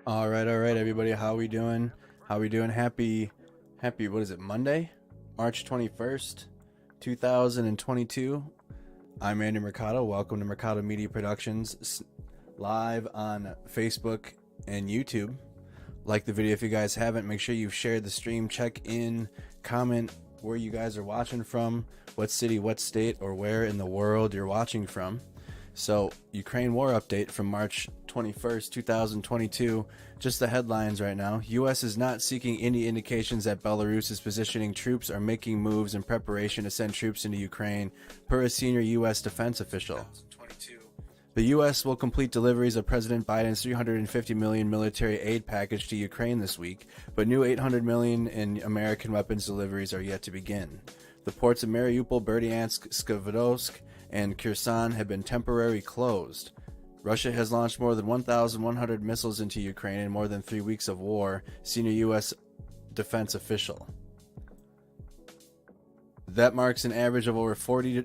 All right, everybody. How we doing? Happy, what is it, Monday? March 21st, 2022. I'm Andy Mercado. Welcome to Mercado Media Productions, live on Facebook and YouTube. Like the video if you guys haven't. Make sure you've shared the stream. Check in, comment where you guys are watching from, what city, what state, or where in the world you're watching from. So, Ukraine war update from March 21st, 2022. Just the headlines right now. U.S. is not seeking any indications that Belarus is positioning troops or making moves in preparation to send troops into Ukraine, per a senior U.S. defense official. The U.S. will complete deliveries of President Biden's $350 million military aid package to Ukraine this week, but new $800 million in American weapons deliveries are yet to begin. The ports of Mariupol, Berdyansk, Skadovsk and Kherson have been temporarily closed. Russia has launched more than 1,100 missiles into Ukraine in more than 3 weeks of war, senior U.S. defense official. That marks an average of over 40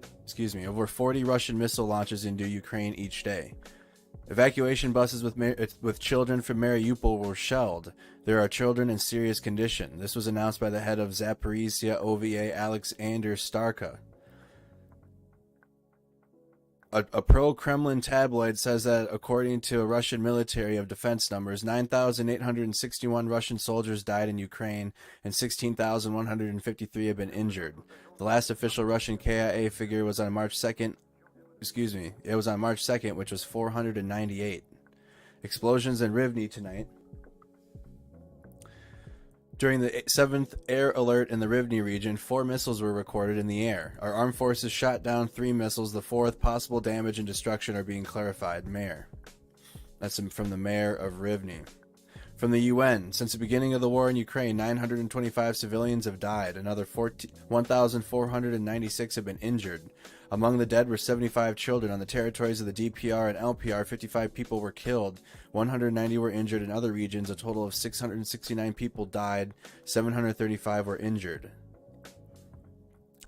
Russian missile launches into Ukraine each day. Evacuation buses with children from Mariupol were shelled. There are children in serious condition. This was announced by the head of Zaporizhzhia OVA Oleksandr Starukh. A pro-Kremlin tabloid says that according to a Russian military of defense numbers, 9,861 Russian soldiers died in Ukraine and 16,153 have been injured. The last official Russian KIA figure was on March 2nd. It was on March 2nd, which was 498. Explosions in Rivne tonight. During the 7th air alert in the Rivne region, 4 missiles were recorded in the air. Our armed forces shot down 3 missiles. The 4th possible damage and destruction are being clarified. Mayor. That's from the mayor of Rivne. From the UN, since the beginning of the war in Ukraine, 925 civilians have died. Another 1,496 have been injured. Among the dead were 75 children. On the territories of the DPR and LPR, 55 people were killed, 190 were injured. In other regions, a total of 669 people died, 735 were injured.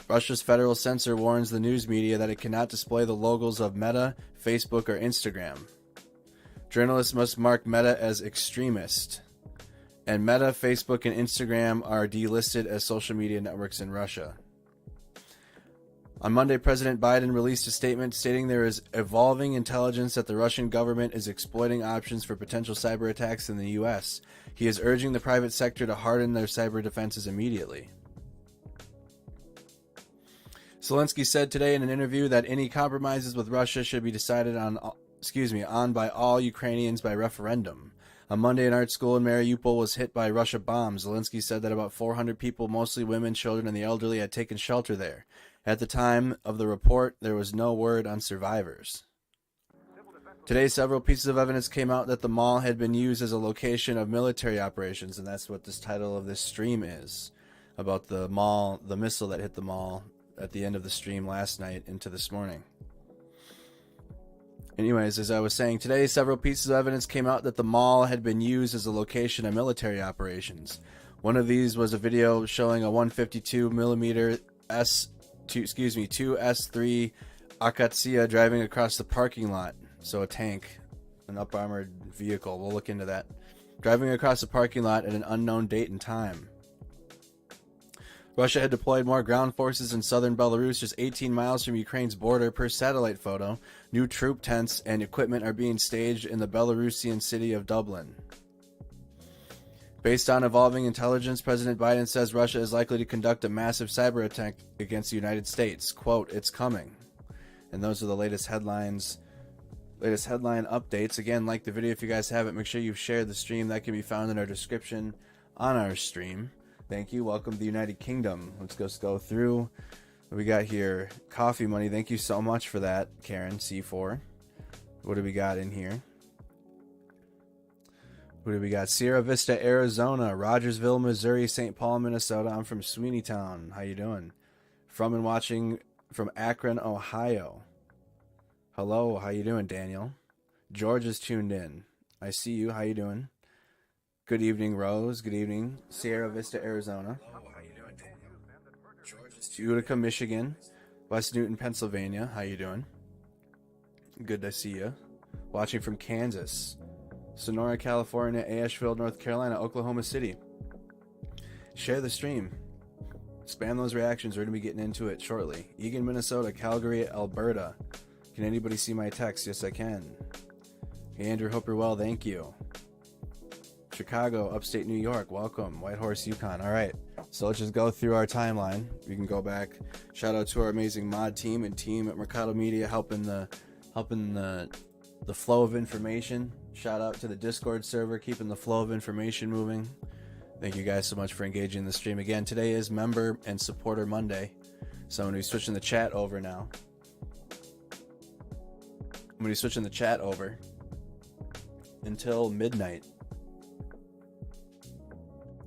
Russia's federal censor warns the news media that it cannot display the logos of Meta, Facebook, or Instagram. Journalists must mark Meta as extremist. And Meta, Facebook, and Instagram are delisted as social media networks in Russia. On Monday, President Biden released a statement stating there is evolving intelligence that the Russian government is exploiting options for potential cyber attacks in the U.S. He is urging the private sector to harden their cyber defenses immediately. Zelensky said today in an interview that any compromises with Russia should be decided on by all Ukrainians by referendum. On Monday, an art school in Mariupol was hit by Russia bombs. Zelensky said that about 400 people, mostly women, children, and the elderly, had taken shelter there. At the time of the report, there was no word on survivors. Today, several pieces of evidence came out that the mall had been used as a location of military operations, and that's what this title of this stream is, about the mall, the missile that hit the mall at the end of the stream last night into this morning. Anyways, as I was saying, today several pieces of evidence came out that the mall had been used as a location of military operations. One of these was a video showing a 152 millimeter 2S3 Akatsia driving across the parking lot. So a tank, an up-armored vehicle. We'll look into that. Driving across the parking lot at an unknown date and time. Russia had deployed more ground forces in southern Belarus, just 18 miles from Ukraine's border, per satellite photo. New troop tents and equipment are being staged in the Belarusian city of Dublin. Based on evolving intelligence, President Biden says Russia is likely to conduct a massive cyber attack against the United States. Quote, "It's coming." And those are the latest headlines, latest headline updates. Again, like the video if you guys haven't. Make sure you've shared the stream. That can be found in our description on our stream. Thank you. Welcome to the United Kingdom. Let's just go through what we got here. Coffee money. Thank you so much for that, Karen C4. What do we got in here? What do we got? Sierra Vista, Arizona, Rogersville, Missouri, St. Paul, Minnesota. I'm from Sweeneytown. How you doing? From and watching from Akron, Ohio. Hello. How you doing, Daniel? George is tuned in. I see you. How you doing? Good evening, Rose. Good evening, Sierra Vista, Arizona. Utica, Michigan. West Newton, Pennsylvania. How you doing? Good to see you. Watching from Kansas. Sonora, California, Asheville, North Carolina, Oklahoma City. Share the stream. Spam those reactions. We're going to be getting into it shortly. Eagan, Minnesota, Calgary, Alberta. Can anybody see my text? Yes, I can. Hey, Andrew, hope you're well. Thank you. Chicago, upstate New York. Welcome. Whitehorse, Yukon. All right. So let's just go through our timeline. We can go back. Shout out to our amazing mod team and team at Mercado Media helping the flow of information. Shout out to the Discord server keeping the flow of information moving. Thank you guys so much for engaging the stream. Again, today is Member and Supporter Monday. So I'm going to be switching the chat over now. I'm going to be switching the chat over until midnight.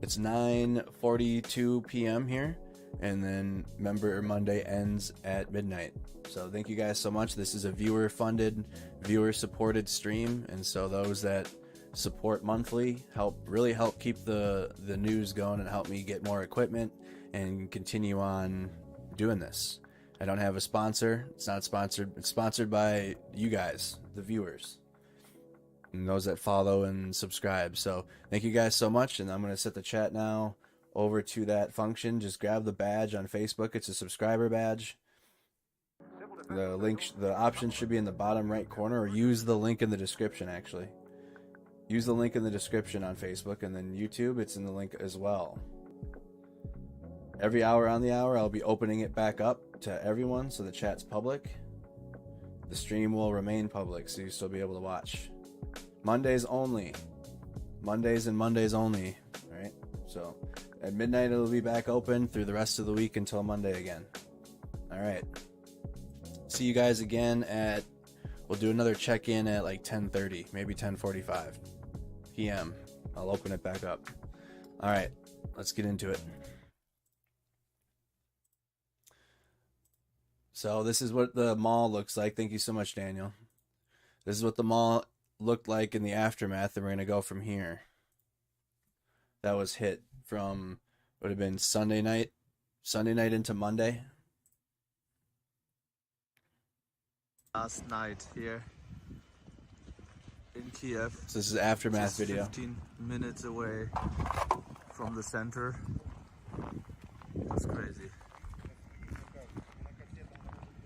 It's 9:42 p.m. here, and then Member Monday ends at midnight. So thank you guys so much. This is a viewer-funded, viewer-supported stream, and so those that support monthly really help keep the news going and help me get more equipment and continue on doing this. I don't have a sponsor. It's not sponsored. It's sponsored by you guys, the viewers, and those that follow and subscribe. So thank you guys so much, and I'm going to set the chat now over to that function. Just grab the badge on Facebook. It's a subscriber badge. The link, the option should be in the bottom right corner, or use the link in the description. Actually, use the link in the description on Facebook, and then YouTube, it's in the link as well. Every hour on the hour, I'll be opening it back up to everyone, so the chat's public. The stream will remain public, so you'll still be able to watch. Mondays only. Mondays and Mondays only. All right. So at midnight, it'll be back open through the rest of the week until Monday again. All right. See you guys again we'll do another check-in at like 10:30, maybe 10:45 p.m. I'll open it back up. All right. Let's get into it. So this is what the mall looks like. Thank you so much, Daniel. This is what the mall looked like in the aftermath, and we're going to go from here. That was hit from, would have been Sunday night into Monday. Last night here in Kyiv. So this is aftermath video. 15 minutes away from the center. That's crazy.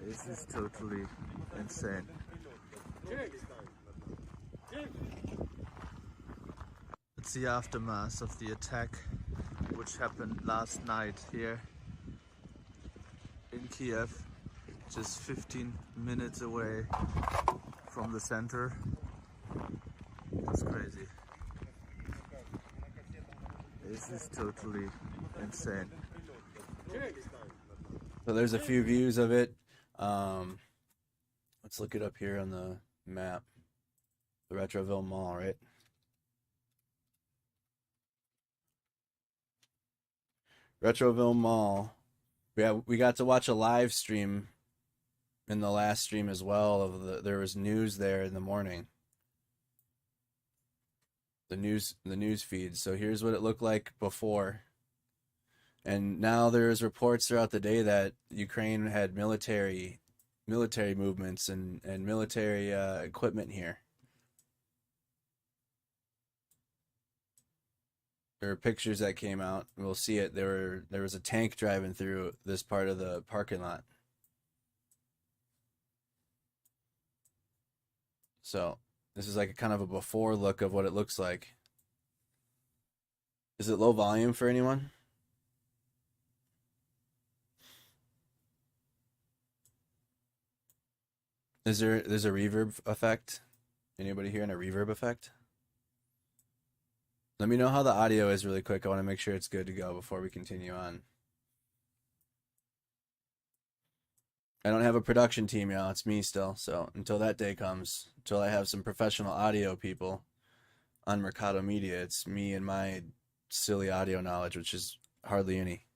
This is totally insane. It's the aftermath of the attack which happened last night here in Kyiv, just 15 minutes away from the center. That's crazy. This is totally insane. So there's a few views of it. Let's look it up here on the map. The Retroville Mall, right? Retroville Mall. We got to watch a live stream in the last stream as well. There was news there in the morning. The news feed. So here's what it looked like before. And now there's reports throughout the day that Ukraine had military movements and military equipment here. There were pictures that came out. We'll see it. There was a tank driving through this part of the parking lot. So this is like a kind of a before look of what it looks like. Is it low volume for anyone? There's a reverb effect? Anybody hearing a reverb effect? Let me know how the audio is really quick. I want to make sure it's good to go before we continue on. I don't have a production team, y'all. It's me still. So until that day comes, until I have some professional audio people on Mercado Media, it's me and my silly audio knowledge, which is hardly any.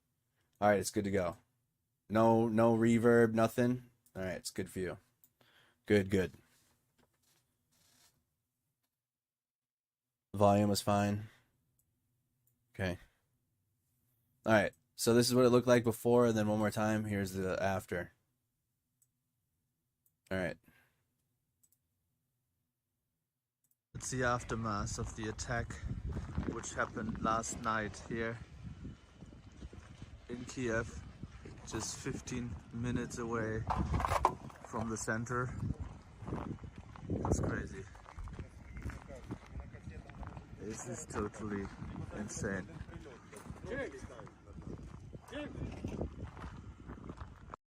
All right, it's good to go. No reverb, nothing. All right, it's good for you. Good. Volume was fine. Okay. All right. So this is what it looked like before, and then one more time. Here's the after. All right. It's the aftermath of the attack which happened last night here in Kyiv, just 15 minutes away from the center. That's crazy. This is totally insane.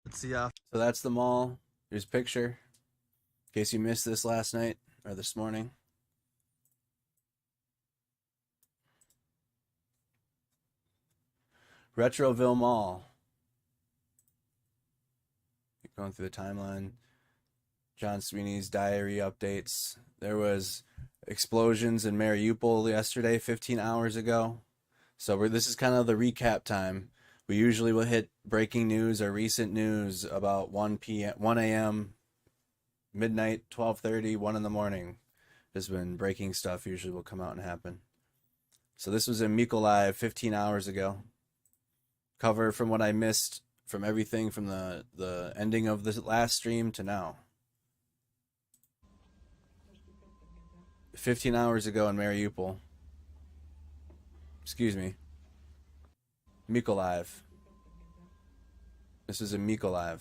It's the So that's the mall. Here's a picture, in case you missed this last night or this morning. Retroville Mall. Keep going through the timeline. John Sweeney's diary updates. There was explosions in Mariupol yesterday, 15 hours ago. So this is kind of the recap time. We usually will hit breaking news or recent news about 1 a.m., midnight, 12:30, 1 in the morning. Is when breaking stuff usually will come out and happen. So this was in Mykolaiv 15 hours ago. Cover from what I missed from everything from the ending of the last stream to now. 15 hours ago in Mariupol. Excuse me. Mykolaiv. This is in Mykolaiv.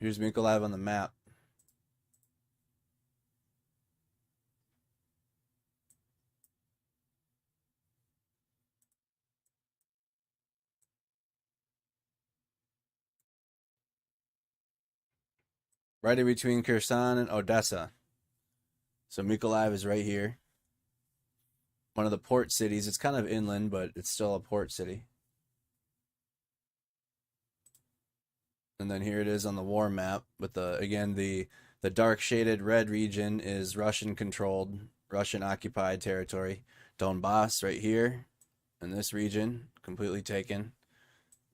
Here's Mykolaiv on the map. Right in between Kherson and Odessa. So Mykolaiv is right here. One of the port cities. It's kind of inland, but it's still a port city. And then here it is on the war map with the dark shaded red region is Russian controlled, Russian occupied territory. Donbass right here in this region, completely taken.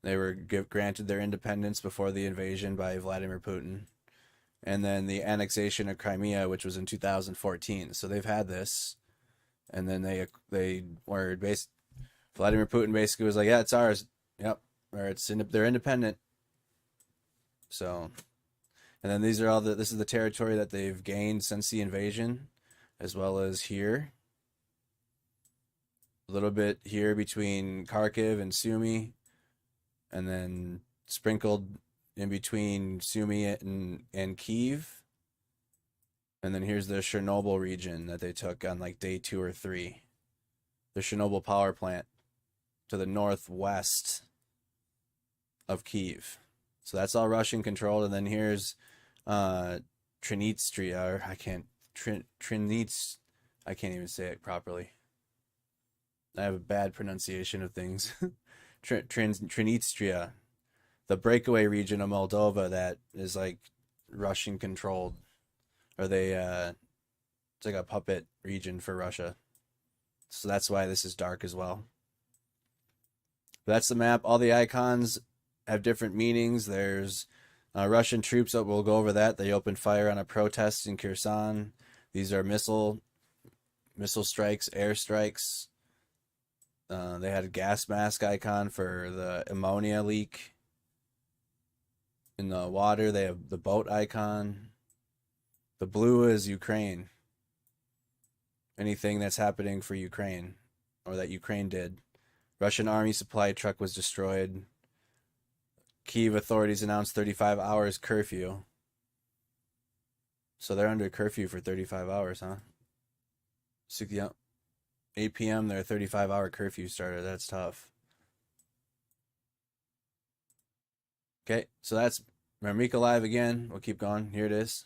They were granted their independence before the invasion by Vladimir Putin. And then the annexation of Crimea, which was in 2014. So they've had this. And then they were Vladimir Putin basically was like, yeah, it's ours. Yep. Or they're independent. So, and then these are this is the territory that they've gained since the invasion, as well as here. A little bit here between Kharkov and Sumy, and then sprinkled in between Sumy and Kyiv. And then here's the Chernobyl region that they took on like day 2 or 3. The Chernobyl power plant to the northwest of Kyiv. So that's all Russian controlled. And then here's Trinitstria. I can't even say it properly. I have a bad pronunciation of things. Trinitstria, the breakaway region of Moldova that is like Russian controlled, or it's like a puppet region for Russia. So that's why this is dark as well. That's the map. All the icons have different meanings. There's Russian troops. We'll go over that. They opened fire on a protest in Kherson. These are missile strikes, air strikes. They had a gas mask icon for the ammonia leak in the water. They have the boat icon. The blue is Ukraine. Anything that's happening for Ukraine, or that Ukraine did. Russian army supply truck was destroyed. Kyiv authorities announced 35 hours curfew. So they're under curfew for 35 hours, huh? 8 p.m. their 35-hour curfew started. That's tough. Okay, so that's Mykolaiv again. We'll keep going. Here it is.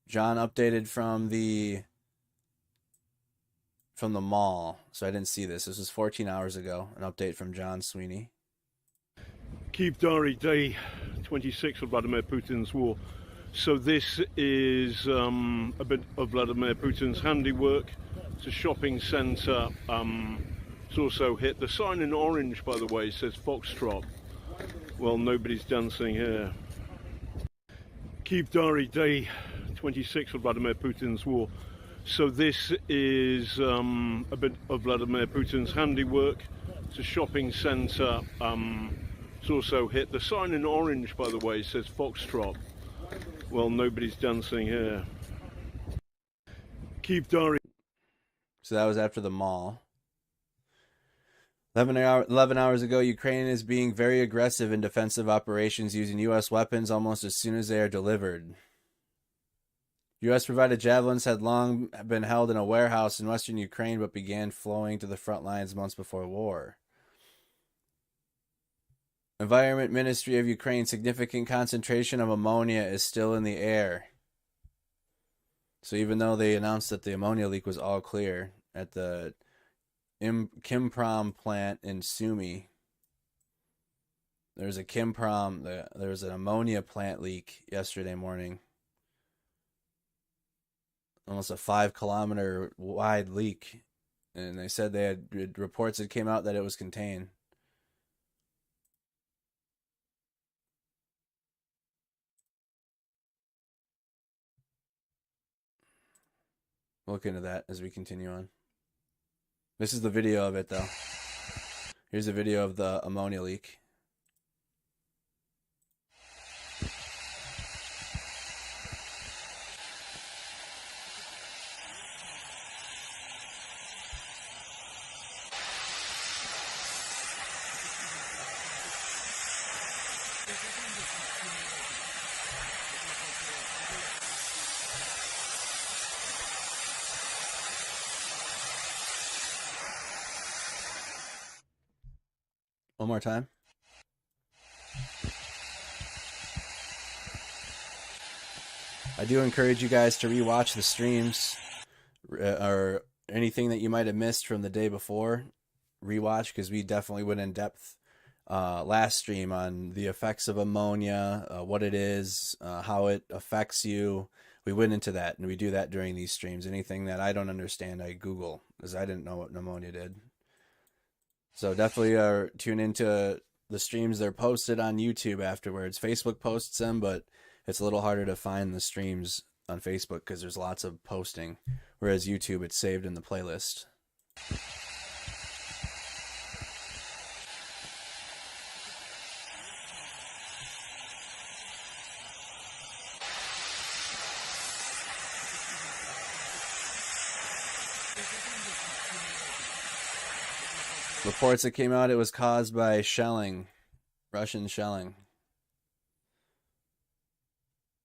John updated from the mall. So I didn't see this. This was 14 hours ago. An update from John Sweeney. Kyiv diary, day 26 of Vladimir Putin's war. So this is a bit of Vladimir Putin's handiwork. It's a shopping centre. It's also hit. The sign in orange, by the way, says Foxtrot. Well, nobody's dancing here. Kyiv diary, day 26 of Vladimir Putin's war. So this is a bit of Vladimir Putin's handiwork. It's a shopping centre. It's also hit. The sign in orange, by the way, says Foxtrot. Well, nobody's dancing here. Kyiv Diary. So that was after the mall. 11 hours ago, Ukraine is being very aggressive in defensive operations using U.S. weapons almost as soon as they are delivered. U.S.-provided javelins had long been held in a warehouse in western Ukraine but began flowing to the front lines months before war. Environment Ministry of Ukraine, significant concentration of ammonia is still in the air. So even though they announced that the ammonia leak was all clear at the Kimprom plant in Sumy, there's an ammonia plant leak yesterday morning. Almost a 5-kilometer wide leak. And they said they had reports that came out that it was contained. We'll look into that as we continue on. This is the video of it, though. Here's a video of the ammonia leak. One more time. I do encourage you guys to rewatch the streams or anything that you might have missed from the day before. Rewatch, because we definitely went in depth last stream on the effects of ammonia, what it is, how it affects you. We went into that, and we do that during these streams. Anything that I don't understand, I Google, because I didn't know what ammonia did. So definitely tune into the streams. They're posted on YouTube afterwards. Facebook posts them, but it's a little harder to find the streams on Facebook because there's lots of posting. Whereas YouTube, it's saved in the playlist. Reports that came out, it was caused by shelling, Russian shelling.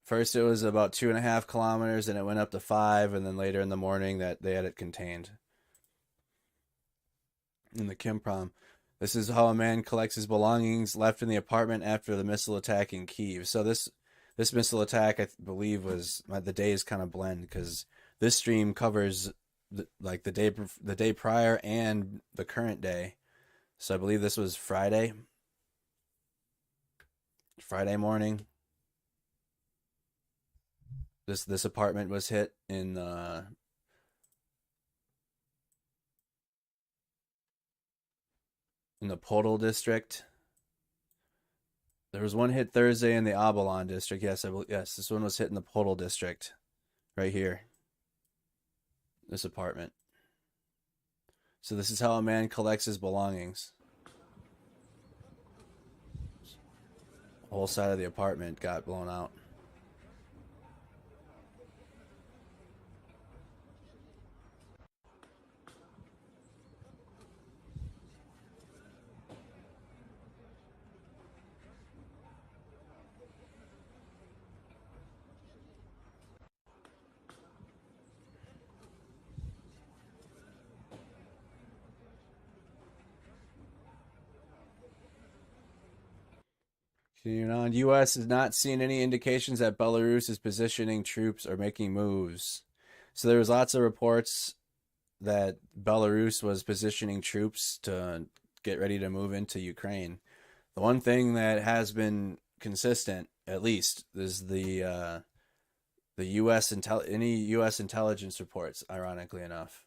First, it was about 2.5 kilometers, and it went up to 5, and then later in the morning that they had it contained. In the Kimprom. This is how a man collects his belongings left in the apartment after the missile attack in Kyiv. So this missile attack, I believe, was the days kind of blend because this stream covers the day prior and the current day. So I believe this was Friday morning. This apartment was hit in the Podol district. There was one hit Thursday in the Abalon district. Yes, this one was hit in the Podol district, right here. This apartment. So this is how a man collects his belongings. The whole side of the apartment got blown out. Continuing on, U.S. has not seen any indications that Belarus is positioning troops or making moves. So there was lots of reports that Belarus was positioning troops to get ready to move into Ukraine. The one thing that has been consistent, at least, is the U.S. any U.S. intelligence reports. Ironically enough.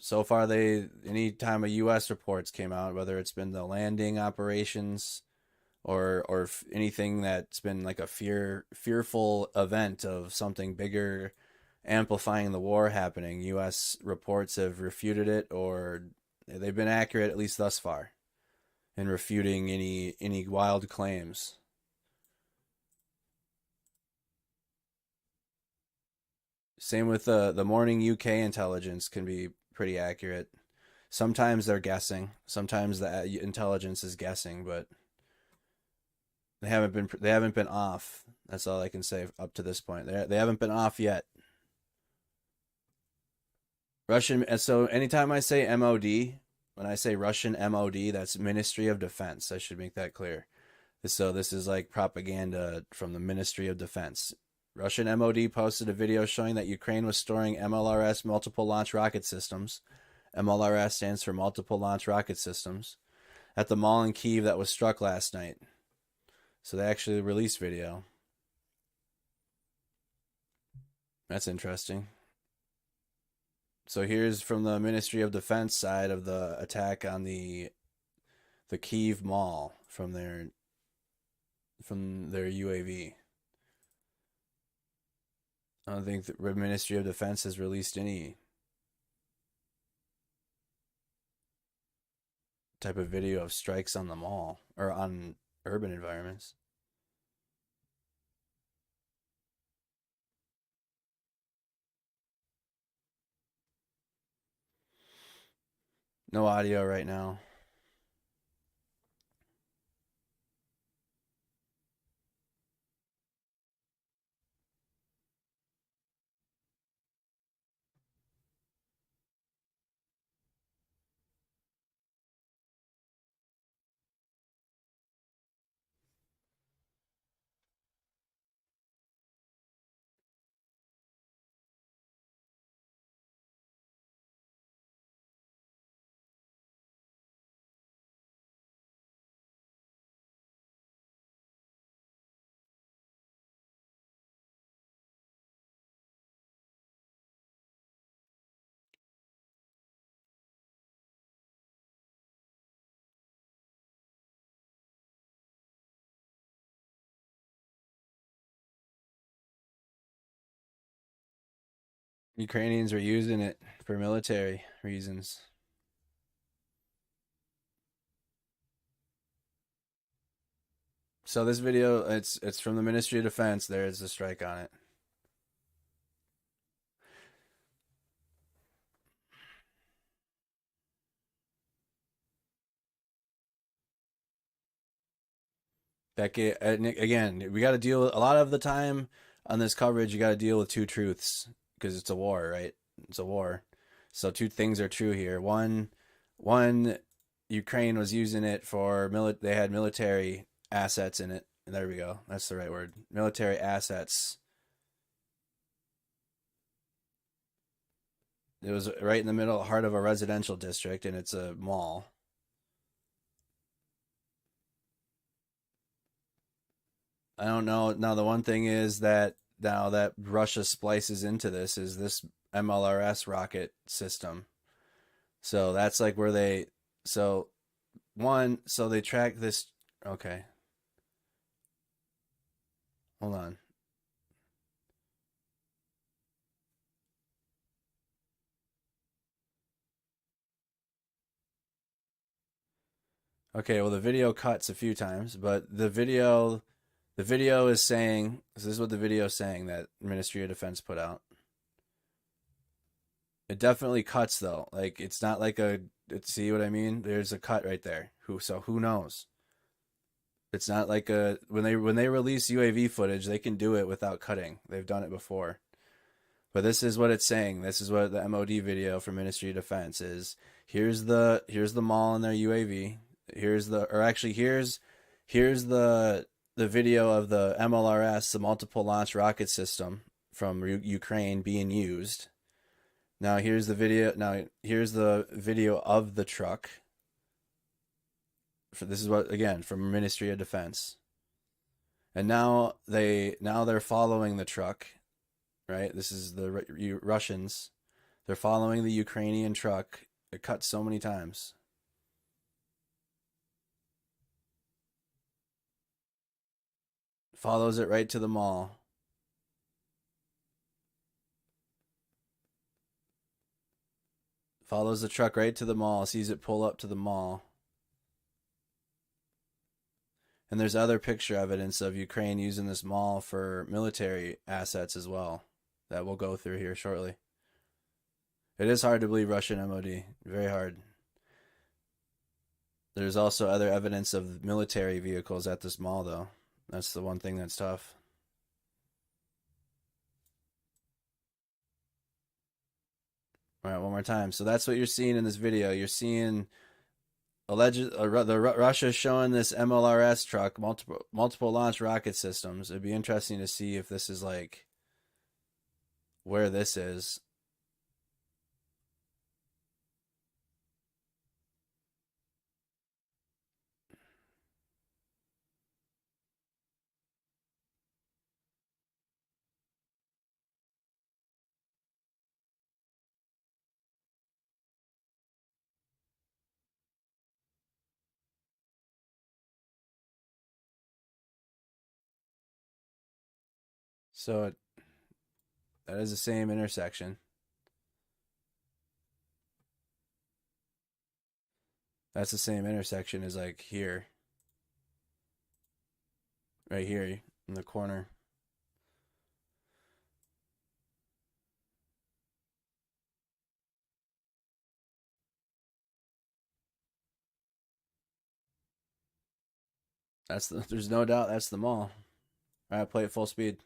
So far, any time a U.S. reports came out, whether it's been the landing operations or anything that's been like a fearful event of something bigger amplifying the war happening. U.S. reports have refuted it, or they've been accurate at least thus far in refuting any wild claims. Same with the morning UK intelligence can be pretty accurate. Sometimes they're guessing. Sometimes the intelligence is guessing, but they haven't been off. That's all I can say up to this point. They haven't been off yet. Russian. So anytime I say MOD, when I say Russian MOD, that's Ministry of Defense. I should make that clear. So this is like propaganda from the Ministry of Defense. Russian MOD posted a video showing that Ukraine was storing MLRS multiple launch rocket systems. MLRS stands for multiple launch rocket systems at the mall in Kyiv that was struck last night. So they actually released video. That's interesting. So here's from the Ministry of Defense side of the attack on the Kyiv mall from their UAV. I don't think the Ministry of Defense has released any type of video of strikes on the mall or on urban environments. No audio right now. Ukrainians are using it for military reasons. So this video, it's from the Ministry of Defense. There's a strike on it. Becky, again, we got to deal a lot of the time on this coverage. You got to deal with two truths because it's a war, right? It's a war. So two things are true here. One, Ukraine was using it for they had military assets in it. There we go. That's the right word. Military assets. It was right in the middle, heart of a residential district, and it's a mall. I don't know. Now, the one thing is that now that Russia splices into this is this MLRS rocket system. So that's like where so they track this. Okay. Hold on. Okay, well the video cuts a few times, but the video is saying, this is what the video is saying that Ministry of Defense put out. It definitely cuts though. Like it's not like see what I mean? There's a cut right there. Who knows? It's not like when they release UAV footage, they can do it without cutting. They've done it before. But this is what it's saying. This is what the MOD video from Ministry of Defense is. Here's the mall in their UAV. Here's the video of the MLRS, the multiple launch rocket system from Ukraine being used. Now here's the video. Now here's the video of the truck. This is what, again, from Ministry of Defense. And now they're following the truck, right? This is the Russians. They're following the Ukrainian truck. It cut so many times. Follows it right to the mall. Follows the truck right to the mall. Sees it pull up to the mall. And there's other picture evidence of Ukraine using this mall for military assets as well that we'll go through here shortly. It is hard to believe Russian MOD. Very hard. There's also other evidence of military vehicles at this mall, though. That's the one thing that's tough. All right, one more time. So that's what you're seeing in this video. You're seeing Russia showing this MLRS truck, multiple launch rocket systems. It'd be interesting to see if this is like where this is. So that is the same intersection. That's the same intersection as like here. Right here in the corner. There's no doubt that's the mall. All right, play it full speed.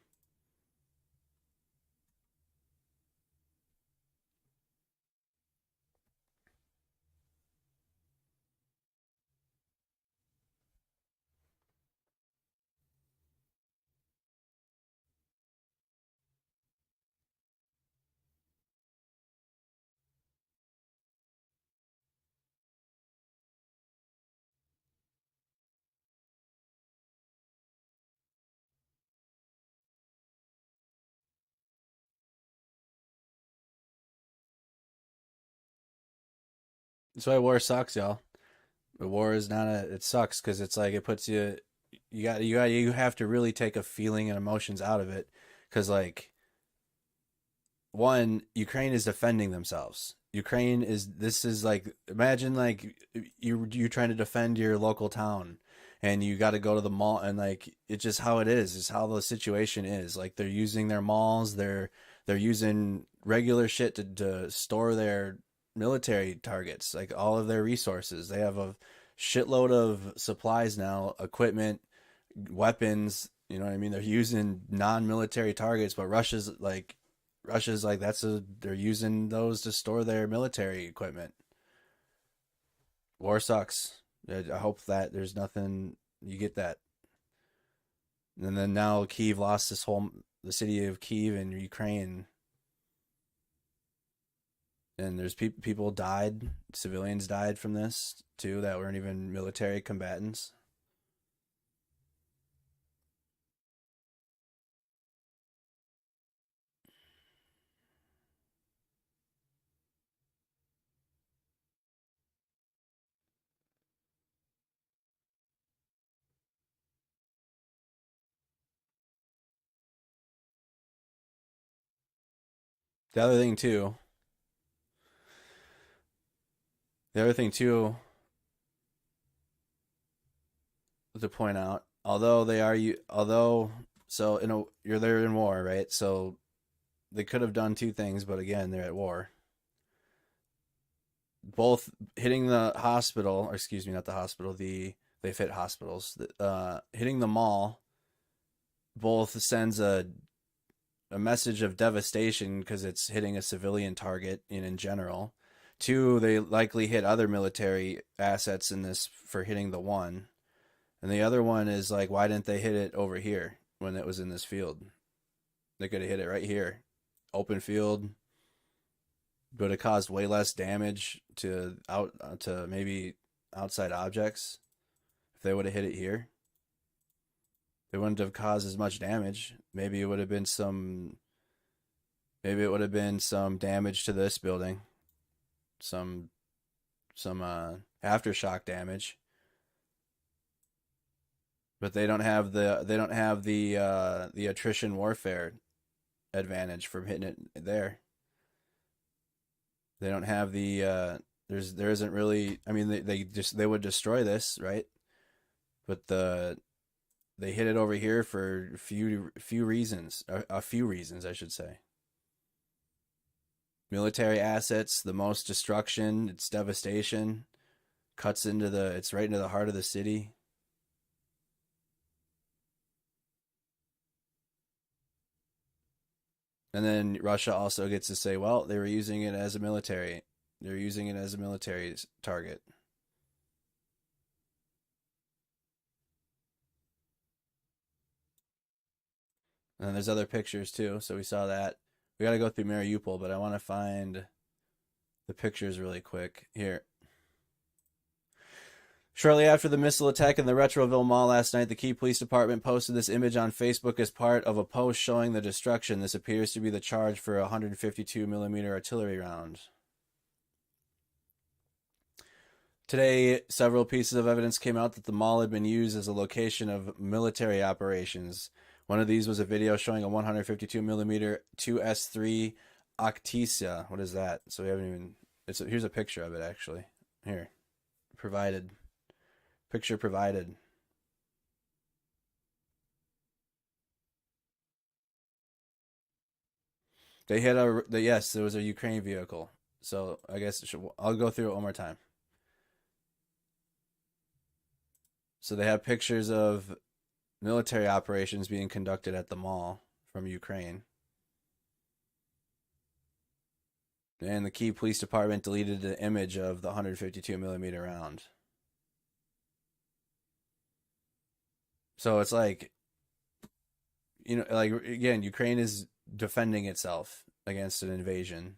That's why war sucks, y'all. The war is not a. It sucks because it's like it puts you. You have to really take a feeling and emotions out of it, because like one, Ukraine is defending themselves. Ukraine is this is like imagine like you trying to defend your local town, and you got to go to the mall, and like it's just how it is. It's how the situation is. Like they're using their malls. They're using regular shit to store their military targets, like all of their resources. They have a shitload of supplies now, equipment, weapons. You know what I mean? They're using non-military targets, but Russia's like they're using those to store their military equipment. War sucks. I hope that there's nothing you get that. And then now Kyiv lost the city of Kyiv in Ukraine, and there's people died, civilians died from this too that weren't even military combatants. The other thing too, the other thing too to point out, although so you're there in war, right? So they could have done two things, but again, they're at war. Both hitting the hospital, or excuse me, not the hospital, they've hit hospitals. Hitting the mall both sends a message of devastation because it's hitting a civilian target in general. Two, they likely hit other military assets in this for hitting the one. And the other one is like, why didn't they hit it over here when it was in this field? They could have hit it right here. Open field. But it caused way less damage to maybe outside objects if they would have hit it here. They wouldn't have caused as much damage. Maybe it would have been some damage to this building. Some aftershock damage. but they don't have the attrition warfare advantage from hitting it there. They don't have the there isn't really, I mean they would destroy this, right? But they hit it over here for few reasons, a few reasons I should say. Military assets, the most destruction, it's devastation, it's right into the heart of the city. And then Russia also gets to say, well, they were using it as a military. They're using it as a military target. And then there's other pictures too. So we saw that. We got to go through Mariupol, but I want to find the pictures really quick. Here. Shortly after the missile attack in the Retroville Mall last night, the Kyiv Police Department posted this image on Facebook as part of a post showing the destruction. This appears to be the charge for a 152mm artillery round. Today, several pieces of evidence came out that the mall had been used as a location of military operations. One of these was a video showing a 152mm 2S3 Oktisa. What is that? So we haven't even... here's a picture of it, actually. Here. Provided. Picture provided. They hit yes, there was a Ukraine vehicle. So I guess I'll go through it one more time. So they have pictures of military operations being conducted at the mall from Ukraine. And the Kyiv Police Department deleted the image of the 152mm round. So it's like, like, again, Ukraine is defending itself against an invasion.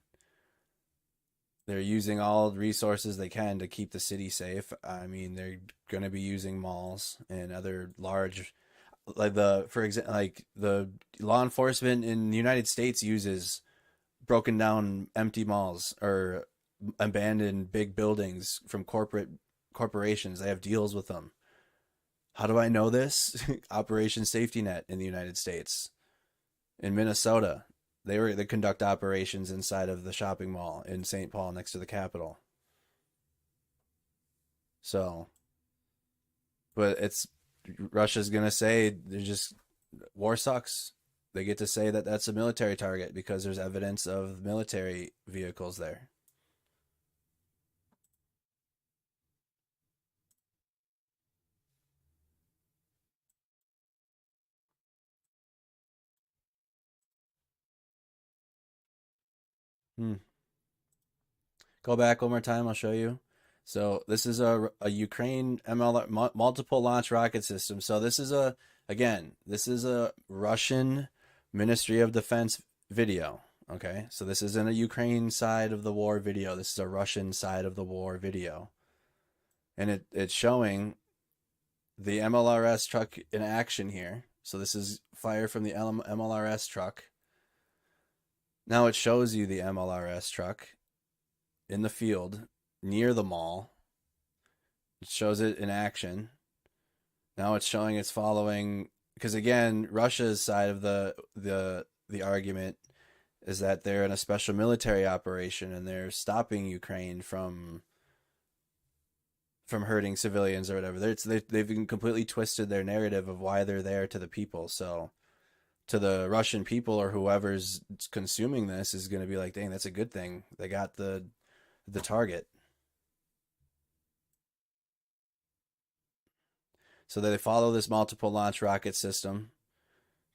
They're using all resources they can to keep the city safe. I mean, they're going to be using malls and other large, for example, like the law enforcement in the United States uses broken down empty malls or abandoned big buildings from corporations. They have deals with them. How do I know this? Operation Safety Net in the United States. In Minnesota, they conduct operations inside of the shopping mall in St. Paul next to the Capitol. So, but Russia's going to say war sucks. They get to say that that's a military target because there's evidence of military vehicles there. Go back one more time. I'll show you. So this is a Ukraine MLR multiple launch rocket system. So this is a Russian Ministry of Defense video. Okay, so this isn't a Ukraine side of the war video. This is a Russian side of the war video, and it's showing the MLRS truck in action here. So this is fire from the MLRS truck. Now it shows you the MLRS truck in the field near the mall. It shows it in action. Now it's showing it's following, because again, Russia's side of the argument is that they're in a special military operation and they're stopping Ukraine from hurting civilians or whatever. They've completely twisted their narrative of why they're there to the people. So to the Russian people or whoever's consuming this is going to be like, dang, that's a good thing. They got the target. So they follow this multiple launch rocket system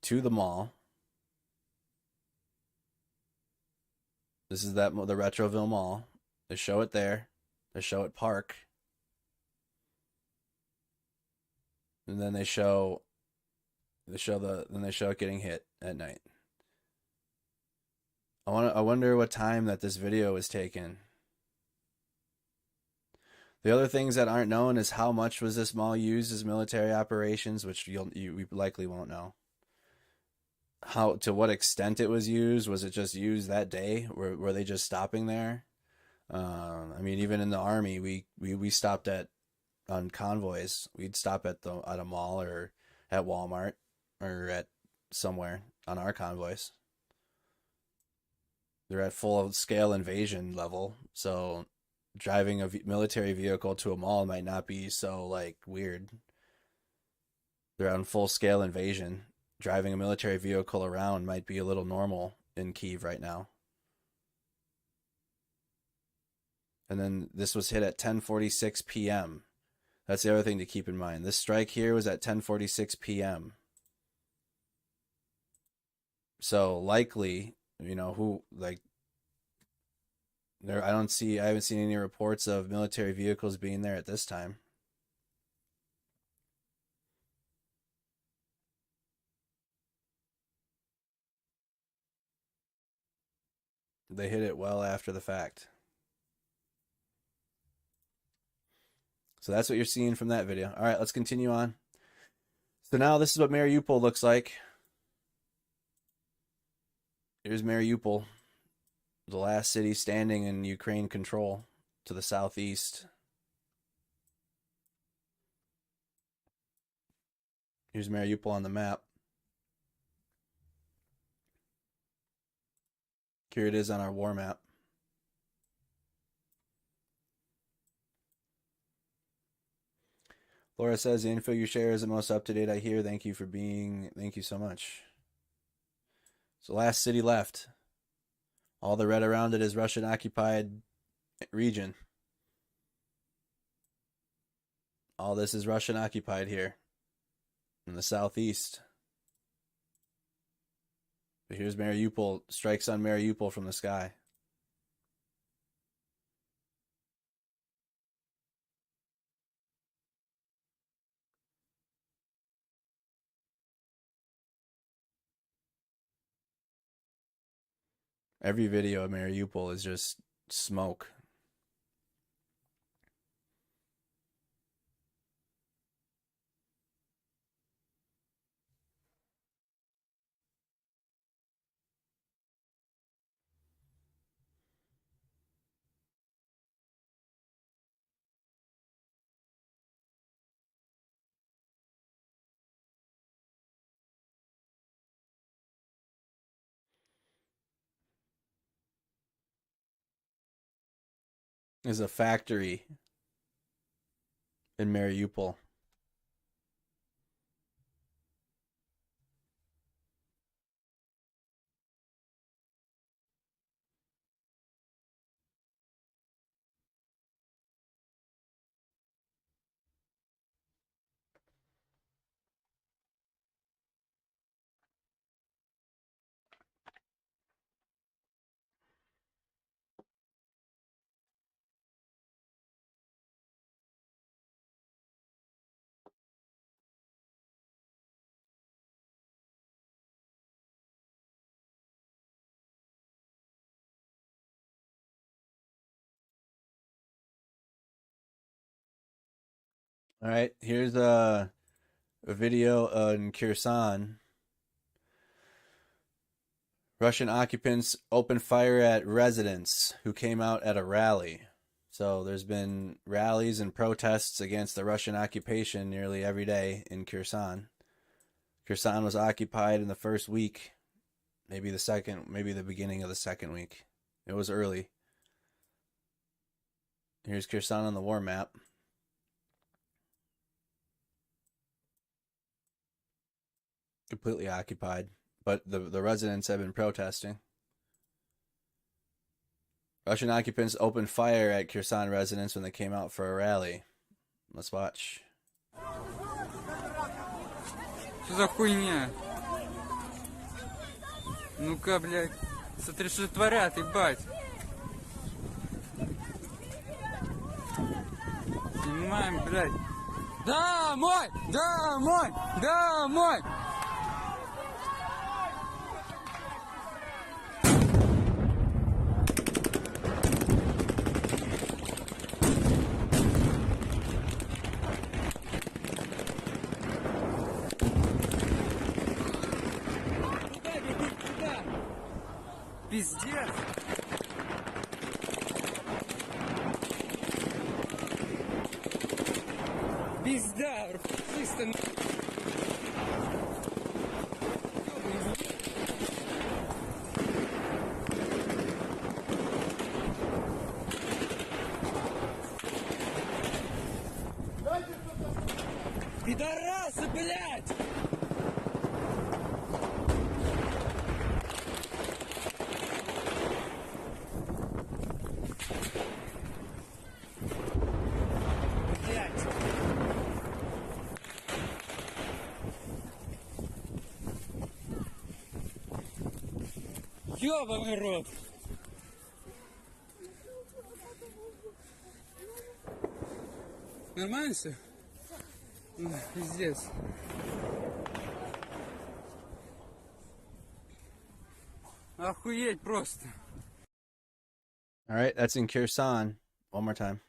to the mall. This is the Retroville Mall. They show it there. They show it park. And then they show it getting hit at night. I wonder what time that this video was taken. The other things that aren't known is how much was this mall used as military operations, which we likely won't know. To what extent it was used? Was it just used that day? Were they just stopping there? I mean, even in the army, we stopped on convoys. We'd stop at a mall or at Walmart or at somewhere on our convoys. They're at full scale invasion level, so driving a military vehicle to a mall might not be so like weird. They're on full scale invasion. Driving a military vehicle around might be a little normal in Kyiv right now. And then this was hit at 10:46 p.m. That's the other thing to keep in mind. This strike here was at 10:46 p.m. So likely, you know, who like there I haven't seen any reports of military vehicles being there at this time. They hit it well after the fact. So that's what you're seeing from that video. All right, let's continue on. So now this is what Mariupol looks like. Here's Mariupol, the last city standing in Ukraine control to the southeast. Here's Mariupol on the map. Here it is on our war map. Laura says, the info you share is the most up-to-date I hear. Thank you so much. So last city left. All the red around it is Russian-occupied region. All this is Russian-occupied here in the southeast. But here's Mariupol, strikes on Mariupol from the sky. Every video of Mariupol is just smoke. There's a factory in Mariupol. All right, here's a video in Kherson. Russian occupants opened fire at residents who came out at a rally. So there's been rallies and protests against the Russian occupation nearly every day in Kherson. Kherson was occupied in the first week, maybe the beginning of the second week. It was early. Here's Kherson on the war map. Completely occupied, but the residents have been protesting. Russian occupants opened fire at Kherson residents when they came out for a rally. Let's watch. Что за хуйня? Ну-ка, блядь, смотри, что творят, ебать. Снимаем, блядь. Домой! Домой! Домой! Пиздец! Пизда! Чисто... Ёбаный рот. Нормально все? Пиздец. Охуеть просто. All right, that's in Kherson. One more time.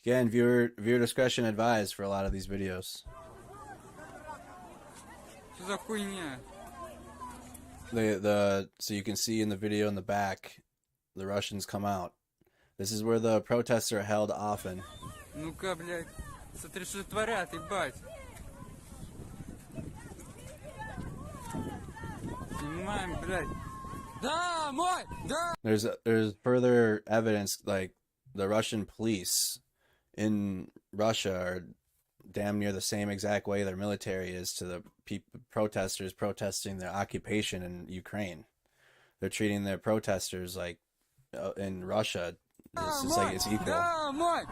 Again, viewer discretion advised for a lot of these videos. Что за хуйня? So you can see in the video in the back, the Russians come out. This is where the protests are held often. Ну-ка, блядь. Смотри, что творят, ебать. Снимаем, блядь. Да, мой! Да! There's further evidence, like the Russian police in Russia are damn near the same exact way their military is to the protesters protesting their occupation in Ukraine. They're treating their protesters like in Russia, it's just like it's equal. Да, мой!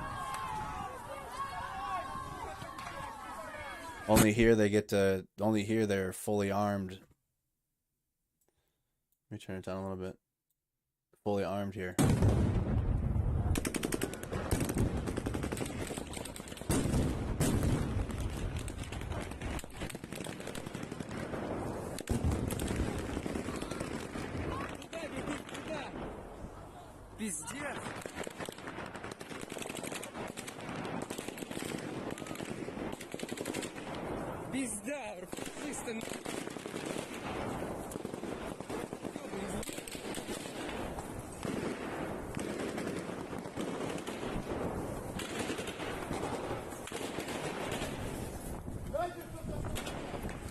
Only here they're fully armed. Let me turn it down a little bit. Fully armed here. Пиздец! Пизда! Чисто...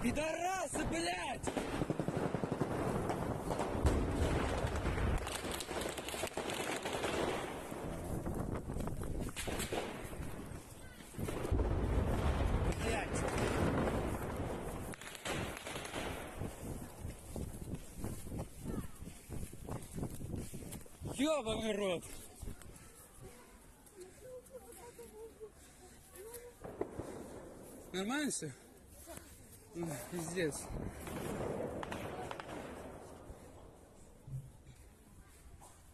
Пидорасы, блядь! Ёбаный рот! Нормально все? Пиздец.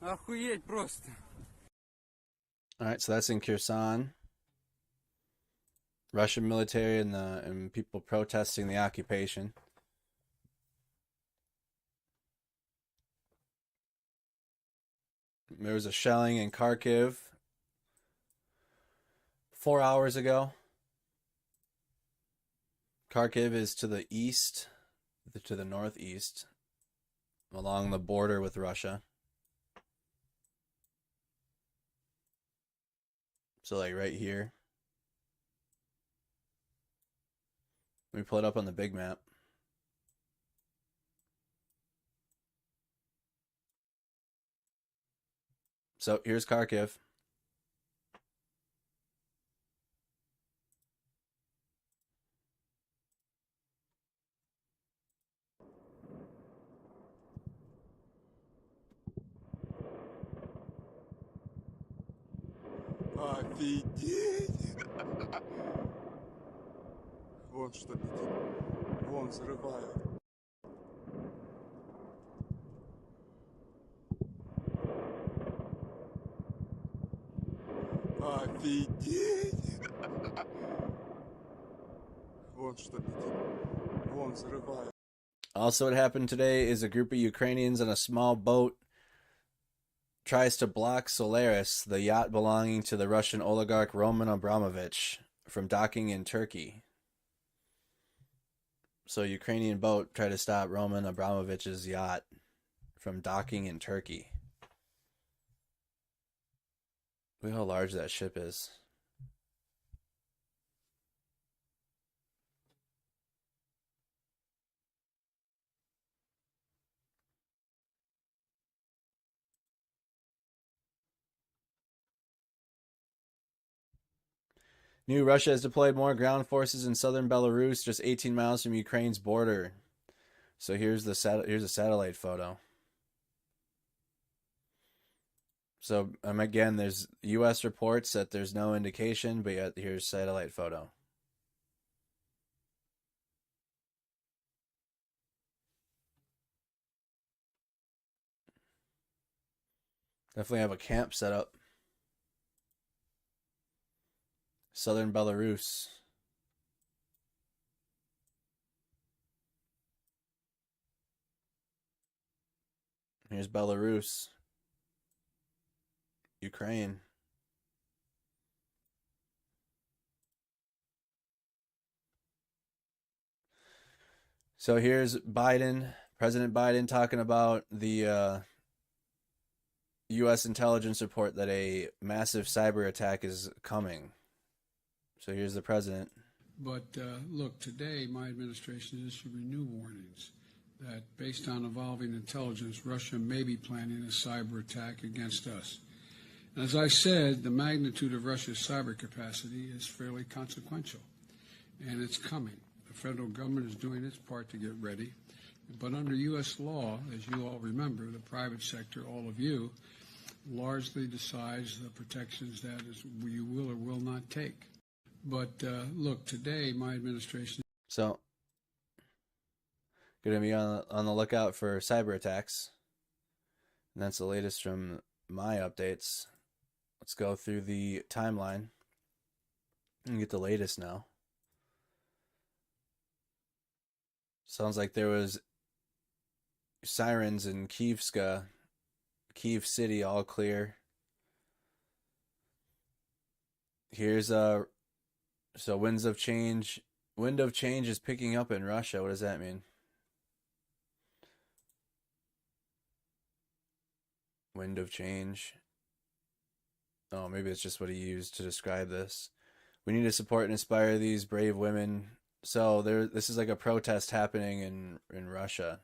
Охуеть просто. All right, so that's in Kherson. Russian military and people protesting the occupation. There was a shelling in Kharkiv 4 hours ago. Kharkiv is to the east, to the northeast, along the border with Russia. So like right here. Let me pull it up on the big map. So here's Kharkiv. Офигеть! Вон что летит. Вон взрывают. Офигеть! Вон что летит. Вон взрывают. Also, what happened today is a group of Ukrainians on a small boat tries to block Solaris, the yacht belonging to the Russian oligarch Roman Abramovich, from docking in Turkey. So, a Ukrainian boat tried to stop Roman Abramovich's yacht from docking in Turkey. Look how large that ship is. New Russia has deployed more ground forces in southern Belarus, just 18 miles from Ukraine's border. So here's a satellite photo. So again, there's U.S. reports that there's no indication, but yet here's satellite photo. Definitely have a camp set up. Southern Belarus. Here's Belarus. Ukraine. So here's Biden, President Biden, talking about the U.S. intelligence report that a massive cyber attack is coming. So here's the president. But look, today my administration is issuing new warnings that based on evolving intelligence, Russia may be planning a cyber attack against us. And as I said, the magnitude of Russia's cyber capacity is fairly consequential, and it's coming. The federal government is doing its part to get ready. But under U.S. law, as you all remember, the private sector, all of you, largely decides the protections that you will or will not take. But look, today my administration... So, going to be on the lookout for cyber attacks. And that's the latest from my updates. Let's go through the timeline and get the latest now. Sounds like there was sirens in Kyiv City, all clear. Here's so wind of change is picking up in Russia. What does that mean? Wind of change. Oh, maybe it's just what he used to describe this. We need to support and inspire these brave women. So this is like a protest happening in Russia.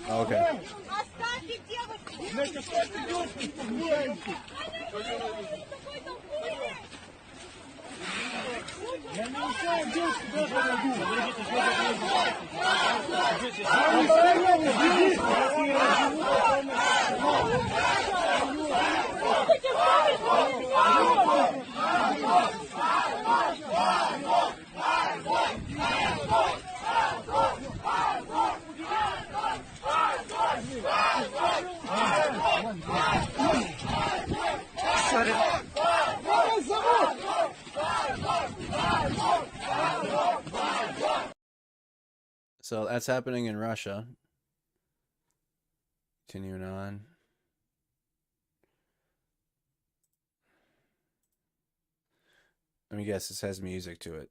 Okay. So that's happening in Russia. Continuing on. Let me guess, this has music to it.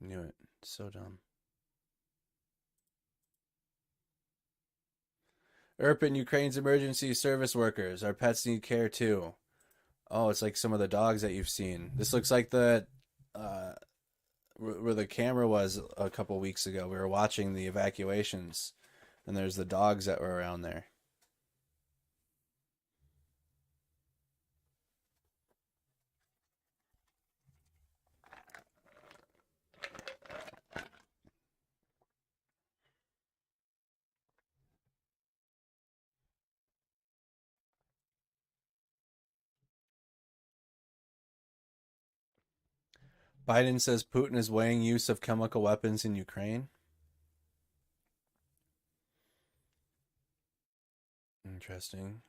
Knew it. So dumb. Irpin, Ukraine's emergency service workers. Our pets need care too. Oh, it's like some of the dogs that you've seen. This looks like the where the camera was a couple weeks ago. We were watching the evacuations, and there's the dogs that were around there. Biden says Putin is weighing use of chemical weapons in Ukraine. Interesting.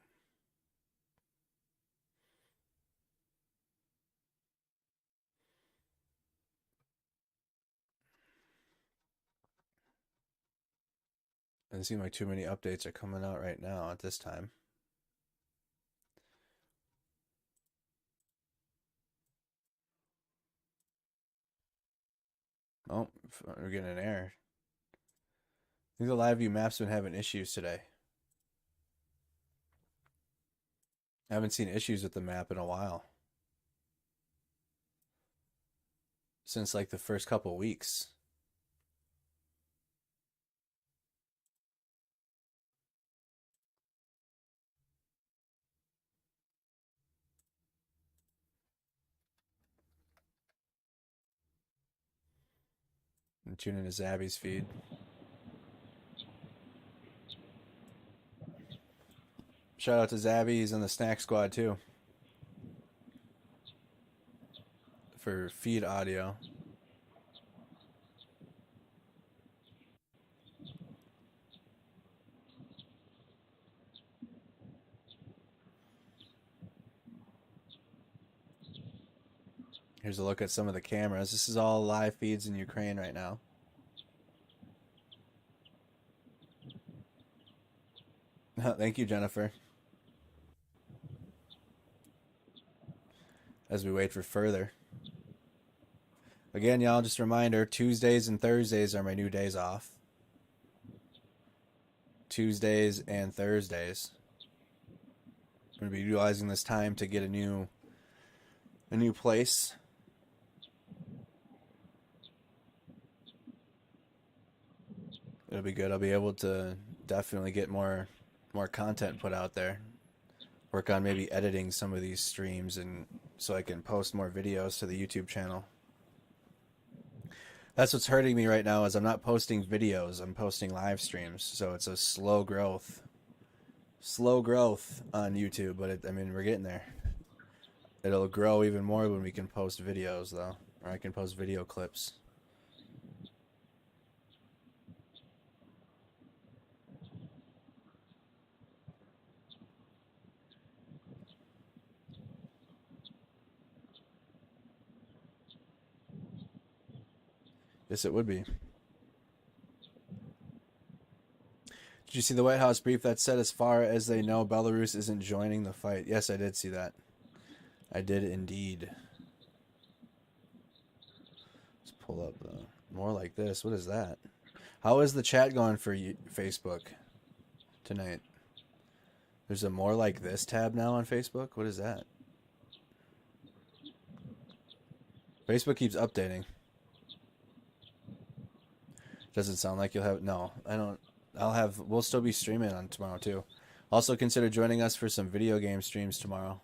Doesn't seem like too many updates are coming out right now at this time. Oh, we're getting an error. I think the live view map's been having issues today. I haven't seen issues with the map in a while. since like the first couple weeks. And tune into Zabby's feed. Shout out to Zabby. He's in the snack squad too. For feed audio. Here's a look at some of the cameras. This is all live feeds in Ukraine right now. Thank you, Jennifer. As we wait for further. Again, y'all, just a reminder, Tuesdays and Thursdays are my new days off. Tuesdays and Thursdays. I'm going to be utilizing this time to get a new place. It'll be good. I'll be able to definitely get more content put out there. Work on maybe editing some of these streams and so I can post more videos to the YouTube channel. That's what's hurting me right now is I'm not posting videos. I'm posting live streams. So it's a slow growth. Slow growth on YouTube, but I mean, we're getting there. It'll grow even more when we can post videos, though. Or I can post video clips. Yes, it would be. Did you see the White House brief that said as far as they know, Belarus isn't joining the fight? Yes, I did see that. I did indeed. Let's pull up more like this. What is that? How is the chat going for you, Facebook tonight? There's a more like this tab now on Facebook? What is that? Facebook keeps updating. Doesn't sound like you'll have... No, I don't... We'll still be streaming on tomorrow too. Also consider joining us for some video game streams tomorrow.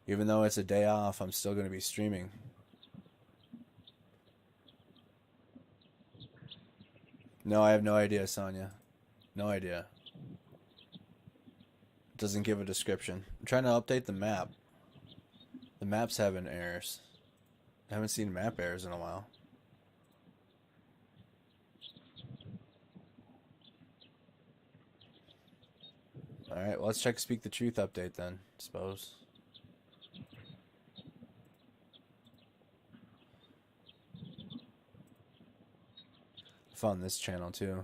Even though it's a day off, I'm still going to be streaming. No, I have no idea, Sonia. No idea. It doesn't give a description. I'm trying to update the map. The map's having errors. I haven't seen map errors in a while. Alright, well, let's check Speak the Truth update then, I suppose. Found this channel too.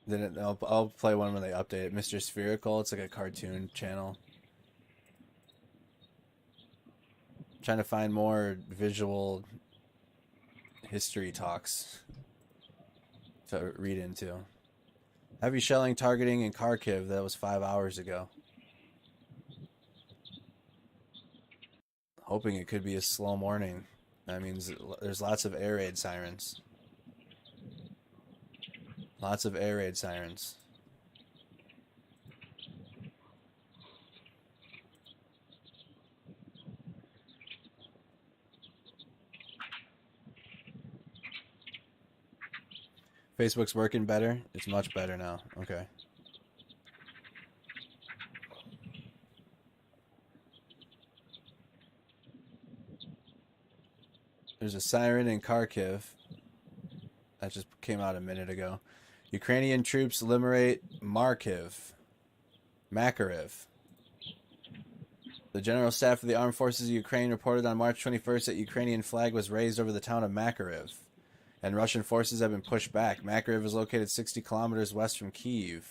Then I'll play one when they update it. Mr. Spherical, it's like a cartoon channel. Trying to find more visual history talks to read into. Heavy shelling targeting in Kharkiv. That was 5 hours ago. Hoping it could be a slow morning. That means there's lots of air raid sirens. Lots of air raid sirens. Facebook's working better? It's much better now. Okay. There's a siren in Kharkiv. That just came out a minute ago. Ukrainian troops liberate Makarev. The General Staff of the Armed Forces of Ukraine reported on March 21st that Ukrainian flag was raised over the town of Makarev, and Russian forces have been pushed back. Makarev is located 60 kilometers west from Kyiv.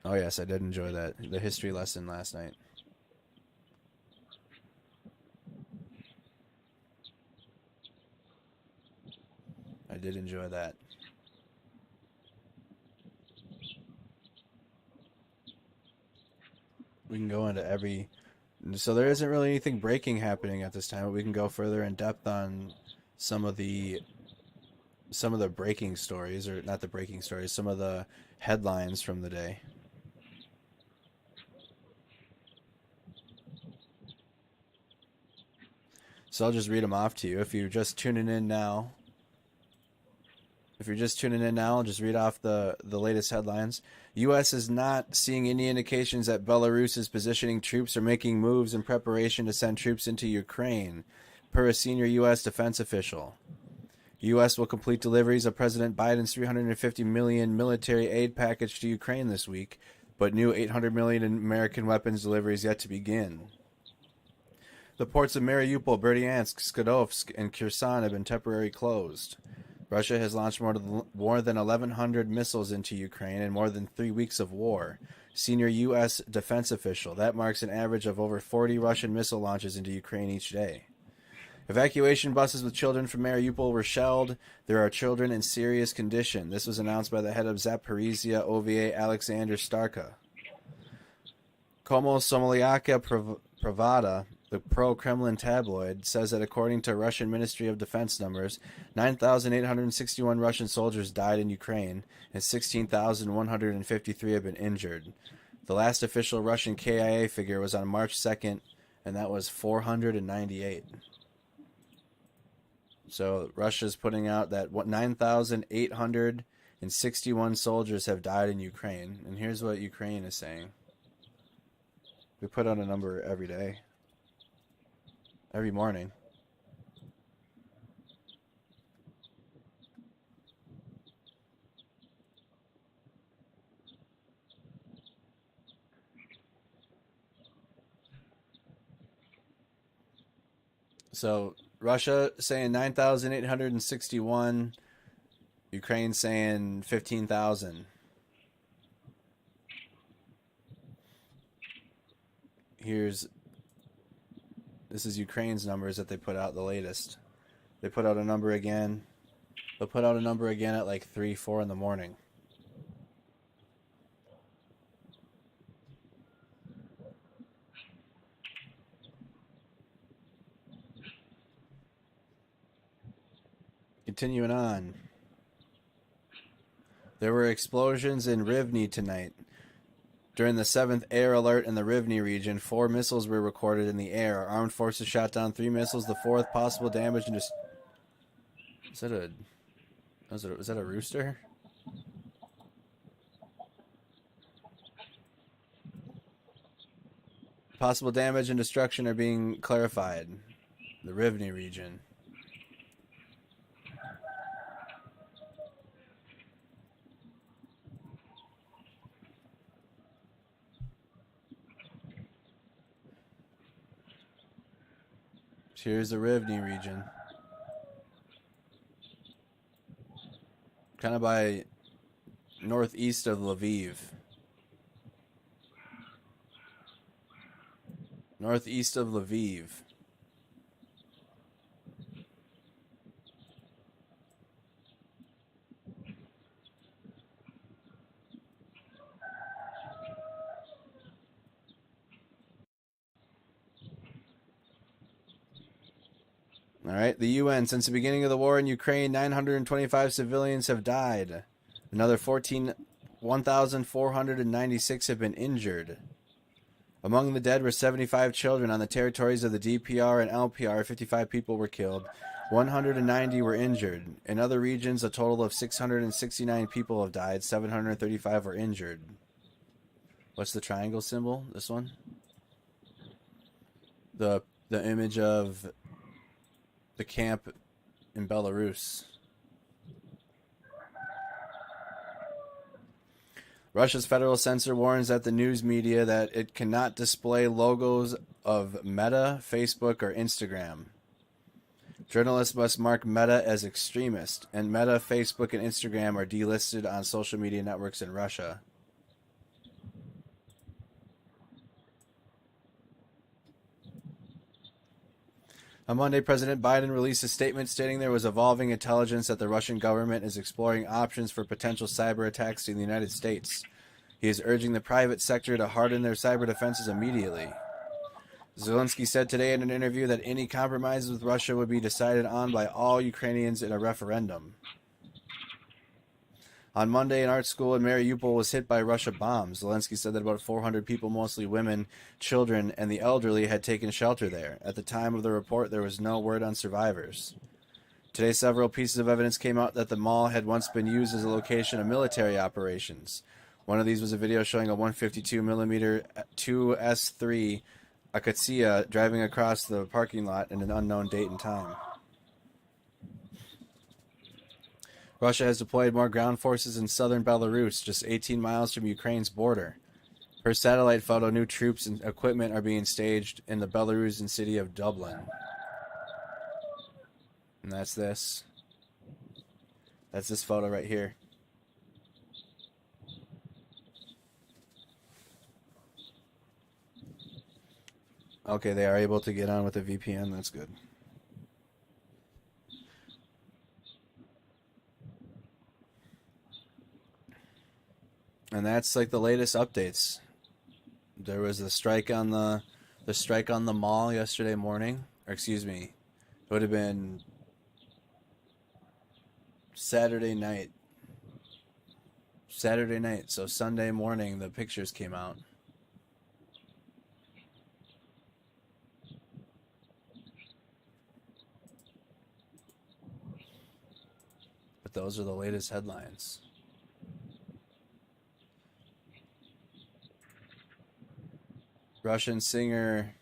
Oh yes, I did enjoy that. The history lesson last night. I did enjoy that. We can go into every. So there isn't really anything breaking happening at this time, but we can go further in depth on some of the breaking stories, or not the breaking stories, some of the headlines from the day. So I'll just read them off to you. If you're just tuning in now, I'll just read off the latest headlines. U.S. is not seeing any indications that Belarus is positioning troops or making moves in preparation to send troops into Ukraine, per a senior U.S. defense official. U.S. will complete deliveries of President Biden's $350 million military aid package to Ukraine this week, but new $800 million in American weapons deliveries yet to begin. The ports of Mariupol, Berdyansk, Skadovsk, and Kherson have been temporarily closed. Russia has launched more than 1,100 missiles into Ukraine in more than 3 weeks of war. Senior U.S. defense official. That marks an average of over 40 Russian missile launches into Ukraine each day. Evacuation buses with children from Mariupol were shelled. There are children in serious condition. This was announced by the head of Zaporizhia OVA Oleksandr Starukh. Komsomolska Pravda, the pro-Kremlin tabloid, says that according to Russian Ministry of Defense numbers, 9,861 Russian soldiers died in Ukraine and 16,153 have been injured. The last official Russian KIA figure was on March 2nd, and that was 498. So Russia's putting out that 9,861 soldiers have died in Ukraine. And here's what Ukraine is saying. We put out a number every day. Every morning. So Russia saying 9,861, Ukraine saying 15,000. This is Ukraine's numbers that they put out, the latest. They put out a number again. They'll put out a number again at like 3, 4 in the morning. Continuing on. There were explosions in Rivne tonight. During the 7th air alert in the Rivne region, 4 missiles were recorded in the air. Armed forces shot down 3 missiles. The 4th possible damage and was that a rooster? Possible damage and destruction are being clarified. The Rivne region. Here's the Rivne region. Kind of by northeast of Lviv. Northeast of Lviv. All right, the UN. Since the beginning of the war in Ukraine, 925 civilians have died. Another 1,496 have been injured. Among the dead were 75 children. On the territories of the DPR and LPR, 55 people were killed. 190 were injured. In other regions, a total of 669 people have died. 735 were injured. What's the triangle symbol? This one? The image of the camp in Belarus. Russia's federal censor warns that the news media that it cannot display logos of Meta, Facebook, or Instagram. Journalists must mark Meta as extremist, and Meta, Facebook, and Instagram are delisted on social media networks in Russia. On Monday, President Biden released a statement stating there was evolving intelligence that the Russian government is exploring options for potential cyber attacks in the United States. He is urging the private sector to harden their cyber defenses immediately. Zelensky said today in an interview that any compromises with Russia would be decided on by all Ukrainians in a referendum. On Monday, an art school in Mariupol was hit by Russia bombs. Zelensky said that about 400 people, mostly women, children, and the elderly, had taken shelter there. At the time of the report, there was no word on survivors. Today, several pieces of evidence came out that the mall had once been used as a location of military operations. One of these was a video showing a 152mm 2S3 Akatsiya driving across the parking lot in an unknown date and time. Russia has deployed more ground forces in southern Belarus, just 18 miles from Ukraine's border. Per satellite photo, new troops and equipment are being staged in the Belarusian city of Dublin. And that's this. That's this photo right here. Okay, they are able to get on with the VPN. That's good. And that's like the latest updates. There was the strike on the mall yesterday morning, or excuse me, it would have been Saturday night. So Sunday morning the pictures came out. But those are the latest headlines. Russian singer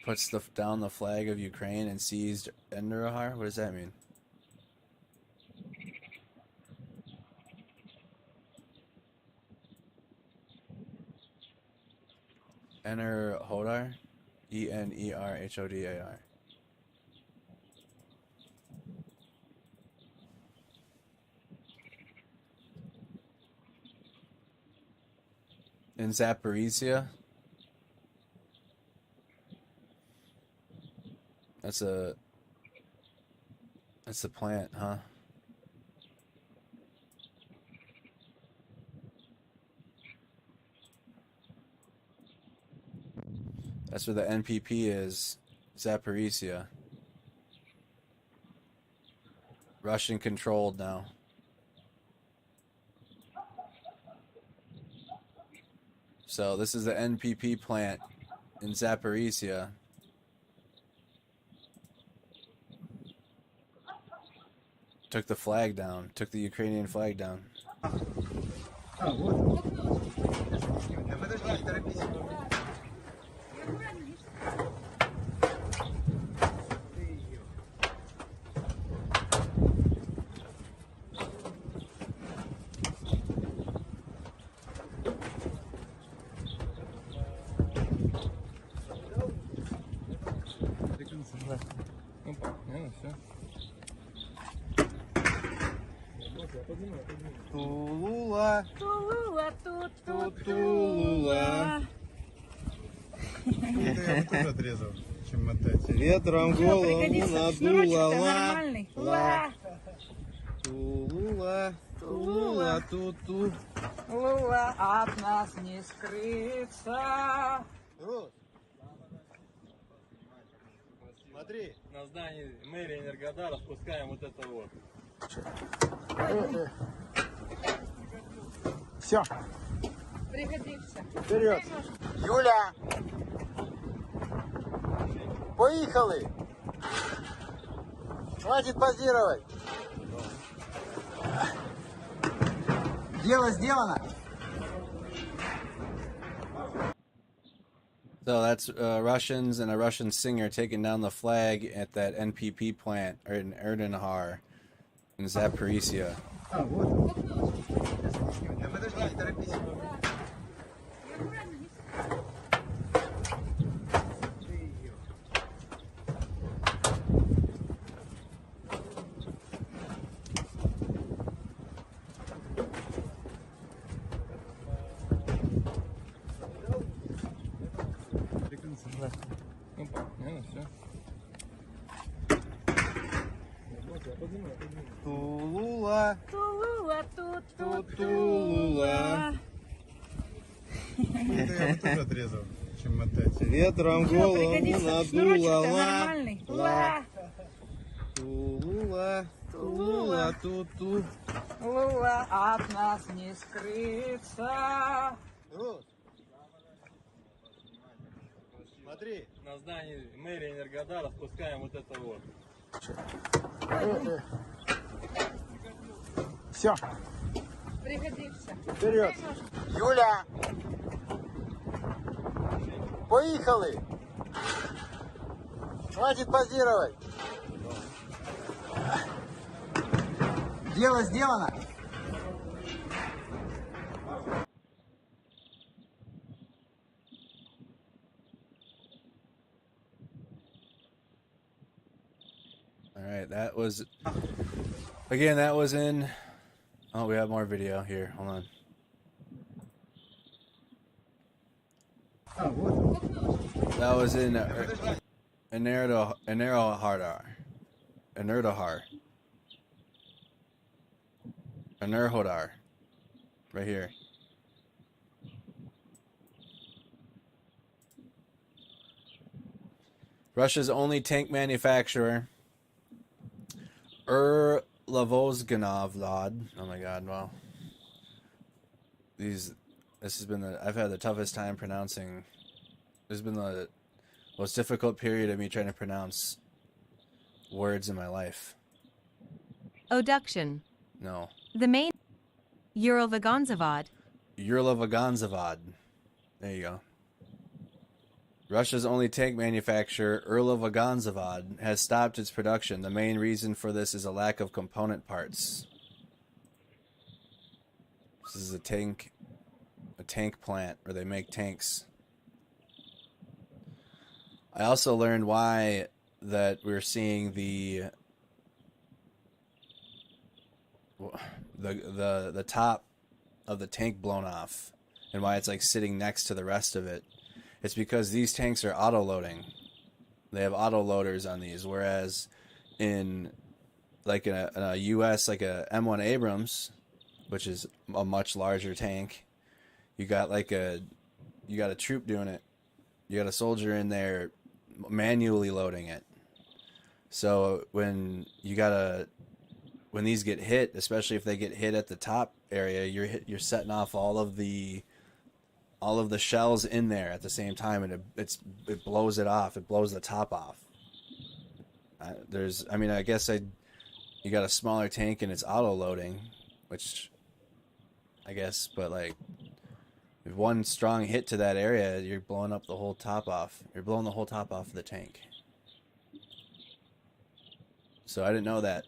puts down the flag of Ukraine and seized Enderahar. What does that mean? Enerhodar? Enerhodar. In Zaporizhia. That's a plant, huh? That's where the NPP is. Zaporizhia. Russian controlled now. So this is the NPP plant in Zaporizhia. Took the flag down. Took the Ukrainian flag down. Тулула, Тулула, Тулула. Я бы тоже отрезал, чем мотать. Ветром голову надуло, нормальный. Ла. Тулула, Тулула, ту-ту. Лула, от нас не скрыться. Смотри. На здании мэрии Энергодара спускаем вот это вот. Все, Пригодишься. вперед. Юля, поехали. Хватит позировать. Дело сделано. So that's Russians and a Russian singer taking down the flag at that NPP plant or in Erdenhar in Zaporizhia. Подожди, не торопись. Ну, понятно, все. Тулула. Тулула, тут. Тулула. Это я бы тоже отрезал, чем мотать. Ветром голову Пригодится. Шнурочек-то надула. нормальный. Ла. Тулула. Тулула. Ту-ту. Лула, от нас не скрыться. Смотри. На здании мэрии Энергодара спускаем вот это вот. Все, Пригодится. вперед. Юля. Поехали. Хватит позировать. Дело сделано. All right, that was again. That was in. Oh, we have more video here. Hold on. That was in Enerohar. Enerhodar. Right here. Russia's only tank manufacturer, Lavozganovlad. Oh my god, wow. This has been I've had the toughest time pronouncing. This has been the most difficult period of me trying to pronounce words in my life. Oduction. No. The main Eurovagonzavad. Urlavagonzavad. There you go. Russia's only tank manufacturer, Urlavagonzavad, has stopped its production. The main reason for this is a lack of component parts. This is a tank plant where they make tanks. I also learned why that we're seeing the top of the tank blown off and why it's like sitting next to the rest of it. It's because these tanks are auto-loading. They have auto-loaders on these, whereas in a U.S., like a M1 Abrams, which is a much larger tank, you got a troop doing it. You got a soldier in there manually loading it. So when these get hit, especially if they get hit at the top area, you're setting off all of the shells in there at the same time, and it blows it off. It blows the top off. I guess you got a smaller tank and it's auto loading, which I guess, but like if one strong hit to that area, you're blowing up the whole top off. You're blowing the whole top off of the tank. So I didn't know that.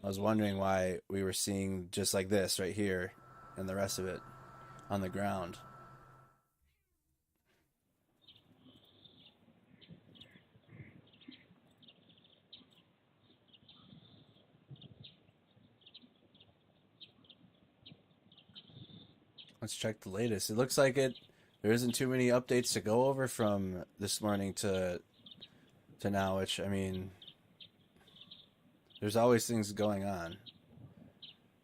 I was wondering why we were seeing just like this right here and the rest of it on the ground. Let's check the latest. It looks like there isn't too many updates to go over from this morning to now, which, I mean, there's always things going on.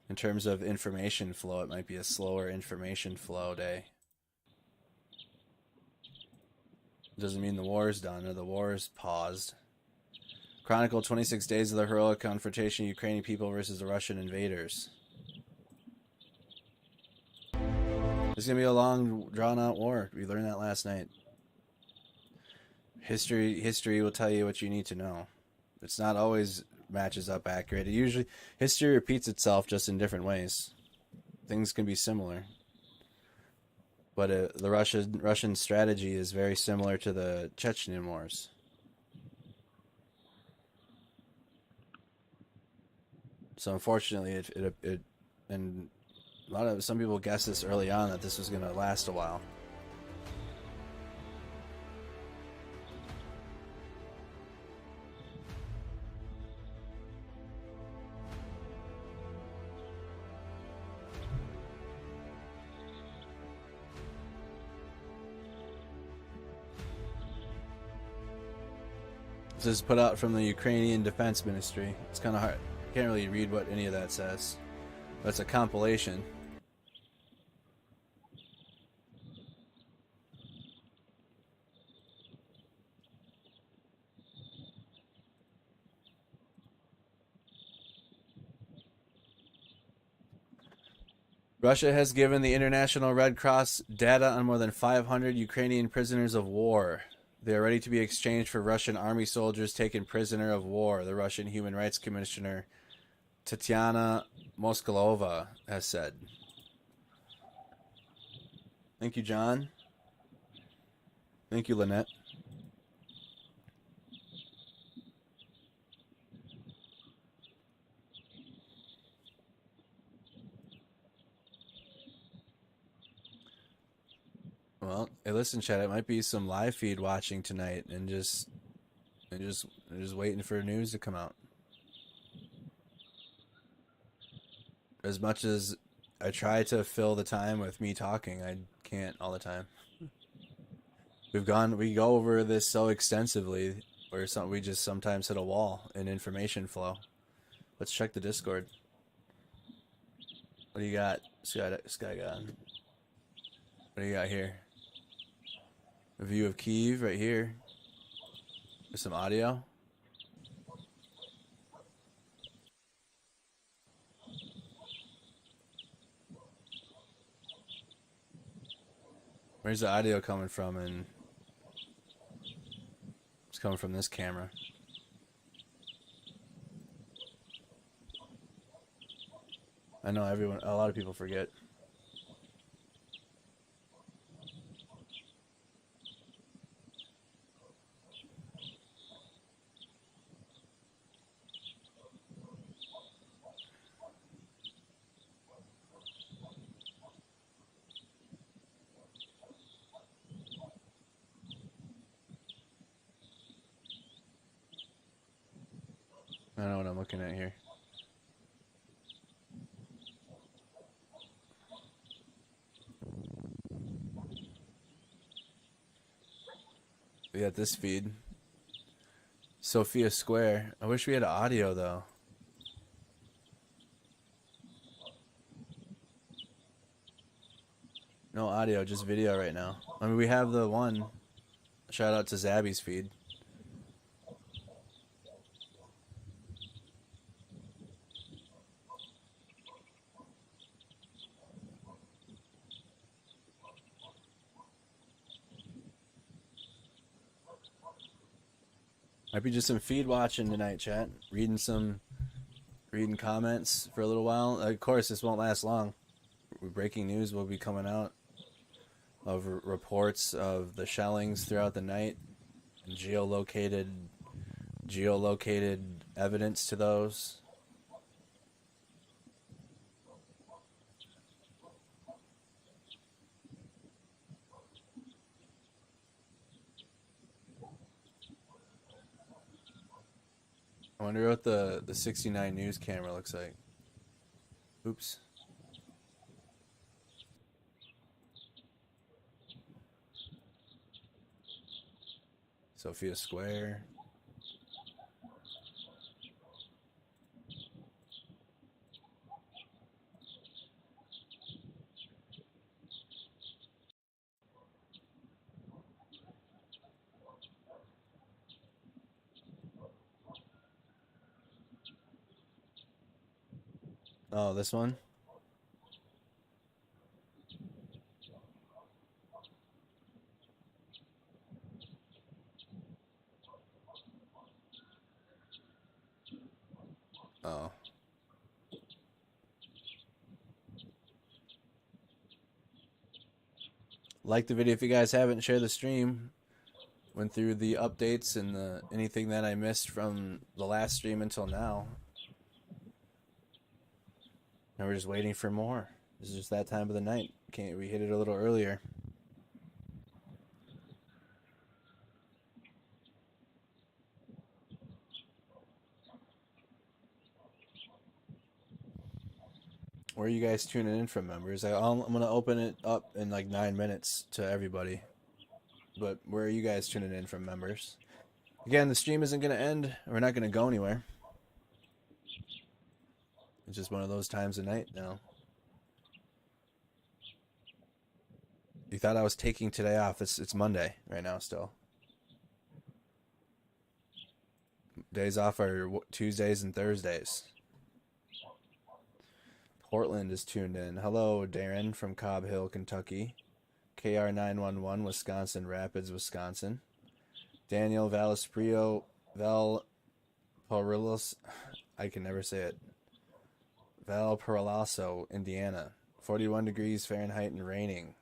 In terms of information flow, it might be a slower information flow day. Doesn't mean the war is done or the war is paused. Chronicle 26 days of the heroic confrontation, Ukrainian people versus the Russian invaders. It's going to be a long, drawn-out war. We learned that last night. History will tell you what you need to know. It's not always matches up accurate. History repeats itself just in different ways. Things can be similar. But the Russian strategy is very similar to the Chechen wars. So unfortunately, and some people guessed this early on that this was going to last a while. This is put out from the Ukrainian Defense Ministry. It's kind of hard. Can't really read what any of that says. But it's a compilation. Russia has given the International Red Cross data on more than 500 Ukrainian prisoners of war. They are ready to be exchanged for Russian army soldiers taken prisoner of war, the Russian Human Rights Commissioner Tatiana Moskalova has said. Thank you, John. Thank you, Lynette. Well, hey, listen, Chad. It might be some live feed watching tonight, and just waiting for news to come out. As much as I try to fill the time with me talking, I can't all the time. We go over this so extensively, where we just sometimes hit a wall in information flow. Let's check the Discord. What do you got, Sky God? What do you got here? A view of Kyiv right here. With some audio. Where's the audio coming from? And it's coming from this camera. I know a lot of people forget. I don't know what I'm looking at here. We got this feed. Sophia Square. I wish we had audio though. No audio, just video right now. I mean, we have the one. Shout out to Zabby's feed. Might be just some feed watching tonight, chat. Reading comments for a little while. Of course, this won't last long. Breaking news will be coming out of reports of the shellings throughout the night and geolocated evidence to those. I wonder what the 69 News camera looks like. Oops. Sophia Square. Oh, this one? Oh. Like the video if you guys haven't. Share the stream. Went through the updates and anything that I missed from the last stream until now. And we're just waiting for more. This is just that time of the night. We hit it a little earlier. Where are you guys tuning in from, members? I'm going to open it up in like 9 minutes to everybody. But where are you guys tuning in from, members? Again, the stream isn't going to end. We're not going to go anywhere. It's just one of those times of night now. You thought I was taking today off. It's Monday right now still. Days off are Tuesdays and Thursdays. Portland is tuned in. Hello, Darren from Cobb Hill, Kentucky. KR911, Wisconsin Rapids, Wisconsin. Daniel Valesprio Valparaiso, I can never say it. Valparaiso, Indiana. 41 degrees Fahrenheit and raining.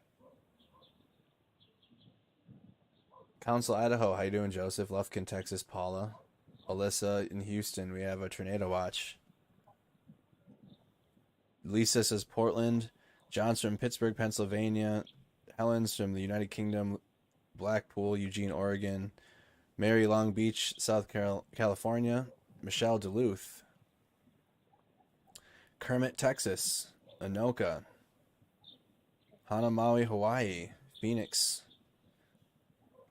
Council, Idaho. How you doing, Joseph? Lufkin, Texas, Paula. Alyssa in Houston. We have a tornado watch. Lisa says Portland. John's from Pittsburgh, Pennsylvania. Helen's from the United Kingdom. Blackpool, Eugene, Oregon. Mary, Long Beach, South California. Michelle, Duluth. Kermit, Texas. Anoka. Hanamaui, Hawaii. Phoenix.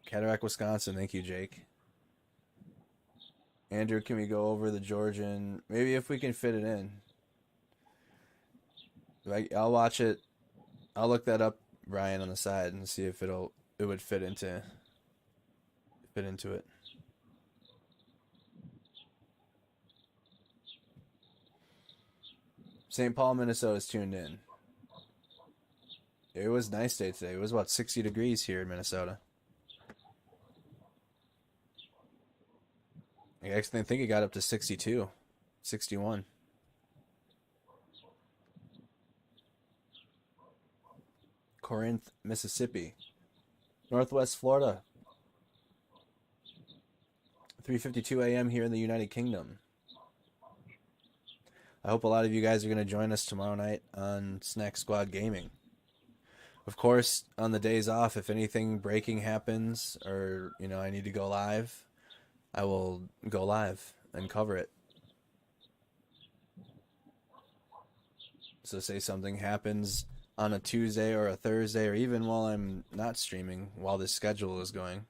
Cataract, Wisconsin. Thank you, Jake. Andrew, can we go over the Georgian? Maybe if we can fit it in. I'll watch it. I'll look that up, Brian, on the side and see if it would fit into it. St. Paul, Minnesota is tuned in. It was a nice day today. It was about 60 degrees here in Minnesota. I actually think it got up to 62, 61. Corinth, Mississippi. Northwest Florida. 3:52 a.m. here in the United Kingdom. I hope a lot of you guys are going to join us tomorrow night on Snack Squad Gaming. Of course, on the days off, if anything breaking happens or, I need to go live, I will go live and cover it. So say something happens on a Tuesday or a Thursday, or even while I'm not streaming, while this schedule is going.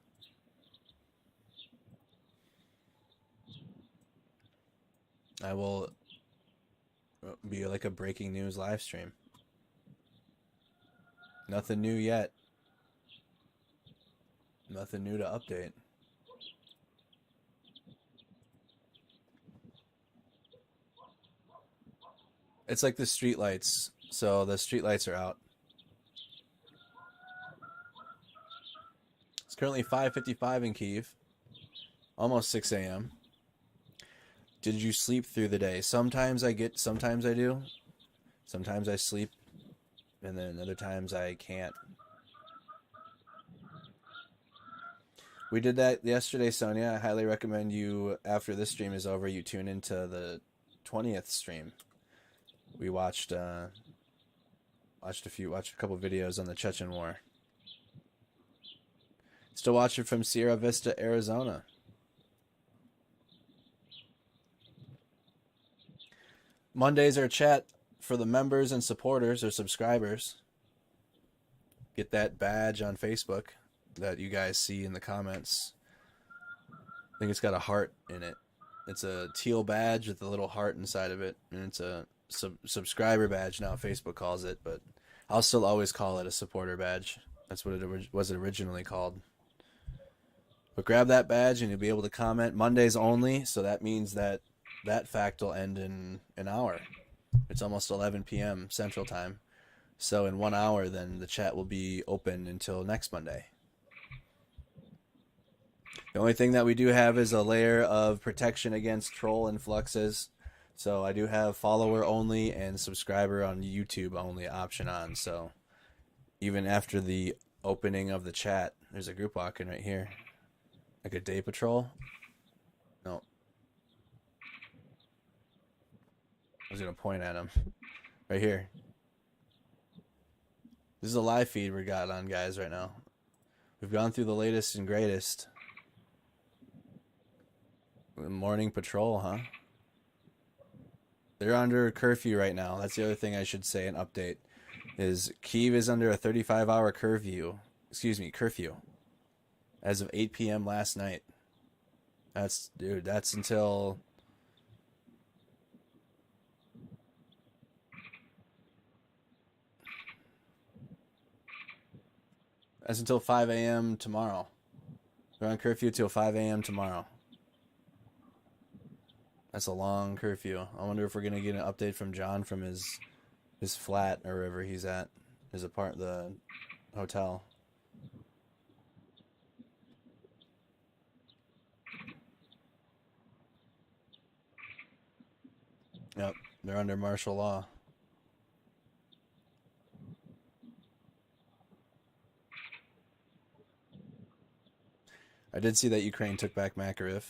I will be like a breaking news live stream. Nothing new yet. Nothing new to update. It's like the street lights. So the street lights are out. It's currently 5:55 in Kyiv. Almost 6 a.m. Did you sleep through the day? Sometimes I do. Sometimes I sleep. And then other times I can't. We did that yesterday, Sonia. I highly recommend you, after this stream is over, you tune into the 20th stream. We watched a couple videos on the Chechen War. Still watching from Sierra Vista, Arizona. Mondays are chat for the members and supporters or subscribers. Get that badge on Facebook that you guys see in the comments. I think it's got a heart in it. It's a teal badge with a little heart inside of it, and it's a subscriber badge now Facebook calls it, but I'll still always call it a supporter badge. That's what it was originally called. But grab that badge and you'll be able to comment. Mondays only, so that means that fact will end in an hour. It's almost 11 p.m. Central Time. So in 1 hour, then the chat will be open until next Monday. The only thing that we do have is a layer of protection against troll influxes. So I do have follower only and subscriber on YouTube only option on. So even after the opening of the chat, there's a group walking right here. Like a day patrol. No. I was going to point at him. Right here. This is a live feed we got on, guys, right now. We've gone through the latest and greatest. Morning patrol, huh? They're under curfew right now. That's the other thing I should say, an update. Is Kyiv is under a 35-hour curfew. As of 8 p.m. last night. Dude, that's until... That's until 5 a.m. tomorrow. They're on curfew till 5 a.m. tomorrow. That's a long curfew. I wonder if we're gonna get an update from John from his flat or wherever he's at, the hotel. Yep, they're under martial law. I did see that Ukraine took back Makariv.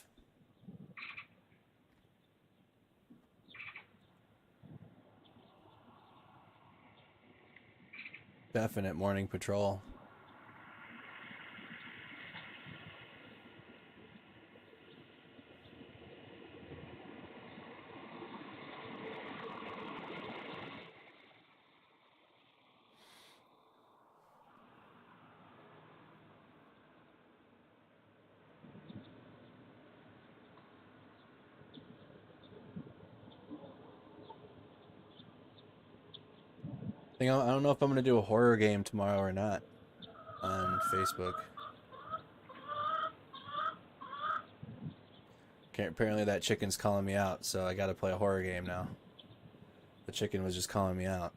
Definite morning patrol. I don't know if I'm going to do a horror game tomorrow or not on Facebook. Okay, apparently that chicken's calling me out, so I got to play a horror game now. The chicken was just calling me out.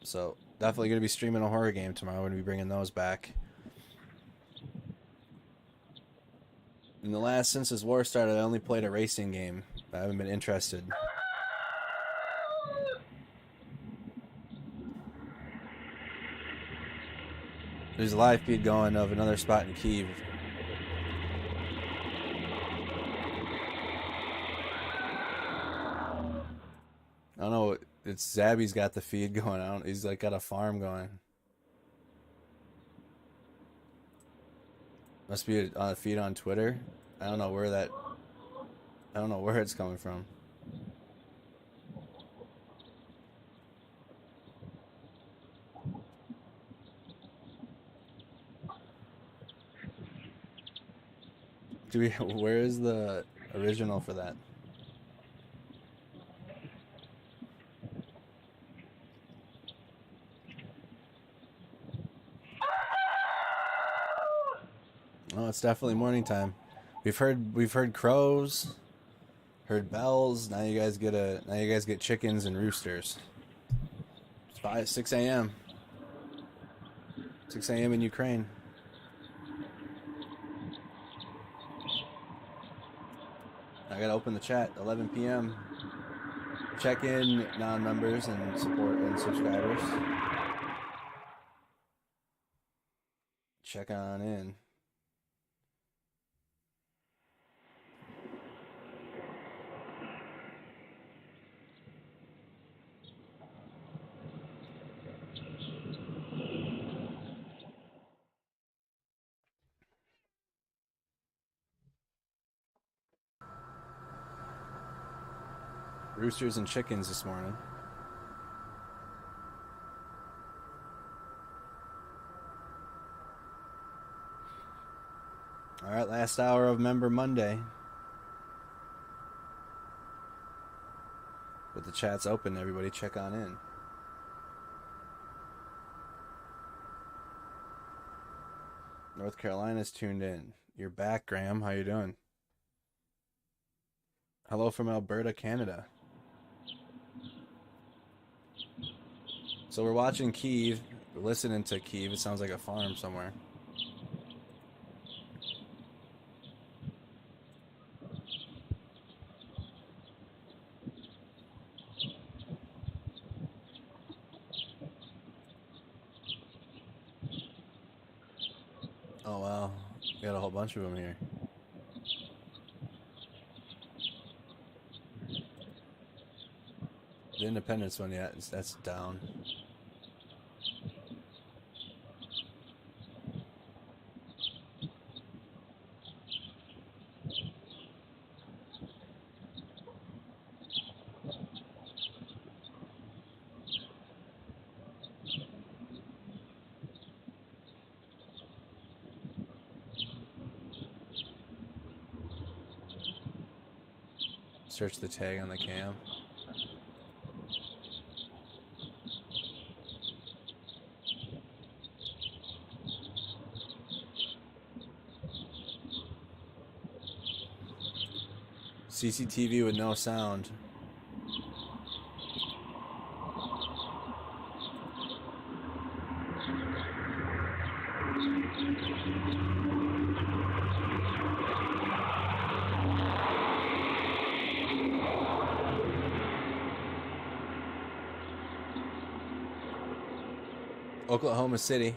So definitely going to be streaming a horror game tomorrow. We're going to be bringing those back. Since this war started, I only played a racing game. I haven't been interested. There's a live feed going of another spot in Kyiv. I don't know. It's Zabby's got the feed going. He's like got a farm going. Must be on a feed on Twitter. I don't know where it's coming from. Where is the original for that? Oh, it's definitely morning time. We've heard crows, heard bells. Now you guys get chickens and roosters. It's 6 a.m. 6 a.m. in Ukraine. I gotta open the chat. 11 p.m. Check in non-members and support and subscribers. Check on in. Roosters and chickens this morning. All right, last hour of Member Monday. But the chat's open. Everybody check on in. North Carolina's tuned in. You're back, Graham. How you doing? Hello from Alberta, Canada. So we're watching Kyiv. We're listening to Kyiv. It sounds like a farm somewhere. Oh, wow. We got a whole bunch of them here. The Independence one, yeah, that's down. Search the tag on the cam. CCTV with no sound. Oklahoma City.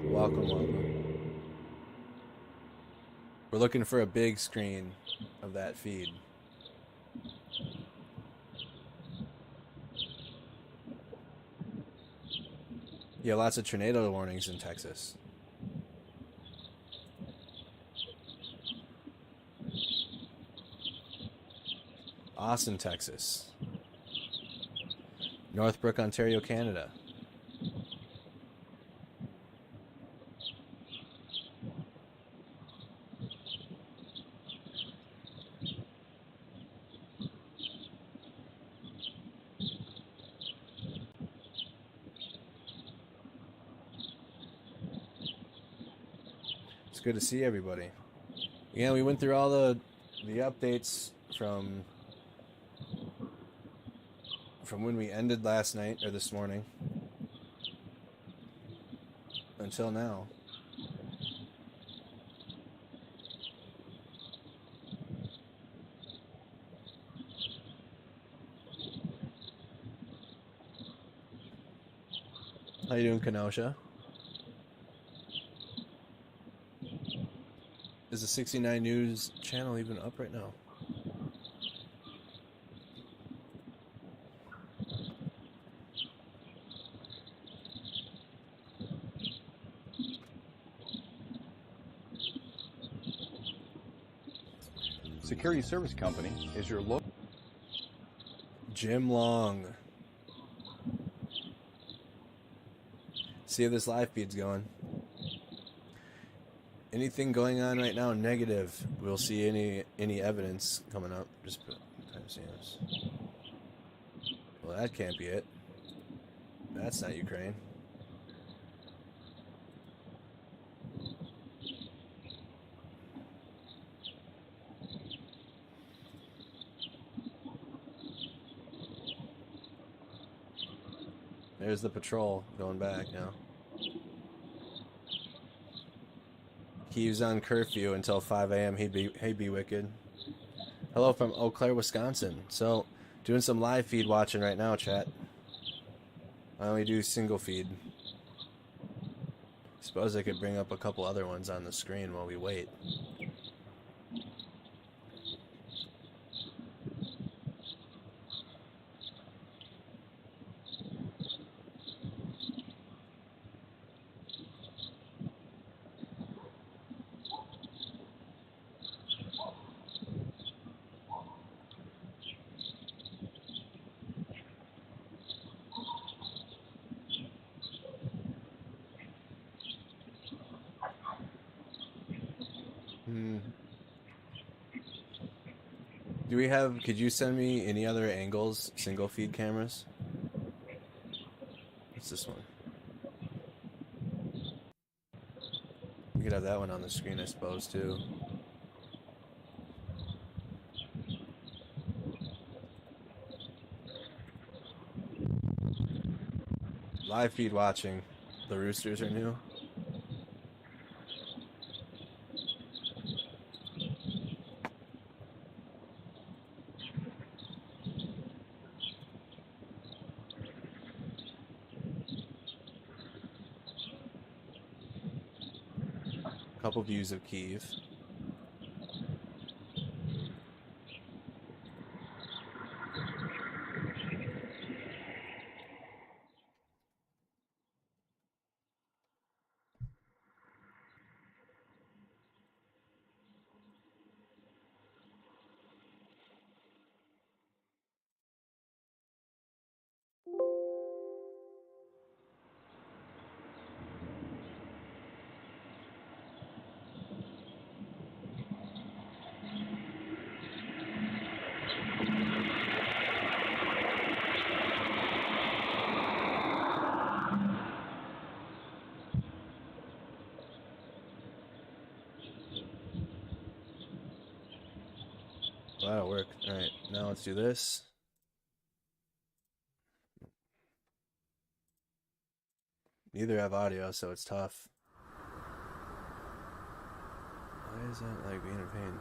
Welcome, welcome. We're looking for a big screen of that feed. Yeah, lots of tornado warnings in Texas. Austin, Texas. Northbrook, Ontario, Canada. It's good to see everybody. Yeah, we went through all the updates from when we ended last night or this morning until now. How you doing, Kenosha? Is the 69 News channel even up right now? Security Service Company is your local. Jim Long. See how this live feed's going. Anything going on right now negative, we'll see any evidence coming up. Just put timestamps. Well, that can't be it. That's not Ukraine. There's the patrol going back now. Kyiv's on curfew until 5 a.m. He'd be wicked. Hello from Eau Claire, Wisconsin. So, doing some live feed watching right now, chat. I only do single feed. Suppose I could bring up a couple other ones on the screen while we wait. Do we have, could you send me any other angles, single feed cameras? What's this one? We could have that one on the screen, I suppose, too. Live feed watching. The roosters are new. Couple views of Kyiv. Well, that'll work. All right, now let's do this. Neither have audio, so it's tough. Why is that like being a pain?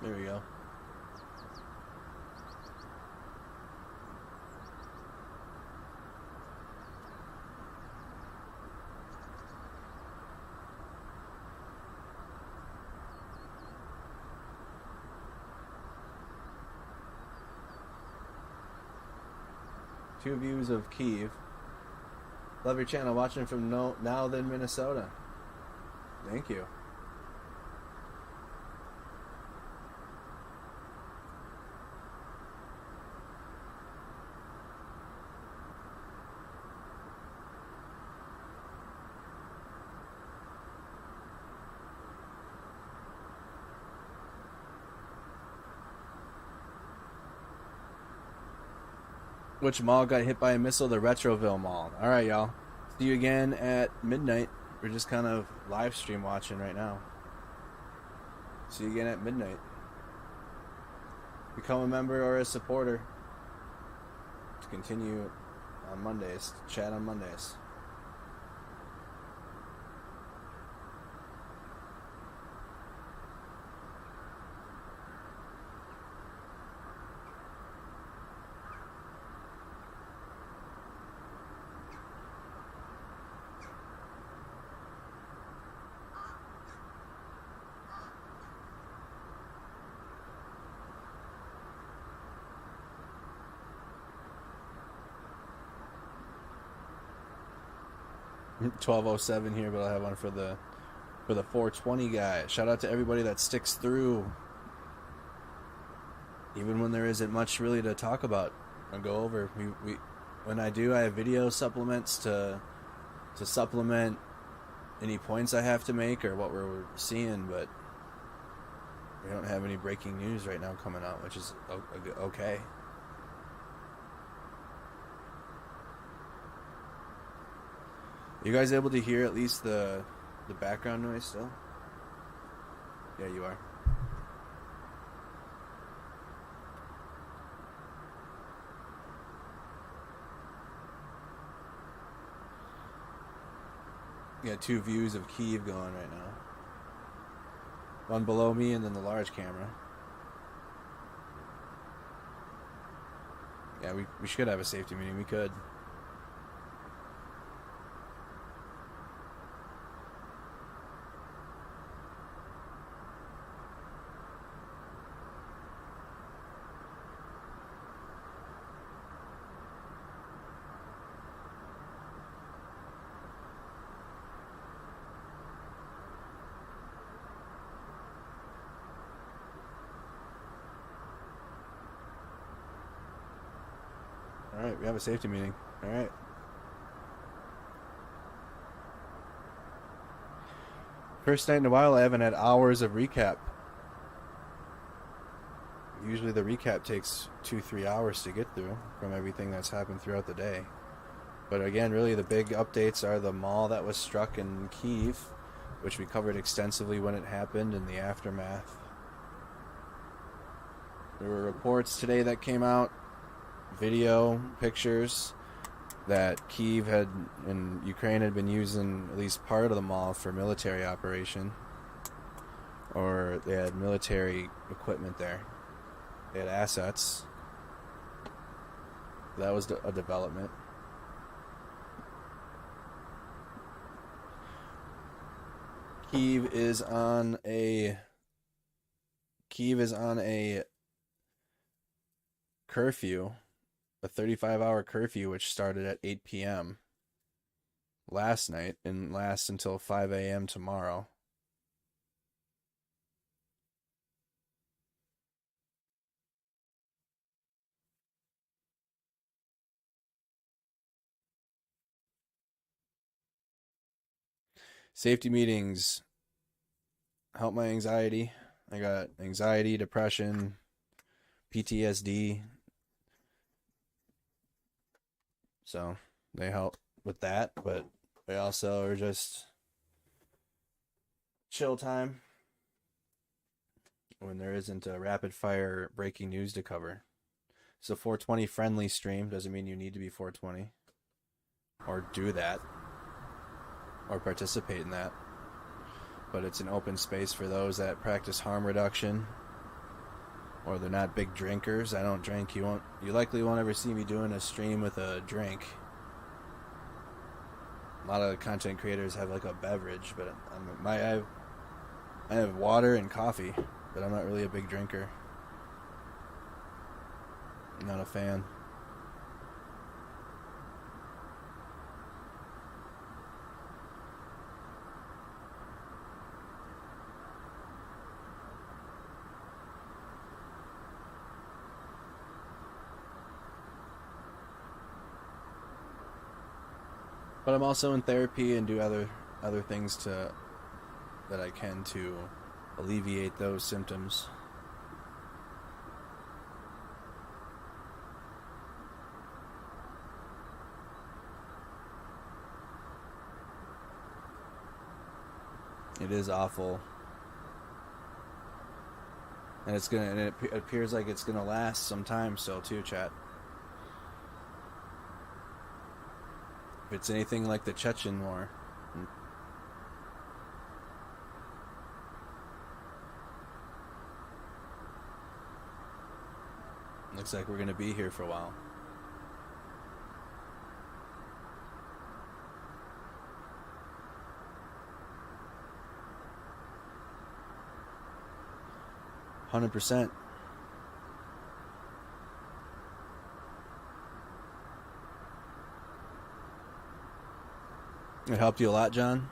There we go. Two views of Kyiv. Love your channel. Watching from now then Minnesota. Thank you. Which mall got hit by a missile? The Retroville Mall. All right, y'all. See you again at midnight. We're just kind of live stream watching right now. See you again at midnight. Become a member or a supporter to continue on Mondays. Chat on Mondays. $12:07 here, but I'll have one for the 420 guy. Shout out to everybody that sticks through, even when there isn't much really to talk about and go over. We when I do, I have video supplements to supplement any points I have to make or what we're seeing, but we don't have any breaking news right now coming out, which is okay. You guys able to hear at least the background noise still? Yeah, you are. You got two views of Kyiv going right now. One below me and then the large camera. Yeah, we should have a safety meeting. We could. Alright, we have a safety meeting. Alright. First night in a while I haven't had hours of recap. Usually the recap takes 2-3 hours to get through from everything that's happened throughout the day. But again, really the big updates are the mall that was struck in Kyiv, which we covered extensively when it happened and the aftermath. There were reports today that came out, video, pictures, that Kyiv had and Ukraine had been using at least part of the mall for military operation, or they had military equipment there. They had assets. That was a development. Kyiv is on a curfew, a 35-hour curfew, which started at 8 p.m. last night and lasts until 5 a.m. tomorrow. Safety meetings help my anxiety. I got anxiety, depression, PTSD. So they help with that, but they also are just chill time when there isn't a rapid fire breaking news to cover. It's a 420 friendly stream. Doesn't mean you need to be 420 or do that or participate in that. But it's an open space for those that practice harm reduction or they're not big drinkers. I don't drink. You likely won't ever see me doing a stream with a drink. A lot of content creators have like a beverage, but I have water and coffee, but I'm not really a big drinker. I'm not a fan. But I'm also in therapy and do other things that I can to alleviate those symptoms. It is awful. And it appears like it's gonna last some time still too, chat. If it's anything like the Chechen war. Looks like we're gonna be here for a while. %. It helped you a lot, John?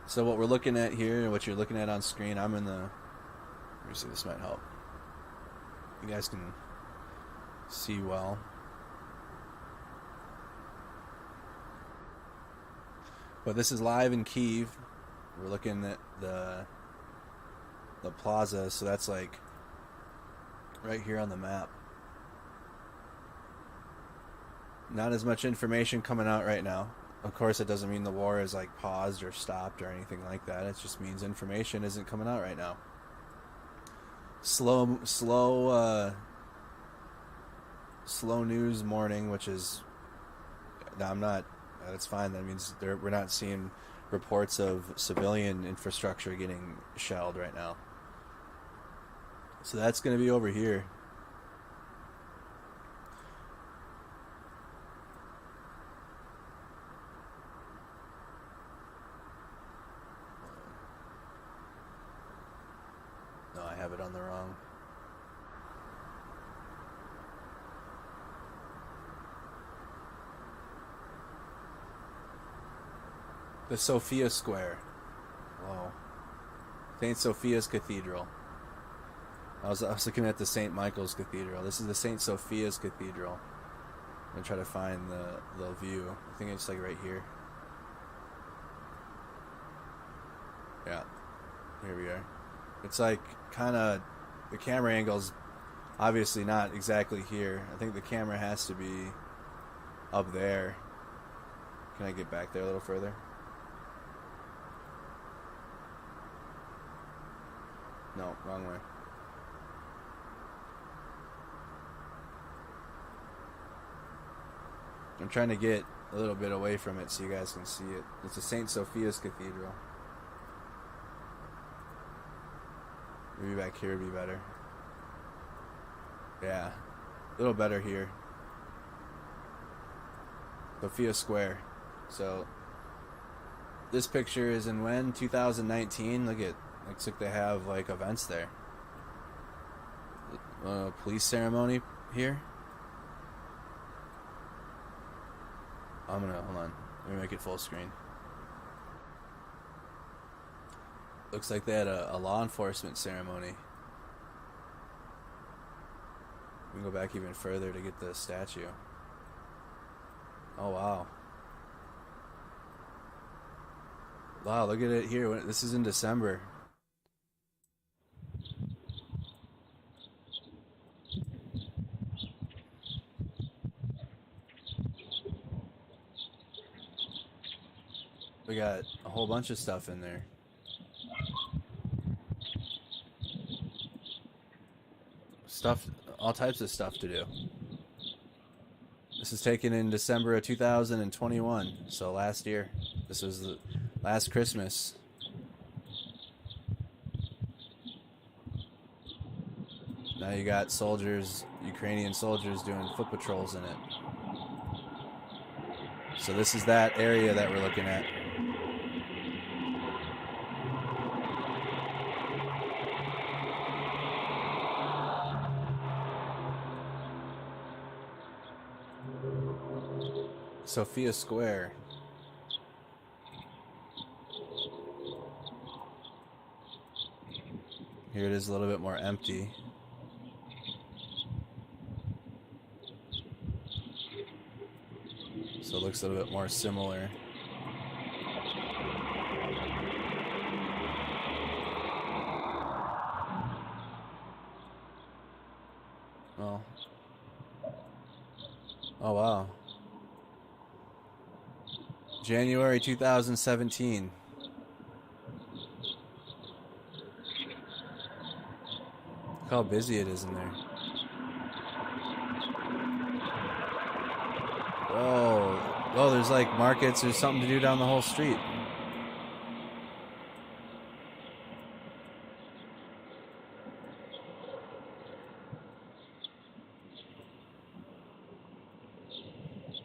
So what we're looking at here, what you're looking at on screen, I'm in the... Let me see, this might help. You guys can see well. But this is live in Kyiv. We're looking at the plaza, so that's like right here on the map. Not as much information coming out right now. Of course, it doesn't mean the war is like paused or stopped or anything like that. It just means information isn't coming out right now. Slow news morning, which is... No, I'm not... That's fine. That means we're not seeing reports of civilian infrastructure getting shelled right now. So that's going to be over here. No, I have it on the wrong. The Sophia Square. Whoa. St. Sophia's Cathedral. I was looking at the St. Michael's Cathedral. This is the St. Sophia's Cathedral. I'm going to try to find the view. I think it's like right here. Yeah. Here we are. It's like kind of... The camera angle's obviously not exactly here. I think the camera has to be up there. Can I get back there a little further? No, wrong way. I'm trying to get a little bit away from it so you guys can see it. It's a St. Sophia's Cathedral. Maybe back here would be better. Yeah, a little better here. Sophia Square. So, this picture is in when? 2019. Look at, looks like they have like events there. Police ceremony here. Hold on. Let me make it full screen. Looks like they had a law enforcement ceremony. We can go back even further to get the statue. Oh, wow. Wow, look at it here. This is in December. We got a whole bunch of stuff in there. Stuff, all types of stuff to do. This is taken in December of 2021, so last year. This was the last Christmas. Now you got soldiers, Ukrainian soldiers doing foot patrols in it. So this is that area that we're looking at. Sophia Square. Here it is a little bit more empty. So it looks a little bit more similar. Oh. Oh, wow. January 2017. Look how busy it is in there. Whoa. Oh, there's like markets. There's something to do down the whole street.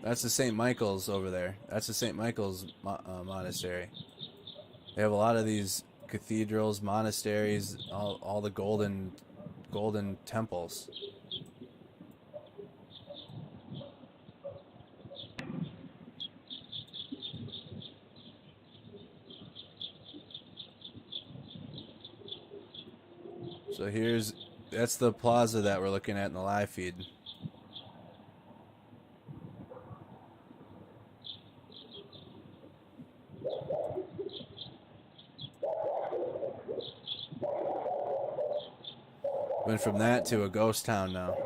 That's the St. Michael's over there. That's the St. Michael's monastery. They have a lot of these cathedrals, monasteries, all the golden temples. So that's the plaza that we're looking at in the live feed. Went from that to a ghost town now.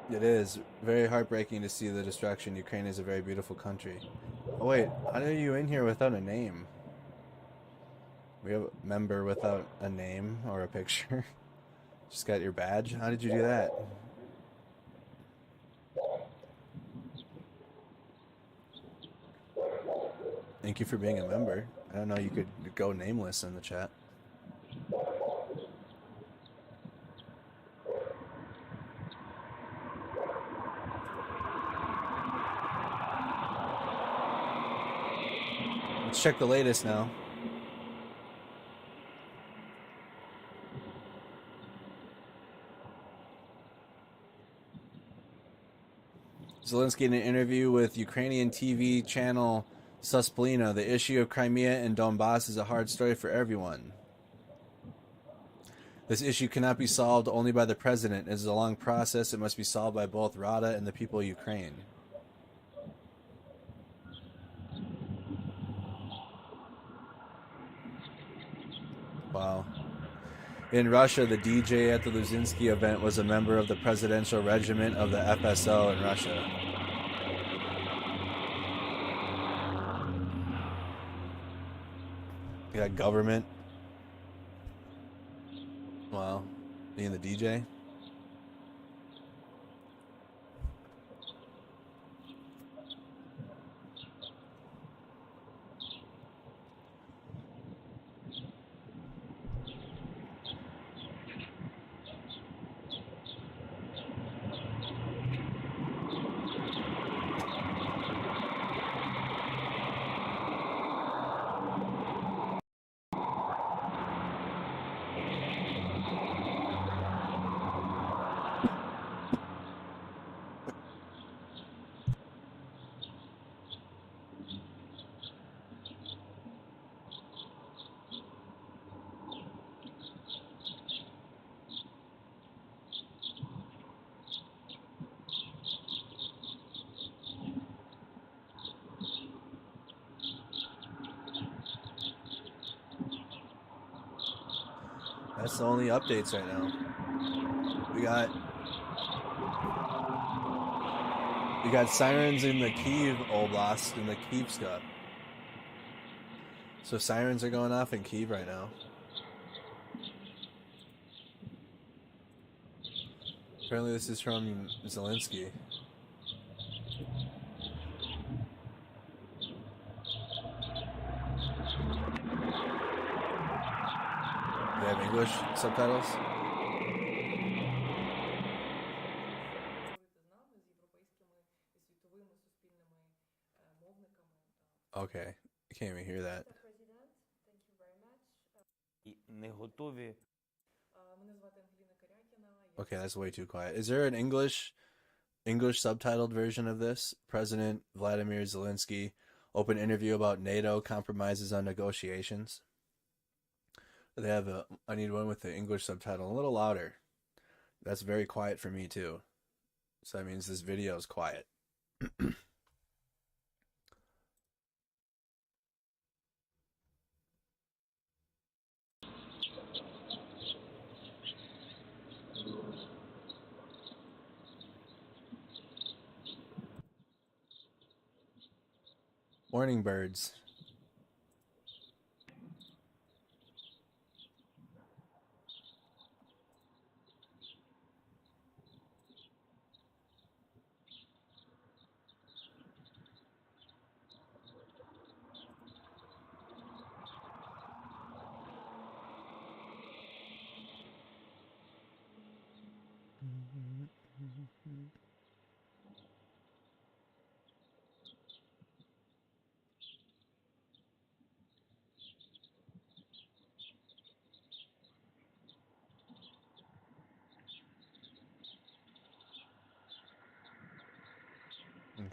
It is very heartbreaking to see the destruction. Ukraine is a very beautiful country. Oh wait, how are you in here without a name? We have a member without a name or a picture. Just got your badge? How did you do that? Thank you for being a member. I don't know, you could go nameless in the chat. Let's check the latest now. Zelensky in an interview with Ukrainian TV channel Susplina. The issue of Crimea and Donbass is a hard story for everyone. This issue cannot be solved only by the president. It is a long process. It must be solved by both Rada and the people of Ukraine. Wow. In Russia, the DJ at the Luzinski event was a member of the presidential regiment of the FSO in Russia. You got government. Wow. Being the DJ. That's the only updates right now. We got sirens in the Kyiv Oblast and the Kyivska. So sirens are going off in Kyiv right now. Apparently this is from Zelensky. They have English subtitles? Okay, I can't even hear that. Okay, that's way too quiet. Is there an English subtitled version of this? President Vladimir Zelensky, open interview about NATO compromises on negotiations. They have I need one with the English subtitle a little louder. That's very quiet for me too. So that means this video is quiet. Morning birds.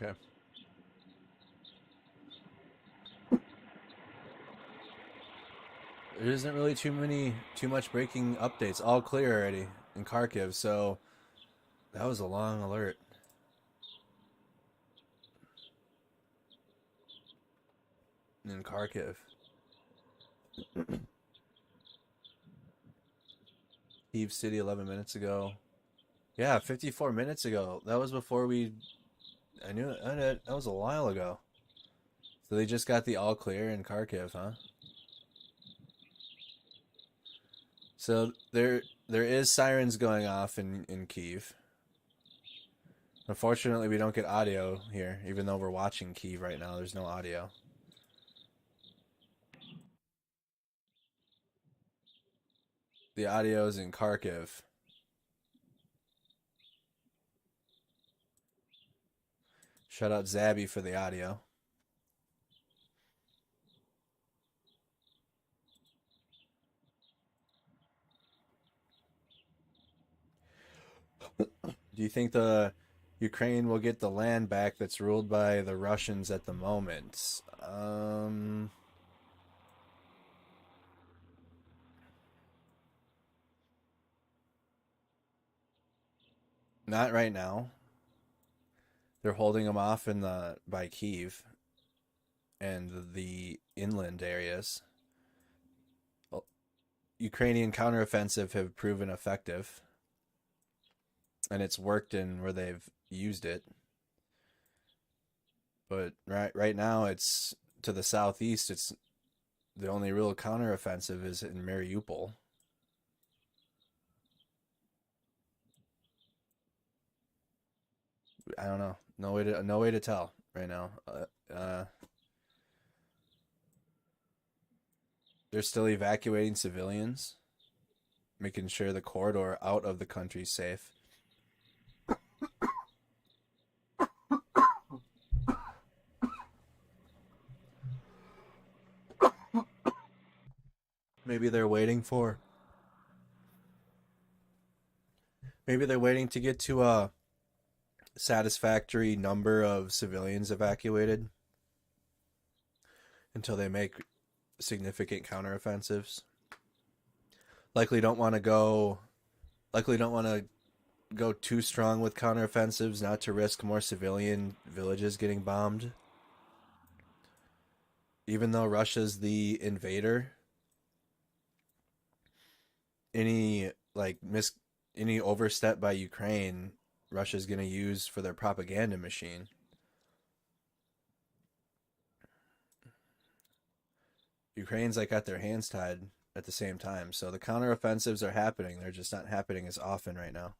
Okay. There isn't really too much breaking updates. All clear already in Kharkiv, so that was a long alert. In Kharkiv. Kyiv City 11 minutes ago. Yeah, 54 minutes ago. That was before I knew it. That was a while ago. So they just got the all clear in Kharkiv, huh? So there is sirens going off in Kyiv. Unfortunately, we don't get audio here, even though we're watching Kyiv right now. There's no audio. The audio is in Kharkiv. Shout out Zabby for the audio. Do you think the Ukraine will get the land back that's ruled by the Russians at the moment? Not right now. They're holding them off by Kyiv and the inland areas. Well, Ukrainian counteroffensive have proven effective, and it's worked in where they've used it. But right now, it's to the southeast. It's the only real counteroffensive is in Mariupol. I don't know. No way to tell right now. They're still evacuating civilians, making sure the corridor out of the country is safe. Maybe they're waiting to get to a satisfactory number of civilians evacuated until they make significant counteroffensives. Likely don't want to go too strong with counteroffensives, not to risk more civilian villages getting bombed. Even though Russia's the invader, any any overstep by Ukraine, Russia's going to use for their propaganda machine. Ukraine's like got their hands tied at the same time, so the counteroffensives are happening. They're just not happening as often right now.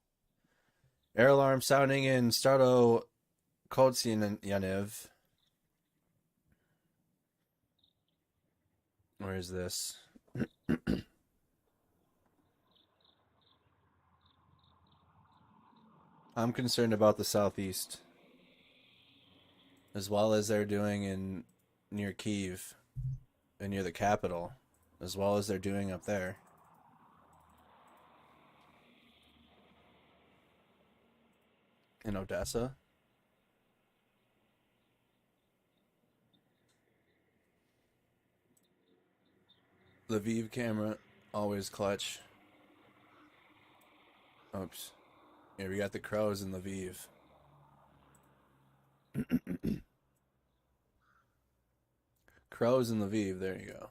Air alarm sounding in Starokh Yaniv. Where is this? I'm concerned about the southeast, as well as they're doing in near Kyiv and near the capital, as well as they're doing up there. In Odessa. Lviv camera, always clutch. Oops. Here we got the crows in Lviv. Crows in Lviv, there you go.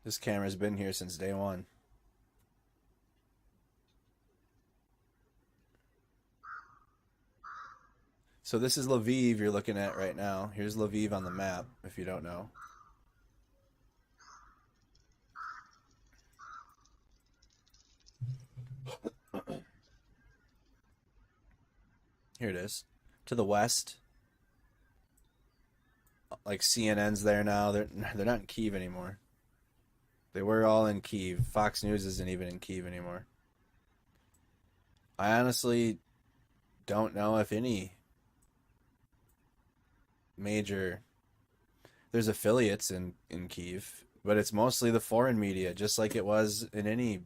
This camera's been here since day one. So this is Lviv you're looking at right now. Here's Lviv on the map, if you don't know. Here it is. To the west. Like CNN's there now. They're not in Kyiv anymore. They were all in Kyiv. Fox News isn't even in Kyiv anymore. I honestly don't know if any major... There's affiliates in Kyiv, but it's mostly the foreign media, just like it was in any...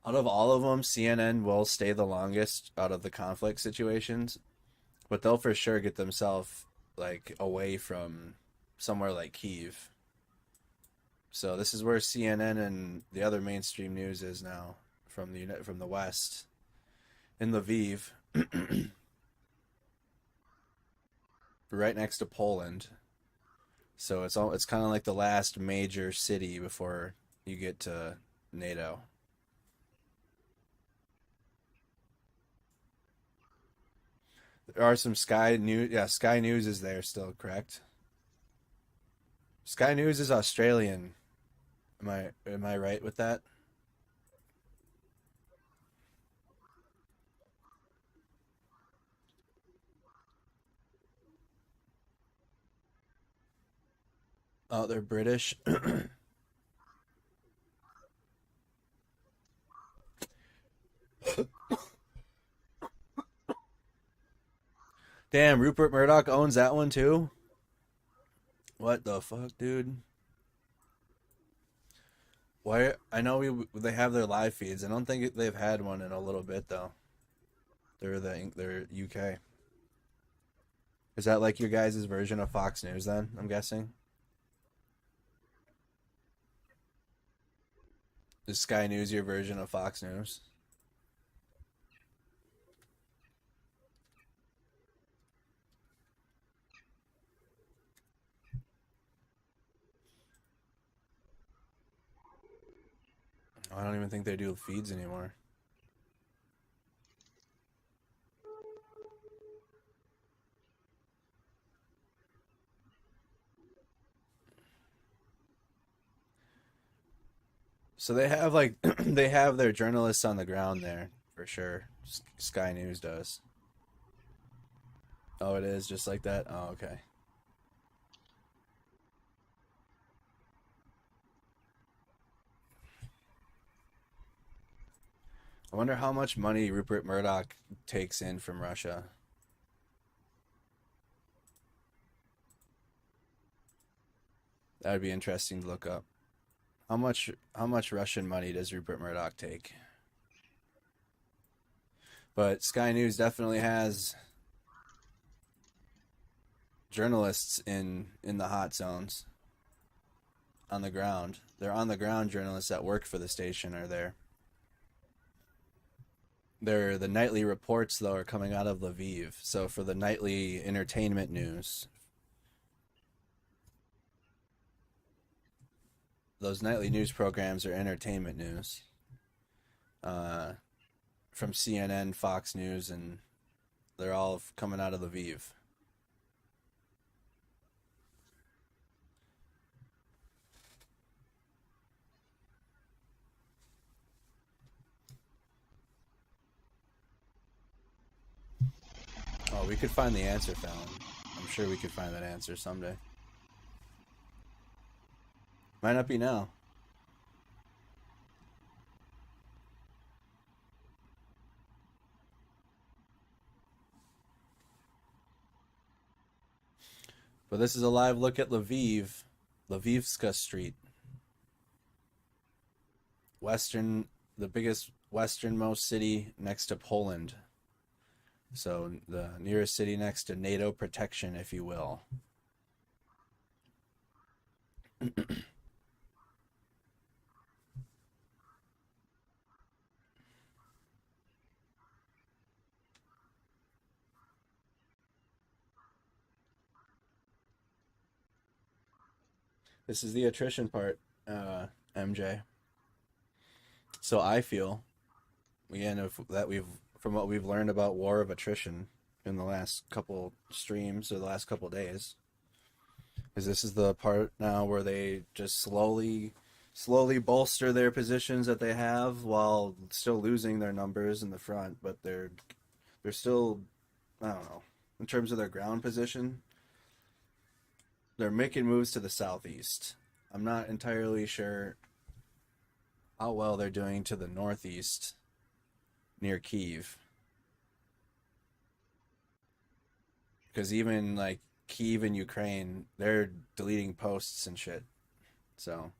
Out of all of them, CNN will stay the longest out of the conflict situations, but they'll for sure get themselves like away from somewhere like Kyiv. So this is where CNN and the other mainstream news is now from the West, in Lviv, right next to Poland. So it's kind of like the last major city before you get to NATO. There are some Sky News. Yeah, Sky News is there still, correct? Sky News is Australian. Am I right with that? Oh, they're British. Damn, Rupert Murdoch owns that one too? What the fuck, dude? Why? I know they have their live feeds. I don't think they've had one in a little bit though. They're UK. Is that like your guys' version of Fox News then, I'm guessing? Is Sky News your version of Fox News? I don't even think they do feeds anymore. So they have like they have their journalists on the ground there for sure. Sky News does. Oh, it is just like that. Oh, okay. I wonder how much money Rupert Murdoch takes in from Russia. That would be interesting to look up. How much Russian money does Rupert Murdoch take? But Sky News definitely has journalists in the hot zones on the ground. They're on the ground journalists that work for the station are there. The nightly reports, though, are coming out of Lviv. So for the nightly entertainment news, those nightly news programs are entertainment news. From CNN, Fox News, and they're all coming out of Lviv. Oh, we could find the answer, Fallon. I'm sure we could find that answer someday. Might not be now. But this is a live look at Lviv, Lvivska Street. The biggest westernmost city next to Poland. So the nearest city next to NATO protection, if you will. This is the attrition part, MJ. So I feel, again, from what we've learned about war of attrition in the last couple streams or the last couple days, is this is the part now where they just slowly bolster their positions that they have while still losing their numbers in the front, but they're still, I don't know, in terms of their ground position, they're making moves to the southeast. I'm not entirely sure how well they're doing to the northeast near Kyiv. Because even like Kyiv and Ukraine, they're deleting posts and shit. So,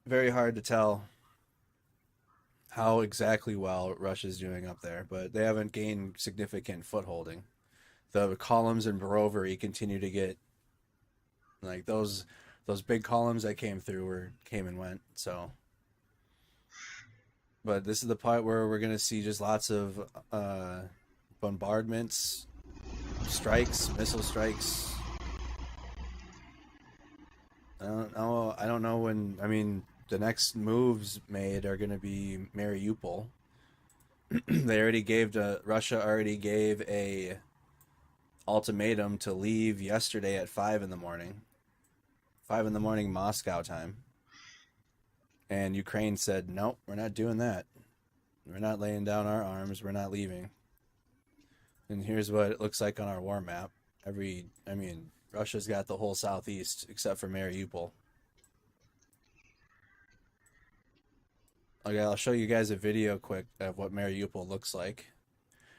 very hard to tell how exactly well Russia's doing up there, but they haven't gained significant footholding. The columns in Borovary continue to get, like, those big columns that came through came and went. So, but this is the part where we're gonna see just lots of bombardments, strikes, missile strikes. I don't know when. I mean, the next moves made are gonna be Mariupol. Russia already gave a ultimatum to leave yesterday at 5 in the morning. 5 in the morning Moscow time. And Ukraine said, nope, we're not doing that. We're not laying down our arms. We're not leaving. And here's what it looks like on our war map. Russia's got the whole southeast except for Mariupol. Okay, I'll show you guys a video quick of what Mariupol looks like.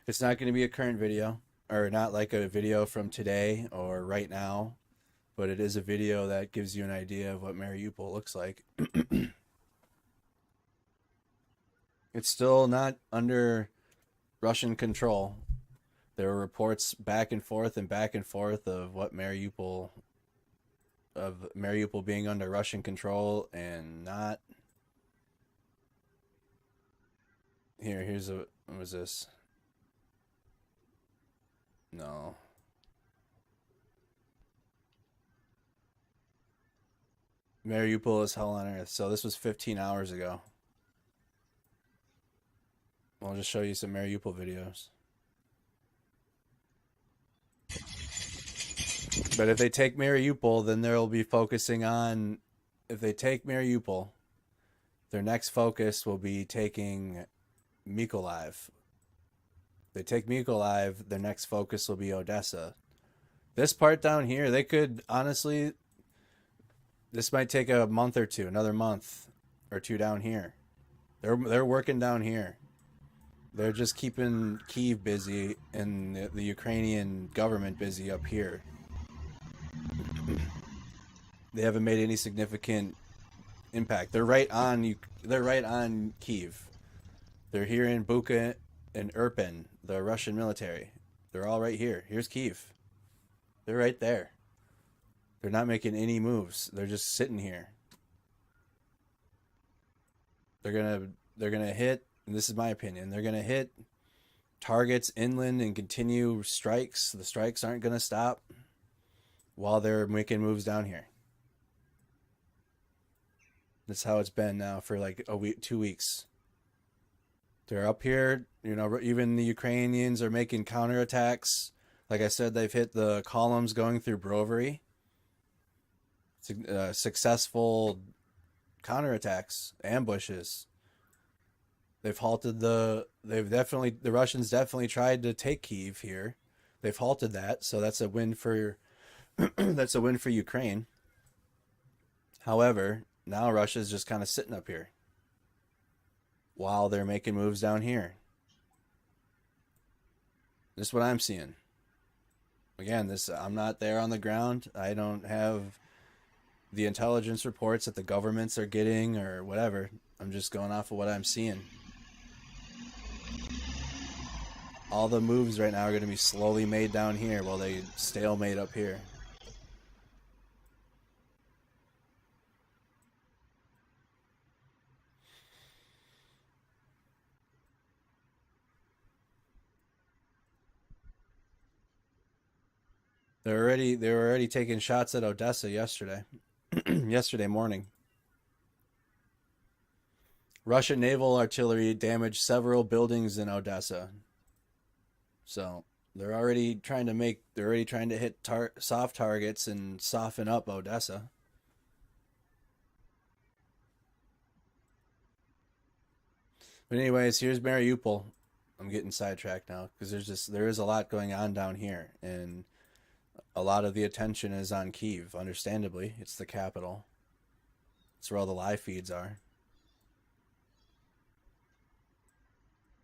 It's not going to be a current video, or not like a video from today or right now, but it is a video that gives you an idea of what Mariupol looks like. It's still not under Russian control. There were reports back and forth of Mariupol being under Russian control and not. What was this? No. Mariupol is hell on earth. So this was 15 hours ago. I'll just show you some Mariupol videos. But if they take Mariupol, then they'll be focusing on... If they take Mariupol, their next focus will be taking Mykolaiv. If they take Mykolaiv, their next focus will be Odessa. This part down here, they could, honestly... This might take a month or two, another month or two down here. They're working down here. They're just keeping Kyiv busy and the Ukrainian government busy up here. They haven't made any significant impact. They're right on Kyiv. They're here in Bucha and Irpin, the Russian military. They're all right here. Here's Kyiv. They're right there. They're not making any moves. They're just sitting here. They're gonna hit, and this is my opinion, they're gonna hit targets inland and continue strikes. The strikes aren't gonna stop while they're making moves down here. That's how it's been now for like a week, 2 weeks. They're up here, you know, even the Ukrainians are making counterattacks. Like I said, they've hit the columns going through Brovary. Successful counterattacks, ambushes. The Russians definitely tried to take Kyiv here. They've halted that, so that's a win for that's a win for Ukraine. However, now Russia's just kind of sitting up here while they're making moves down here. This is what I'm seeing. Again, I'm not there on the ground. I don't have the intelligence reports that the governments are getting or whatever. I'm just going off of what I'm seeing. All the moves right now are going to be slowly made down here while they stalemate up here. They were already taking shots at Odessa yesterday. Yesterday morning. Russian naval artillery damaged several buildings in Odessa. So they're already trying to hit soft targets and soften up Odessa. But anyways, here's Mariupol. I'm getting sidetracked now because there is a lot going on down here, and a lot of the attention is on Kyiv. Understandably, it's the capital. It's where all the live feeds are.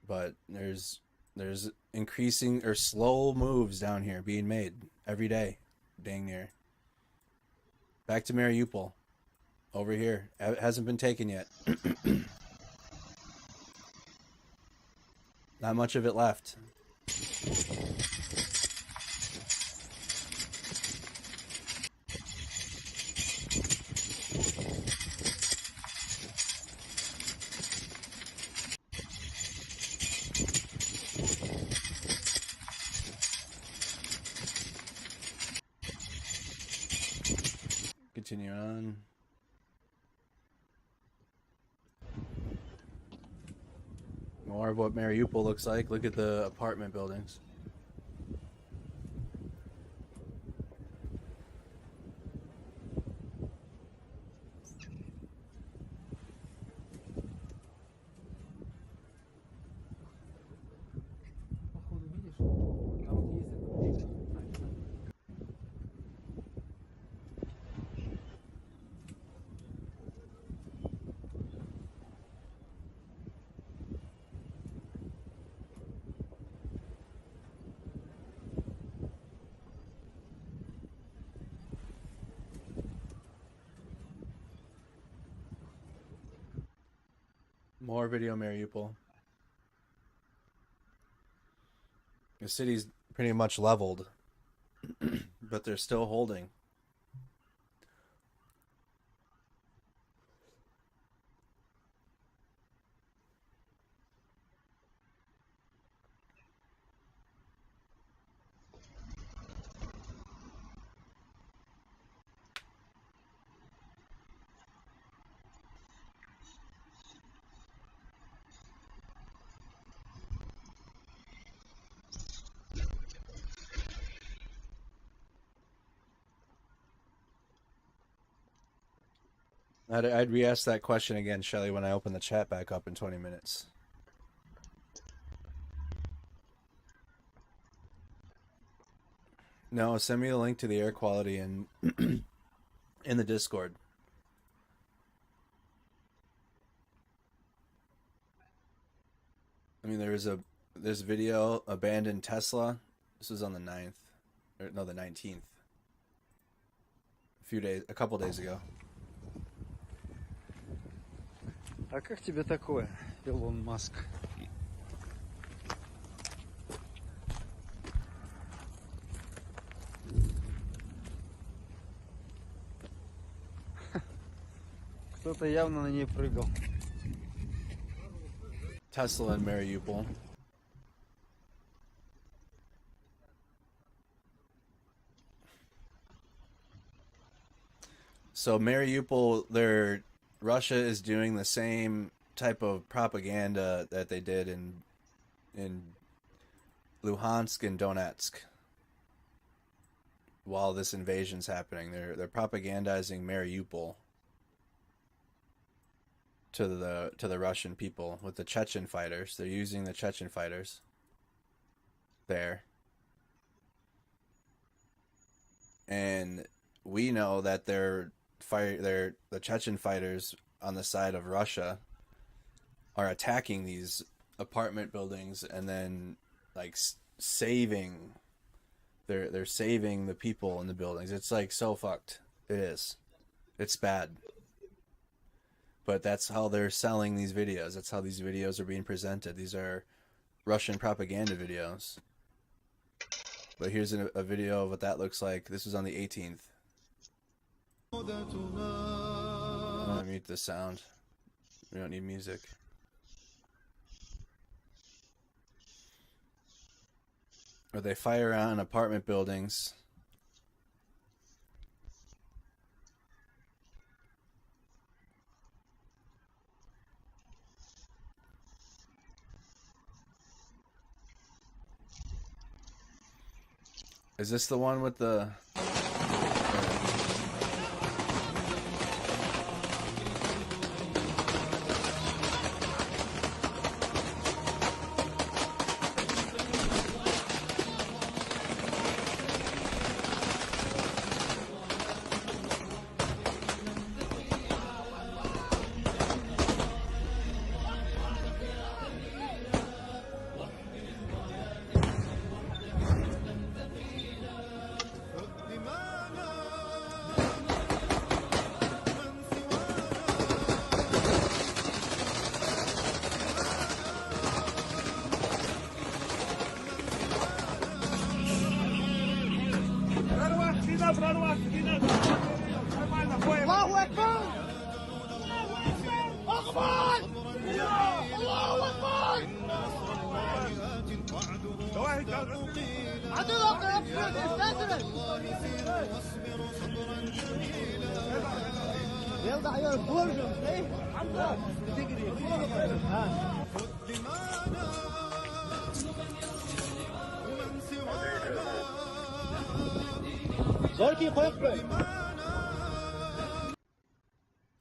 But there's increasing or slow moves down here being made every day, dang near. Back to Mariupol. Over here. It hasn't been taken yet. Not much of it left. Continue on. More of what Mariupol looks like. Look at the apartment buildings. More video Mariupol. The city's pretty much leveled, but they're still holding. I'd re-ask that question again, Shelly, when I open the chat back up in 20 minutes. No, send me the link to the air quality in in the Discord. I mean, there's a video, abandoned Tesla. This was on the 9th, or no, the 19th. A couple days ago. А как тебе такое, Илон Маск? Кто-то явно на ней прыгал. Tesla in Mariupol. So Mariupol, they're Russia is doing the same type of propaganda that they did in Luhansk and Donetsk while this invasion's happening. They're propagandizing Mariupol to the Russian people with the Chechen fighters. They're using the Chechen fighters there. And we know that the Chechen fighters on the side of Russia are attacking these apartment buildings and then like saving they're saving the people in the buildings. It's like so fucked. It is. It's bad. But that's how they're selling these videos. That's how these videos are being presented. These are Russian propaganda videos. But here's a video of what that looks like. This was on the 18th. I'm gonna mute the sound. We don't need music. Where they fire on apartment buildings. Is this the one with the...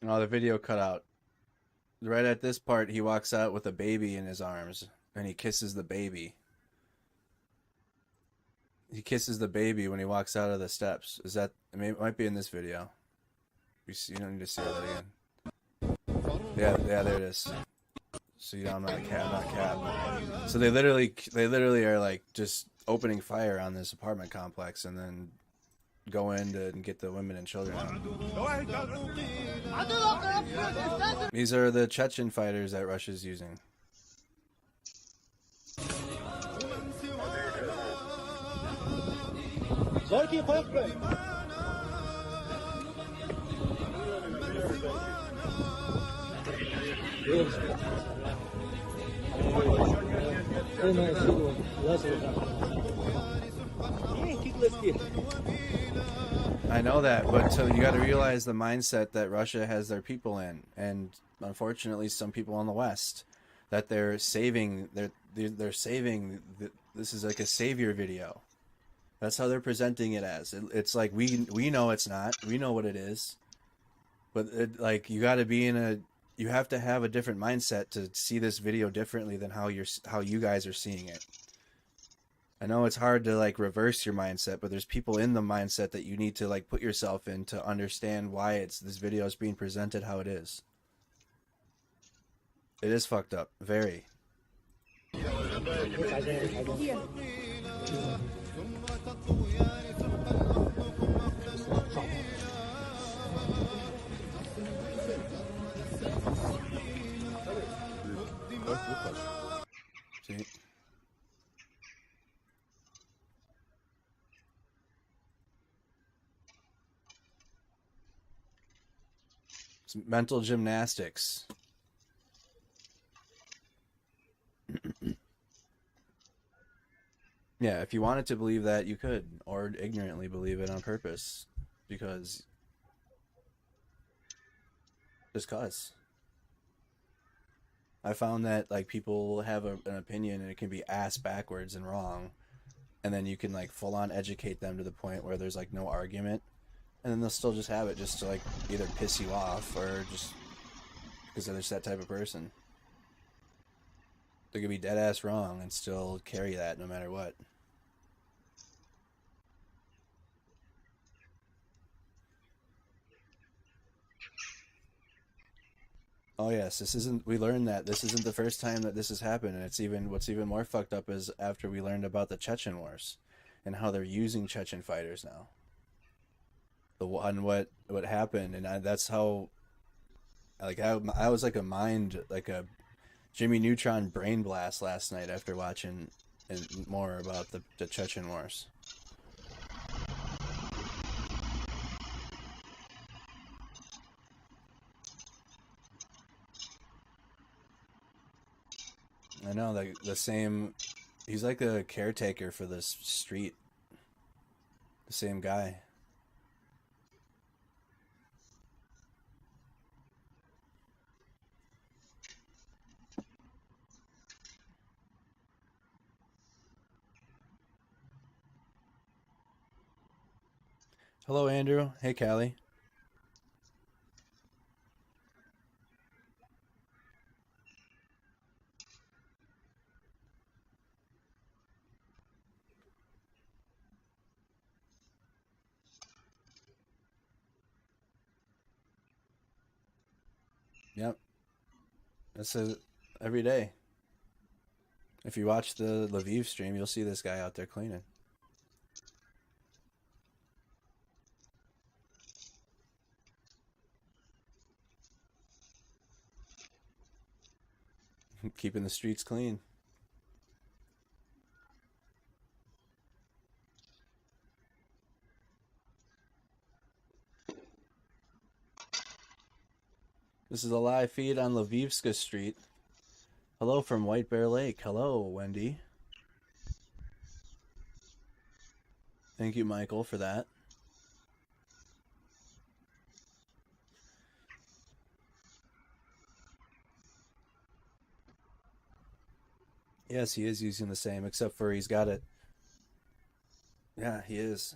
Oh, the video cut out. Right at this part, he walks out with a baby in his arms, and he kisses the baby. He kisses the baby when he walks out of the steps. Is that... it might be in this video. You don't need to see that again. Yeah, there it is. So you know, I'm not a cab. So they literally are like just opening fire on this apartment complex and then go in and get the women and children out. These are the Chechen fighters that Russia's using. I know that, but so you got to realize the mindset that Russia has their people in, and unfortunately some people in the West, that they're saving. They're saving. This is like a savior video. That's how they're presenting it as. It's like we know it's not. We know what it is, but like you got to be in a. You have to have a different mindset to see this video differently than how you guys are seeing it. I know it's hard to like reverse your mindset, but there's people in the mindset that you need to like put yourself in to understand why this video is being presented how it is. It is fucked up, very. See? It's mental gymnastics. Yeah, if you wanted to believe that, you could, or ignorantly believe it on purpose, because Just cause. I found that like people have an opinion and it can be ass backwards and wrong, and then you can like full on educate them to the point where there's like no argument, and then they'll still just have it just to like either piss you off or just because they're just that type of person. They could be dead ass wrong and still carry that no matter what. Oh yes, this isn't. We learned that this isn't the first time that this has happened, and it's even what's even more fucked up is after we learned about the Chechen wars, and how they're using Chechen fighters now. The one what happened, and that's how. Like I was like a Jimmy Neutron brain blast last night after watching and more about the Chechen wars. I know, like the same. He's like a caretaker for this street. The same guy. Hello, Andrew. Hey, Callie. Yep. This is every day. If you watch the Lviv stream, you'll see this guy out there cleaning. Keeping the streets clean. This is a live feed on Lvivska Street. Hello from White Bear Lake. Hello, Wendy. Thank you, Michael, for that. Yes, he is using the same, except for he's got it. Yeah, he is.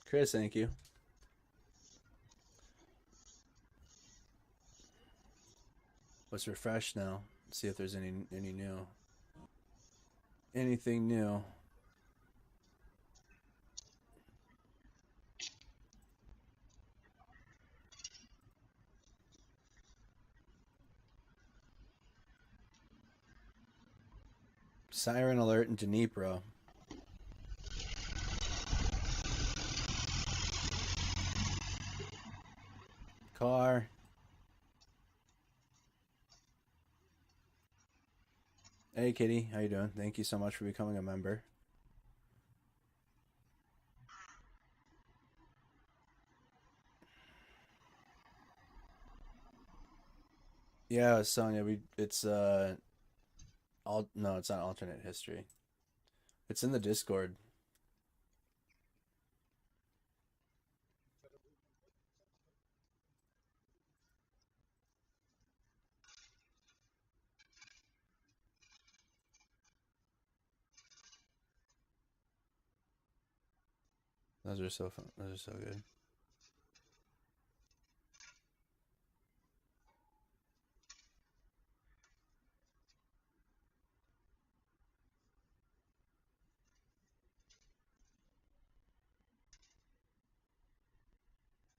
Chris, thank you. Let's refresh now. See if there's any new. Anything new. Siren alert in Dnipro. Car. Hey, Kitty. How you doing? Thank you so much for becoming a member. Yeah, Sonia, it's no, it's not alternate history. It's in the Discord. Those are so fun. Those are so good.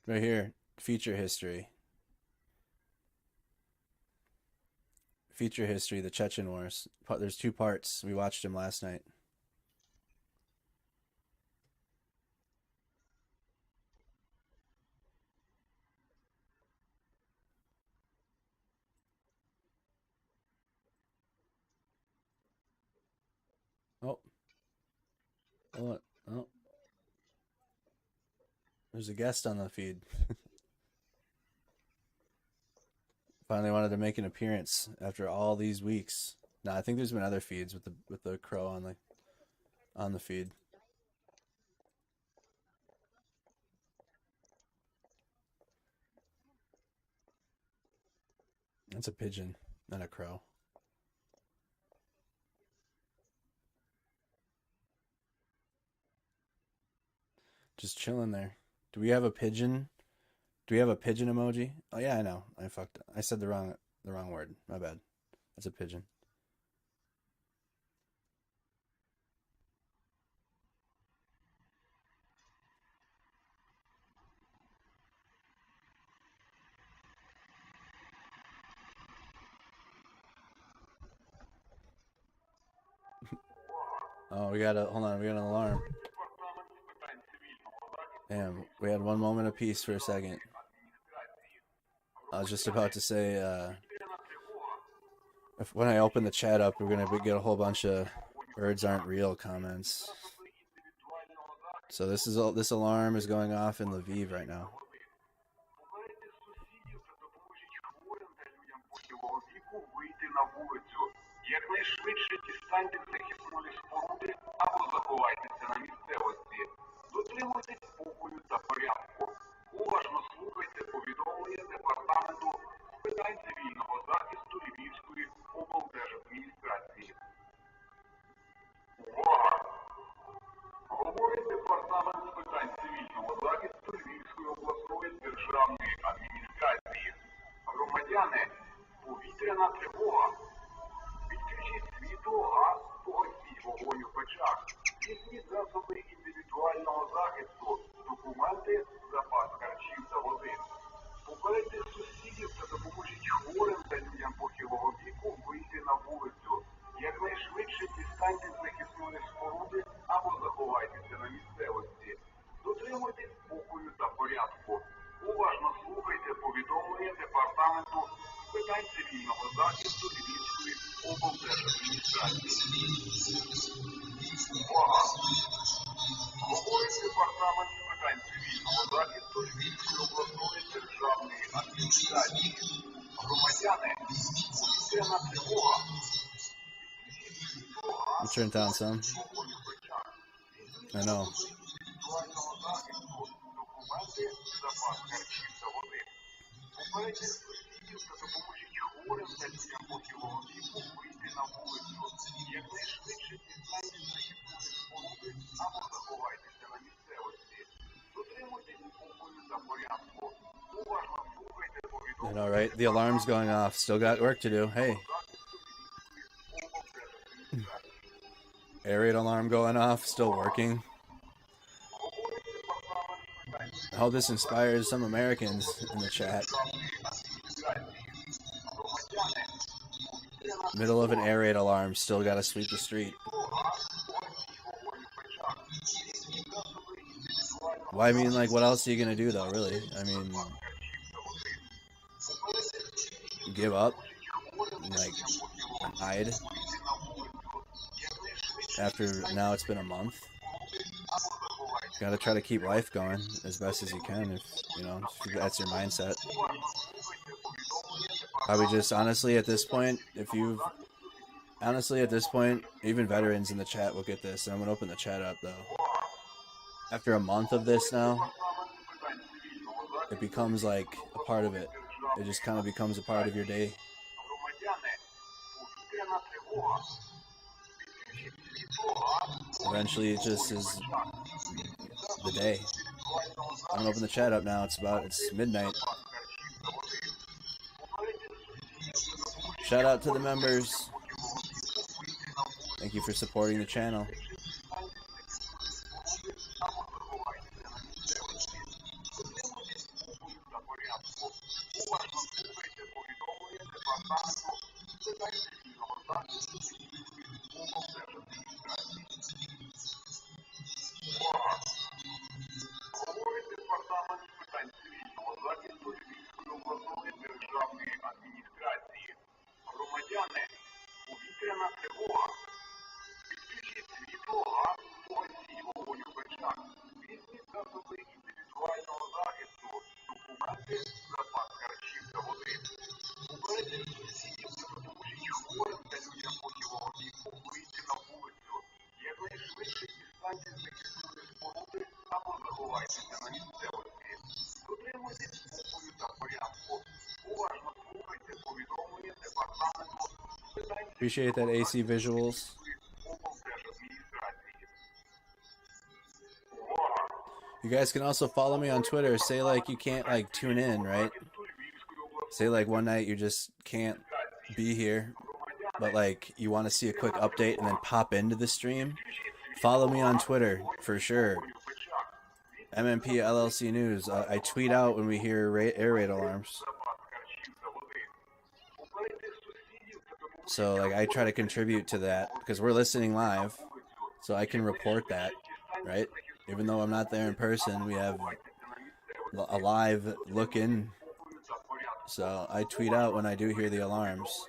Right here, feature history. Feature history, the Chechen Wars. There's 2 parts. We watched them last night. Oh, there's a guest on the feed. Finally wanted to make an appearance after all these weeks. No, I think there's been other feeds with the crow on the feed. That's a pigeon, not a crow. Just chilling there. Do we have a pigeon? Do we have a pigeon emoji? Oh yeah, I know. I fucked up. I said the wrong word. My bad. That's a pigeon. Oh, we got a hold on. We got an alarm. Damn, we had one moment of peace for a second. I was just about to say, when I open the chat up, we're gonna get a whole bunch of birds aren't real comments. So this alarm is going off in Lviv right now. Якнайшвидше дістаньте захисної споруди або заховайтеся на місцевості. Дотримуйтесь спокою та порядку. Уважно слухайте повідомлення Департаменту з питань цивільного захисту Львівської облдержадміністрації. Увага! Говорить Департамент з питань цивільного захисту Львівської обласної державної адміністрації. Громадяни, повітряна тривога. Відключіть світло, газ, погасіть вогонь у печах. Візьміть засоби індивідуального захисту, документи, запас харчів та води. Попередьте сусідів та допоможіть хворим та людям похилого віку вийти на вулицю. Якнайшвидше дістаньте з захисної споруди або заховайтеся на місцевості. Дотримуйтесь спокою та порядку. Уважно слухайте повідомлення Департаменту з питань цивільного захисту Львівської облдержадміністрації. Увага! Говорить Департамент з питань цивільного захисту Львівської обласної державної адміністрації. Громадяни, повітряна тривога. You turned down some. I know. I know, right? The alarm's going off. Still got work to do. Hey. Air raid alarm going off. Still working. I hope this inspires some Americans in the chat. Middle of an air raid alarm. Still got to sweep the street. Well, I mean, like, what else are you going to do, though, really? I mean, give up? Like, hide? After now it's been a month. Gotta try to keep life going as best as you can if that's your mindset. Probably just honestly at this point, even veterans in the chat will get this, and I'm gonna open the chat up though. After a month of this now, it becomes like a part of it. It just kind of becomes a part of your day. Eventually it just is the day. I'm gonna open the chat up now. It's midnight. Shout out to the members. Thank you for supporting the channel. Громадяни, повітряна тривога. Відключіть світло, газ, погасіть Appreciate that AC visuals. You guys can also follow me on Twitter. Say like you can't like tune in, right? Say like one night you just can't be here, but like you want to see a quick update and then pop into the stream. Follow me on Twitter for sure. MMP LLC News. I tweet out when we hear air raid alarms. So like I try to contribute to that because we're listening live, so I can report that, right? Even though I'm not there in person, we have a live look in. So I tweet out when I do hear the alarms.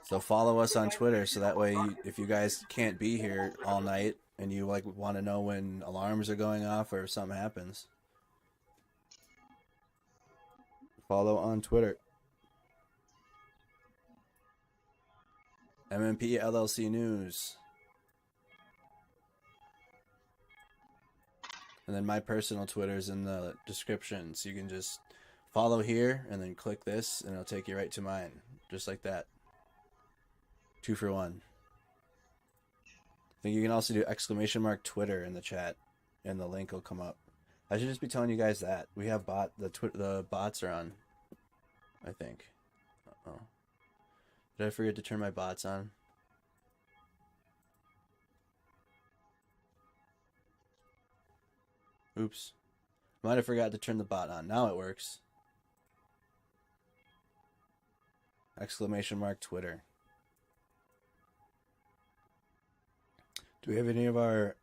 So follow us on Twitter so that way if you guys can't be here all night and you like want to know when alarms are going off or if something happens, follow on Twitter. MMP LLC News. And then my personal Twitter is in the description, so you can just follow here and then click this and it'll take you right to mine, just like that. 2 for 1. I think you can also do !Twitter in the chat and the link will come up. I should just be telling you guys that we have the bots are on, I think. Uh-oh. Did I forget to turn my bots on? Oops. Might have forgot to turn the bot on. Now it works. !Twitter. Do we have any of our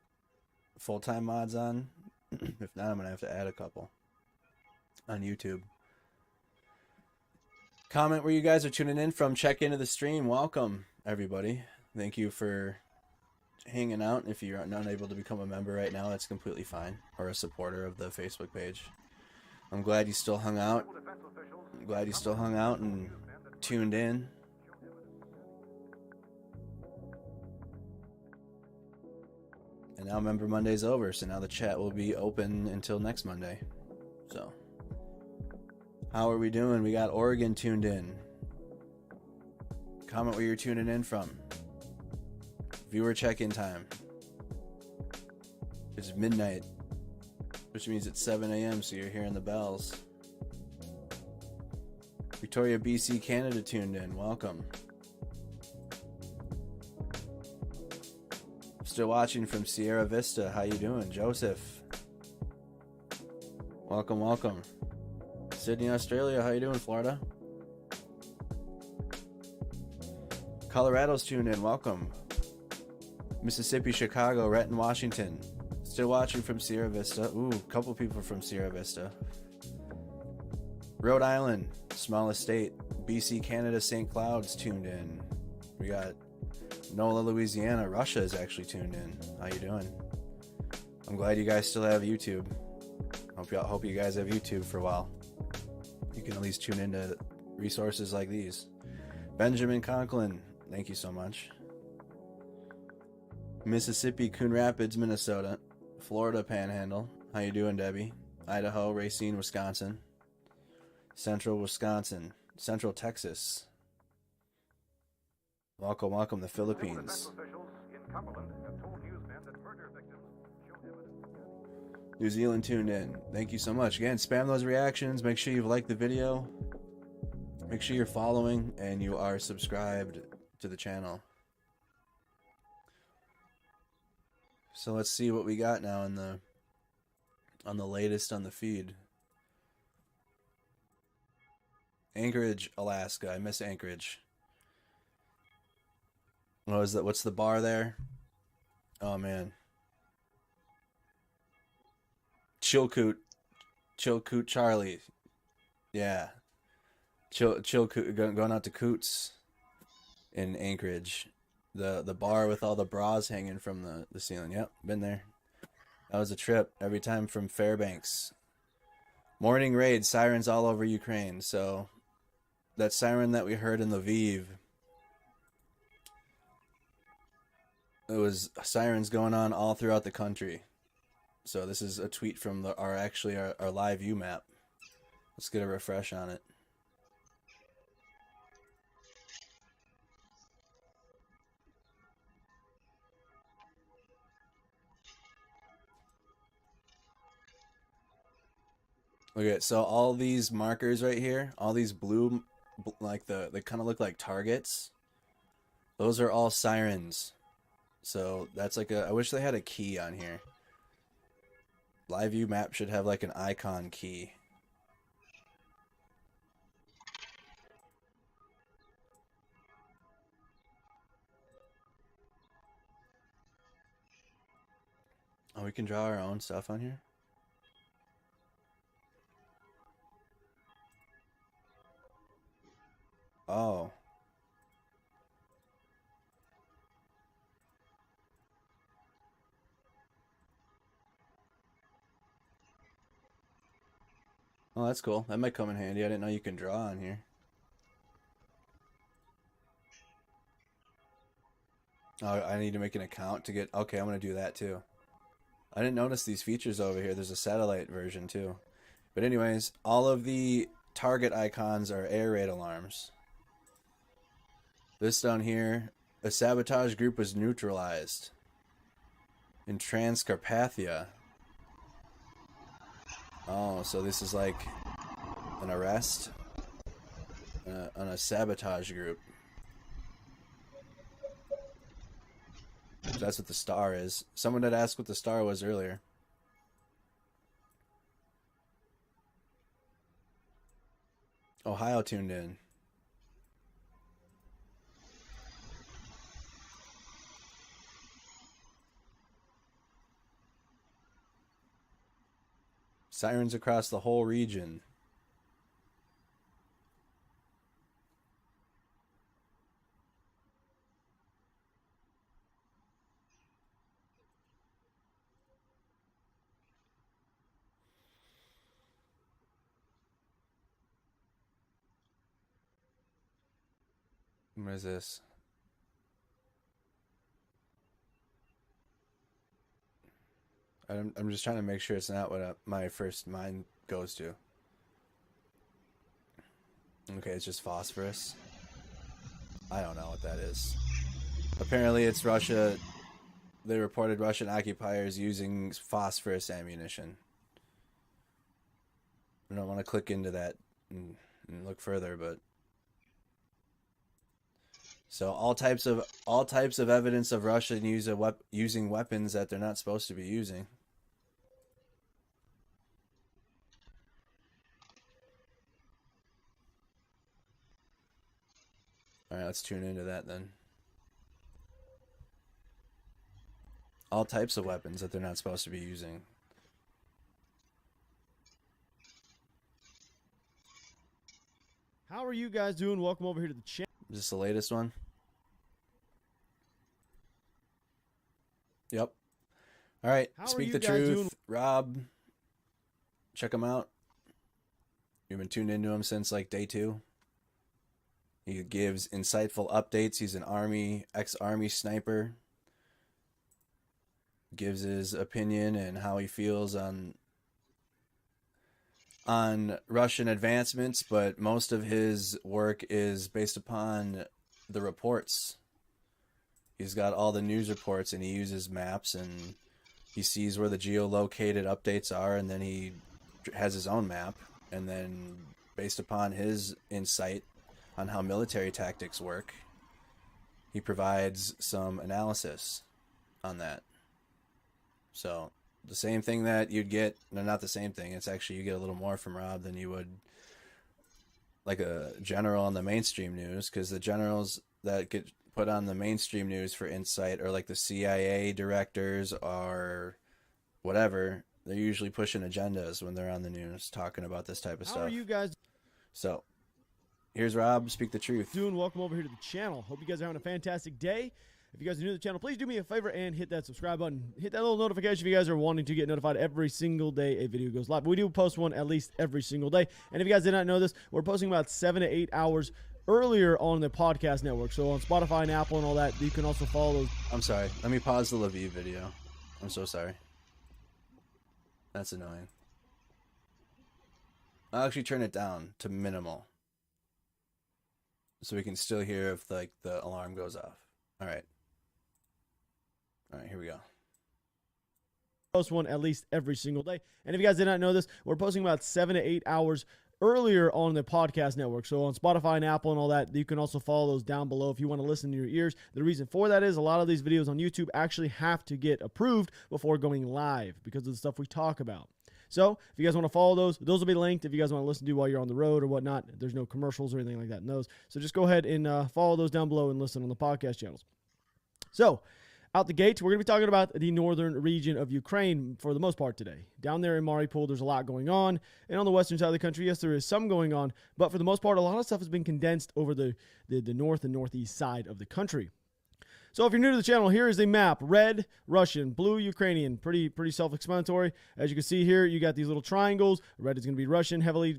full-time mods on? If not, I'm going to have to add a couple on YouTube. Comment where you guys are tuning in from. Check into the stream. Welcome, everybody. Thank you for hanging out. If you're not able to become a member right now, that's completely fine. Or a supporter of the Facebook page. I'm glad you still hung out. I'm glad you still hung out and tuned in. And now Member Monday's over, so now the chat will be open until next Monday. So, how are we doing? We got Oregon tuned in. Comment where you're tuning in from. Viewer check-in time. It's midnight, which means it's 7 a.m., so you're hearing the bells. Victoria, BC, Canada tuned in. Welcome. Still watching from Sierra Vista. How you doing? Joseph. Welcome, welcome. Sydney, Australia. How you doing, Florida? Colorado's tuned in. Welcome. Mississippi, Chicago, Renton, Washington. Still watching from Sierra Vista. Ooh, a couple people from Sierra Vista. Rhode Island, smallest state. BC, Canada, St. Cloud's tuned in. We got NOLA, Louisiana. Russia is actually tuned in. How you doing? I'm glad you guys still have YouTube. Hope you guys have YouTube for a while. You can at least tune into resources like these. Benjamin Conklin, thank you so much. Mississippi, Coon Rapids, Minnesota. Florida Panhandle. How you doing, Debbie? Idaho, Racine, Wisconsin. Central Wisconsin. Central Texas. Welcome, welcome, the Philippines. New Zealand tuned in. Thank you so much. Again, spam those reactions. Make sure you've liked the video. Make sure you're following and you are subscribed to the channel. So let's see what we got now on the latest on the feed. Anchorage, Alaska. I miss Anchorage. What is that? What's the bar there? Oh man. Chilkoot Charlie. Yeah. Chilkoot going out to Coots in Anchorage. The bar with all the bras hanging from the ceiling. Yep, been there. That was a trip every time from Fairbanks. Morning raid, sirens all over Ukraine. So that siren that we heard in Lviv, it was sirens going on all throughout the country. So this is a tweet from our live view map. Let's get a refresh on it. Look at, so all these markers right here, all these blue, like they kind of look like targets. Those are all sirens. So that's like I wish they had a key on here. Live view map should have like an icon key. Oh, we can draw our own stuff on here? Oh. Oh, that's cool. That might come in handy. I didn't know you can draw on here. Oh, I need to make an account to get... Okay, I'm going to do that too. I didn't notice these features over here. There's a satellite version too. But anyways, all of the target icons are air raid alarms. This down here, a sabotage group was neutralized in Transcarpathia. Oh, so this is like an arrest on a sabotage group. That's what the star is. Someone had asked what the star was earlier. Ohio tuned in. Sirens across the whole region. What is this? I'm just trying to make sure it's not what my first mind goes to. Okay, it's just phosphorus. I don't know what that is. Apparently it's Russia. They reported Russian occupiers using phosphorus ammunition. I don't want to click into that and look further, but so all types of evidence of Russia using weapons that they're not supposed to be using. All right, let's tune into that then. All types of weapons that they're not supposed to be using. How are you guys doing? Welcome over here to the channel. Is this the latest one? Yep. All right. Speak the truth. Rob. Check him out. You've been tuned into him since like day 2. He gives insightful updates. He's an ex-army sniper. Gives his opinion and how he feels on Russian advancements, but most of his work is based upon the reports. He's got all the news reports and he uses maps and he sees where the geolocated updates are, and then he has his own map, and then based upon his insight on how military tactics work, he provides some analysis on that. So the same thing that you'd get, no, not the same thing, it's actually you get a little more from Rob than you would like a general on the mainstream news, because the generals that get put on the mainstream news for insight are like the CIA directors or whatever. They're usually pushing agendas when they're on the news talking about this type of stuff. How are you guys? So here's Rob, speak the truth. Doing. Welcome over here to the channel. Hope you guys are having a fantastic day. If you guys are new to the channel, please do me a favor and hit that subscribe button. Hit that little notification if you guys are wanting to get notified every single day a video goes live. We do post one at least every single day. And if you guys did not know this, we're posting about 7 to 8 hours earlier on the podcast network. So on Spotify and Apple and all that, you can also follow those. I'm sorry. Let me pause the Lviv video. I'm so sorry. That's annoying. I'll actually turn it down to minimal, so we can still hear if like the alarm goes off. All right. All right, here we go. post one at least every single day. And if you guys did not know this, we're posting about 7 to 8 hours earlier on the podcast network. So on Spotify and Apple and all that, you can also follow those down below if you want to listen to your ears. The reason for that is a lot of these videos on YouTube actually have to get approved before going live because of the stuff we talk about. So if you guys want to follow those will be linked if you guys want to listen to while you're on the road or whatnot. There's no commercials or anything like that in those. So just go ahead and follow those down below and listen on the podcast channels. So out the gate, we're going to be talking about the northern region of Ukraine for the most part today. Down there in Mariupol, there's a lot going on. And on the western side of the country, yes, there is some going on. But for the most part, a lot of stuff has been condensed over the north and northeast side of the country. So if you're new to the channel, here is a map. Red, Russian, blue, Ukrainian. Pretty self-explanatory. As you can see here, you got these little triangles. Red is going to be Russian, heavily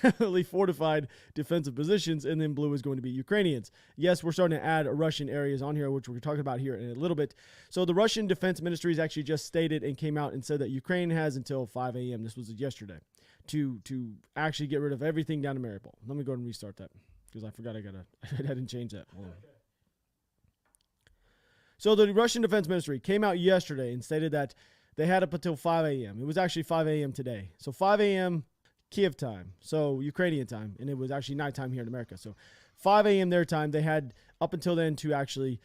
heavily fortified defensive positions, and then blue is going to be Ukrainians. Yes, we're starting to add Russian areas on here, which we're talking about here in a little bit. So the Russian Defense Ministry has actually just stated and came out and said that Ukraine has until 5 a.m. This was yesterday to actually get rid of everything down to Mariupol. Let me go ahead and restart that, because I forgot I didn't change that. Hold on. So the Russian Defense Ministry came out yesterday and stated that they had up until 5 a.m. It was actually 5 a.m. today. So 5 a.m. Kyiv time, so Ukrainian time, and it was actually nighttime here in America. So 5 a.m. their time, they had up until then to actually,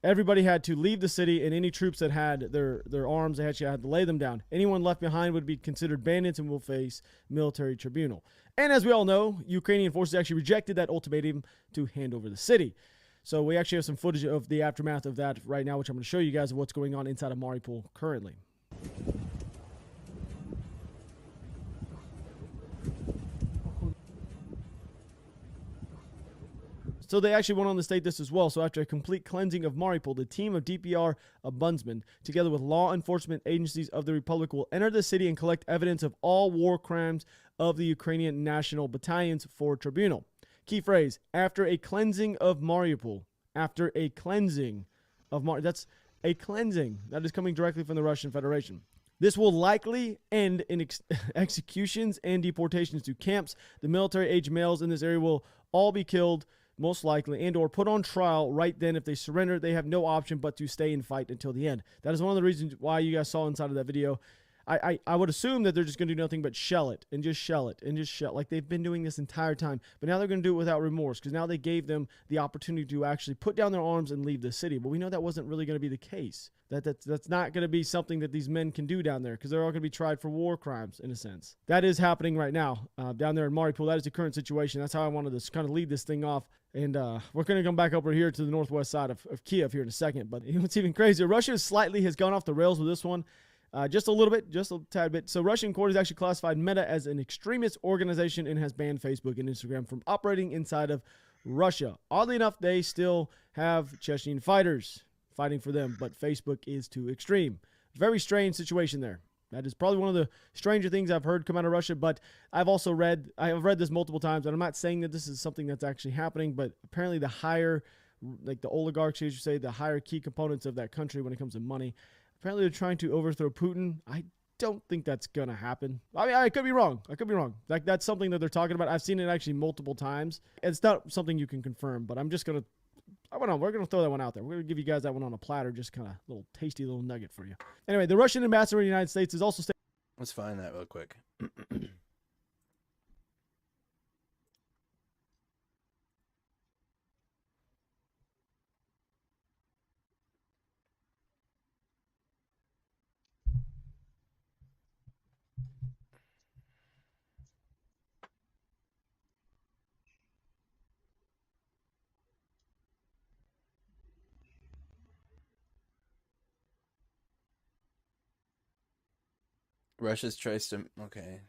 everybody had to leave the city, and any troops that had their arms, they actually had to lay them down. Anyone left behind would be considered bandits and will face military tribunal. And as we all know, Ukrainian forces actually rejected that ultimatum to hand over the city. So we actually have some footage of the aftermath of that right now, which I'm going to show you guys of what's going on inside of Mariupol currently. So they actually went on to state this as well. So after a complete cleansing of Mariupol, the team of DPR ombudsmen, together with law enforcement agencies of the Republic, will enter the city and collect evidence of all war crimes of the Ukrainian national battalions for tribunal. Key phrase, after a cleansing of Mariupol. After a cleansing of Mariupol. That's a cleansing. That is coming directly from the Russian Federation. This will likely end in executions and deportations to camps. The military-age males in this area will all be killed, most likely, and or put on trial right then. If they surrender, they have no option but to stay and fight until the end. That is one of the reasons why you guys saw inside of that video. I would assume that they're just going to do nothing but shell it and just shell it and just shell, like they've been doing this entire time. But now they're going to do it without remorse, because now they gave them the opportunity to actually put down their arms and leave the city. But we know that wasn't really going to be the case. That's not going to be something that these men can do down there, because they're all going to be tried for war crimes, in a sense. That is happening right now down there in Mariupol. That is the current situation. That's how I wanted to kind of lead this thing off. And we're going to come back over here to the northwest side of Kyiv here in a second. But what's even crazier, Russia slightly has gone off the rails with this one. Just a little bit, just a tad bit. So Russian court has actually classified Meta as an extremist organization and has banned Facebook and Instagram from operating inside of Russia. Oddly enough, they still have Chechen fighters fighting for them, but Facebook is too extreme. Very strange situation there. That is probably one of the stranger things I've heard come out of Russia, but I've read this multiple times, and I'm not saying that this is something that's actually happening, but apparently the higher, like the oligarchs, as you say, the higher key components of that country when it comes to money, apparently they're trying to overthrow Putin. I don't think that's going to happen. I mean, I could be wrong. Like, that's something that they're talking about. I've seen it actually multiple times. It's not something you can confirm, but I'm just going to, we're going to throw that one out there. We're going to give you guys that one on a platter, just kind of little tasty little nugget for you. Anyway, the Russian ambassador in the United States is also stating. Let's find that real quick. Russia's tries to, okay.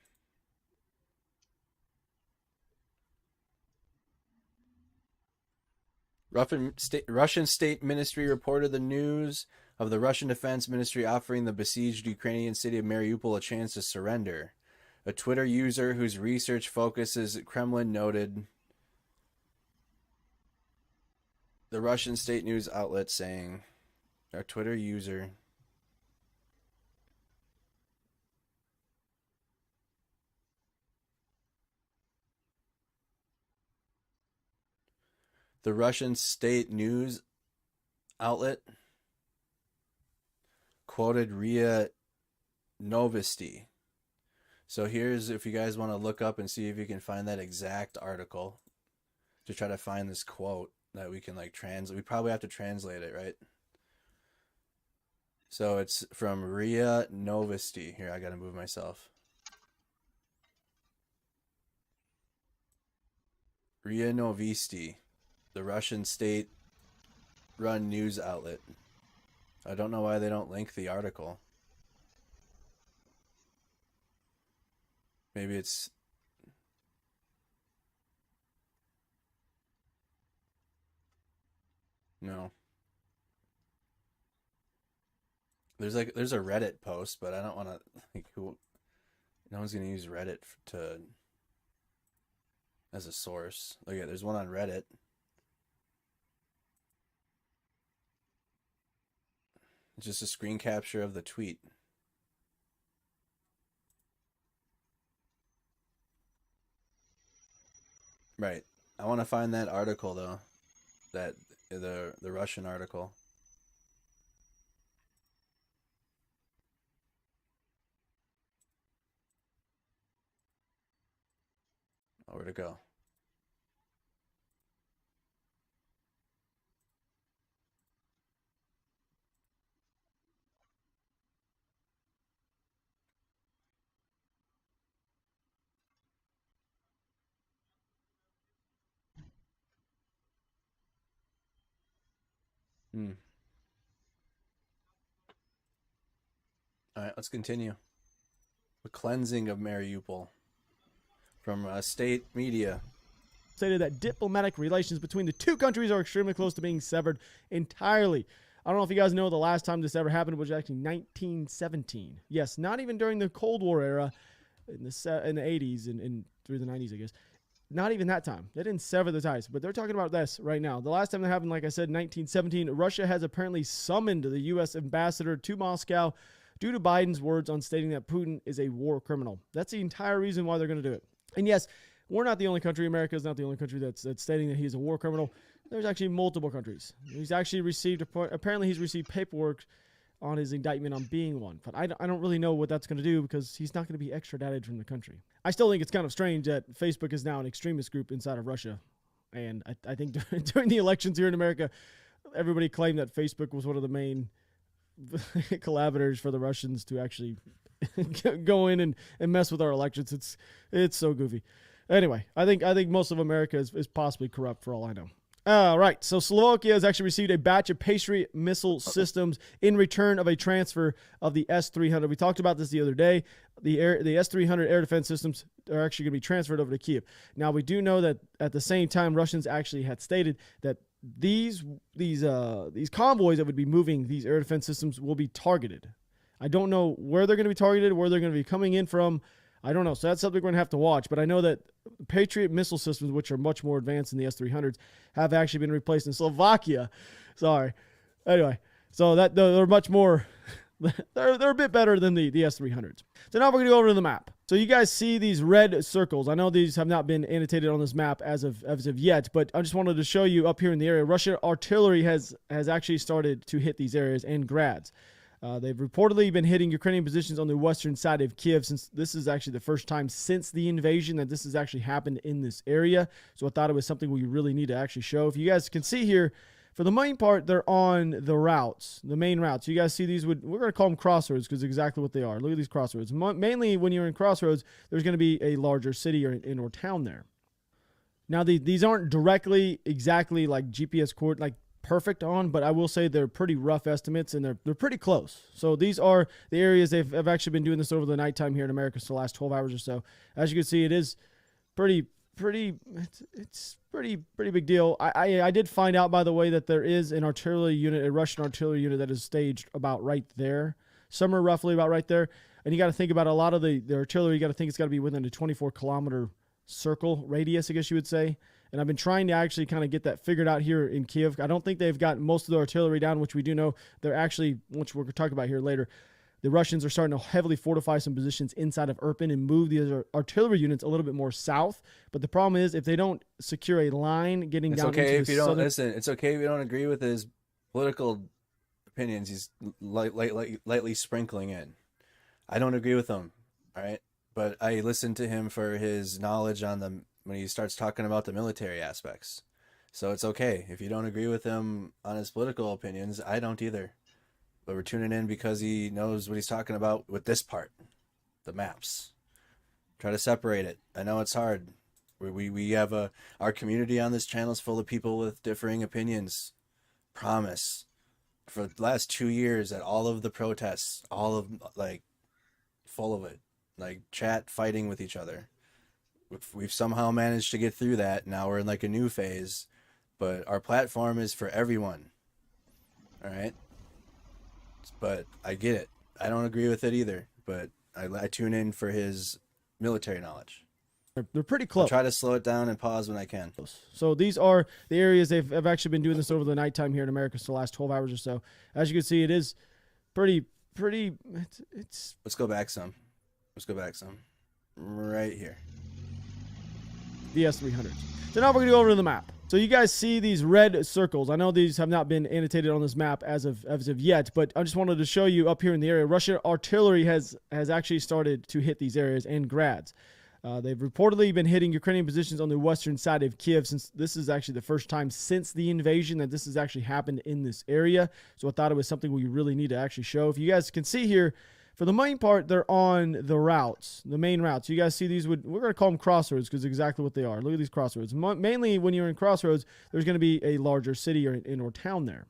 Russian State Ministry reported the news of the Russian Defense Ministry offering the besieged Ukrainian city of Mariupol a chance to surrender. A Twitter user whose research focuses at Kremlin noted the Russian state news outlet saying, our Twitter user... The Russian state news outlet quoted RIA Novosti. So here's, if you guys want to look up and see if you can find that exact article, to try to find this quote that we can like translate. We probably have to translate it, right? So it's from RIA Novosti. Here, I got to move myself. RIA Novosti, the Russian state-run news outlet. I don't know why they don't link the article. Maybe it's... No. There's a Reddit post, but I don't want to, like, no one's going to use Reddit as a source. Look at, there's one on Reddit. It's just a screen capture of the tweet. Right. I want to find that article though. That the Russian article. Oh, where'd it go? All right, let's continue. The cleansing of Mariupol from state media. Stated that diplomatic relations between the two countries are extremely close to being severed entirely. I don't know if you guys know the last time this ever happened was actually 1917. Yes, not even during the Cold War era in the 80s and through the 90s, I guess. Not even that time. They didn't sever the ties, but they're talking about this right now. The last time that happened, like I said, 1917, Russia has apparently summoned the U.S. ambassador to Moscow due to Biden's words on stating that Putin is a war criminal. That's the entire reason why they're going to do it. And yes, we're not the only country. America is not the only country that's stating that he's a war criminal. There's actually multiple countries. He's actually received, apparently he's received paperwork on his indictment on being one. But I don't really know what that's going to do because he's not going to be extradited from the country. I still think it's kind of strange that Facebook is now an extremist group inside of Russia. And I think during the elections here in America, everybody claimed that Facebook was one of the main collaborators for the Russians to actually go in and mess with our elections. It's so goofy. Anyway, I think most of America is possibly corrupt for all I know. All right, so Slovakia has actually received a batch of Patriot missile systems in return of a transfer of the S-300. We talked about this the other day. The S-300 air defense systems are actually going to be transferred over to Kyiv. Now, we do know that at the same time, Russians actually had stated that these convoys that would be moving these air defense systems will be targeted. I don't know where they're going to be targeted, where they're going to be coming in from. I don't know. So that's something we're going to have to watch. But I know that Patriot missile systems, which are much more advanced than the S-300s, have actually been replaced in Slovakia. Sorry. Anyway, so that they're much more, they're a bit better than the S-300s. So now we're going to go over to the map. So you guys see these red circles. I know these have not been annotated on this map as of yet, but I just wanted to show you up here in the area. Russian artillery has actually started to hit these areas and grads. They've reportedly been hitting Ukrainian positions on the western side of Kyiv since this is actually the first time since the invasion that this has actually happened in this area. So I thought it was something we really need to actually show. If you guys can see here, for the main part, they're on the routes, the main routes. You guys see these, we're going to call them crossroads because exactly what they are. Look at these crossroads. Mainly when you're in crossroads, there's going to be a larger city or town there. Now, these aren't directly exactly like GPS coordinate, like perfect on, but I will say they're pretty rough estimates and they're pretty close. So these are the areas they've actually been doing this over the nighttime here in America for the last 12 hours or so. As you can see, it is it's pretty big deal. I did find out, by the way, that there is an artillery unit, a Russian artillery unit that is staged about right there. Some are roughly about right there. And you got to think about a lot of the artillery, you got to think it's got to be within a 24-kilometer circle radius, I guess you would say. And I've been trying to actually kind of get that figured out here in Kyiv. I don't think they've got most of the artillery down, which we do know. They're actually, which we're going to talk about here later, the Russians are starting to heavily fortify some positions inside of Irpin and move the artillery units a little bit more south. But the problem is if they don't secure a line getting down into the southern... Listen, it's okay if you don't agree with his political opinions he's lightly sprinkling in. I don't agree with him, all right? But I listen to him for his knowledge on when he starts talking about the military aspects. So it's okay. If you don't agree with him on his political opinions, I don't either. But we're tuning in because he knows what he's talking about with this part, the maps. Try to separate it. I know it's hard. We have our community on this channel is full of people with differing opinions. Promise. For the last 2 years at all of the protests, all of full of it, chat fighting with each other. We've somehow managed to get through that. Now we're in a new phase, but our platform is for everyone. All right. But I get it. I don't agree with it either, but I tune in for his military knowledge. They're pretty close. I'll try to slow it down and pause when I can. So these are the areas they've actually been doing this over the nighttime here in America for the last 12 hours or so. As you can see, it is pretty. It's. Let's go back some. Right here. The S-300s. So now we're going to go over to the map. So you guys see these red circles. I know these have not been annotated on this map as of yet, but I just wanted to show you up here in the area. Russian artillery has actually started to hit these areas and grads. They've reportedly been hitting Ukrainian positions on the western side of Kyiv since this is actually the first time since the invasion that this has actually happened in this area. So I thought it was something we really need to actually show. If you guys can see here, for the main part, they're on the routes, the main routes. You guys see these? We're going to call them crossroads because exactly what they are. Look at these crossroads. Mainly when you're in crossroads, there's going to be a larger city or town there.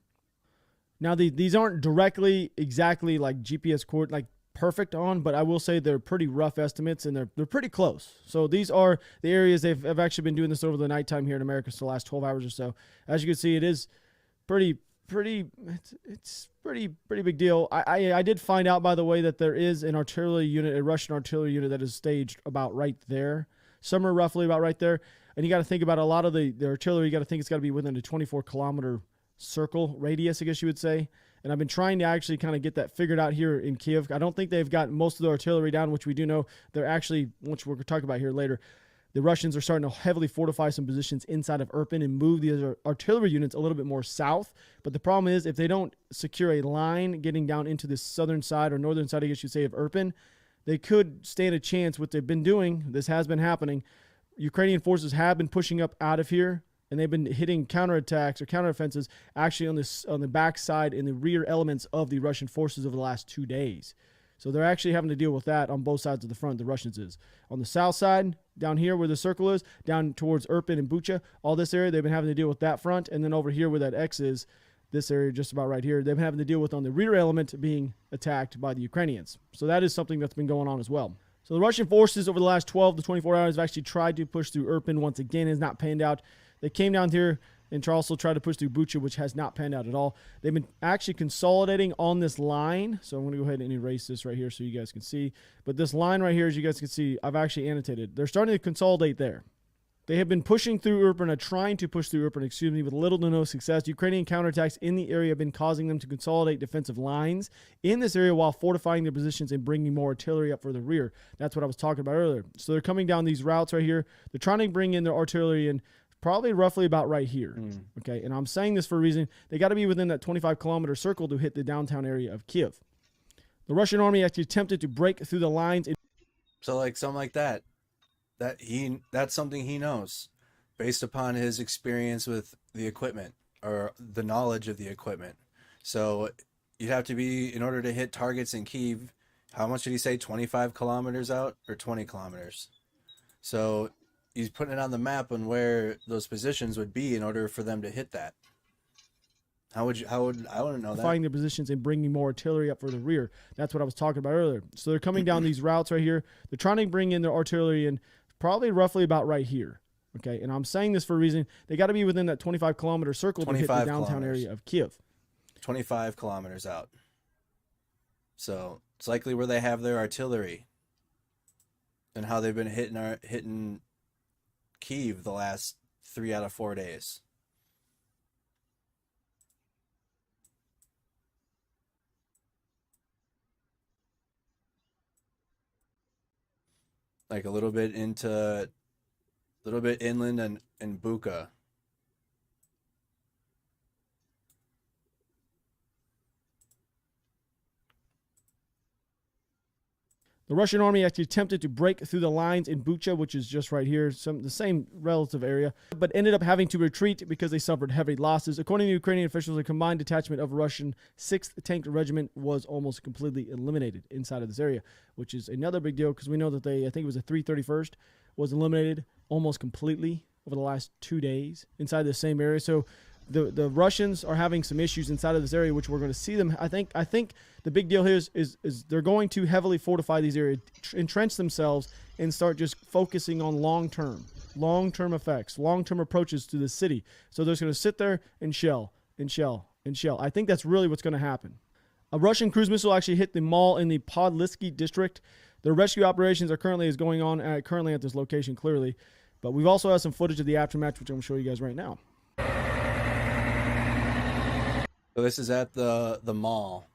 Now, these aren't directly exactly like GPS coordinate, perfect on, but I will say they're pretty rough estimates and they're pretty close. So these are the areas they've actually been doing this over the nighttime here in America for the last 12 hours or so. As you can see, it is it's pretty big deal. I did find out, by the way, that there is an artillery unit, a Russian artillery unit that is staged about right there. Some are roughly about right there. And you got to think about a lot of the artillery, you got to think it's got to be within a 24-kilometer circle radius, I guess you would say. And I've been trying to actually kind of get that figured out here in Kyiv. I don't think they've got most of the artillery down, which we do know they're actually, which we're going to talk about here later, the Russians are starting to heavily fortify some positions inside of Irpin and move the artillery units a little bit more south. But the problem is if they don't secure a line getting down into the southern side or northern side, I guess you'd say, of Irpin, they could stand a chance. What they've been doing, this has been happening, Ukrainian forces have been pushing up out of here, and they've been hitting counterattacks or counteroffensives actually on the backside in the rear elements of the Russian forces over the last 2 days. So they're actually having to deal with that on both sides of the front, the Russians is. On the south side, down here where the circle is, down towards Irpin and Bucha, all this area, they've been having to deal with that front. And then over here where that X is, this area just about right here, they've been having to deal with on the rear element being attacked by the Ukrainians. So that is something that's been going on as well. So the Russian forces over the last 12 to 24 hours have actually tried to push through Irpin. Once again, it has not panned out. They came down here and also tried to push through Bucha, which has not panned out at all. They've been actually consolidating on this line. So I'm going to go ahead and erase this right here so you guys can see. But this line right here, as you guys can see, I've actually annotated. They're starting to consolidate there. They have been pushing through Irpin, or trying to push through Irpin, with little to no success. Ukrainian counterattacks in the area have been causing them to consolidate defensive lines in this area while fortifying their positions and bringing more artillery up for the rear. That's what I was talking about earlier. So they're coming down these routes right here. They're trying to bring in their artillery in probably roughly about right here. Okay, and I'm saying this for a reason. They got to be within that 25-kilometer circle to hit the downtown area of Kyiv. The Russian army actually attempted to break through the lines. So something like that. That's something he knows based upon his experience with the equipment or the knowledge of the equipment. So you'd have to be, in order to hit targets in Kyiv, how much did he say, 25 kilometers out or 20 kilometers? So he's putting it on the map on where those positions would be in order for them to hit that. I wouldn't know that. Finding their positions and bringing more artillery up for the rear. That's what I was talking about earlier. So they're coming down these routes right here. They're trying to bring in their artillery in probably roughly about right here. Okay, and I'm saying this for a reason. They got to be within that 25-kilometer circle to hit the downtown area of Kyiv. 25 kilometers out. So it's likely where they have their artillery and how they've been hitting Kyiv the last 3 out of 4 days. Like a little bit inland and Bucha. The Russian army actually attempted to break through the lines in Bucha, which is just right here, the same relative area, but ended up having to retreat because they suffered heavy losses. According to Ukrainian officials, a combined detachment of Russian 6th Tank Regiment was almost completely eliminated inside of this area, which is another big deal because we know that I think it was the 331st, was eliminated almost completely over the last 2 days inside the same area. So the Russians are having some issues inside of this area, which we're going to see them. I think the big deal here is they're going to heavily fortify these areas, entrench themselves, and start just focusing on long-term effects, long-term approaches to the city. So they're just going to sit there and shell and shell and shell. I think that's really what's going to happen. A Russian cruise missile actually hit the mall in the Podlisky district. The rescue operations are currently going on at this location clearly, but we've also had some footage of the aftermath, which I'm going to show you guys right now. So this is at the mall,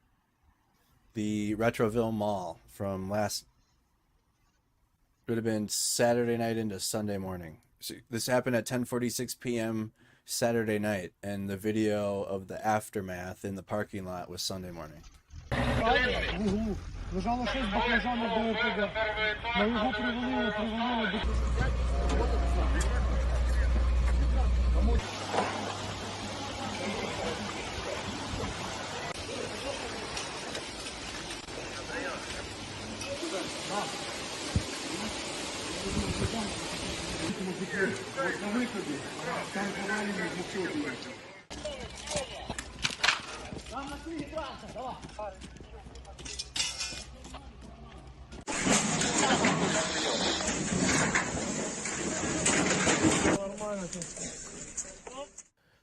the Retroville Mall from would have been Saturday night into Sunday morning. So this happened at 10:46 p.m. Saturday night, and the video of the aftermath in the parking lot was Sunday morning.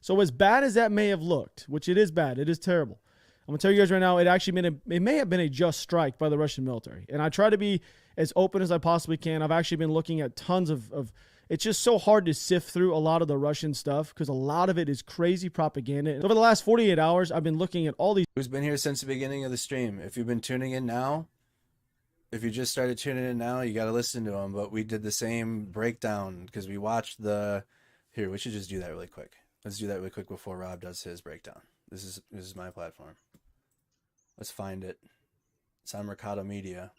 So as bad as that may have looked, which it is bad, it is terrible. I'm gonna tell you guys right now, it may have been a just strike by the Russian military. And I try to be as open as I possibly can. I've actually been looking at tons of it's just so hard to sift through a lot of the Russian stuff because a lot of it is crazy propaganda. And over the last 48 hours, I've been looking at all these. Who's been here since the beginning of the stream? If you've been tuning in now, if you just started tuning in now, you got to listen to them. But we did the same breakdown because we watched the. Here, we should just do that really quick. Let's do that really quick before Rob does his breakdown. This is my platform. Let's find it. It's on Mercado Media.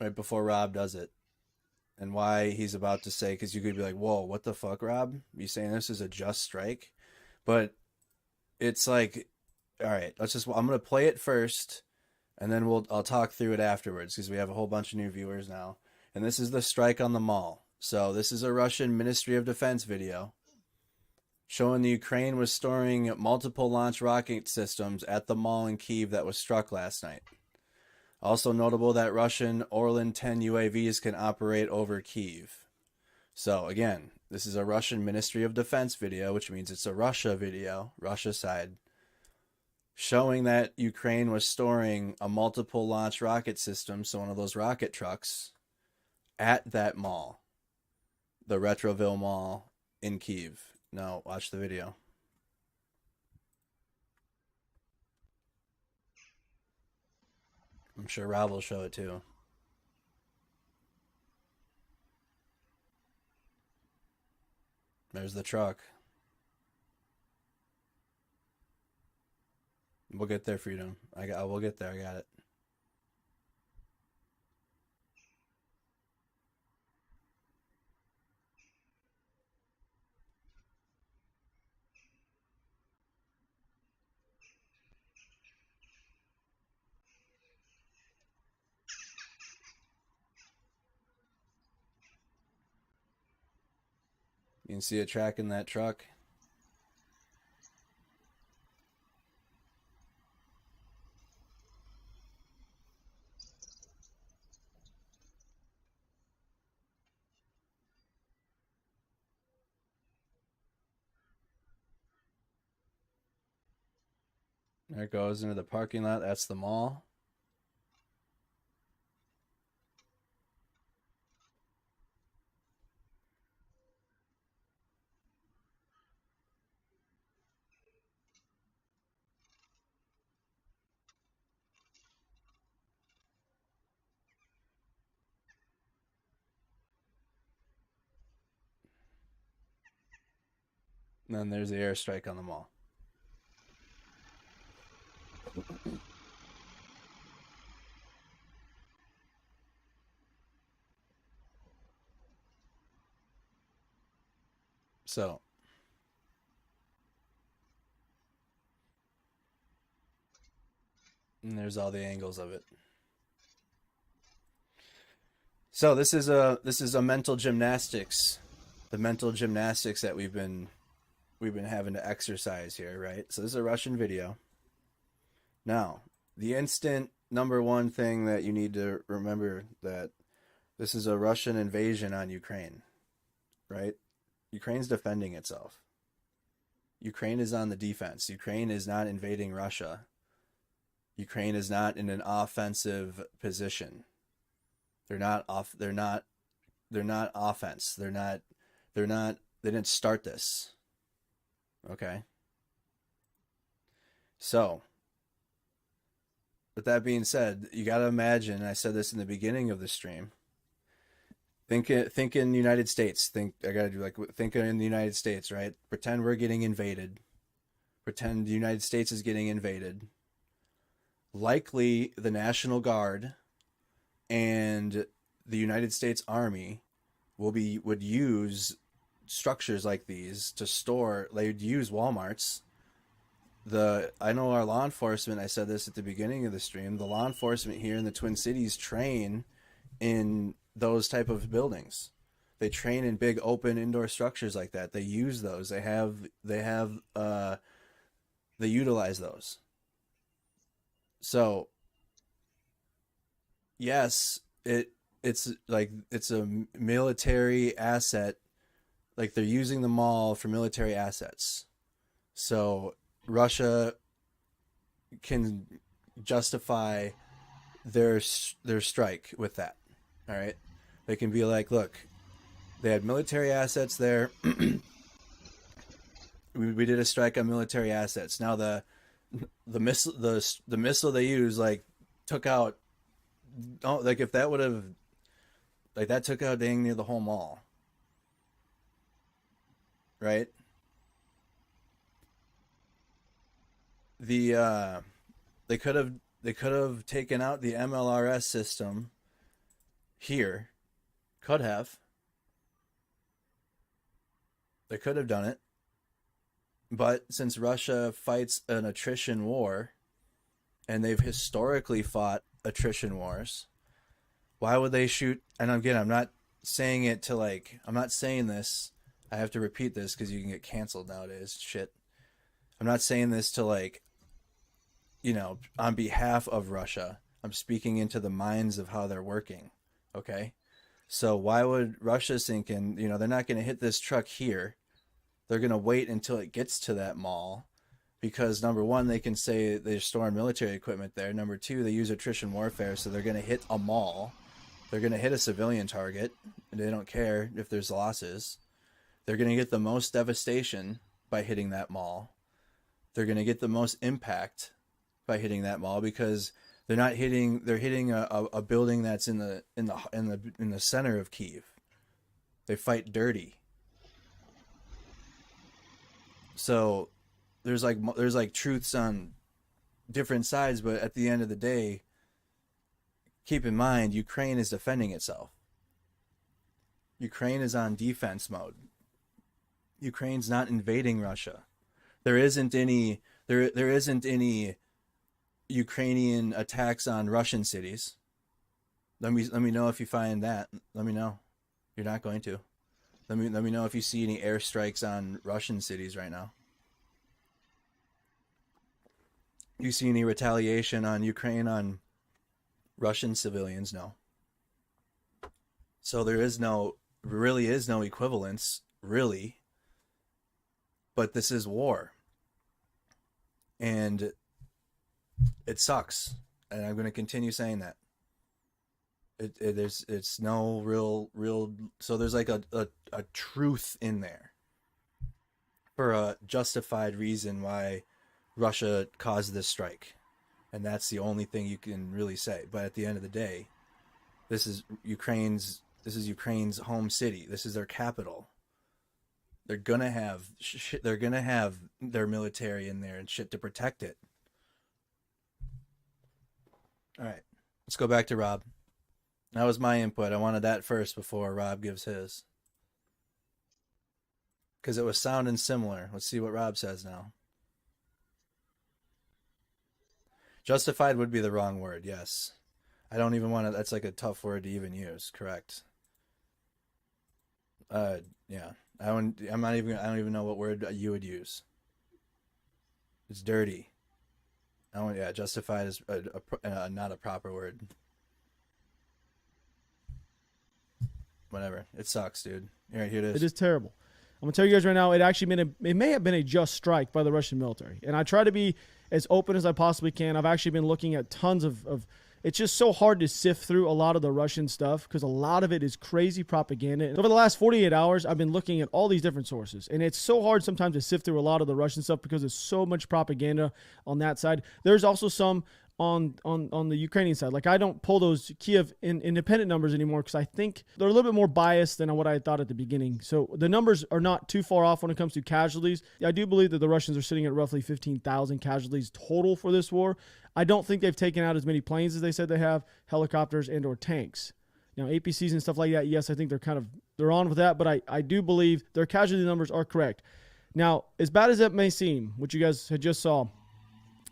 Right before Rob does it. And why he's about to say, because you could be like, whoa, what the fuck, Rob? You saying this is a just strike? But it's like, all right, I'm going to play it first, and then I'll talk through it afterwards, because we have a whole bunch of new viewers now. And this is the strike on the mall. So this is a Russian Ministry of Defense video showing the Ukraine was storing multiple launch rocket systems at the mall in Kyiv that was struck last night. Also notable that Russian Orlan 10 UAVs can operate over Kyiv. So again, this is a Russian Ministry of Defense video, which means it's a Russia video, Russia side, showing that Ukraine was storing a multiple launch rocket system, so one of those rocket trucks, at that mall, the Retroville Mall in Kyiv. Now watch the video. I'm sure Rob will show it too. There's the truck. We'll get there, Freedom. We'll get there. I got it. You can see it tracking that truck. There it goes into the parking lot. That's the mall. And then there's the airstrike on the mall. So and there's all the angles of it. So this is a mental gymnastics, the mental gymnastics that we've been having to exercise here, right? So this is a Russian video. Now, the instant number one thing that you need to remember that this is a Russian invasion on Ukraine, right? Ukraine's defending itself. Ukraine is on the defense. Ukraine is not invading Russia. Ukraine is not in an offensive position. They're not offense. They didn't start this. Okay. So, with that being said, you got to imagine, I said this in the beginning of the stream, think in the United States. Think in the United States, right? Pretend we're getting invaded. Pretend the United States is getting invaded. Likely the National Guard and the United States Army would use structures like these to store. They'd use Walmarts. I know our law enforcement, I said this at the beginning of the stream, the law enforcement here in the Twin Cities train in those type of buildings. They train in big open indoor structures like that. They use those. They utilize those. So yes, it's a military asset. Like they're using the mall for military assets. So Russia can justify their strike with that. All right. They can be like, look, they had military assets there. we did a strike on military assets. Now the missile they used took out, if that would have, that took out dang near the whole mall. Right? They could have taken out the MLRS system here. Could have. They could have done it. But since Russia fights an attrition war, and they've historically fought attrition wars, why would they shoot? And again, I'm not saying it to I'm not saying this. I have to repeat this because you can get canceled nowadays. Shit. I'm not saying this to on behalf of Russia. I'm speaking into the minds of how they're working. Okay. So why would Russia thinking, they're not going to hit this truck here. They're going to wait until it gets to that mall because number one, they can say they're storing military equipment there. Number two, they use attrition warfare. So they're going to hit a mall. They're going to hit a civilian target. And they don't care if there's losses. They're going to get the most devastation by hitting that mall. They're going to get the most impact by hitting that mall because they're hitting a building that's in the center of Kyiv. They fight dirty. So there's truths on different sides, but at the end of the day, keep in mind Ukraine is defending itself. Ukraine is on defense mode. Ukraine's not invading Russia. There isn't any Ukrainian attacks on Russian cities. Let me know if you find that. Let me know. You're not going to. Let me know if you see any airstrikes on Russian cities right now. You see any retaliation on Ukraine on Russian civilians? No. So there really is no equivalence, really. But this is war. And it sucks. And I'm going to continue saying that. It's no real so there's a truth in there for a justified reason why Russia caused this strike, and that's the only thing you can really say. But at the end of the day, this is Ukraine's home city. This is their capital. They're gonna have their military in there and shit to protect it. All right, let's go back to Rob. That was my input. I wanted that first before Rob gives his. because it was sounding similar. Let's see what Rob says now. Justified would be the wrong word. Yes. I don't even want to. That's like a tough word to even use. Correct. Yeah. I don't even know what word you would use. It's dirty. Yeah, justified is not a proper word. Whatever. It sucks, dude. Here it is. It is terrible. I'm gonna tell you guys right now. It may have been a just strike by the Russian military, and I try to be as open as I possibly can. I've actually been looking at tons of it's just so hard to sift through a lot of the Russian stuff because a lot of it is crazy propaganda. And over the last 48 hours, I've been looking at all these different sources, and it's so hard sometimes to sift through a lot of the Russian stuff because there's so much propaganda on that side. There's also some on the Ukrainian side. Like, I don't pull those Kyiv independent numbers anymore because I think they're a little bit more biased than what I thought at the beginning. So the numbers are not too far off when it comes to casualties. I do believe that the Russians are sitting at roughly 15,000 casualties total for this war. I don't think they've taken out as many planes as they said they have, helicopters and or tanks. Now, APCs and stuff like that, yes, I think they're on with that, but I do believe their casualty numbers are correct. Now, as bad as that may seem, which you guys had just saw,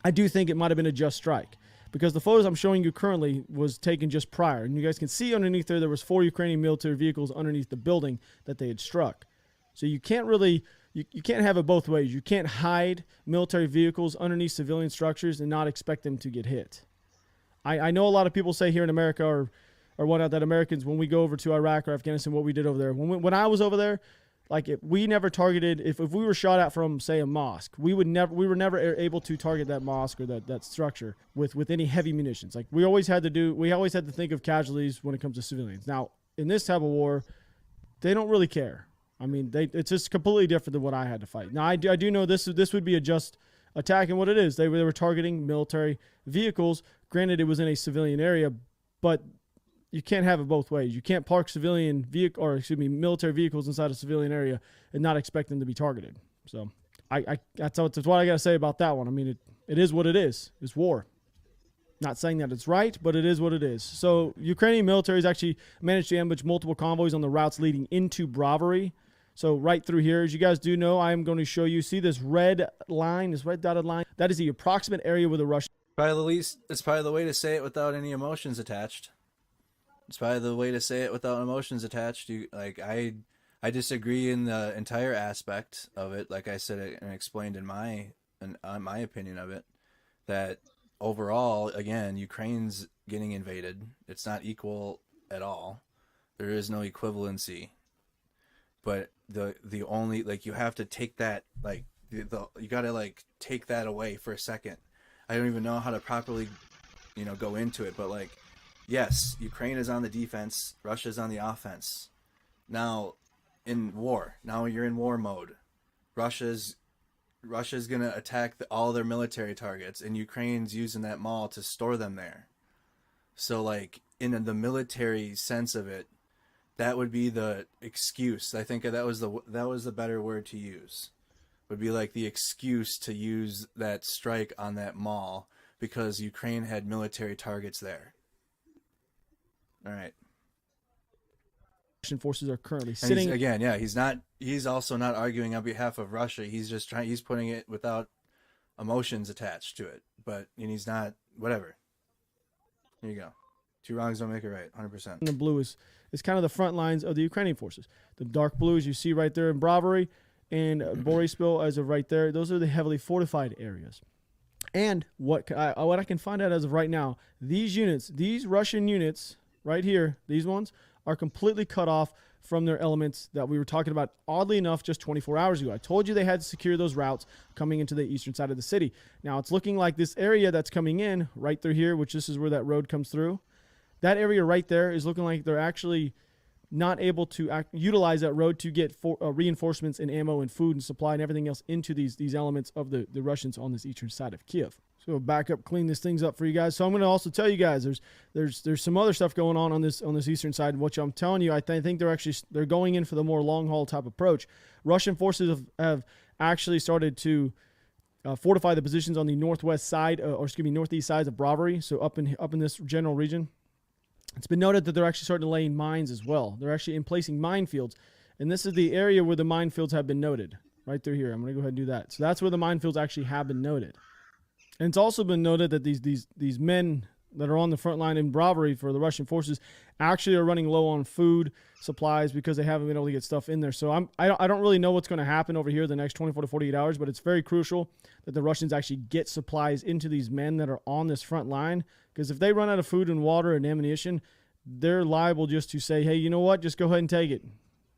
I do think it might have been a just strike because the photos I'm showing you currently was taken just prior. And you guys can see underneath there was 4 Ukrainian military vehicles underneath the building that they had struck. So you can't really, you can't have it both ways. You can't hide military vehicles underneath civilian structures and not expect them to get hit. I know a lot of people say here in America or whatnot that Americans, when we go over to Iraq or Afghanistan, what we did over there. When I was over there, like we never targeted, if we were shot at from, say, a mosque, we were never able to target that mosque or that structure with any heavy munitions. Like we always had to think of casualties when it comes to civilians. Now, in this type of war, they don't really care. I mean, it's just completely different than what I had to fight. Now, I do know this would be a just attack, and what it is, they were targeting military vehicles. Granted, it was in a civilian area, but you can't have it both ways. You can't park military vehicles inside a civilian area and not expect them to be targeted. So that's what I got to say about that one. I mean, it is what it is. It's war. Not saying that it's right, but it is what it is. So Ukrainian military has actually managed to ambush multiple convoys on the routes leading into Brovary. So right through here, as you guys do know, I am going to show you. See this red line, this red dotted line? That is the approximate area where the Russian... It's probably the way to say it without any emotions attached. It's probably the way to say it without emotions attached. I disagree in the entire aspect of it. Like I said and explained in my opinion of it, that overall, again, Ukraine's getting invaded. It's not equal at all. There is no equivalency. But the only, like, you have to take that, like, you got to, like, take that away for a second. I don't even know how to properly, go into it, but, like, yes, Ukraine is on the defense, Russia's on the offense. Now, in war, now you're in war mode. Russia's going to attack all their military targets, and Ukraine's using that mall to store them there. So, like, in the military sense of it, that would be the excuse. I think that was the better word to use. Would be like the excuse to use that strike on that mall because Ukraine had military targets there. All right. Russian forces are currently sitting he's also not arguing on behalf of Russia. He's putting it without emotions attached to it. But he's not, whatever. Here you go. 2 wrongs don't make it right. 100%. The blue is kind of the front lines of the Ukrainian forces. The dark blue, as you see right there in Brovary and Boryspil, as of right there, those are the heavily fortified areas. And what I can find out as of right now, these Russian units right here, these ones, are completely cut off from their elements that we were talking about, oddly enough, just 24 hours ago. I told you they had to secure those routes coming into the eastern side of the city. Now, it's looking like this area that's coming in right through here, which this is where that road comes through. That area right there is looking like they're actually not able to utilize that road to get reinforcements and ammo and food and supply and everything else into these elements of the Russians on this eastern side of Kyiv. So back up, clean this things up for you guys. So I'm going to also tell you guys there's some other stuff going on this eastern side, which I'm telling you I think they're going in for the more long haul type approach. Russian forces have actually started to fortify the positions on the northwest side, northeast sides of Brovary. So up in this general region. It's been noted that they're actually starting to lay mines as well. They're actually placing minefields And this is the area where the minefields have been noted. Right through here. I'm going to go ahead and do that. So that's where the minefields actually have been noted. And it's also been noted that these men that are on the front line in bravery for the Russian forces actually are running low on food supplies because they haven't been able to get stuff in there. So I don't really know what's going to happen over here the next 24 to 48 hours, but it's very crucial that the Russians actually get supplies into these men that are on this front line, because if they run out of food and water and ammunition, they're liable just to say, hey, you know what, just go ahead and take it.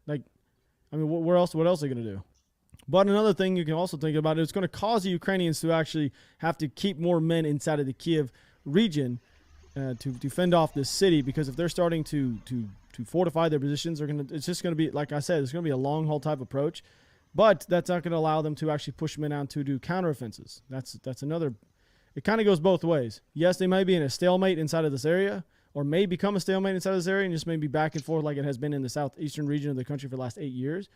Like, I mean, what else are they going to do? But another thing you can also think about, it's going to cause the Ukrainians to actually have to keep more men inside of the Kyiv region to fend off this city, because if they're starting to fortify their positions, it's just going to be, like I said, it's going to be a long haul type approach. But that's not going to allow them to actually push men out to do counteroffenses. That's another. It kind of goes both ways. Yes, they may be in a stalemate inside of this area, or may become a stalemate inside of this area and just maybe back and forth like it has been in the southeastern region of the country for the last 8 years.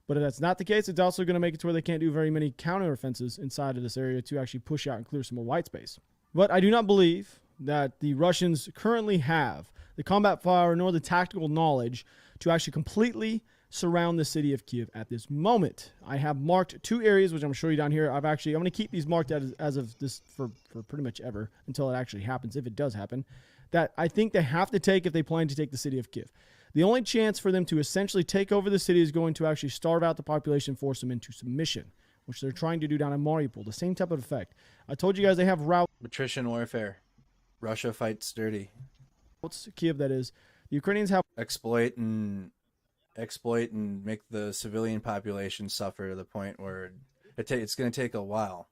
But if that's not the case, it's also going to make it to where they can't do very many counteroffenses inside of this area to actually push out and clear some more white space. But I do not believe that the Russians currently have the combat fire nor the tactical knowledge to actually completely surround the city of Kyiv at this moment. I have marked 2 areas, which I'm going to show you down here. I'm going to keep these marked as of this for pretty much ever until it actually happens, if it does happen, that I think they have to take if they plan to take the city of Kyiv. The only chance for them to essentially take over the city is going to actually starve out the population, force them into submission, which they're trying to do down in Mariupol. The same type of effect. I told you guys they have routes. Attrition warfare. Russia fights dirty. Kyiv, that is. The Ukrainians have exploit and make the civilian population suffer to the point where it's going to take a while.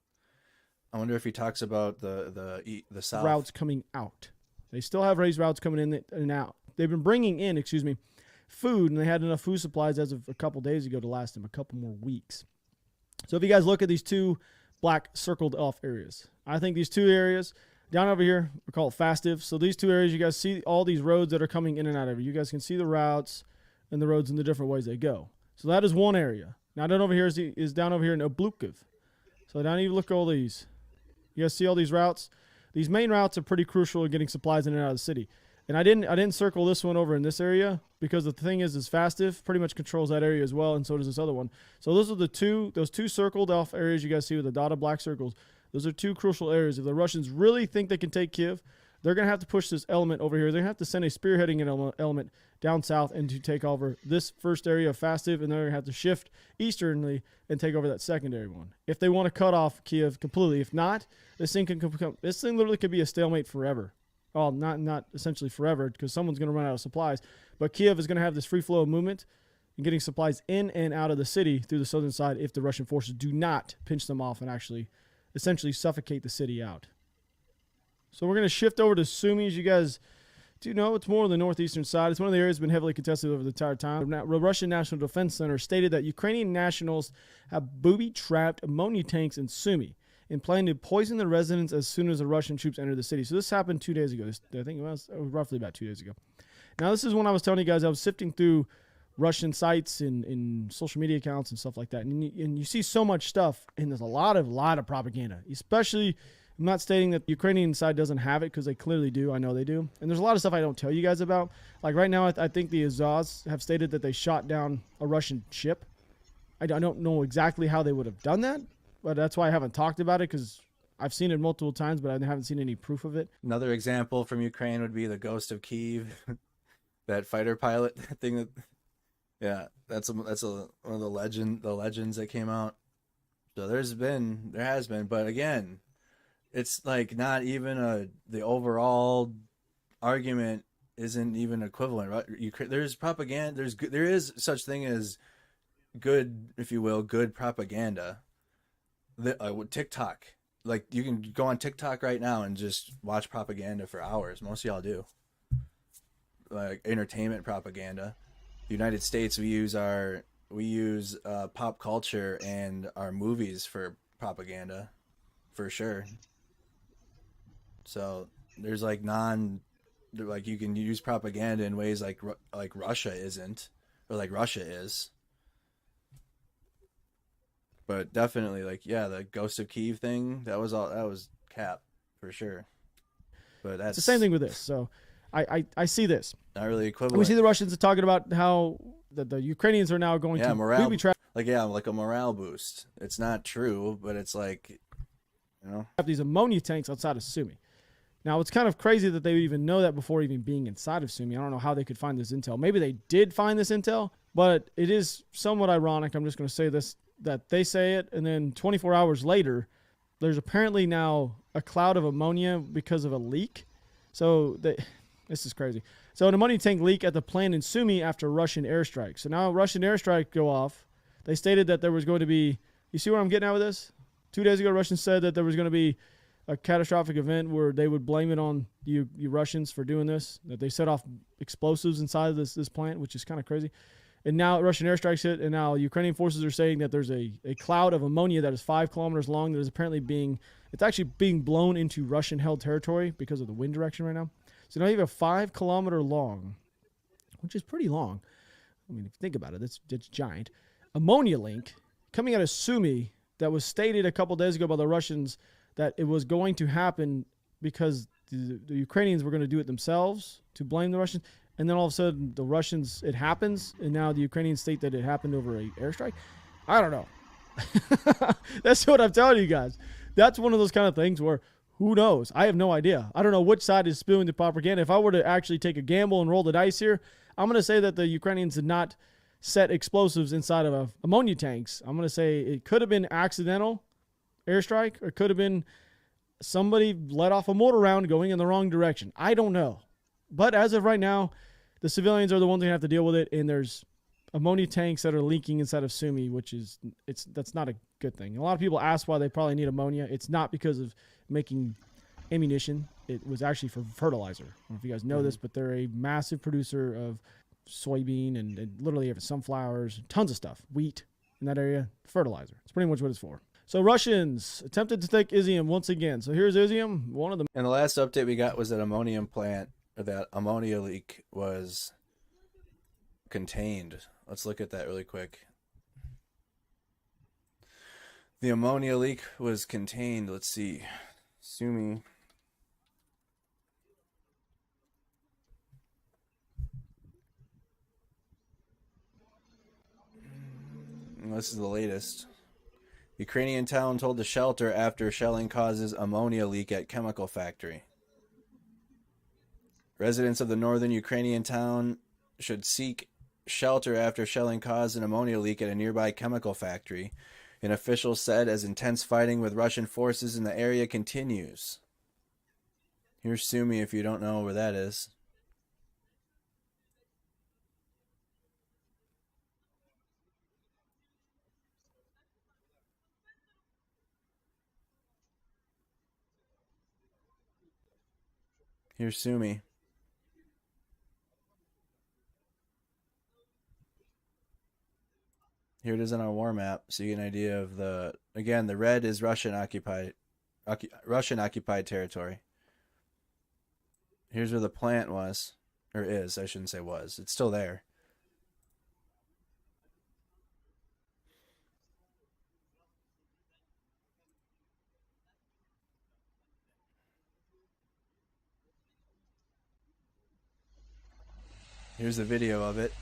I wonder if he talks about the south routes coming out. They still have raised routes coming in and out. They've been bringing in, food, and they had enough food supplies as of a couple days ago to last them a couple more weeks. So if you guys look at these 2 black circled off areas, I think these 2 areas down over here, we call it fastive. So these 2 areas, you guys see all these roads that are coming in and out of it. You guys can see the routes and the roads and the different ways they go. So that is one area. Now down over here is down over here in Oblukov. So down here, look at all these. You guys see all these routes? These main routes are pretty crucial in getting supplies in and out of the city. And I didn't circle this one over in this area because the thing is Fastiv pretty much controls that area as well, and so does this other one. So those are those two circled off areas you guys see with the dotted black circles. Those are 2 crucial areas. If the Russians really think they can take Kyiv, they're going to have to push this element over here. They're going to have to send a spearheading element down south and to take over this first area of Fastiv, and they're going to have to shift easternly and take over that secondary one if they want to cut off Kyiv completely. If not, this thing literally could be a stalemate forever. Well, not essentially forever, because someone's going to run out of supplies. But Kyiv is going to have this free flow of movement and getting supplies in and out of the city through the southern side if the Russian forces do not pinch them off and actually essentially suffocate the city out. So we're going to shift over to Sumy. As you guys do know, it's more on the northeastern side. It's one of the areas that's been heavily contested over the entire time. The Russian National Defense Center stated that Ukrainian nationals have booby-trapped ammonia tanks in Sumy and plan to poison the residents as soon as the Russian troops enter the city. So this happened 2 days ago. I think it was roughly about 2 days ago. Now, this is when I was telling you guys I was sifting through Russian sites and social media accounts and stuff like that. And you see so much stuff, and there's a lot of propaganda. Especially, I'm not stating that the Ukrainian side doesn't have it, because they clearly do. I know they do. And there's a lot of stuff I don't tell you guys about. Like right now, I think the Azaz have stated that they shot down a Russian ship. I don't know exactly how they would have done that, but that's why I haven't talked about it, because I've seen it multiple times, but I haven't seen any proof of it. Another example from Ukraine would be the Ghost of Kyiv, that fighter pilot thing. Yeah, that's one of the legends that came out. So there has been, but again, it's like not even the overall argument isn't even equivalent. Right? There's propaganda. There is such thing as good, if you will, good propaganda. TikTok, like you can go on TikTok right now and just watch propaganda for hours. Most of y'all do, like entertainment propaganda. The United States, we use pop culture and our movies for propaganda, for sure. So there's like you can use propaganda in ways like Russia isn't, or like Russia is. But definitely, the Ghost of Kyiv thing, that was cap for sure. But that's it's the same thing with this. So I see this. Not really equivalent. We see the Russians are talking about how that the Ukrainians are now going to morale, booby trap. like a morale boost. It's not true, but it's like, you know, these ammonia tanks outside of Sumy. Now, it's kind of crazy that they would even know that before even being inside of Sumy. I don't know how they could find this intel. Maybe they did find this intel, but it is somewhat ironic. I'm just going to say this, that they say it, and then 24 hours later, there's apparently now a cloud of ammonia because of a leak. So this is crazy. So an ammonia tank leak at the plant in Sumy after Russian airstrike. So now Russian airstrike go off. They stated that there was going to be, you see where I'm getting at with this? 2 days ago, Russians said that there was going to be a catastrophic event where they would blame it on you Russians for doing this, that they set off explosives inside of this plant, which is kind of crazy. And now Russian airstrikes hit, and now Ukrainian forces are saying that there's a cloud of ammonia that is 5 kilometers long that is apparently it's actually being blown into Russian-held territory because of the wind direction right now. So now you have a 5 kilometer long, which is pretty long. I mean, if you think about it, that's giant. Ammonia link coming out of Sumy that was stated a couple days ago by the Russians that it was going to happen because the Ukrainians were going to do it themselves to blame the Russians. And then all of a sudden, the Russians, it happens, and now the Ukrainians state that it happened over an airstrike. I don't know. That's what I'm telling you guys. That's one of those kind of things where, who knows? I have no idea. I don't know which side is spewing the propaganda. If I were to actually take a gamble and roll the dice here, I'm going to say that the Ukrainians did not set explosives inside of ammonia tanks. I'm going to say it could have been accidental airstrike, or it could have been somebody let off a mortar round going in the wrong direction. I don't know. But as of right now, the civilians are the ones who have to deal with it, and there's ammonia tanks that are leaking inside of Sumy, that's not a good thing. A lot of people ask why they probably need ammonia. It's not because of making ammunition. It was actually for fertilizer. I don't know if you guys know this, but they're a massive producer of soybean and literally have sunflowers, tons of stuff, wheat in that area, fertilizer. It's pretty much what it's for. So Russians attempted to take Izium once again. So here's Izium, one of the... And the last update we got was that ammonium plant, or that ammonia leak was contained. Let's look at that really quick. The ammonia leak was contained. Let's see. Sumy. This is the latest. Ukrainian town told to shelter after shelling causes ammonia leak at chemical factory. Residents of the northern Ukrainian town should seek shelter after shelling caused an ammonia leak at a nearby chemical factory. An official said as intense fighting with Russian forces in the area continues. Here's Sumy if you don't know where that is. Here's Sumy. Here it is on our war map, so you get an idea of the red is Russian occupied territory. Here's where the plant was, or is, I shouldn't say was. It's still there. Here's the video of it.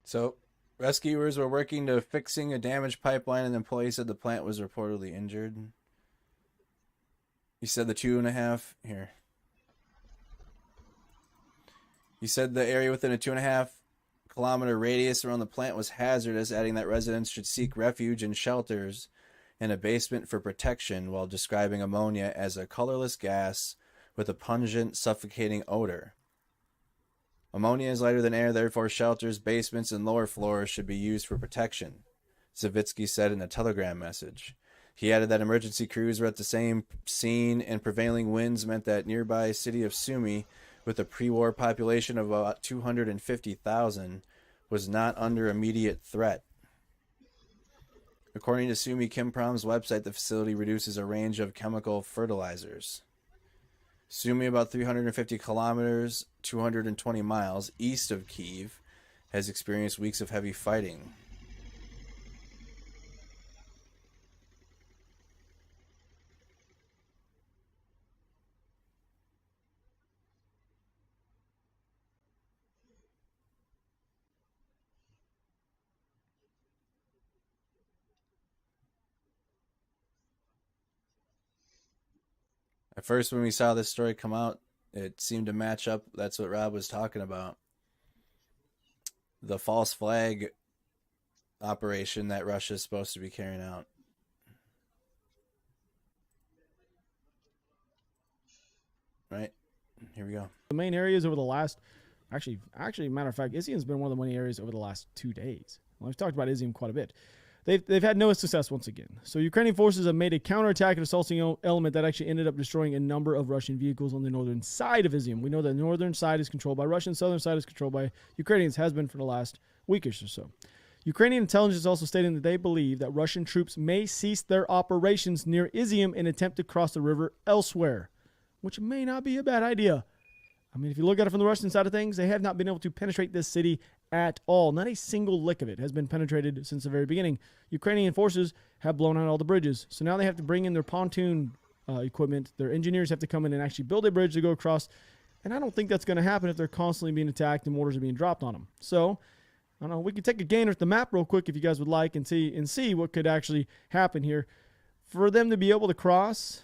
So, rescuers were working to fixing a damaged pipeline, and the employee said the plant was reportedly injured. He said the 2.5 here. He said the area within a 2.5 kilometer radius around the plant was hazardous, adding that residents should seek refuge in shelters in a basement for protection, while describing ammonia as a colorless gas with a pungent, suffocating odor. Ammonia is lighter than air, therefore shelters, basements, and lower floors should be used for protection, Savitsky said in a Telegram message. He added that emergency crews were at the same scene, and prevailing winds meant that nearby city of Sumy, with a pre-war population of about 250,000, was not under immediate threat. According to Sumy Chemprom's website, the facility reduces a range of chemical fertilizers. Sumy, about 350 kilometers, 220 miles east of Kyiv, has experienced weeks of heavy fighting. At first, when we saw this story come out, it seemed to match up. That's what Rob was talking about. The false flag operation that Russia is supposed to be carrying out. Right? Here we go. The main areas over the last, actually, matter of fact, Izium's been one of the main areas over the last 2 days. Well, we've talked about Izium quite a bit. They've had no success once again. So Ukrainian forces have made a counterattack and assaulting element that actually ended up destroying a number of Russian vehicles on the northern side of Izium. We know that the northern side is controlled by Russians, southern side is controlled by Ukrainians, has been for the last weekish or so. Ukrainian intelligence is also stating that they believe that Russian troops may cease their operations near Izium and attempt to cross the river elsewhere, which may not be a bad idea. I mean, if you look at it from the Russian side of things, they have not been able to penetrate this city at all. Not a single lick of it has been penetrated since the very beginning. Ukrainian forces have blown out all the bridges. So now they have to bring in their pontoon equipment. Their engineers have to come in and actually build a bridge to go across. And I don't think that's going to happen if they're constantly being attacked and mortars are being dropped on them. So, I don't know, we could take a gander at the map real quick if you guys would like and see what could actually happen here. For them to be able to cross,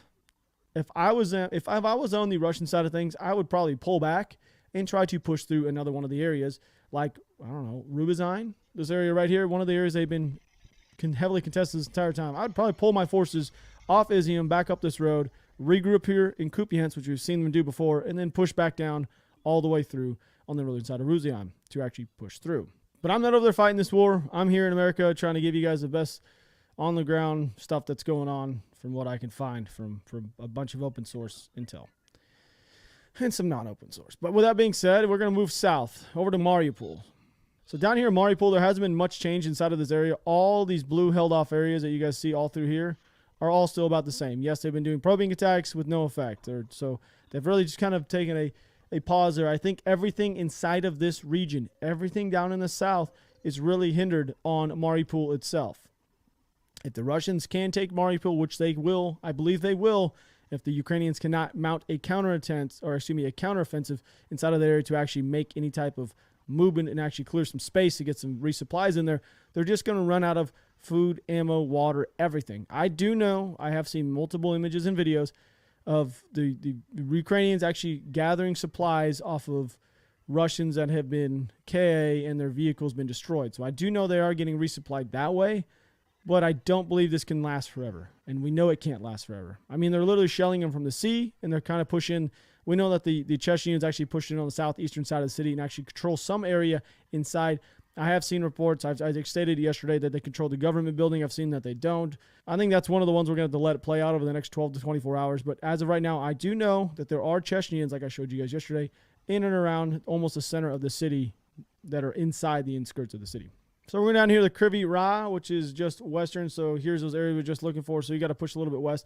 if I was on the Russian side of things, I would probably pull back and try to push through another one of the areas, like, I don't know, Rubizine, this area right here, one of the areas they've been heavily contested this entire time. I would probably pull my forces off Izium, back up this road, regroup here in Kupiansk, which we've seen them do before, and then push back down all the way through on the northern side of Ruzian to actually push through. But I'm not over there fighting this war. I'm here in America trying to give you guys the best on-the-ground stuff that's going on from what I can find from a bunch of open source intel and some non-open source. But with that being said, we're going to move south over to Mariupol. So down here in Mariupol, there hasn't been much change inside of this area. All these blue held-off areas that you guys see all through here are all still about the same. Yes, they've been doing probing attacks with no effect. So they've really just kind of taken a pause there. I think everything inside of this region, everything down in the south, is really hindered on Mariupol itself. If the Russians can take Mariupol, which they will, I believe they will, if the Ukrainians cannot mount a counteroffensive inside of the area to actually make any type of movement and actually clear some space to get some resupplies in there, they're just going to run out of food, ammo, water, everything. I do know, I have seen multiple images and videos of the Ukrainians actually gathering supplies off of Russians that have been KA and their vehicles been destroyed. So I do know they are getting resupplied that way, but I don't believe this can last forever. And we know it can't last forever. I mean, they're literally shelling them from the sea, and they're kind of pushing. We know that the Chechens actually pushed in on the southeastern side of the city and actually control some area inside. I have seen reports. I stated yesterday that they control the government building. I've seen that they don't. I think that's one of the ones we're going to have to let it play out over the next 12 to 24 hours. But as of right now, I do know that there are Chechens, like I showed you guys yesterday, in and around almost the center of the city that are inside the skirts of the city. So we're going down here to the Kryvyi Rah, which is just western. So here's those areas we're just looking for. So you got to push a little bit west.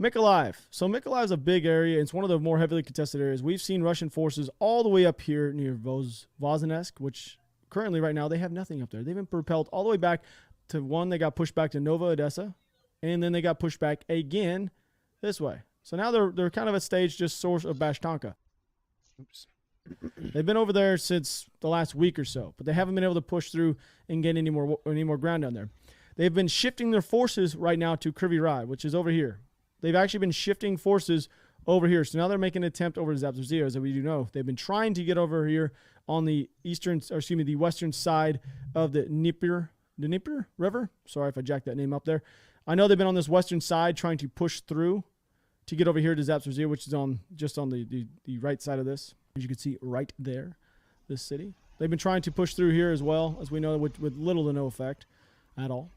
Mykolaiv. So Mykolaiv is a big area. It's one of the more heavily contested areas. We've seen Russian forces all the way up here near Voznesensk, which currently right now they have nothing up there. They've been propelled all the way back to one. They got pushed back to Nova Odessa, and then they got pushed back again this way. So now they're kind of at stage just source of Bashtanka. Oops. They've been over there since the last week or so, but they haven't been able to push through and get any more ground down there. They've been shifting their forces right now to Kryvyi Rah, which is over here. They've actually been shifting forces over here. So now they're making an attempt over to Zaporizhzhia, as we do know. They've been trying to get over here on the the western side of the Dnieper River. Sorry if I jacked that name up there. I know they've been on this western side trying to push through to get over here to Zaporizhzhia, which is just on the right side of this. As you can see right there, this city. They've been trying to push through here as well, as we know, with little to no effect at all.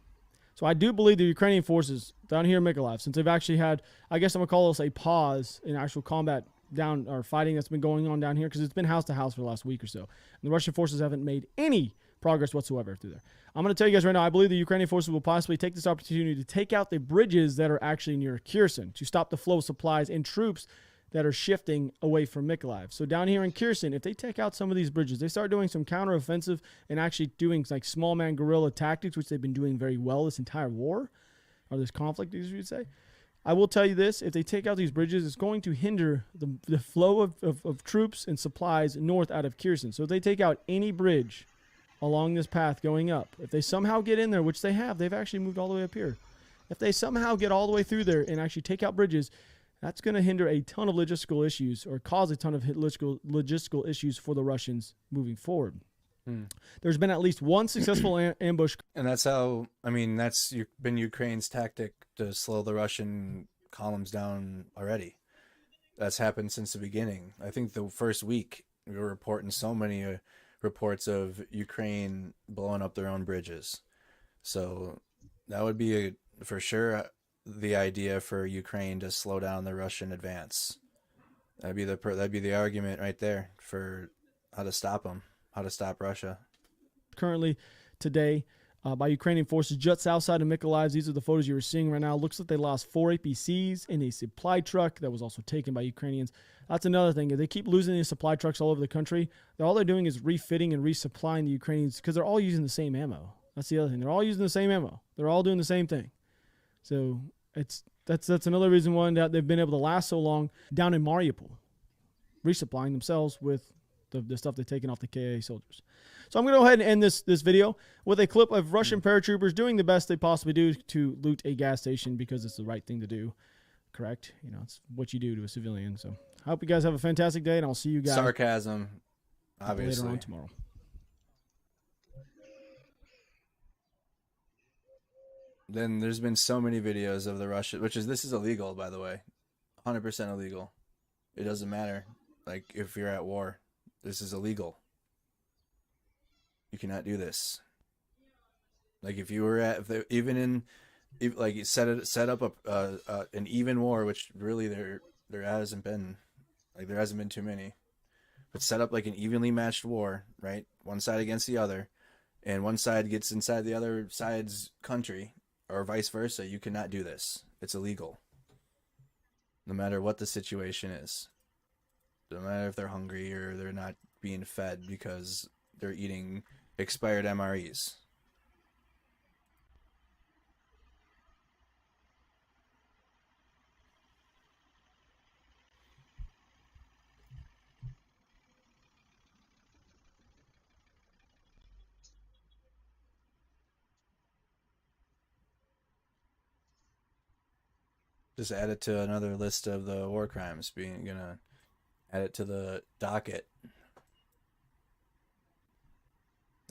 So I do believe the Ukrainian forces down here in Mykolaiv, since they've actually had, I guess I'm going to call this a pause in actual combat down or fighting that's been going on down here, because it's been house to house for the last week or so. And the Russian forces haven't made any progress whatsoever through there. I'm going to tell you guys right now, I believe the Ukrainian forces will possibly take this opportunity to take out the bridges that are actually near Kherson to stop the flow of supplies and troops that are shifting away from Mykolaiv. So down here in Kherson, if they take out some of these bridges, they start doing some counteroffensive and actually doing like small man guerrilla tactics, which they've been doing very well this entire war, or this conflict, as you would say. I will tell you this, if they take out these bridges, it's going to hinder the flow of troops and supplies north out of Kherson. So if they take out any bridge along this path going up, if they somehow get in there, which they have, they've actually moved all the way up here. If they somehow get all the way through there and actually take out bridges, that's going to hinder a ton of logistical issues, or cause a ton of logistical issues for the Russians moving forward. There's been at least one successful ambush. And that's how, I mean, that's been Ukraine's tactic to slow the Russian columns down already. That's happened since the beginning. I think the first week we were reporting so many reports of Ukraine blowing up their own bridges. So that would be for sure the idea for Ukraine to slow down the Russian advance. That'd be the argument right there for how to stop them, how to stop Russia. Currently today by Ukrainian forces just outside of Mykolaiv. These are the photos you were seeing right now. Looks like they lost 4 APCs in a supply truck that was also taken by Ukrainians. That's another thing. If they keep losing these supply trucks all over the country, all they're doing is refitting and resupplying the Ukrainians, because they're all using the same ammo. That's the other thing. They're all using the same ammo. They're all doing the same thing. So that's another reason why that they've been able to last so long down in Mariupol, resupplying themselves with the stuff they've taken off the KA soldiers. So I'm going to go ahead and end this video with a clip of Russian paratroopers doing the best they possibly do to loot a gas station, because it's the right thing to do. Correct? You know, it's what you do to a civilian. So I hope you guys have a fantastic day, and I'll see you guys. Sarcasm, obviously. Later on tomorrow. Then there's been so many videos of the Russian, this is illegal, by the way, 100% illegal. It doesn't matter. Like, if you're at war, this is illegal. You cannot do this. Like, if you were set up an even war, which really there hasn't been too many, but set up like an evenly matched war, right? One side against the other, and one side gets inside the other side's country, or vice versa. You cannot do this. It's illegal. No matter what the situation is. No matter if they're hungry or they're not being fed because they're eating expired MREs. Just add it to another list of the war crimes. Gonna add it to the docket.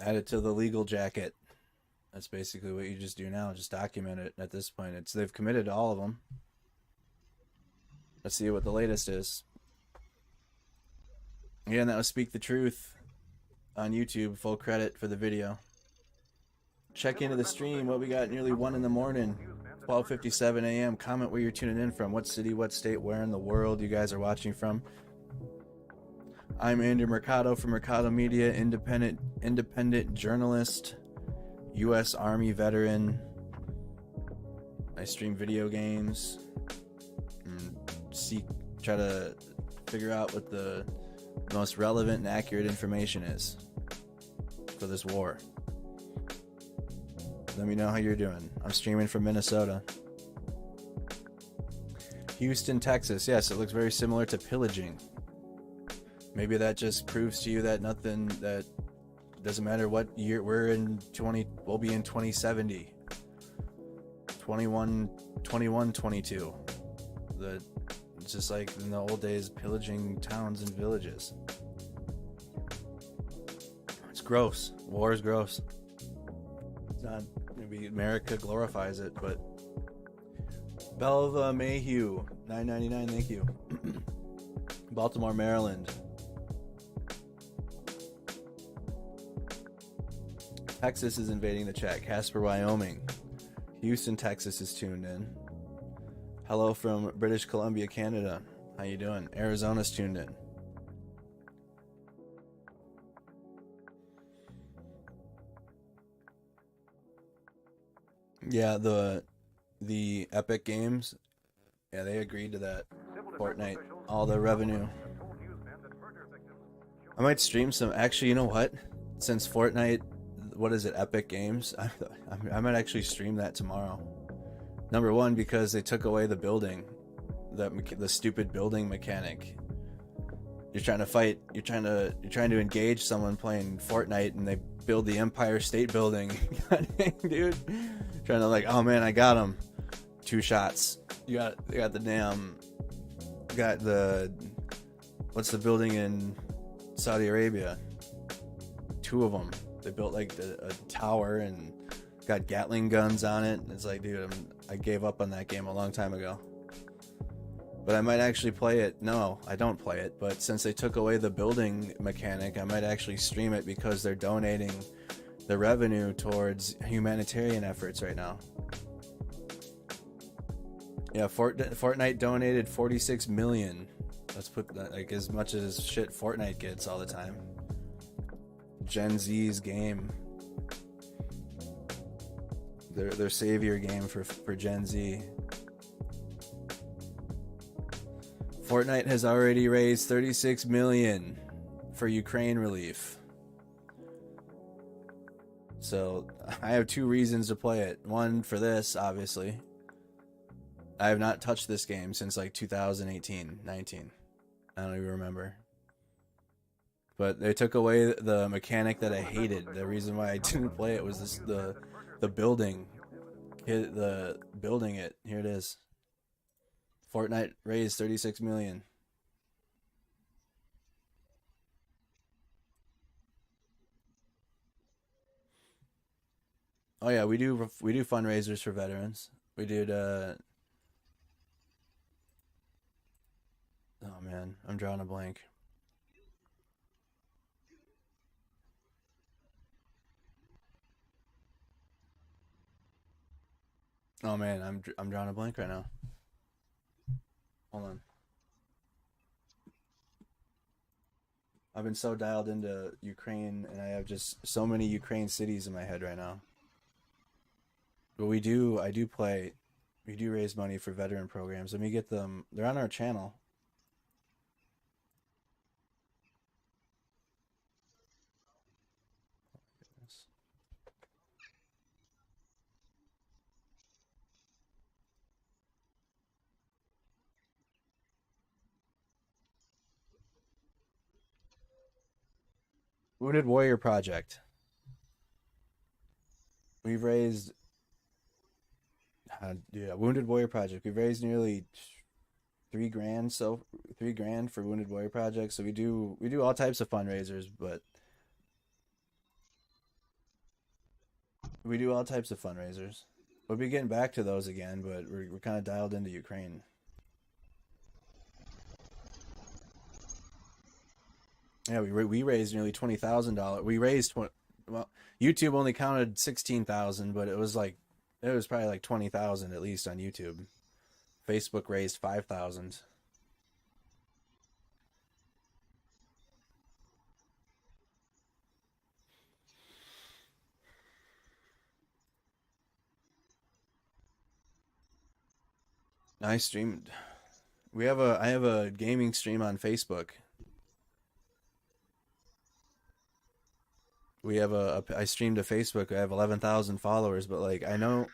Add it to the legal jacket. That's basically what you just do now. Just document it at this point. They've committed to all of them. Let's see what the latest is. Again, that was Speak the Truth on YouTube. Full credit for the video. Check into the stream. What we got? Nearly 1 in the morning. 12:57 a.m. Comment where you're tuning in from. What city, what state, where in the world you guys are watching from. I'm Andrew Mercado from Mercado Media, independent journalist, U.S. Army veteran. I stream video games and try to figure out what the most relevant and accurate information is for this war. Let me know how you're doing. I'm streaming from Minnesota. Houston, Texas. Yes, it looks very similar to pillaging. Maybe that just proves to you that that doesn't matter what year we're in. We'll be in 2070, 22. It's just like in the old days, pillaging towns and villages. It's gross. War is gross. It's not. Maybe America glorifies it, but Belva Mayhew, $9.99. Thank you. Baltimore, Maryland. Texas is invading the chat. Casper, Wyoming. Houston, Texas is tuned in. Hello from British Columbia, Canada. How you doing? Arizona's tuned in. Yeah, the Epic Games, yeah, they agreed to that. Fortnite, all the revenue. I might stream some. Actually, you know what? Since Fortnite, what is it? Epic Games. I might actually stream that tomorrow. Number one, because they took away the building, the stupid building mechanic. You're trying to fight. You're trying to engage someone playing Fortnite, and they build the Empire State Building. Dude, trying to like, oh man, I got him. 2 shots. You got the damn. Got the. What's the building in Saudi Arabia? 2 of them. They built like a tower and got Gatling guns on it. It's like, dude, I gave up on that game a long time ago. But I might actually play it. No, I don't play it. But since they took away the building mechanic, I might actually stream it because they're donating the revenue towards humanitarian efforts right now. Yeah, Fortnite donated 46 million. Let's put that, like, as much as shit Fortnite gets all the time. Gen Z's game. Their savior game for Gen Z. Fortnite has already raised 36 million for Ukraine relief. So I have 2 reasons to play it. One, for this, obviously. I have not touched this game since like 2018, 19. I don't even remember. But they took away the mechanic that I hated. The reason why I didn't play it was the building. The building it. Here it is. Fortnite raised 36 million. Oh yeah, we do fundraisers for veterans. We did oh man, I'm drawing a blank. Oh man, I'm drawing a blank right now. Hold on. I've been so dialed into Ukraine, and I have just so many Ukraine cities in my head right now. But we do raise money for veteran programs. Let me get them. They're on our channel. Wounded Warrior Project. We've raised, Wounded Warrior Project. We've raised nearly $3 grand. So $3 grand for Wounded Warrior Project. So we do all types of fundraisers, but we do all types of fundraisers. We'll be getting back to those again, but we're kind of dialed into Ukraine. Yeah, we raised nearly $20,000. We raised YouTube only counted 16,000, but it was probably like 20,000 at least on YouTube. Facebook raised 5,000. I streamed. I have a gaming stream on Facebook. I streamed to Facebook. I have 11,000 followers, but like I know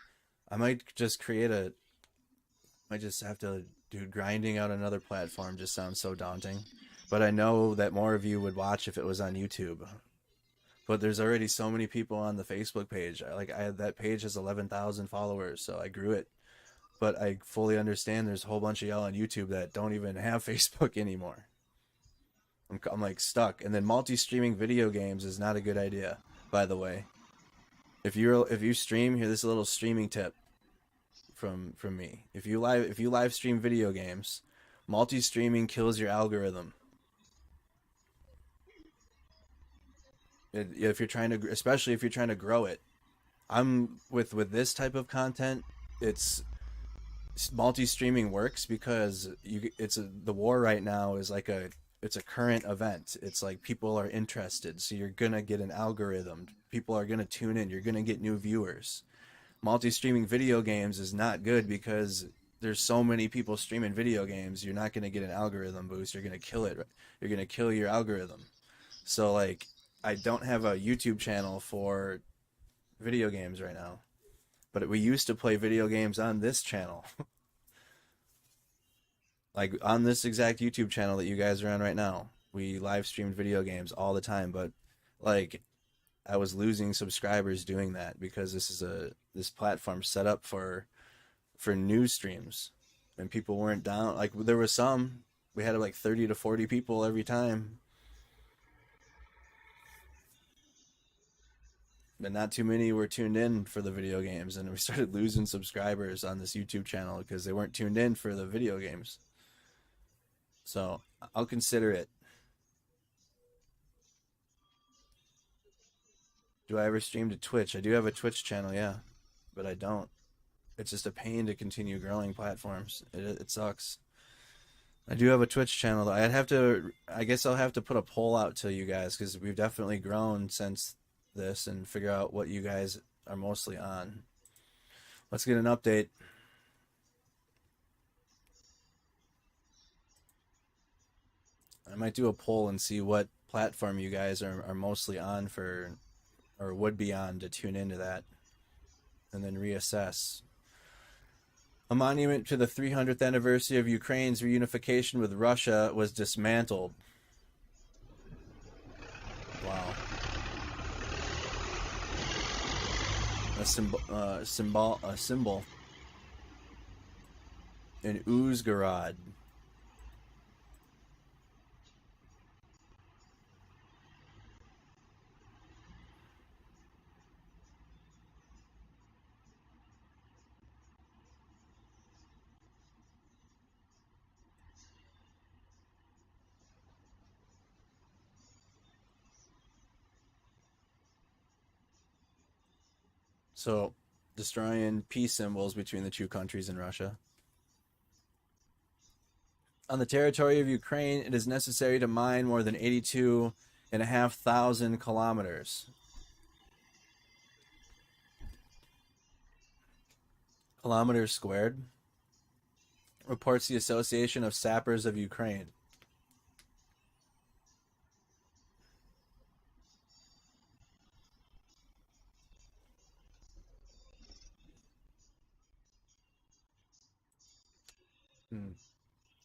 I might just have to do grinding out another platform just sounds so daunting. But I know that more of you would watch if it was on YouTube. But there's already so many people on the Facebook page. That page has 11,000 followers, so I grew it. But I fully understand there's a whole bunch of y'all on YouTube that don't even have Facebook anymore. I'm like stuck. And then multi-streaming video games is not a good idea, by the way. If you stream, here's this little streaming tip from me. If you live stream video games, multi-streaming kills your algorithm. Especially if you're trying to grow it. I'm with this type of content. It's multi-streaming works because the war right now is like it's a current event. It's like people are interested, so you're gonna get an algorithm. People are gonna tune in. You're gonna get new viewers. Multi-streaming video games is not good because there's so many people streaming video games. You're not gonna get an algorithm boost. You're gonna kill it. You're gonna kill your algorithm. So like, I don't have a YouTube channel for video games right now, but we used to play video games on this channel. Like on this exact YouTube channel that you guys are on right now, we live streamed video games all the time, but like I was losing subscribers doing that because this platform set up for news streams, and people weren't down. Like there was some, we had like 30 to 40 people every time, but not too many were tuned in for the video games, and we started losing subscribers on this YouTube channel because they weren't tuned in for the video games. So I'll consider it. Do I ever stream to Twitch? I do have a Twitch channel, yeah, but I don't. It's just a pain to continue growing platforms. It sucks. I do have a Twitch channel, though. I guess I'll have to put a poll out to you guys because we've definitely grown since this, and figure out what you guys are mostly on. Let's get an update. I might do a poll and see what platform you guys are mostly on for, or would be on to tune into that, and then reassess. A monument to the 300th anniversary of Ukraine's reunification with Russia was dismantled. Wow. A symbol in Uzhgorod. So, destroying peace symbols between the two countries in Russia. On the territory of Ukraine, it is necessary to mine more than 82,500 kilometers. Kilometers squared, reports the Association of Sappers of Ukraine.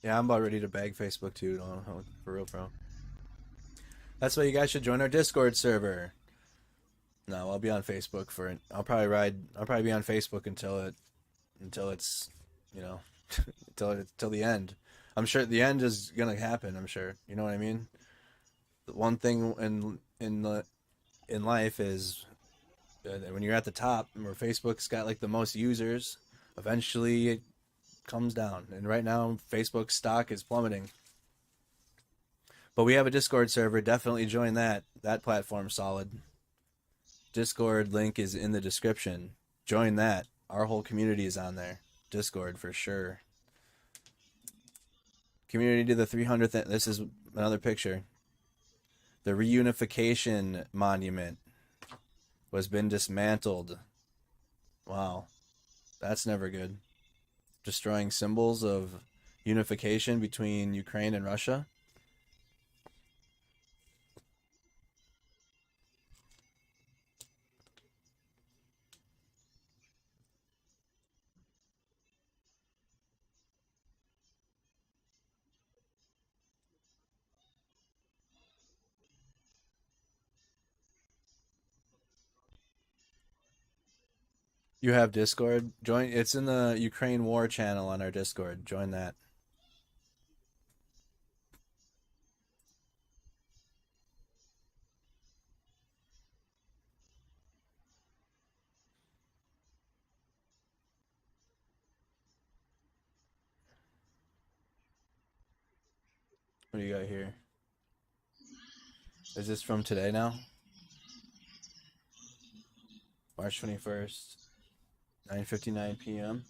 Yeah, I'm about ready to bag Facebook too, for real, bro. That's why you guys should join our Discord server. No, I'll be on Facebook for it. I'll probably be on Facebook until it's, you know, till the end. I'm sure the end is gonna happen. I'm sure. You know what I mean? The one thing in life is when you're at the top, where Facebook's got like the most users, eventually it comes down. And right now, Facebook stock is plummeting. But we have a Discord server. Definitely join that. That platform's solid. Discord link is in the description. Join that. Our whole community is on there. Discord for sure. Community to the 300th. This is another picture. The reunification monument was been dismantled. Wow. That's never good. Destroying symbols of unification between Ukraine and Russia. You have Discord? Join. It's in the Ukraine War channel on our Discord. Join that. What do you got here? Is this from today now? March 21st, 9:59 p.m.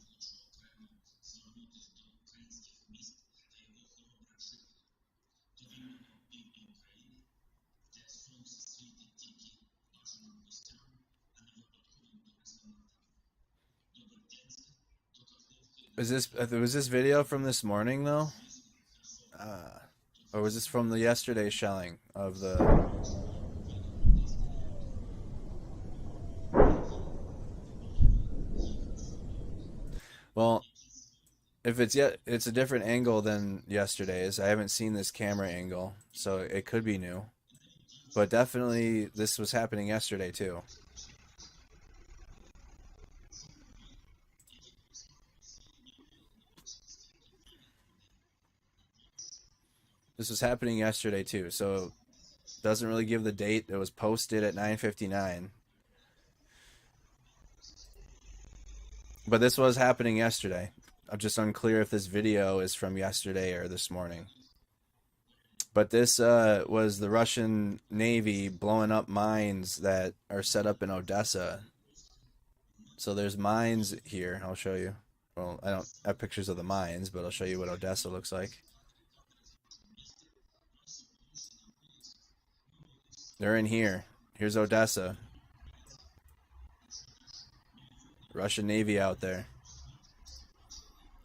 Was this video from this morning though? Or was this from the yesterday's shelling of the? Well, if it's a different angle than yesterday's. I haven't seen this camera angle, so it could be new. But definitely this was happening yesterday too. This was happening yesterday too, so doesn't really give the date. It was posted at 9:59. But this was happening yesterday. I'm just unclear if this video is from yesterday or this morning. But this was the Russian Navy blowing up mines that are set up in Odessa. So there's mines here. I'll show you. Well, I don't have pictures of the mines, but I'll show you what Odessa looks like. They're in here. Here's Odessa. Russian Navy out there.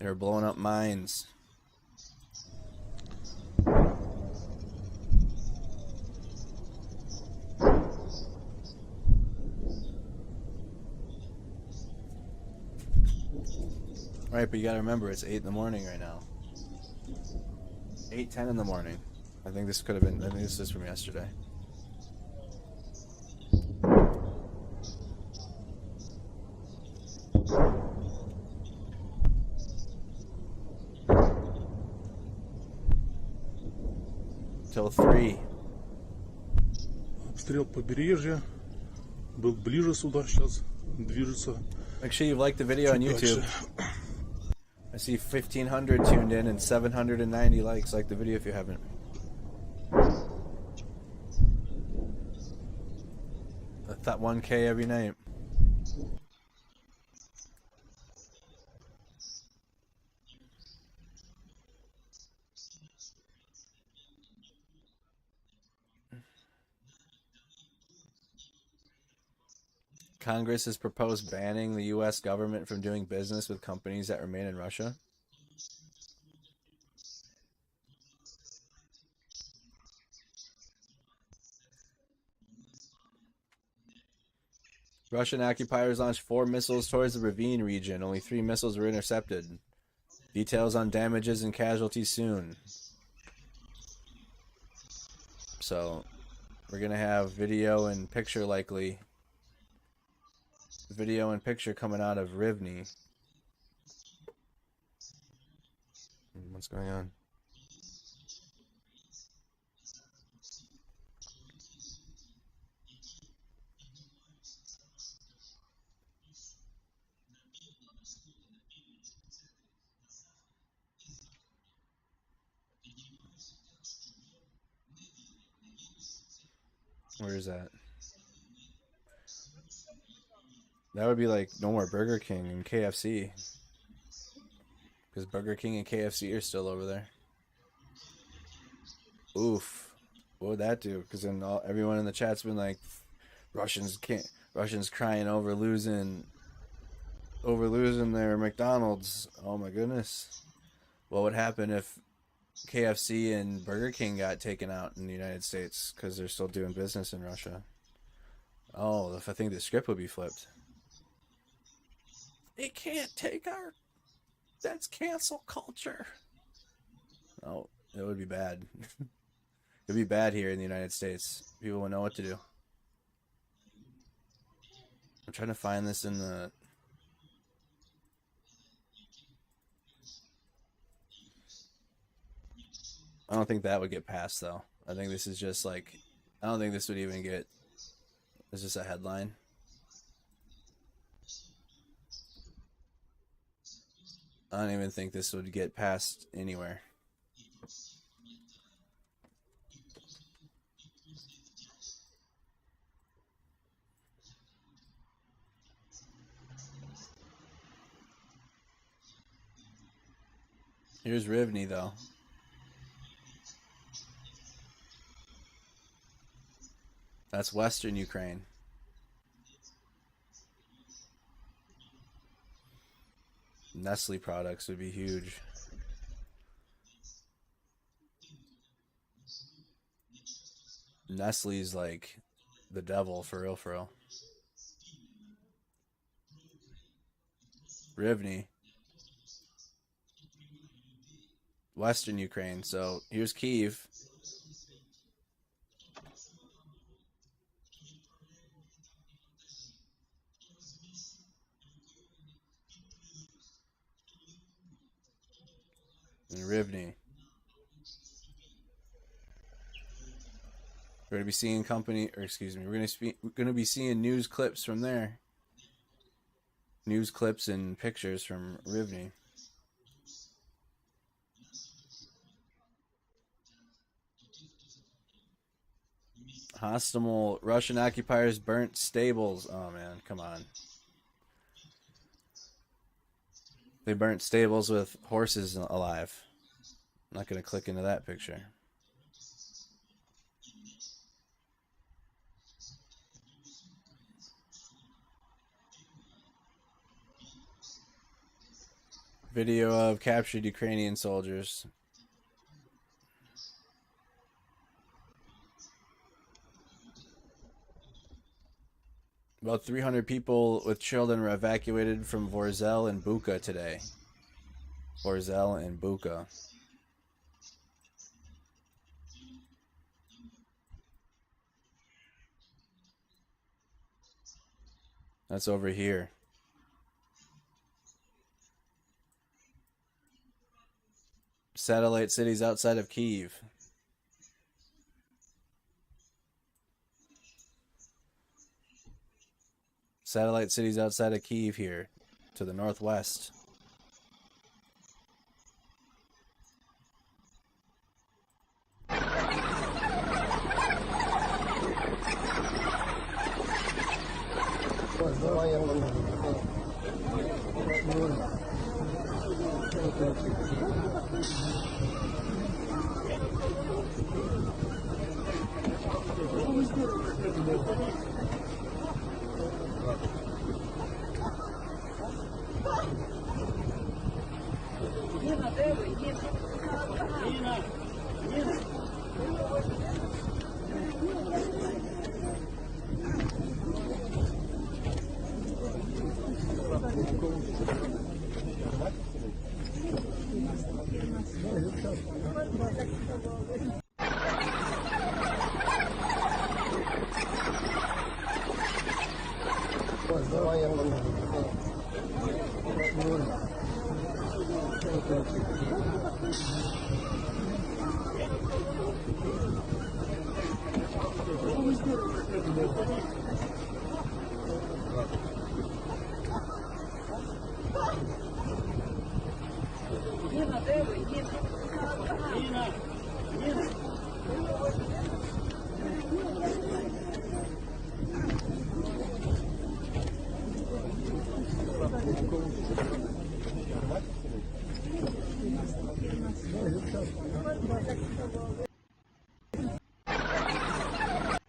They're blowing up mines. Right, but you gotta remember, it's 8 in the morning right now. 8:10 in the morning. I think this is from yesterday. Till 3. Обстрел побережья. Был ближе сюда, сейчас движется. Make sure you like the video on YouTube. I see 1,500 tuned in and 790 likes. Like the video if you haven't. That's that 1K every night. Congress has proposed banning the U.S. government from doing business with companies that remain in Russia. Russian occupiers launched 4 missiles towards the Ravine region. Only 3 missiles were intercepted. Details on damages and casualties soon. So, we're going to have video and picture likely. Video and picture coming out of Rivne. What's going on? Where is that? That would be like no more Burger King and KFC. Because Burger King and KFC are still over there. Oof. What would that do? Because then everyone in the chat's been like, Russians crying over losing their McDonald's. Oh my goodness. What would happen if KFC and Burger King got taken out in the United States because they're still doing business in Russia? Oh, I think the script would be flipped. They can't take our... That's cancel culture. Oh, it would be bad. It would be bad here in the United States. People would know what to do. I'm trying to find this in the... I don't think that would get passed, though. I think this is just like... I don't think this would even get... It's just a headline. I don't even think this would get passed anywhere. Here's Rivne, though. That's Western Ukraine. Nestle products would be huge. Nestle's like the devil, for real, for real. Rivne. Western Ukraine. So here's Kyiv. And Rivne. We're gonna be seeing we're gonna be seeing news clips from there. News clips and pictures from Rivne. Hostile Russian occupiers burnt stables. Oh man, come on. They burnt stables with horses alive. I'm not gonna click into that picture. Video of captured Ukrainian soldiers. About 300 people with children were evacuated from Vorzel and Bucha today. Vorzel and Bucha. That's over here. Satellite cities outside of Kyiv. Satellite cities outside of Kyiv here, to the northwest.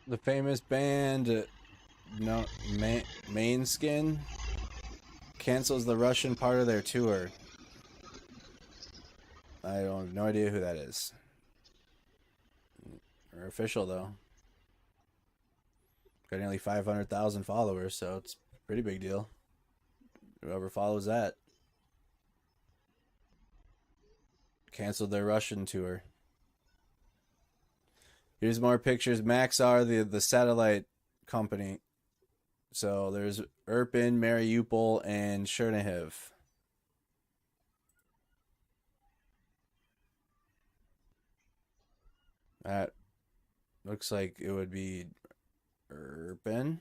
The famous band Mainskin cancels the Russian part of their tour. I have no idea who that is. They're official though. Got nearly 500,000 followers, so it's a pretty big deal. Whoever follows that. Canceled their Russian tour. Here's more pictures. Maxar, the satellite company. So there's Irpin, Mariupol, and Chernihiv. That looks like it would be Irpin.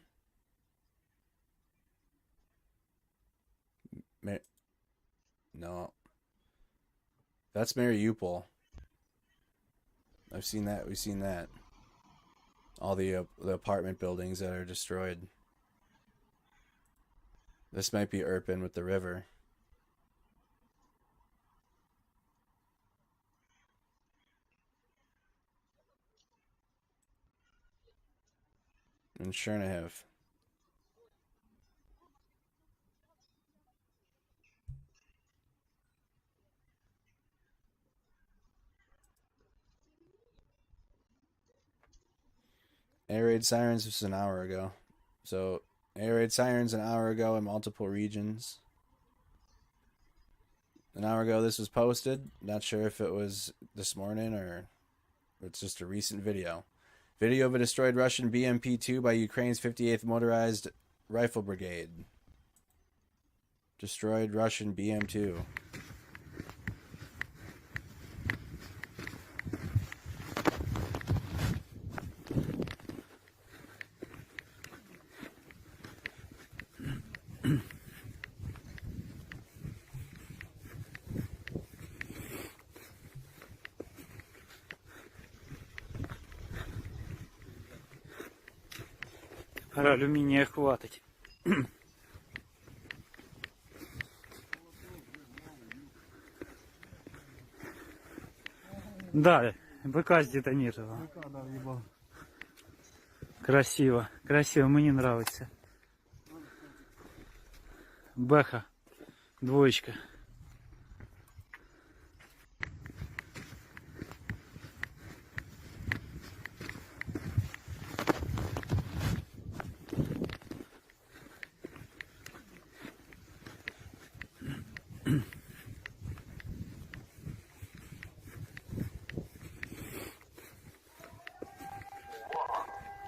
No. That's Mariupol. I've seen that. We've seen that. All the apartment buildings that are destroyed. This might be Irpin with the river. in Chernihiv. Air raid sirens, this was an hour ago. So, air raid sirens an hour ago in multiple regions. An hour ago this was posted. Not sure if it was this morning or it's just a recent video. Video of a destroyed Russian BMP-2 by Ukraine's 58th Motorized Rifle Brigade. Destroyed Russian BM-2. Алюминия хватить. Да, БК сдетонировал. Красиво, красиво, мне нравится. Бэха, двоечка.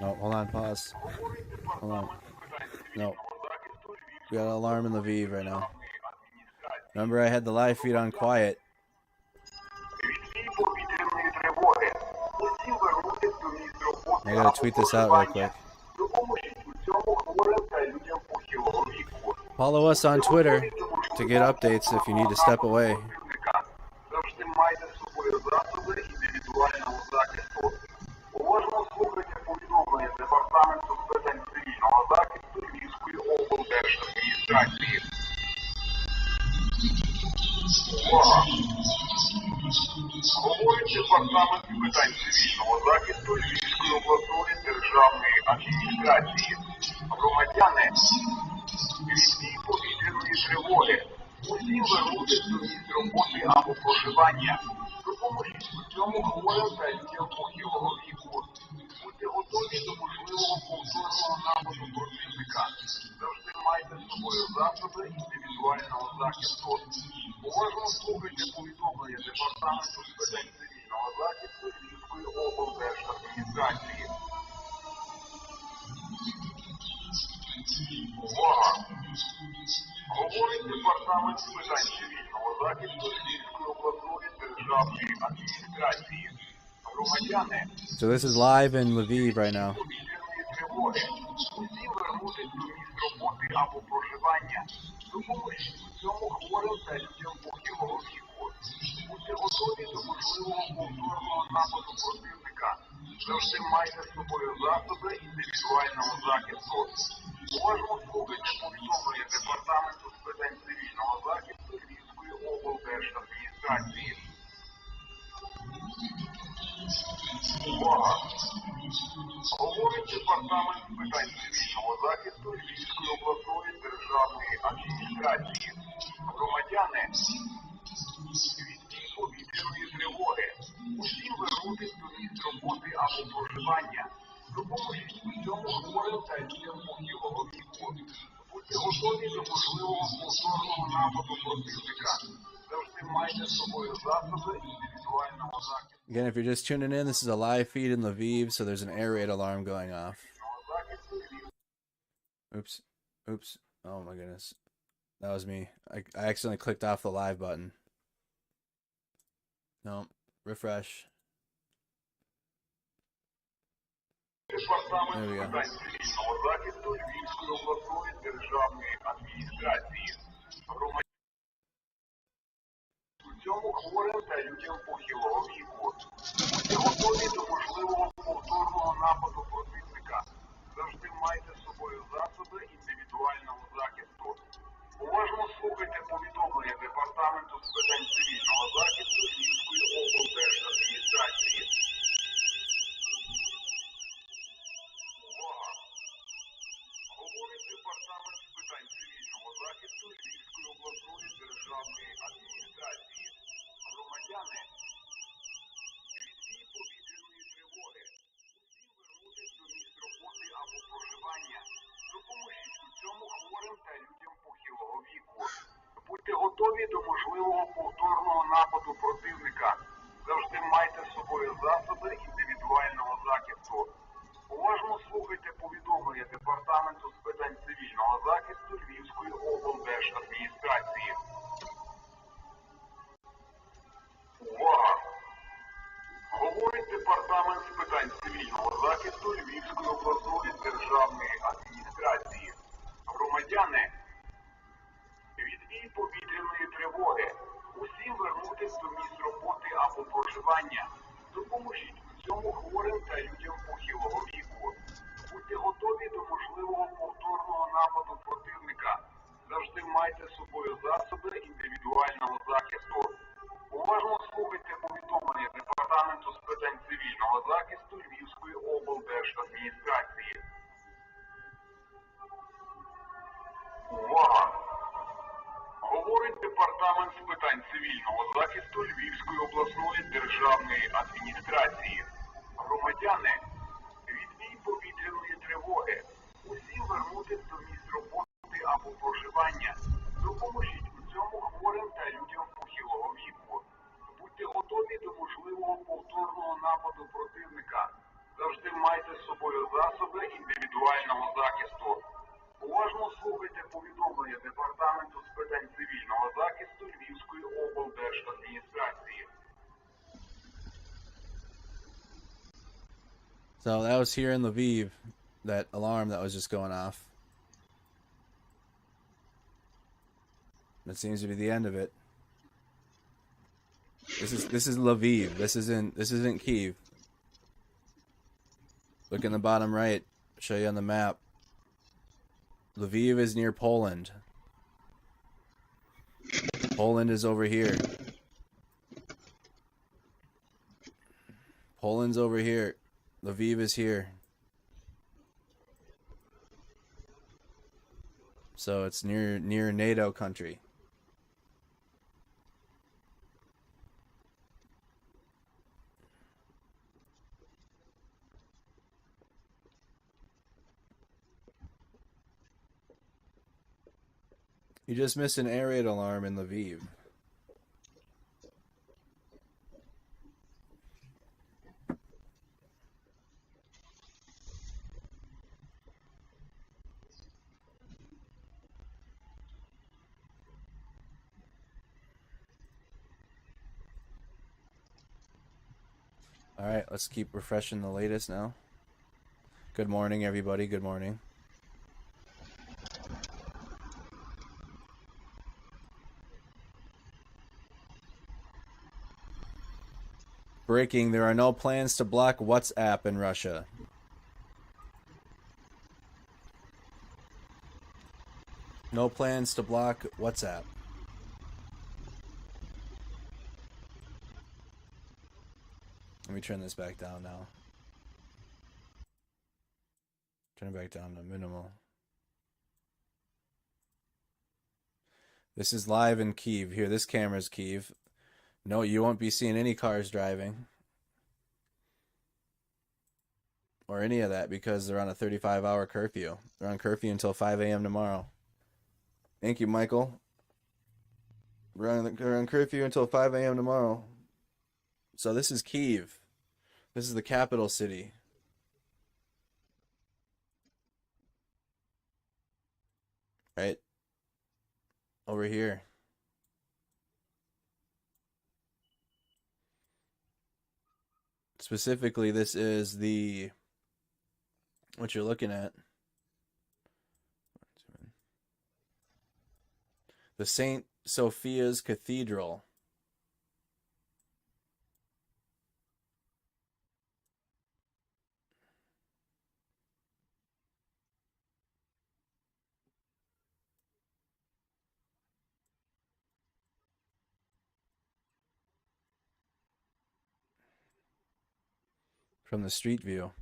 No, hold on, pause. Hold on. No. We got an alarm in Lviv right now. Remember I had the live feed on quiet. I gotta tweet this out real quick. Follow us on Twitter to get updates if you need to step away. Уважно слухайте повідомлення Департаменту з питань цивільного захисту Львівської облдержадміністрації. Увага! Говорить Департамент з питань цивільного захисту Львівської обласної державної адміністрації. Громадяни, від повітряної тривоги. Усім вернутися до місць роботи або проживання. Допоможіть у цьому хворим та людям похилого віку. Будьте готові до можливого повторного нападу противника. Завжди майте з собою засоби індивідуального захисту. Уважно слухайте повідомлення Департаменту з питань цивільного захисту Львівської облдержадміністрації. Увага! Говорить Департамент з питань цивільного захисту Львівської обласної державної адміністрації. Громадяни, So this is live in Lviv right now. усі вернутись до місць роботи або проживання. Допоможіть у цьому хворим та людям похилого віку. Будьте готові до можливого повторного нападу противника. Завжди майте з собою засоби індивідуального захисту. Уважно слухайте повідомлення Департаменту з питань цивільного захисту Львівської облдержадміністрації. Увага! Говорить Департамент з питань цивільного захисту Львівської обласної державної адміністрації. Громадяни, від дій повітряної тривоги. Усім вернутись до місць роботи або проживання. Допоможіть у цьому хворим та людям похилого віку. Будьте готові до можливого повторного нападу противника. Завжди майте з собою засоби індивідуального захисту. Again, if you're just tuning in, this is a live feed in Lviv, so there's an air raid alarm going off. Oops. Oops. Oh my goodness. That was me. I accidentally clicked off the live button. No. Refresh. There we go. Цьому хворим та людям похилого віку. Будьте готові до можливого повторного нападу противника. Завжди майте з собою засоби індивідуального захисту. Уважно слухайте повідомлення Департаменту з питань цивільного захисту Львівської облдержадміністрації. Увага! адміністрації. Громадяни, від дії повітряної тривоги. Усім вернутись до місць роботи або проживання. Допоможіть у цьому хворим та людям похилого віку. Будьте готові до можливого повторного нападу противника. Завжди майте з собою засоби індивідуального захисту. Уважно слухайте повідомлення Департаменту з питань цивільного захисту Львівської облдержадміністрації. Увага! Говорить Департамент з питань цивільного захисту Львівської обласної державної адміністрації. Громадяни, від дій повітряної тривоги. Усім вернутись до місць роботи або проживання. Допоможіть у цьому хворим та людям похилого віку. Будьте готові до можливого повторного нападу противника. Завжди майте з собою засоби індивідуального захисту. Уважно слухайте повідомлення Департаменту з питань цивільного захисту Львівської облдержадміністрації. Увага! Говорить Департамент з питань цивільного захисту Львівської обласної державної адміністрації. Громадяни, від дій повітряної тривоги. Усім вернутись до місць роботи або проживання. Допоможіть у цьому хворим та людям похилого віку. Будьте готові до можливого повторного нападу противника. Завжди майте з собою засоби індивідуального захисту. Уважно слухайте повідомлення Департаменту з питань цивільного захисту Львівської облдержадміністрації. So that was here in Lviv, that alarm that was just going off. That seems to be the end of it. This is Lviv. This isn't Kyiv. Look in the bottom right. I'll show you on the map. Lviv is near Poland. Poland is over here. Poland's over here. Lviv is here. So it's near NATO country. You just missed an air raid alarm in Lviv. All right, let's keep refreshing the latest now. Good morning, everybody. Good morning. Breaking, there are no plans to block WhatsApp in Russia. No plans to block WhatsApp. Let me turn this back down now. Turn it back down to minimal. This is live in Kyiv. Here, this camera's Kyiv. No, you won't be seeing any cars driving. Or any of that because they're on a 35-hour curfew. They're on curfew until 5 a.m. tomorrow. Thank you, Michael. We're on curfew until 5 a.m. tomorrow. So this is Kyiv. This is the capital city. Right? Over here. Specifically, this is what you're looking at. The St. Sophia's Cathedral. From the street view.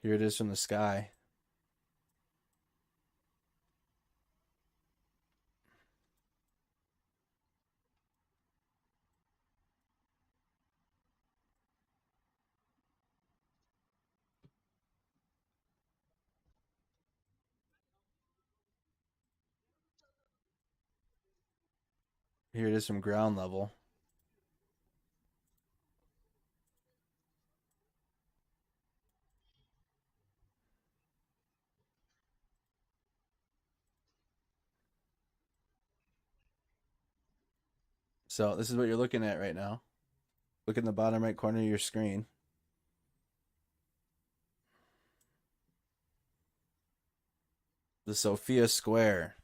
Here it is from the sky. Here it is from ground level. So this is what you're looking at right now. Look in the bottom right corner of your screen. The Sophia Square.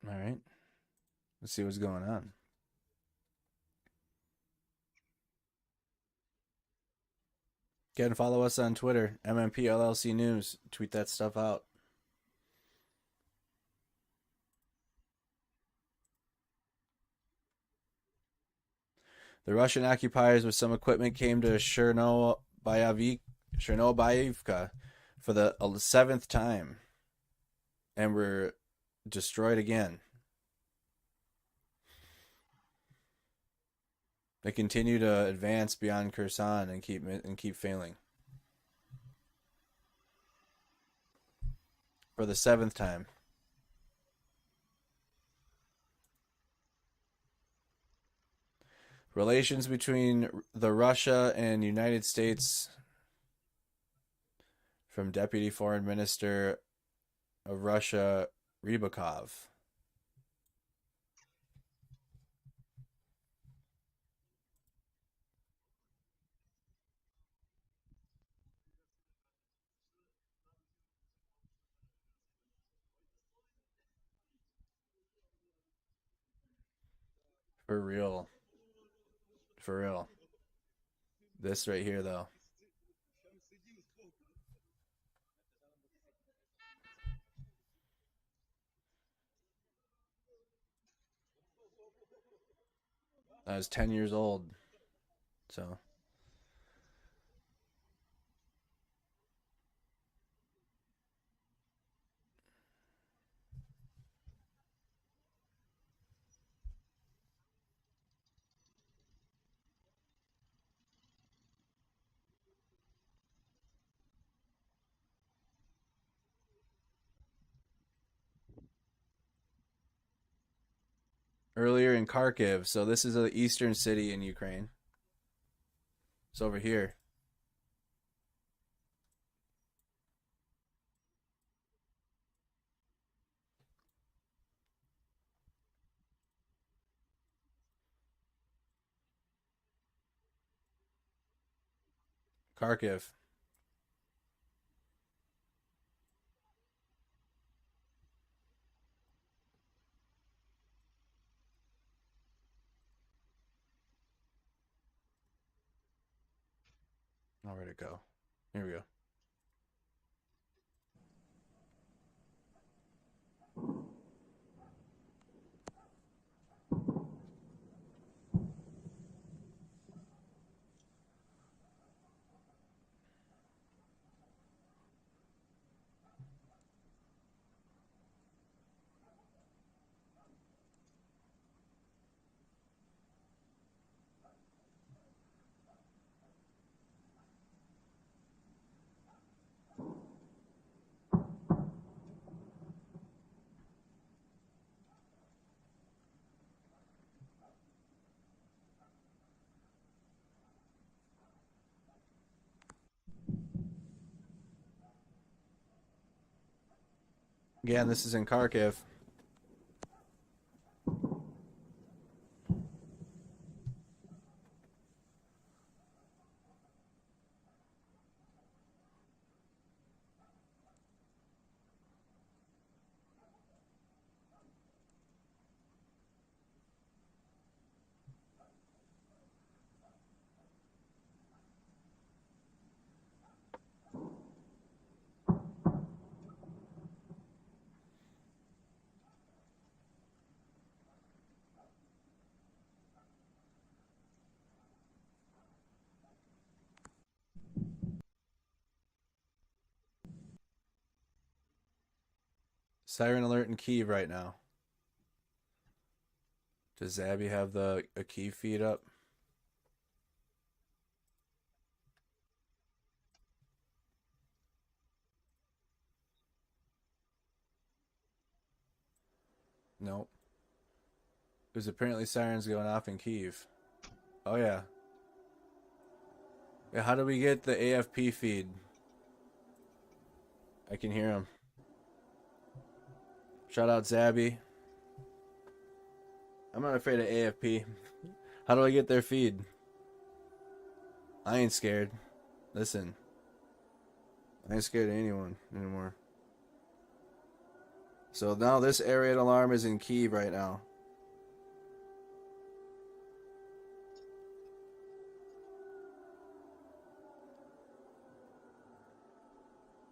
All right. Let's see what's going on. Again, follow us on Twitter, MMP LLC News. Tweet that stuff out. The Russian occupiers with some equipment came to Chernobyivka for the 7th time and were destroyed again. They continue to advance beyond Kherson and keep failing. For the 7th time. Relations between the Russia and United States from Deputy Foreign Minister of Russia, Rybakov. For real. For real. This right here, though. I was 10 years old. So. Earlier in Kharkiv. So this is an eastern city in Ukraine. It's over here. Kharkiv. Oh, where'd it go? Here we go. Again, this is in Kharkiv. Siren alert in Kyiv right now. Does Zabby have a Kyiv feed up? Nope. There's apparently sirens going off in Kyiv. Oh yeah. Yeah, how do we get the AFP feed? I can hear him. Shout out Zabby. I'm not afraid of AFP. How do I get their feed? I ain't scared. Listen. I ain't scared of anyone anymore. So now this air raid alarm is in Kyiv right now.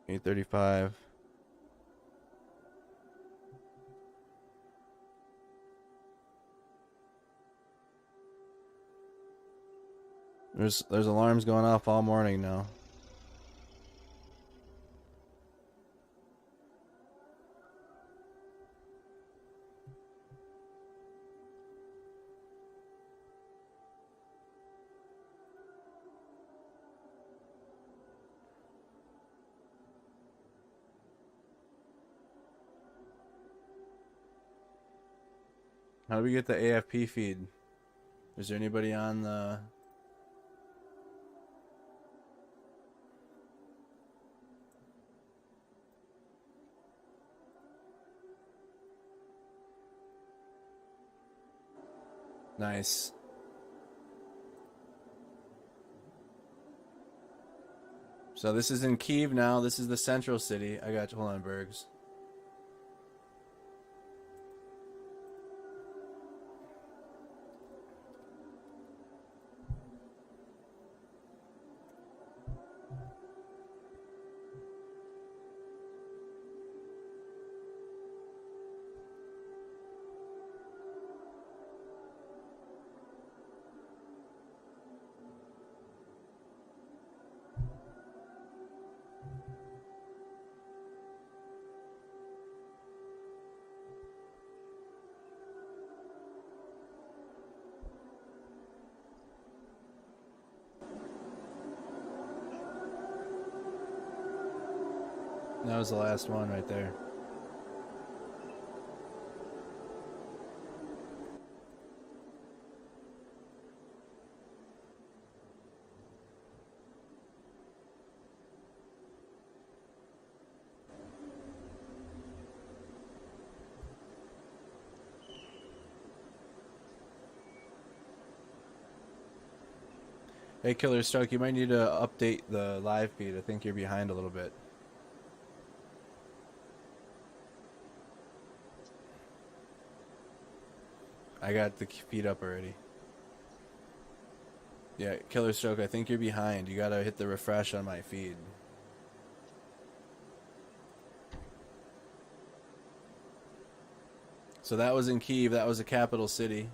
$8:35. There's alarms going off all morning now. How do we get the AFP feed? Is there anybody on the... Nice. So this is in Kyiv now. This is the central city. I got you. Hold on, Bergs. That was the last one right there. Hey, Killer Stark, you might need to update the live feed. I think you're behind a little bit. I got the feed up already. Yeah, Killer Stroke, I think you're behind. You gotta hit the refresh on my feed. So that was in Kyiv. That was the capital city.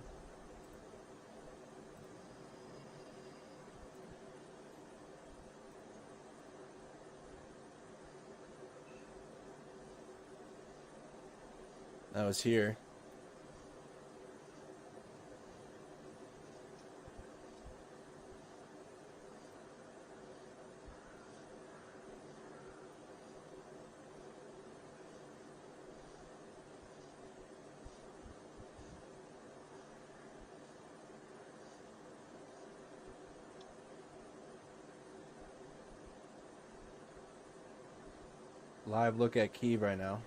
That was here. Live look at Kyiv right now.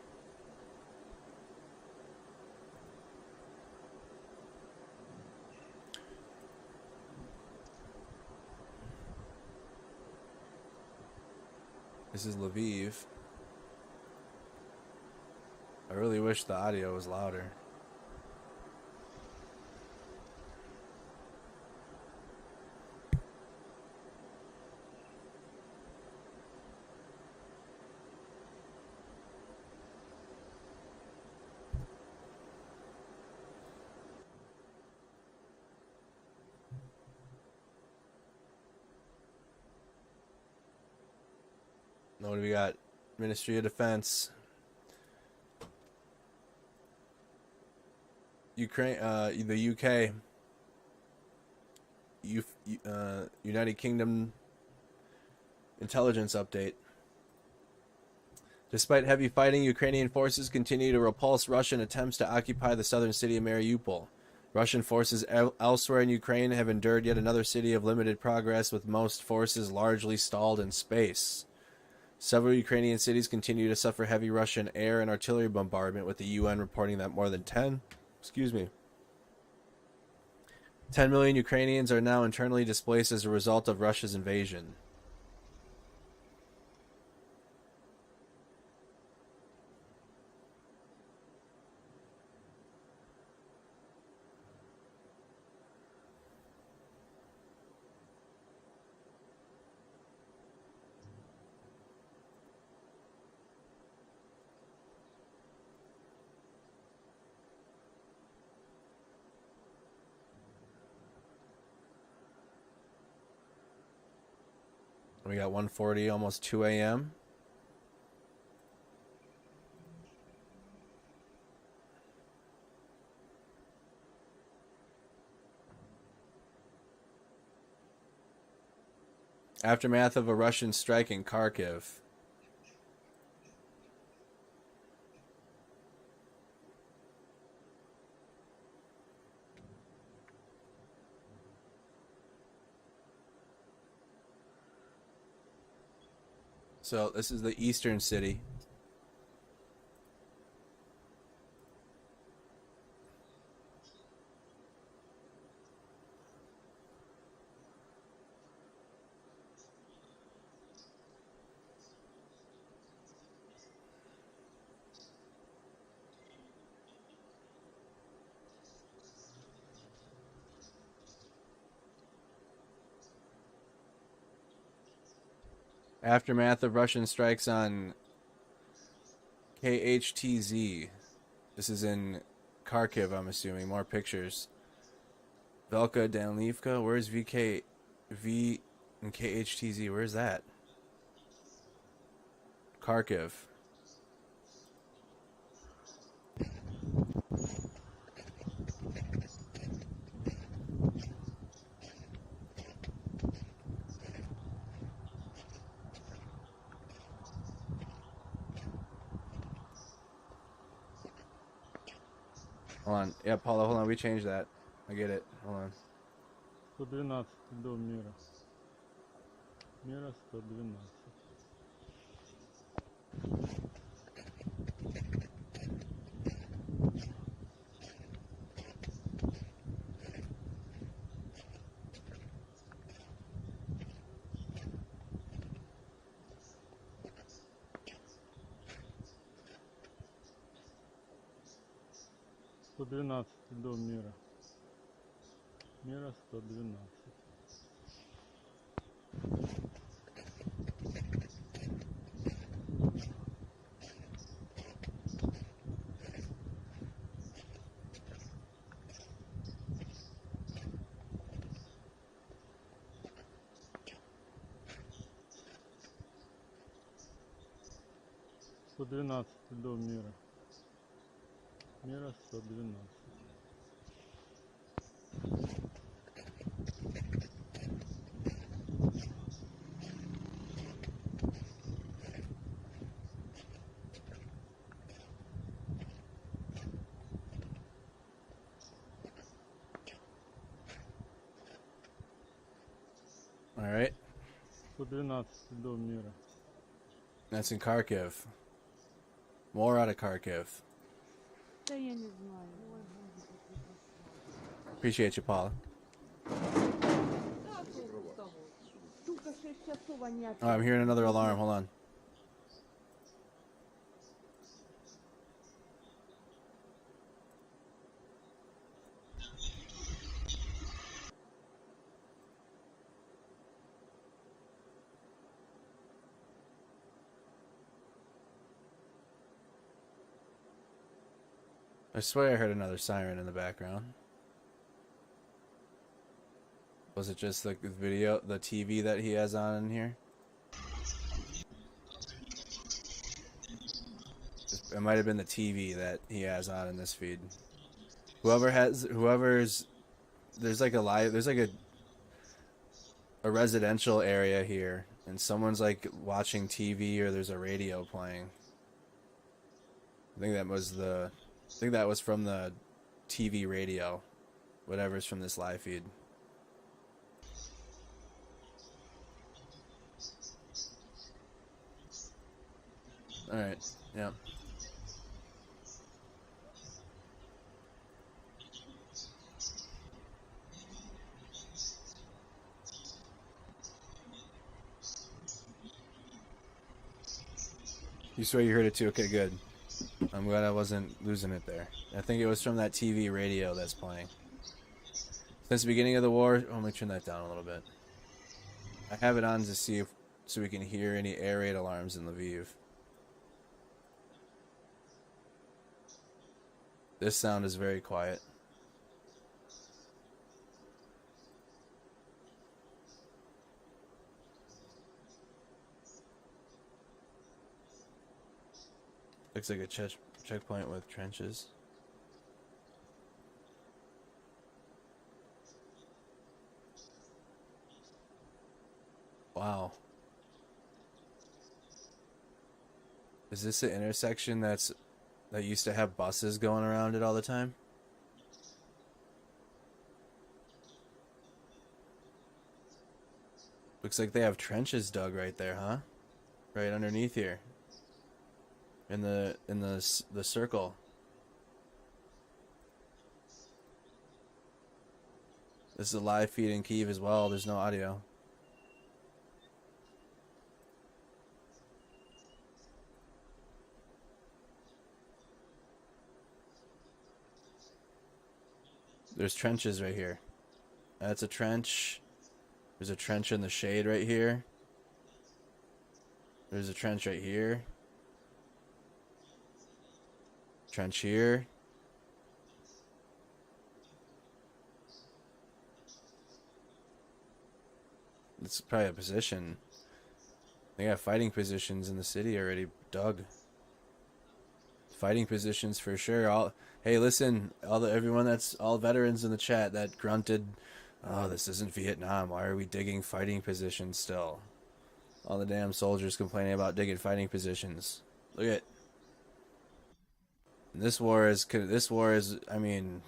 This is Lviv. I really wish the audio was louder. What do we got? Ministry of Defense. Ukraine, the UK, United Kingdom intelligence update. Despite heavy fighting, Ukrainian forces continue to repulse Russian attempts to occupy the southern city of Mariupol. Russian forces elsewhere in Ukraine have endured yet another city of limited progress, with most forces largely stalled in space. Several Ukrainian cities continue to suffer heavy Russian air and artillery bombardment, with the UN reporting that more than 10 million Ukrainians are now internally displaced as a result of Russia's invasion. We got 1:40, almost 2 a.m. Aftermath of a Russian strike in Kharkov. So this is the eastern city. Aftermath of Russian strikes on KHTZ. This is in Kharkiv, I'm assuming. More pictures. Velka Danlivka. Where's VK V and KHTZ? Where's that? Kharkiv. Hold on. Yeah, Paula, hold on. We changed that. I get it. Hold on. 112 до мира. Мира 112. До мира. Мира 112. До мира. Мира 112. All right. 112 до мира. That's in Kharkiv. More out of Kharkiv. Appreciate you, Paula. Oh, I'm hearing another alarm. Hold on. I swear I heard another siren in the background. Was it just the video, the TV that he has on in here? It might have been the TV that he has on in this feed. whoever's there's like a residential area here, and someone's like watching TV or there's a radio playing. I think that was from the TV radio, whatever's from this live feed. All right. Yeah. You swear you heard it too? Okay, good. I'm glad I wasn't losing it there. I think it was from that TV radio that's playing. Since the beginning of the war, let me turn that down a little bit. I have it on to see if, so we can hear any air raid alarms in Lviv. This sound is very quiet. Looks like a checkpoint with trenches. Wow. Is this an intersection that used to have buses going around it all the time? Looks like they have trenches dug right there, huh? Right underneath here. In the circle. This is a live feed in Kyiv as well. There's no audio. There's trenches right here. That's a trench. There's a trench in the shade right here. There's a trench right here. Trench here. It's probably a position. They got fighting positions in the city already dug. Fighting positions for sure. Hey, listen, everyone all veterans in the chat that grunted, "Oh, this isn't Vietnam. Why are we digging fighting positions still?" All the damn soldiers complaining about digging fighting positions. Look at this war is. I mean,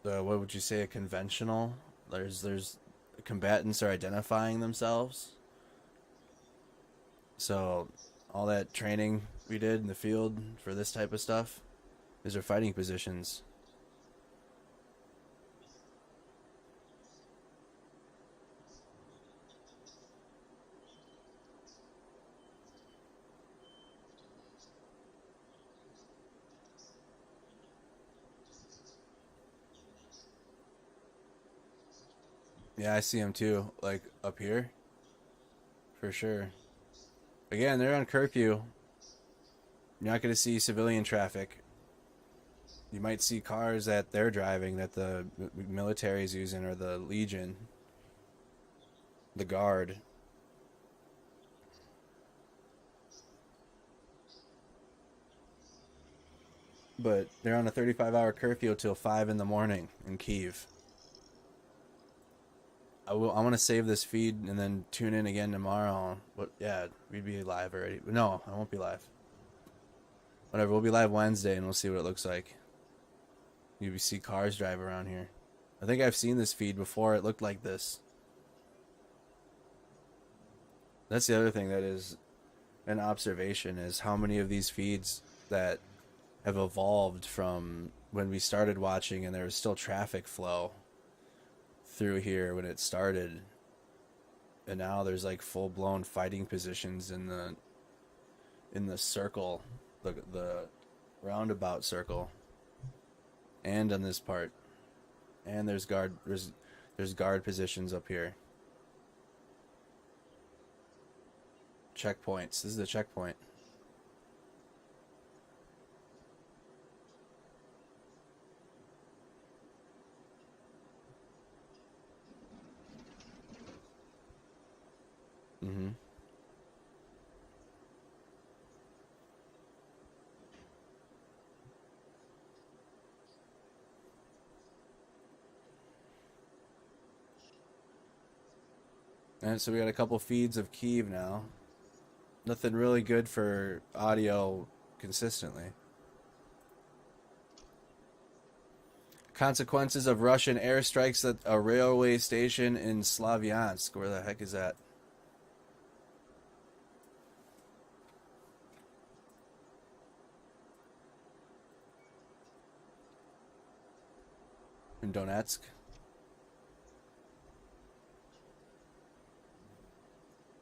what would you say? A conventional. There's combatants are identifying themselves. So all that training we did in the field for this type of stuff, these are fighting positions. Yeah, I see them too, like up here. For sure. Again, they're on curfew. You're not going to see civilian traffic. You might see cars that they're driving that the military's using, or the Legion, the Guard. But they're on a 35-hour curfew till 5 in the morning in Kyiv. I want to save this feed and then tune in again tomorrow. But yeah, we'd be live already. No, I won't be live. Whatever, we'll be live Wednesday and we'll see what it looks like. You see cars drive around here. I think I've seen this feed before. It looked like this. That's the other thing that is an observation, is how many of these feeds that have evolved from when we started watching and there was still traffic flow through here when it started, and now there's like full-blown fighting positions in the circle, the roundabout circle, and on this part, and there's guard positions up here. Checkpoints. This is the checkpoint. Mm-hmm. And so we got a couple feeds of Kyiv now. Nothing really good for audio consistently. Consequences of Russian airstrikes at a railway station in Slavyansk. Where the heck is that? In Donetsk.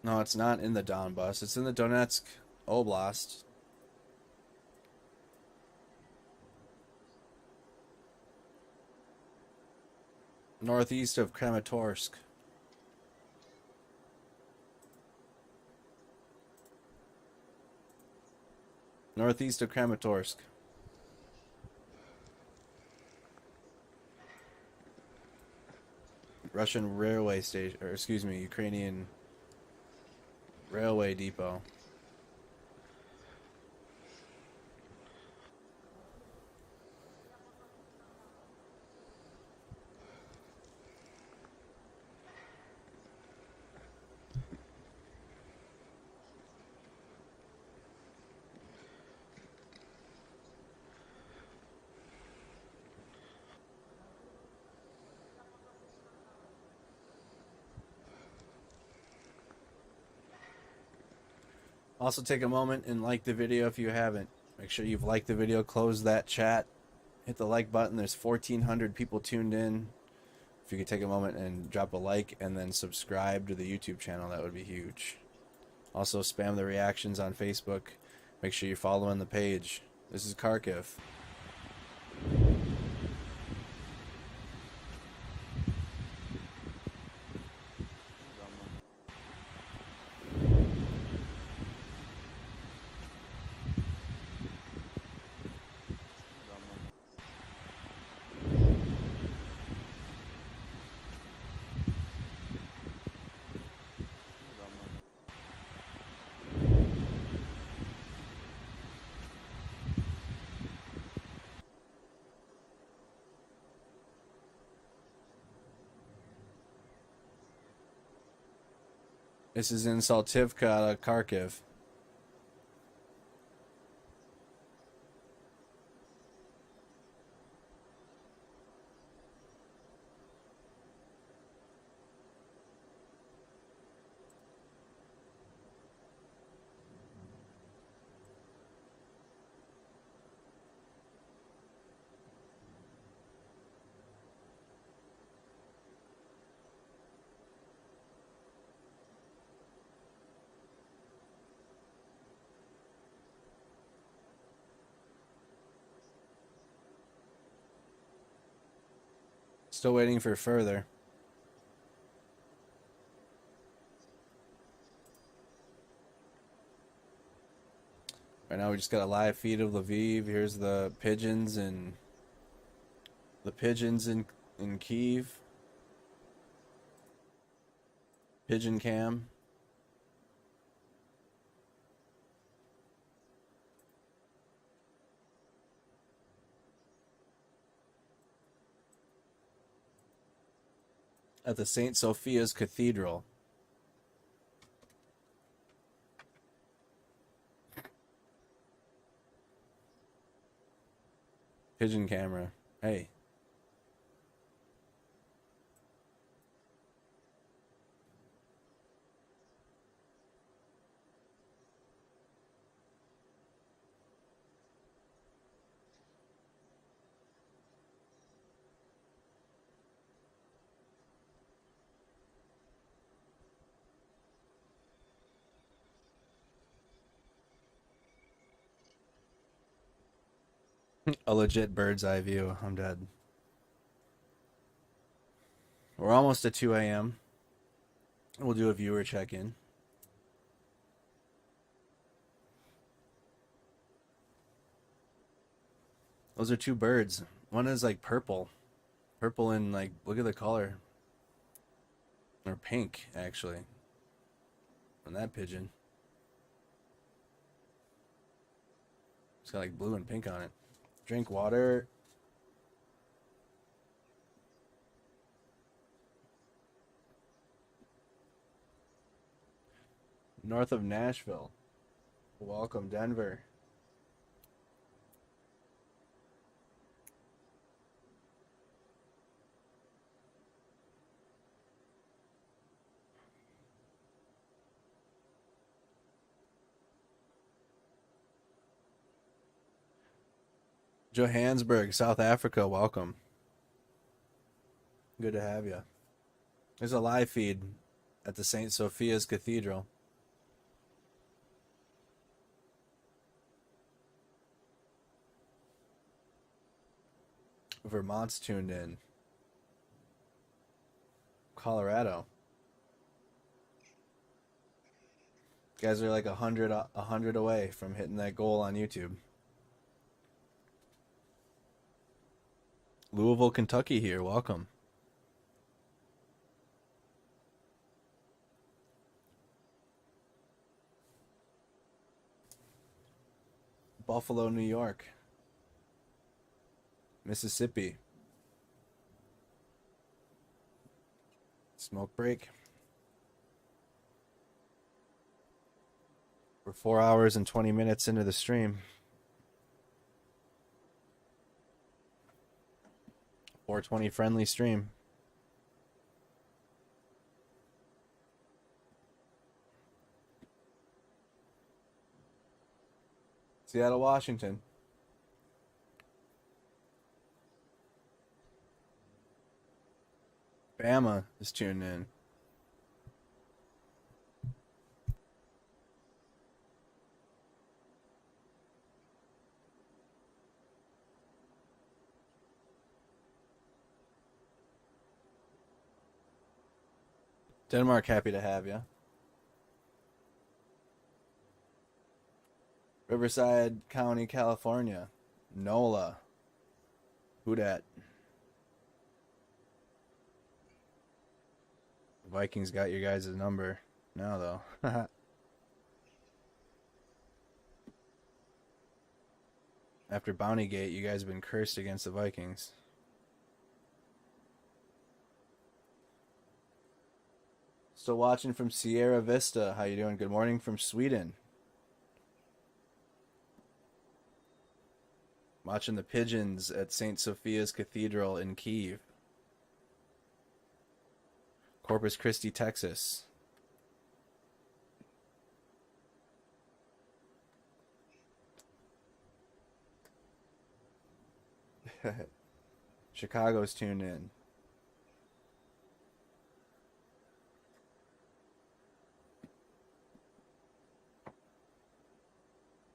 No, it's not in the Donbas. It's in the Donetsk Oblast. Northeast of Kramatorsk. Northeast of Kramatorsk. Russian railway station, or excuse me, Ukrainian railway depot. Also, take a moment and like the video if you haven't. Make sure you've liked the video, close that chat, hit the like button. There's 1,400 people tuned in. If you could take a moment and drop a like and then subscribe to the YouTube channel, that would be huge. Also, spam the reactions on Facebook. Make sure you're following the page. This is Kharkov. This is in Saltivka, Kharkiv. Still waiting for further. Right now we just got a live feed of Lviv. Here's the pigeons in Kyiv. Pigeon cam. At the St. Sophia's Cathedral. Pigeon camera. Hey. A legit bird's eye view. I'm dead. We're almost at 2 a.m. We'll do a viewer check-in. Those are two birds. One is like purple. Purple and like, look at the color. Or pink, actually. On that pigeon. It's got like blue and pink on it. Drink water. north of Nashville. Welcome, Denver. Johannesburg, South Africa, welcome. Good to have you. There's a live feed at the St. Sophia's Cathedral. Vermont's tuned in. Colorado. You guys are like 100 away from hitting that goal on YouTube. Louisville, Kentucky here. Welcome. Buffalo, New York. Mississippi. Smoke break. We're 4 hours and 20 minutes into the stream. 420 friendly stream. Seattle, Washington. Bama is tuned in. Denmark, happy to have you. Riverside County, California. NOLA. Who dat? Vikings got your guys' number now, though. After Bountygate, you guys have been cursed against the Vikings. Still watching from Sierra Vista. How you doing? Good morning from Sweden. Watching the pigeons at St. Sophia's Cathedral in Kyiv. Corpus Christi, Texas. Chicago's tuned in.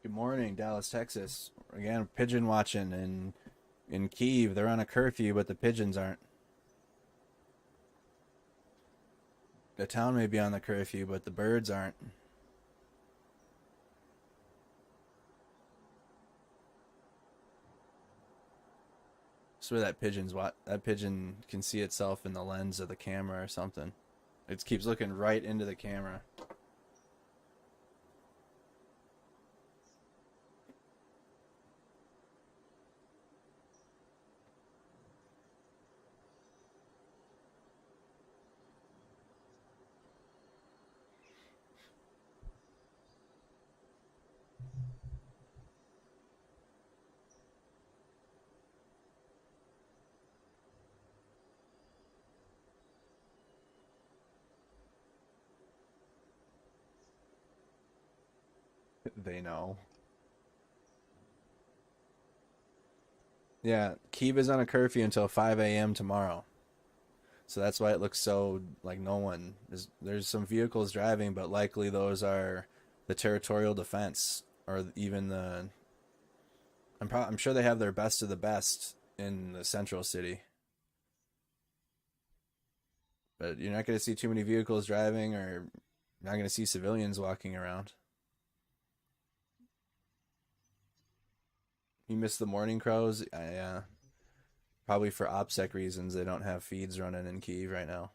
Good morning, Dallas, Texas. Again, pigeon watching, and in Kyiv, they're on a curfew, but the pigeons aren't. The town may be on the curfew, but the birds aren't. Swear that pigeon can see itself in the lens of the camera or something. It keeps looking right into the camera. They know. Yeah, Kyiv is on a curfew until 5 a.m. tomorrow. So that's why it looks so like no one is. There's some vehicles driving, but likely those are the territorial defense, or even the. I'm sure they have their best of the best in the central city. But you're not going to see too many vehicles driving, or you're not going to see civilians walking around. You missed the morning crows? Yeah. Probably for OPSEC reasons, they don't have feeds running in Kyiv right now.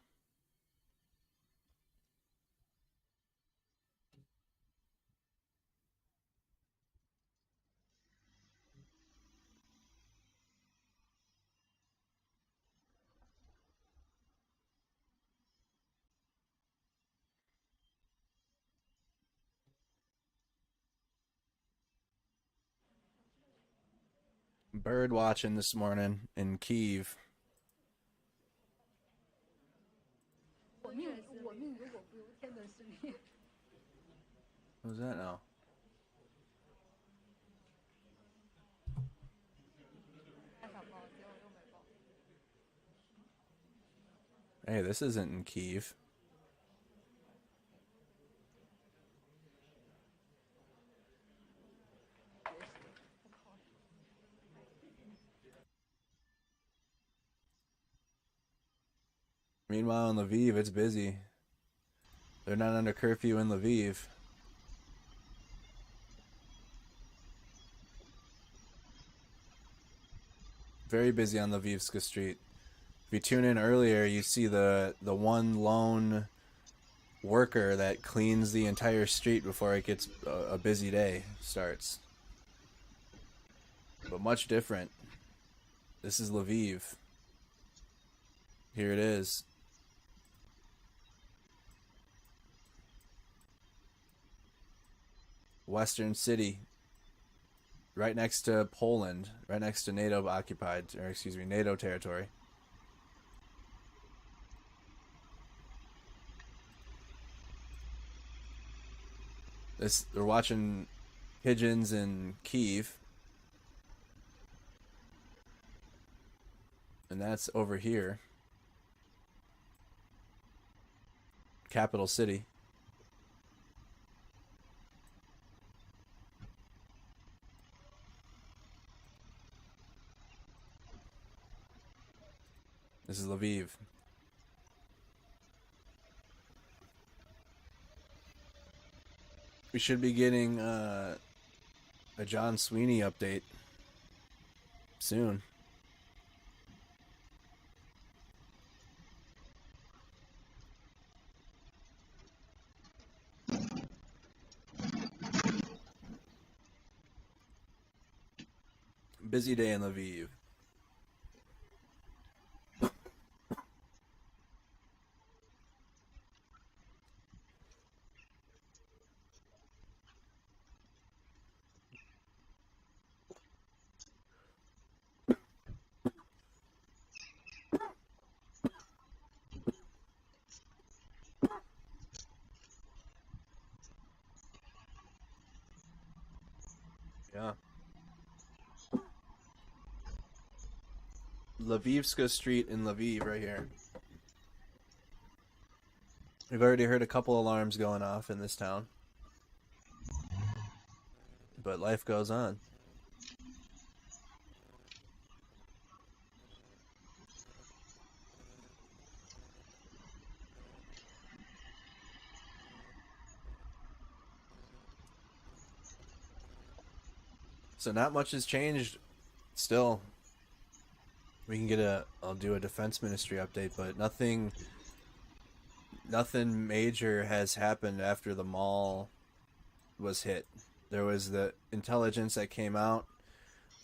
Bird watching this morning in Kyiv. Who's that now? Hey, this isn't in Kyiv. Meanwhile, in Lviv, it's busy. They're not under curfew in Lviv. Very busy on Lvivska Street. If you tune in earlier, you see the one lone worker that cleans the entire street before it gets a busy day starts. But much different. This is Lviv. Here it is. Western city. Right next to Poland. Right next to NATO occupied, or excuse me, NATO territory. They're watching pigeons in Kyiv. And that's over here. Capital city. This is Lviv. We should be getting a John Sweeney update soon. Busy day in Lviv. Yeah. Lvivska Street in Lviv right here. We've already heard a couple alarms going off in this town. But life goes on. So not much has changed still. We can get I'll do a defense ministry update, but nothing major has happened after the mall was hit. There was the intelligence that came out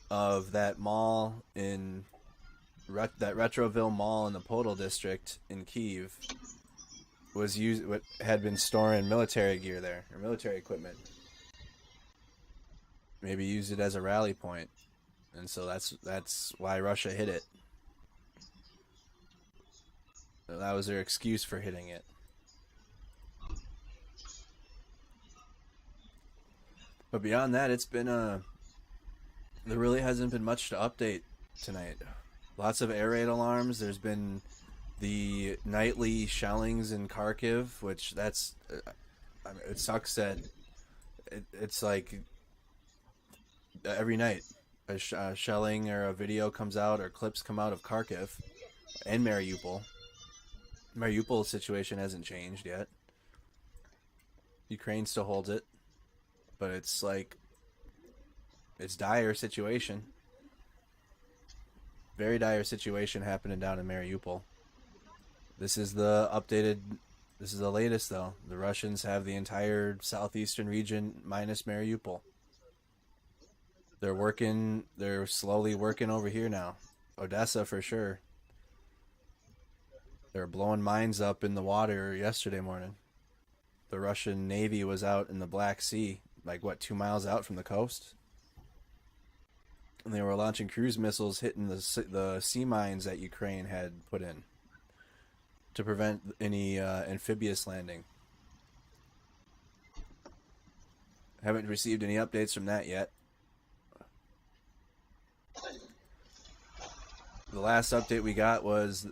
of that mall in that Retroville mall in the Podol district in Kyiv had been storing military gear there, or military equipment. Maybe use it as a rally point, and so that's why Russia hit it. So that was their excuse for hitting it. But beyond that, it's been there really hasn't been much to update tonight. Lots of air raid alarms. There's been the nightly shellings in Kharkiv, which I mean, it sucks that it's like every night a shelling or a video comes out or clips come out of Kharkiv and Mariupol. Mariupol's situation hasn't changed yet. Ukraine still holds it, but it's like it's dire situation. Very dire situation happening down in Mariupol. This is the latest though. The Russians have the entire southeastern region minus Mariupol. They're slowly working over here now. Odessa for sure. They were blowing mines up in the water yesterday morning. The Russian Navy was out in the Black Sea, like 2 miles out from the coast. And they were launching cruise missiles hitting the sea mines that Ukraine had put in to prevent any amphibious landing. Haven't received any updates from that yet. The last update we got was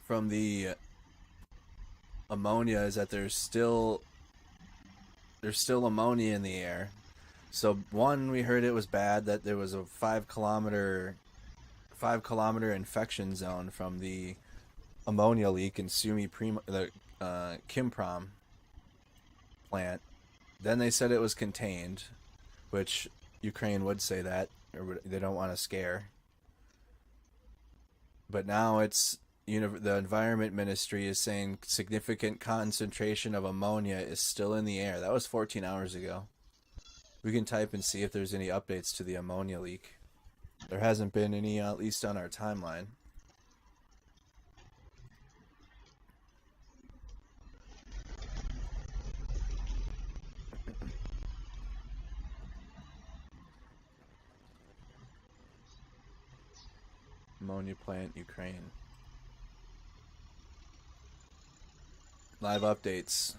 from the ammonia, is that there's still ammonia in the air. So one, we heard it was bad, that there was a 5 kilometer infection zone from the ammonia leak in Sumy the Kimprom plant. Then they said it was contained, which Ukraine would say that, or they don't want to scare. But now it's, the Environment Ministry is saying significant concentration of ammonia is still in the air. That was 14 hours ago. We can type and see if there's any updates to the ammonia leak. There hasn't been any, at least on our timeline. Ammonia plant, Ukraine. Live updates.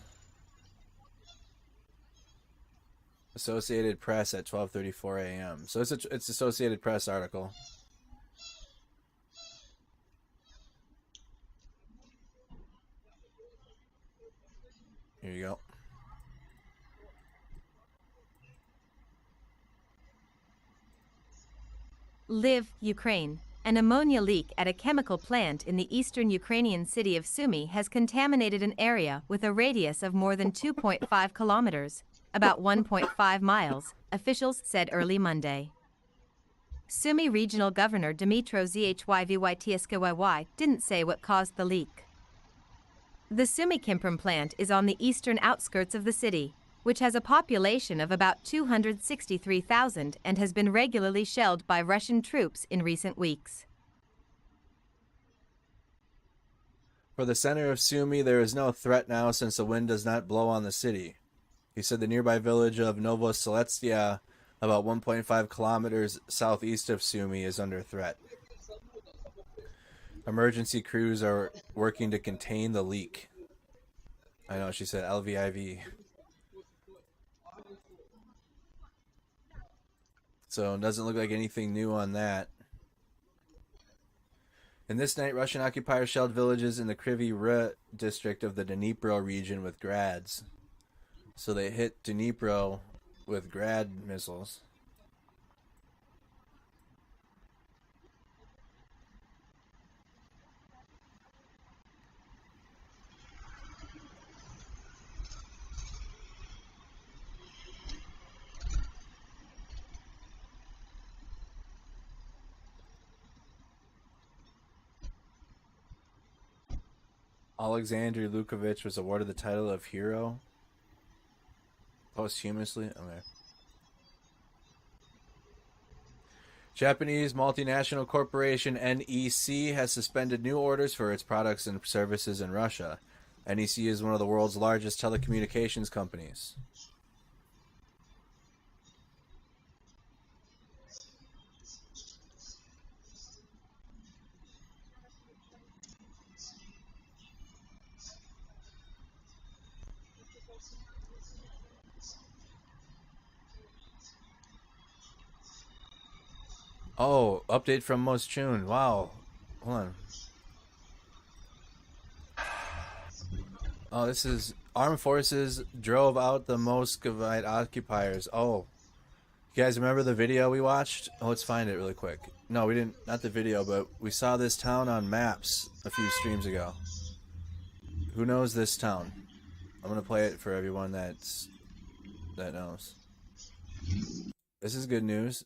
Associated Press at 12:34 a.m. So it's Associated Press article. Here you go. Lviv, Ukraine. An ammonia leak at a chemical plant in the eastern Ukrainian city of Sumy has contaminated an area with a radius of more than 2.5 kilometers, about 1.5 miles, officials said early Monday. Sumy Regional Governor Dmytro Zhyvytskyyy didn't say what caused the leak. The Sumy Kimprom plant is on the eastern outskirts of the city, which has a population of about 263,000 and has been regularly shelled by Russian troops in recent weeks. For the center of Sumy, there is no threat now since the wind does not blow on the city. He said the nearby village of Novoseletsya, about 1.5 kilometers southeast of Sumy, is under threat. Emergency crews are working to contain the leak. I know, she said Lviv. So it doesn't look like anything new on that. In this night, Russian occupiers shelled villages in the Kryvyi Rih district of the Dnipro region with grads. So they hit Dnipro with grad missiles. Oleksandr Starukh was awarded the title of hero posthumously. Okay. Japanese multinational corporation NEC has suspended new orders for its products and services in Russia. NEC is one of the world's largest telecommunications companies. Oh, update from Moschun. Wow. Hold on. Oh, this is armed forces drove out the Moscovite occupiers. Oh. You guys remember the video we watched? Oh, let's find it really quick. No, we didn't. Not the video, but we saw this town on maps a few streams ago. Who knows this town? I'm going to play it for everyone that knows. This is good news.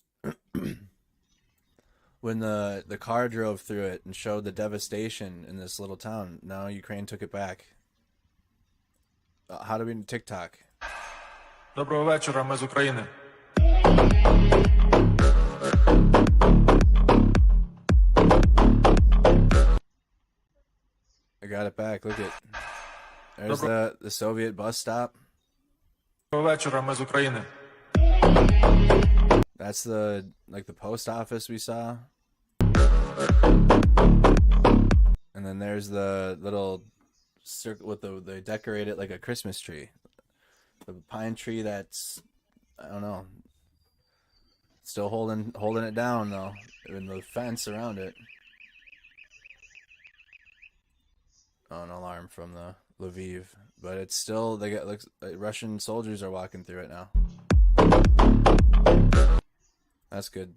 When the car drove through it and showed the devastation in this little town, now Ukraine took it back. How do we TikTok? Доброго вечора, ми з України. I got it back. Look at. There's the Soviet bus stop. Доброго вечора, ми з України. That's the post office we saw. And then there's the little circle with they decorate it like a Christmas tree. The pine tree that's, I don't know, still holding it down though, and the fence around it. Oh, an alarm from the Lviv, but it's still, they got, looks like Russian soldiers are walking through it now. That's good.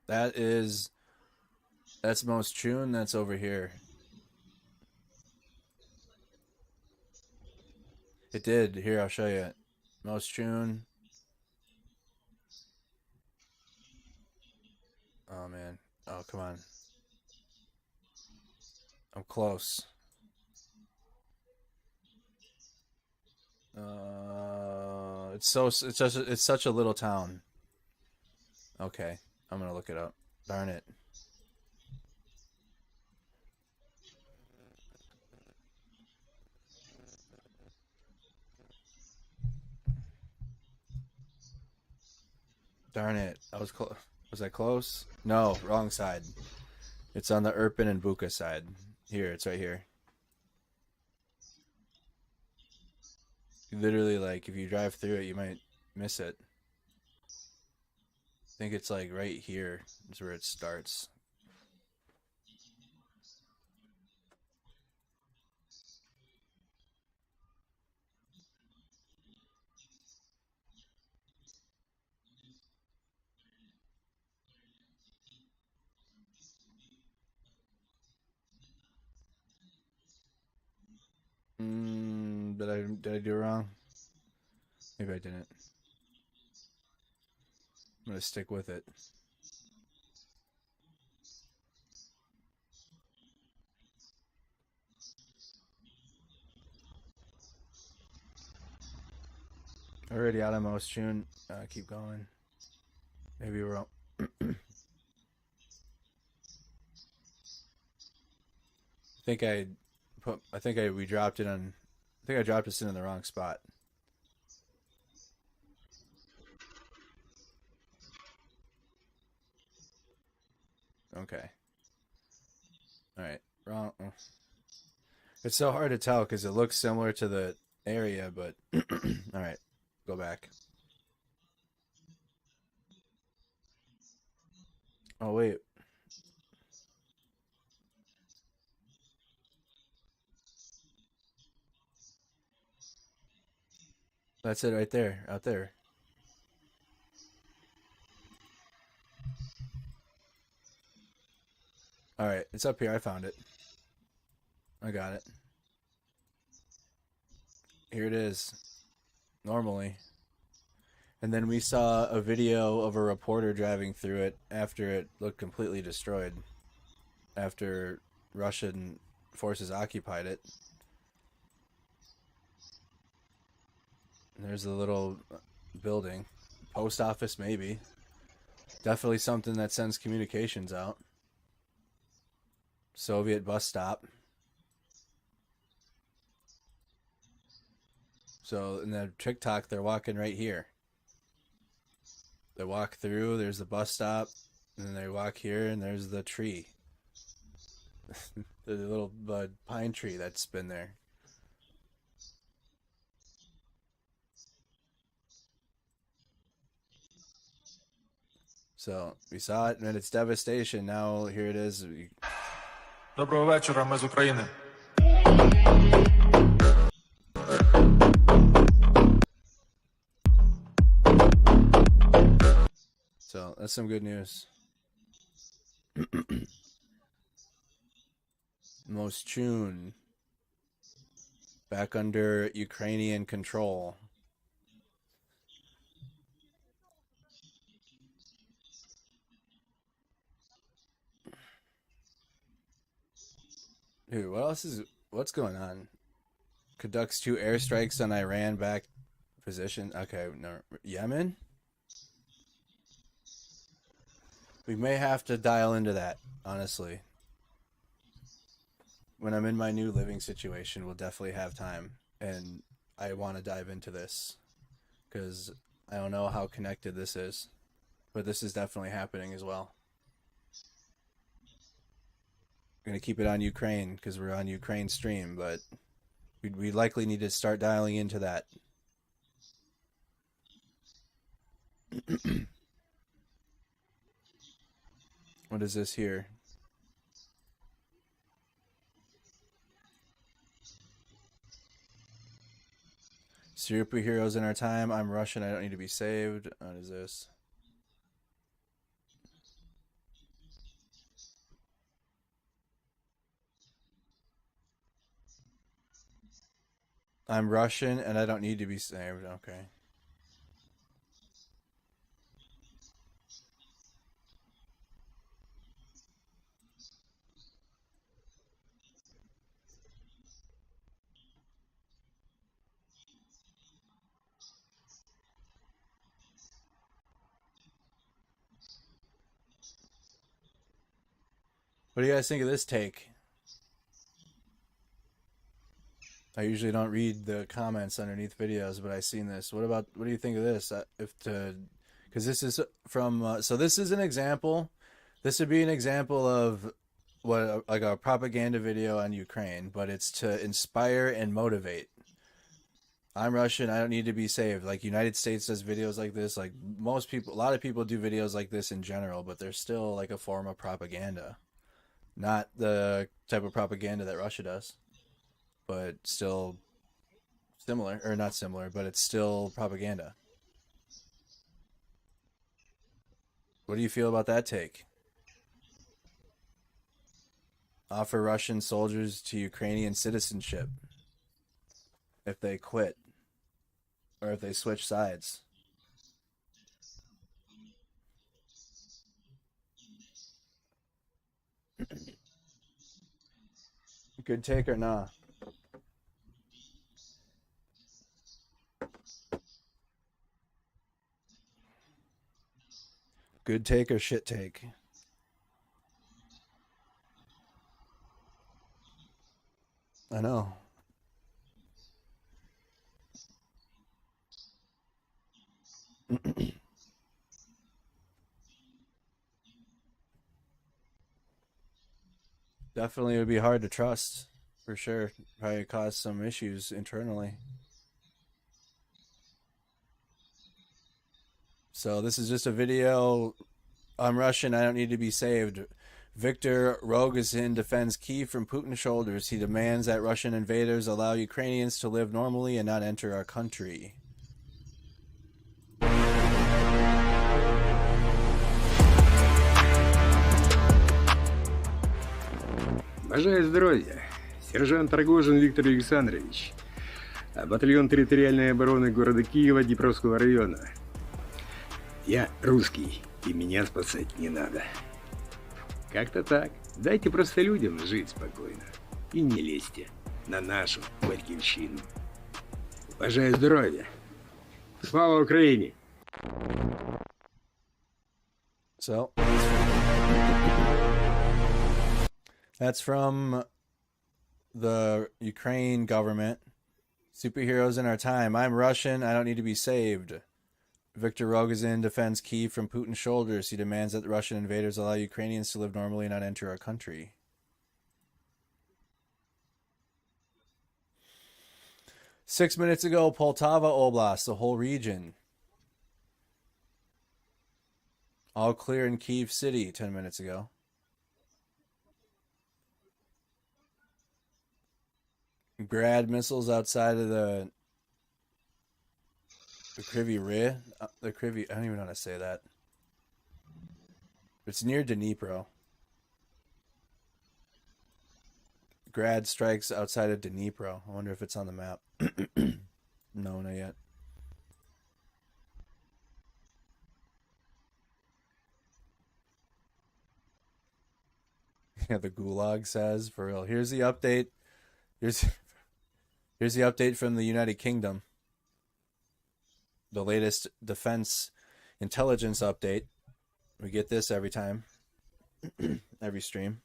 That's Moschun. That's over here. It did. Here, I'll show you. Moschun. Oh man. Oh, come on. I'm close. It's such a little town. Okay, I'm gonna look it up. Darn it. Darn it. I was close. Was I close? No, wrong side. It's on the Irpin and Buka side. Here, it's right here. Literally, like, if you drive through it, you might miss it. I think it's like right here is where it starts. Did I do it wrong? Maybe I didn't. I'm gonna stick with it. Already out of Moschun. Keep going. Maybe we're wrong. I think we dropped it on. I think I dropped us in the wrong spot. Okay. All right. Wrong. It's so hard to tell because it looks similar to the area, but all right. Go back. Oh, wait. That's it right there, out there. All right, it's up here. I found it. I got it. Here it is. Normally. And then we saw a video of a reporter driving through it after it looked completely destroyed. After Russian forces occupied it. There's a little building. Post office, maybe. Definitely something that sends communications out. Soviet bus stop. So in the TikTok, they're walking right here. They walk through, there's the bus stop, and then they walk here, and there's the tree. The little pine tree that's been there. So we saw it and its devastation. Now here it is. Доброго вечора, ми з України. So that's some good news. Moschun back under Ukrainian control. Dude, what's going on? Conducts 2 airstrikes on Iran back position. Okay, no, Yemen? We may have to dial into that, honestly. When I'm in my new living situation, we'll definitely have time. And I want to dive into this. Because I don't know how connected this is. but this is definitely happening as well. I'm going to keep it on Ukraine because we're on Ukraine stream, but we likely need to start dialing into that. What is this here? Superheroes in our time. I'm Russian. I don't need to be saved. What is this? I'm Russian and I don't need to be saved. Okay. What do you guys think of this take? I usually don't read the comments underneath videos, but I seen this. What do you think of this? Because this is from, so this is an example. This would be an example of what, like a propaganda video on Ukraine, but it's to inspire and motivate. I'm Russian. I don't need to be saved. Like United States does videos like this. Like most people, a lot of people do videos like this in general, but they're still like a form of propaganda. Not the type of propaganda that Russia does, but still similar, or not similar, but it's still propaganda. What do you feel about that take? Offer Russian soldiers to Ukrainian citizenship if they quit or if they switch sides. Good take or nah? Good take or shit take? I know. Definitely it would be hard to trust, for sure. Probably cause some issues internally. So this is just a video. I'm Russian. I don't need to be saved. Viktor Rogozin defends Kyiv from Putin's shoulders. He demands that Russian invaders allow Ukrainians to live normally and not enter our country. Бажаю здоровья. Сержант Рогожин Виктор Александрович. Батальон территориальной обороны города Киева, Днепровского района. Я русский, и меня спасать не надо. Как-то так. Дайте просто людям жить спокойно. И не лезьте на нашу батьківщину. Бажаю здоровья. Слава Украине! So that's from the Ukraine government. Superheroes in our time. I'm Russian. I don't need to be saved. Viktor Rogozin defends Kyiv from Putin's shoulders. He demands that the Russian invaders allow Ukrainians to live normally and not enter our country. Six minutes ago, Poltava Oblast, the whole region. All clear in Kyiv City 10 minutes ago. Grad missiles outside of the Kryvyi Rih. The Kryvyi, I don't even know how to say that. It's near Dnipro. Grad strikes outside of Dnipro. I wonder if it's on the map. No, not yet. Yeah, the Gulag says, for real. Here's the update. Here's the update from the United Kingdom. The latest defense intelligence update. We get this every time. Every stream.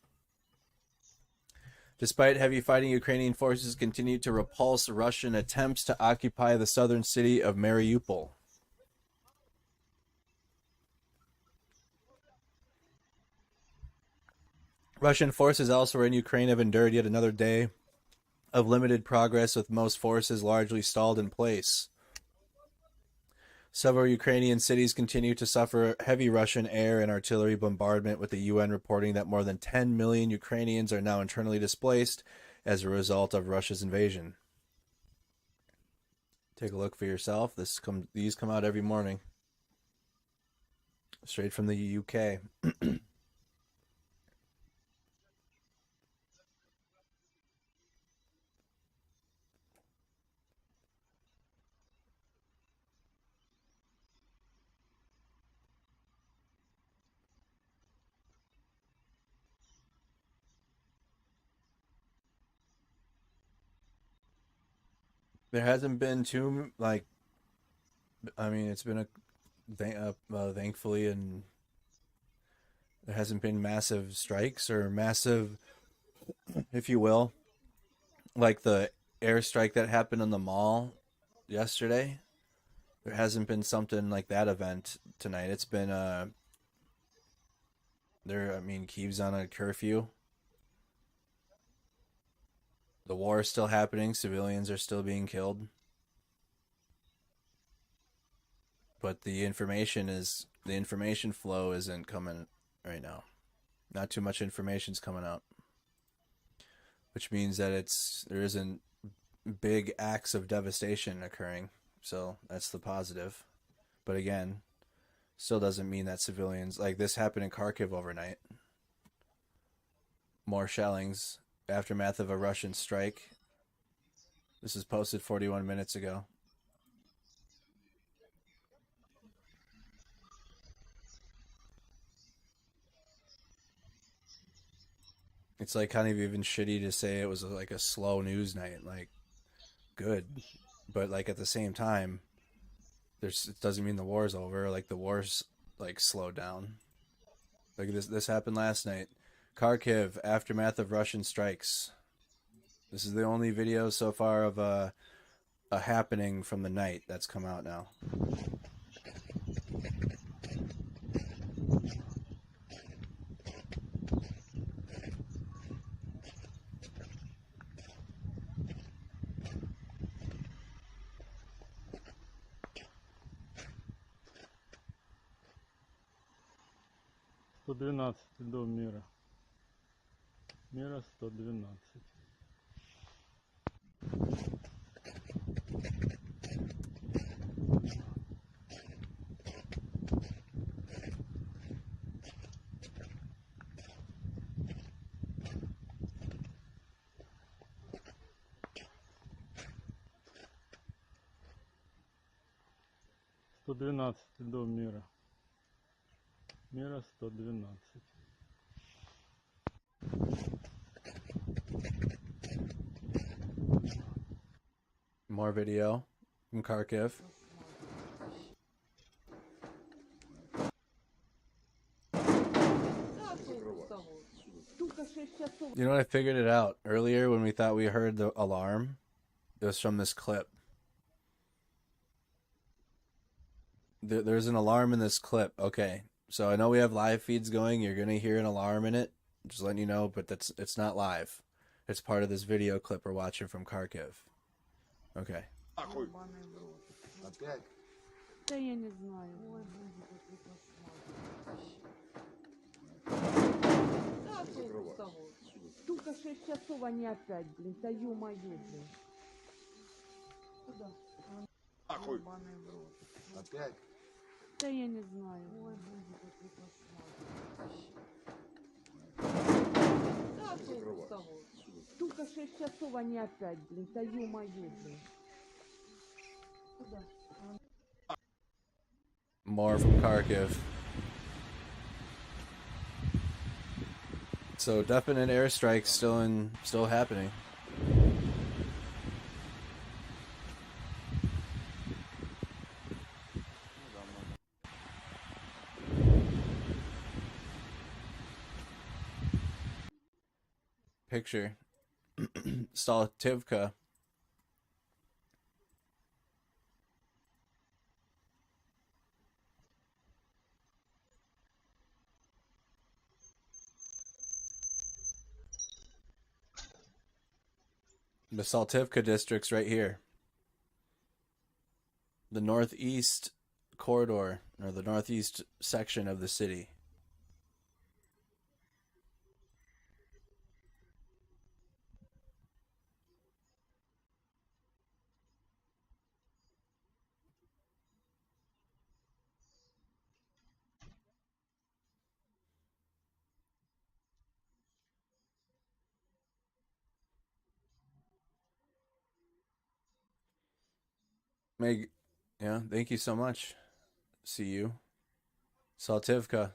Despite heavy fighting, Ukrainian forces continue to repulse Russian attempts to occupy the southern city of Mariupol. Russian forces elsewhere in Ukraine have endured yet another day of limited progress, with most forces largely stalled in place. Several Ukrainian cities continue to suffer heavy Russian air and artillery bombardment, with the UN reporting that more than 10 million Ukrainians are now internally displaced as a result of Russia's invasion. Take a look for yourself. These come out every morning, straight from the UK. There hasn't been too, like, I mean, it's been thankfully, and there hasn't been massive strikes or massive, if you will, like the airstrike that happened on the mall yesterday. There hasn't been something like that event tonight. It's been Kyiv's on a curfew. The war is still happening. Civilians are still being killed. But the information flow isn't coming right now. Not too much information's coming out, which means that there isn't big acts of devastation occurring. So that's the positive. But again, still doesn't mean that civilians, like this happened in Kharkov overnight. More shellings, aftermath of a Russian strike. This is posted 41 minutes ago. It's like kind of even shitty to say it was like a slow news night. Like, good. But like at the same time, it doesn't mean the war's over. Like the war's like slowed down. Like this happened last night. Kharkiv, aftermath of Russian strikes. This is the only video so far of a happening from the night that's come out now. Дом мира. Мира 112. Дом мира. Мира 112. More video from Kharkiv. You know what? I figured it out earlier when we thought we heard the alarm. It was from this clip. There's an alarm in this clip. Okay, so I know we have live feeds going. You're gonna hear an alarm in it. Just letting you know, but it's not live. It's part of this video clip we're watching from Kharkiv. Okay. Да я не знаю. Только 6 часов они опять, блин, да ё-моё, блин. Куда? Опять? Да я не знаю. Только 6 часов они опять, блин, да ё-моё, блин. Куда? More from Kharkiv. So definite airstrikes still happening. Picture. Stalativka. The Saltivka district's right here. The northeast corridor, or the northeast section of the city. Meg, yeah, thank you so much. See you. Saltivka.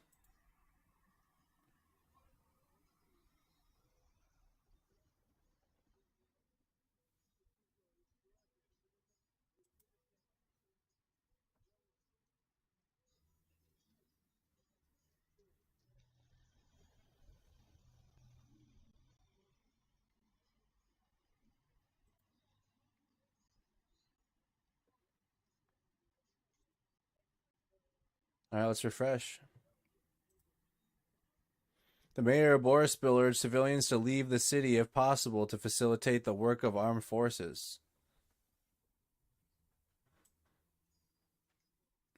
All right, let's refresh. The mayor of Boryspil urged civilians to leave the city if possible to facilitate the work of armed forces.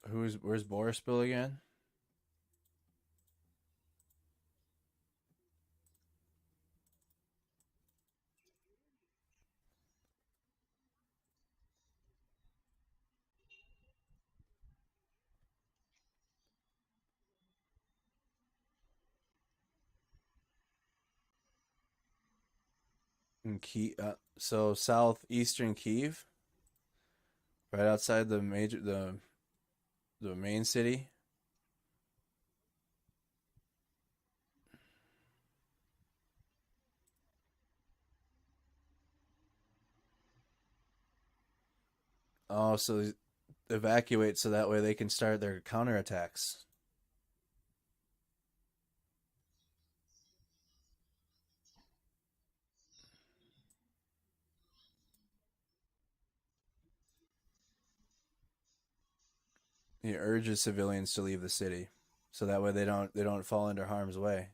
Where's Boryspil again? In so southeastern Kyiv, right outside the main city. Oh, so evacuate so that way they can start their counterattacks. He urges civilians to leave the city, so that way they don't fall into harm's way.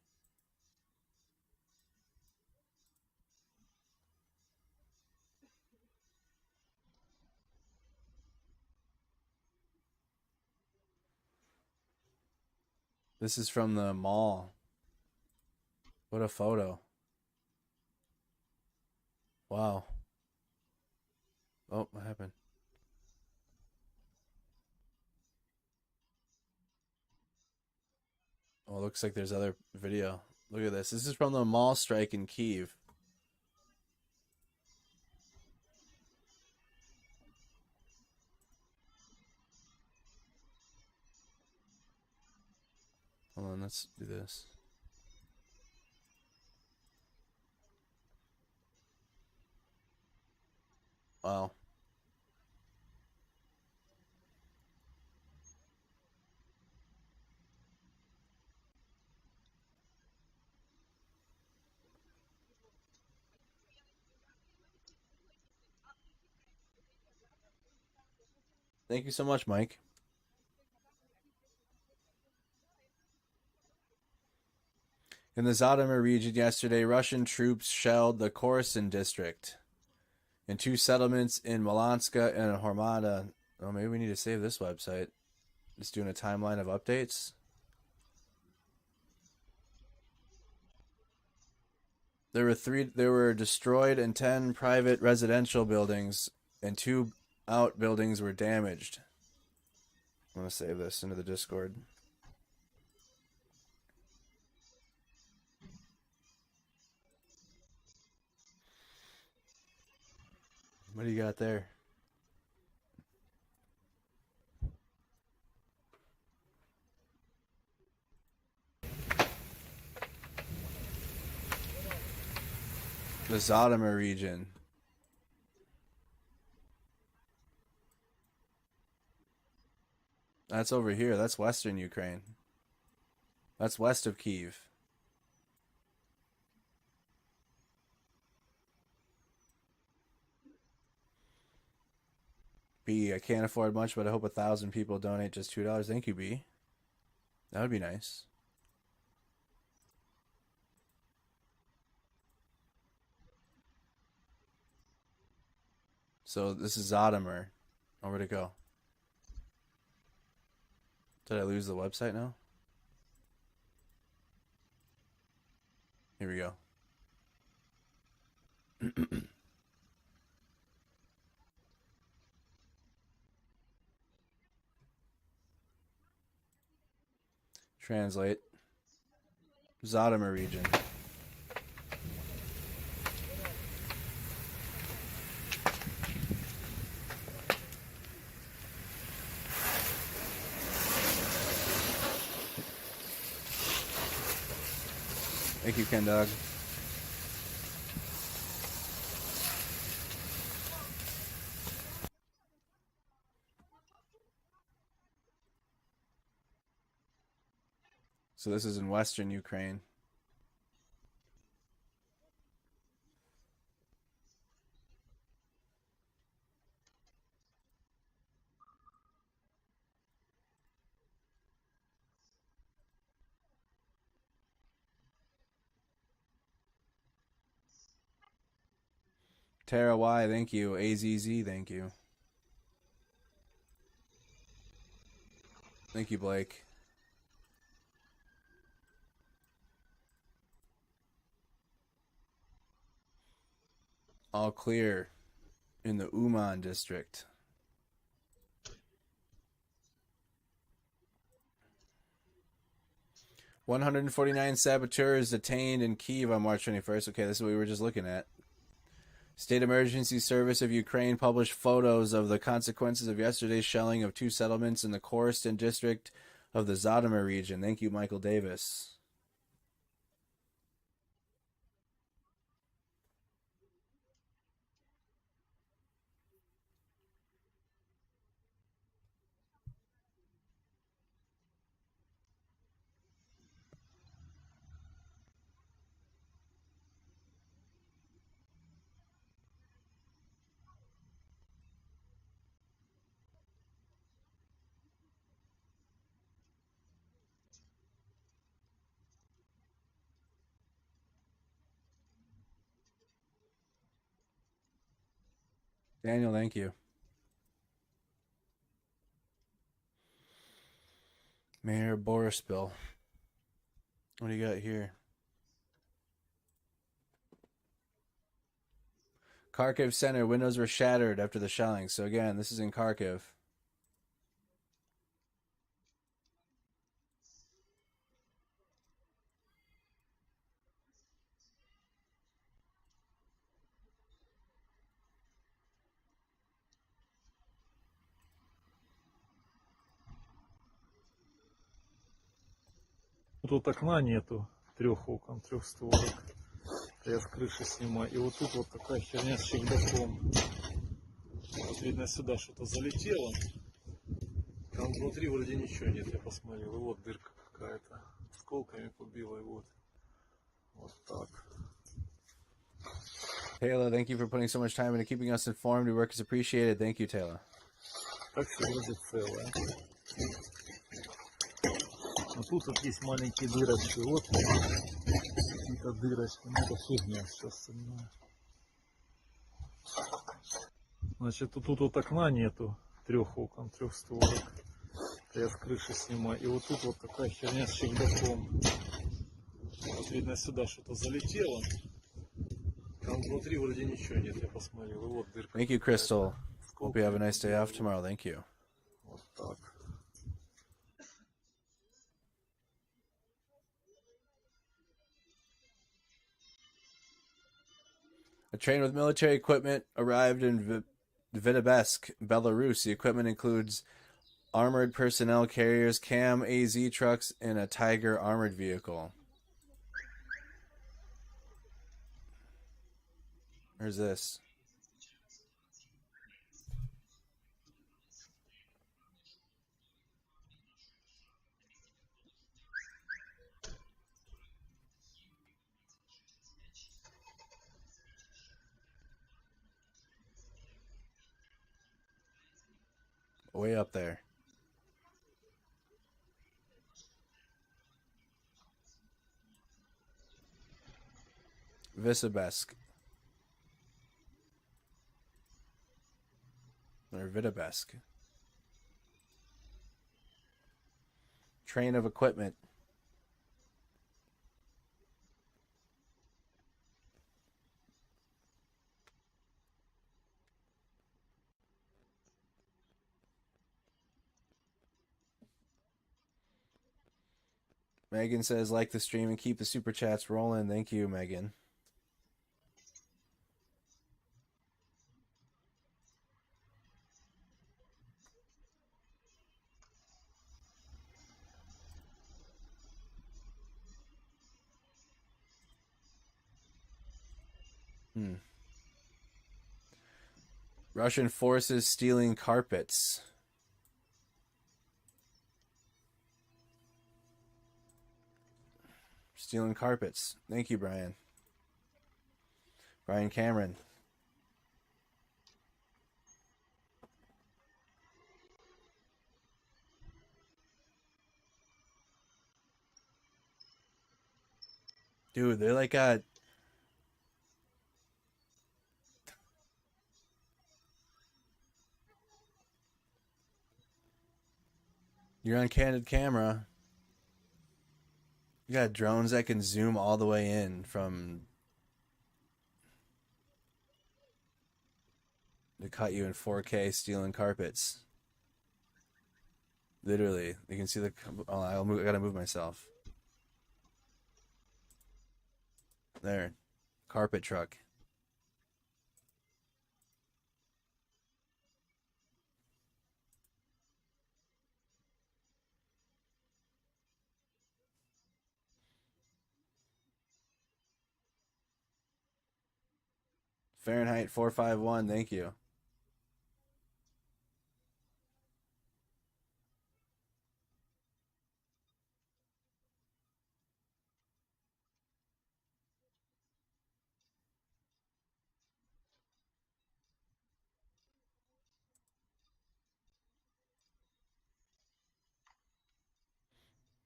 This is from the mall. What a photo. Wow. Oh, what happened? Oh, it looks like there's other video. Look at this. This is from the mall strike in Kyiv. Hold on, let's do this. Wow. Thank you so much, Mike. In the Zhytomyr region yesterday, Russian troops shelled the Kherson district and two settlements in Malanska and Hormata. Oh, maybe we need to save this website. Just doing a timeline of updates. There were destroyed and 10 private residential buildings, and 2 outbuildings were damaged. I'm going to save this into the Discord. What do you got there? The Zhytomyr region. That's over here. That's western Ukraine. That's west of Kyiv. B, I can't afford much, but I hope 1,000 people donate just $2. Thank you, B. That would be nice. So this is Zotomir. Oh, where'd it go? Did I lose the website now? Here we go. Translate. Zotomir region. Thank you, Ken Dog. So this is in western Ukraine. Tara Y, thank you. AZZ, thank you. Thank you, Blake. All clear in the Uman district. $149 saboteurs detained in Kyiv on March 21st. Okay, this is what we were just looking at. State Emergency Service of Ukraine published photos of the consequences of yesterday's shelling of 2 settlements in the Kherson district of the Zotomir region. Thank you, Michael Davis. Daniel, thank you. Mayor Borispil. What do you got here? Kharkov Center. Windows were shattered after the shelling. So again, this is in Kharkiv. Тут окна нету, 3 окон, 3 створок. Я с крыши снимаю. И вот тут вот такая херня с чердаком. Вот видно, сюда что-то залетело. Там внутри вроде ничего нет, я посмотрел. И вот дырка какая-то. Осколками побила, и вот. Вот так. Taylor, thank you for putting so much time into keeping us informed. Your work is appreciated. Thank you, Taylor. Так все вроде целое. А тут вот есть маленькие дырочки. Вот какие-то дырочки. Ну, это фигня, все остальное. Значит, тут вот окна нету. 3 окон, 3 створок. Я с крыши снимаю. И вот тут вот такая херня с чердаком. Вот видно, сюда что-то залетело. Там внутри вроде ничего нет, я посмотрел. И вот дырка. Thank you, Crystal. Hope you have a nice day off tomorrow. Thank you. Вот так. A train with military equipment arrived in Berdyansk, Belarus. The equipment includes armored personnel carriers, CAM AZ trucks, and a Tiger armored vehicle. Where's this? Way up there. Visibetsk. Or Videbsk. Train of equipment. Megan says, like the stream and keep the super chats rolling. Thank you, Megan. Russian forces stealing carpets. Stealing carpets. Thank you, Brian. Brian Cameron. Dude, they're like you're on candid camera. You got drones that can zoom all the way in from to cut you in 4K stealing carpets. Literally, you can see the. Oh, I gotta move myself. There, carpet truck. Fahrenheit 451. Thank you.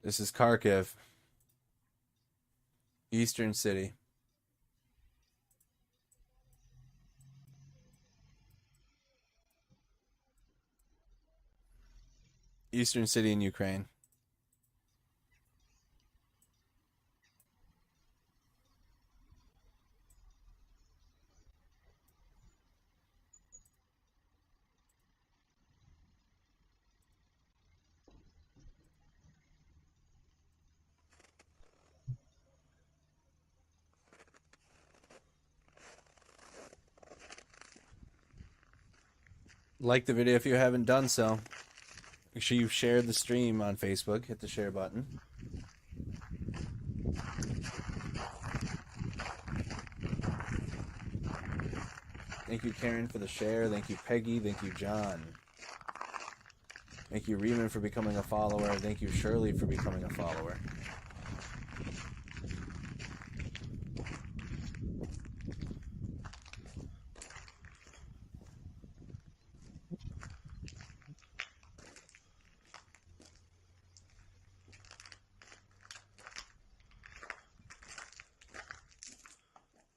This is Kharkiv, Eastern City. Eastern City in Ukraine. Like the video if you haven't done so. Make sure you've shared the stream on Facebook. Hit the share button. Thank you, Karen, for the share. Thank you, Peggy. Thank you, John. Thank you, Riemann, for becoming a follower. Thank you, Shirley, for becoming a follower.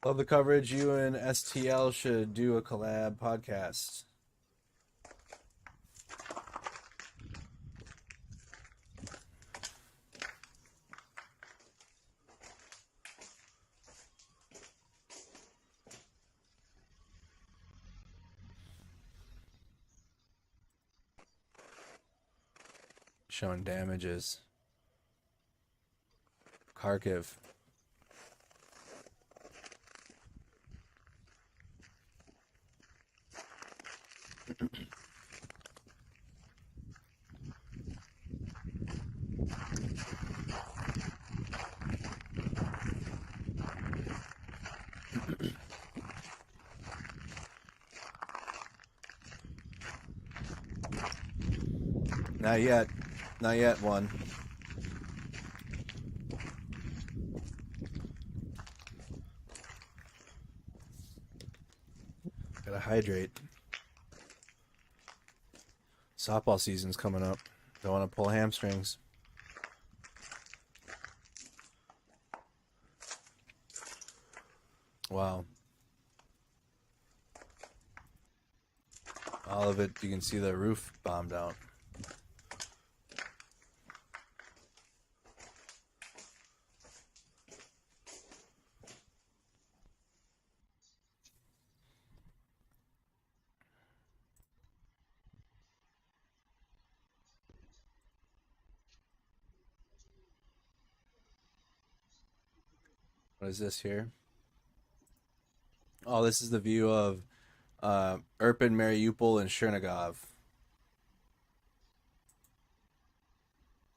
Love the coverage. You and STL should do a collab podcast. Showing damages. Kharkiv. Not yet. Not yet, one. Gotta hydrate. Softball season's coming up. Don't want to pull hamstrings. Wow. All of it, you can see the roof bombed out. What is this here? Oh, this is the view of Irpin, Mariupol, and Chernigov.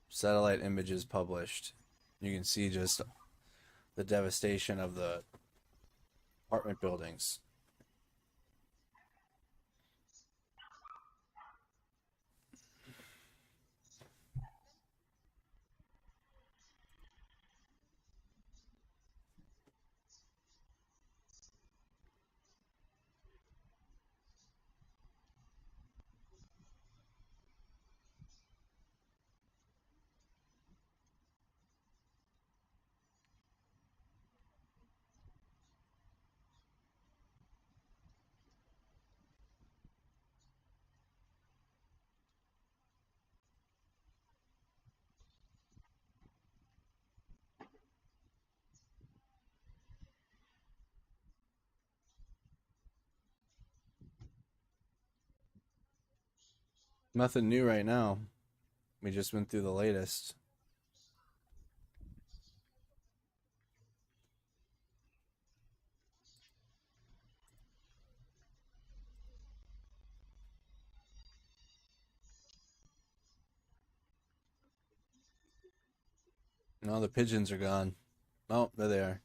Satellite images published. You can see just the devastation of the apartment buildings. Nothing new right now. We just went through the latest. No, the pigeons are gone. Oh, there they are.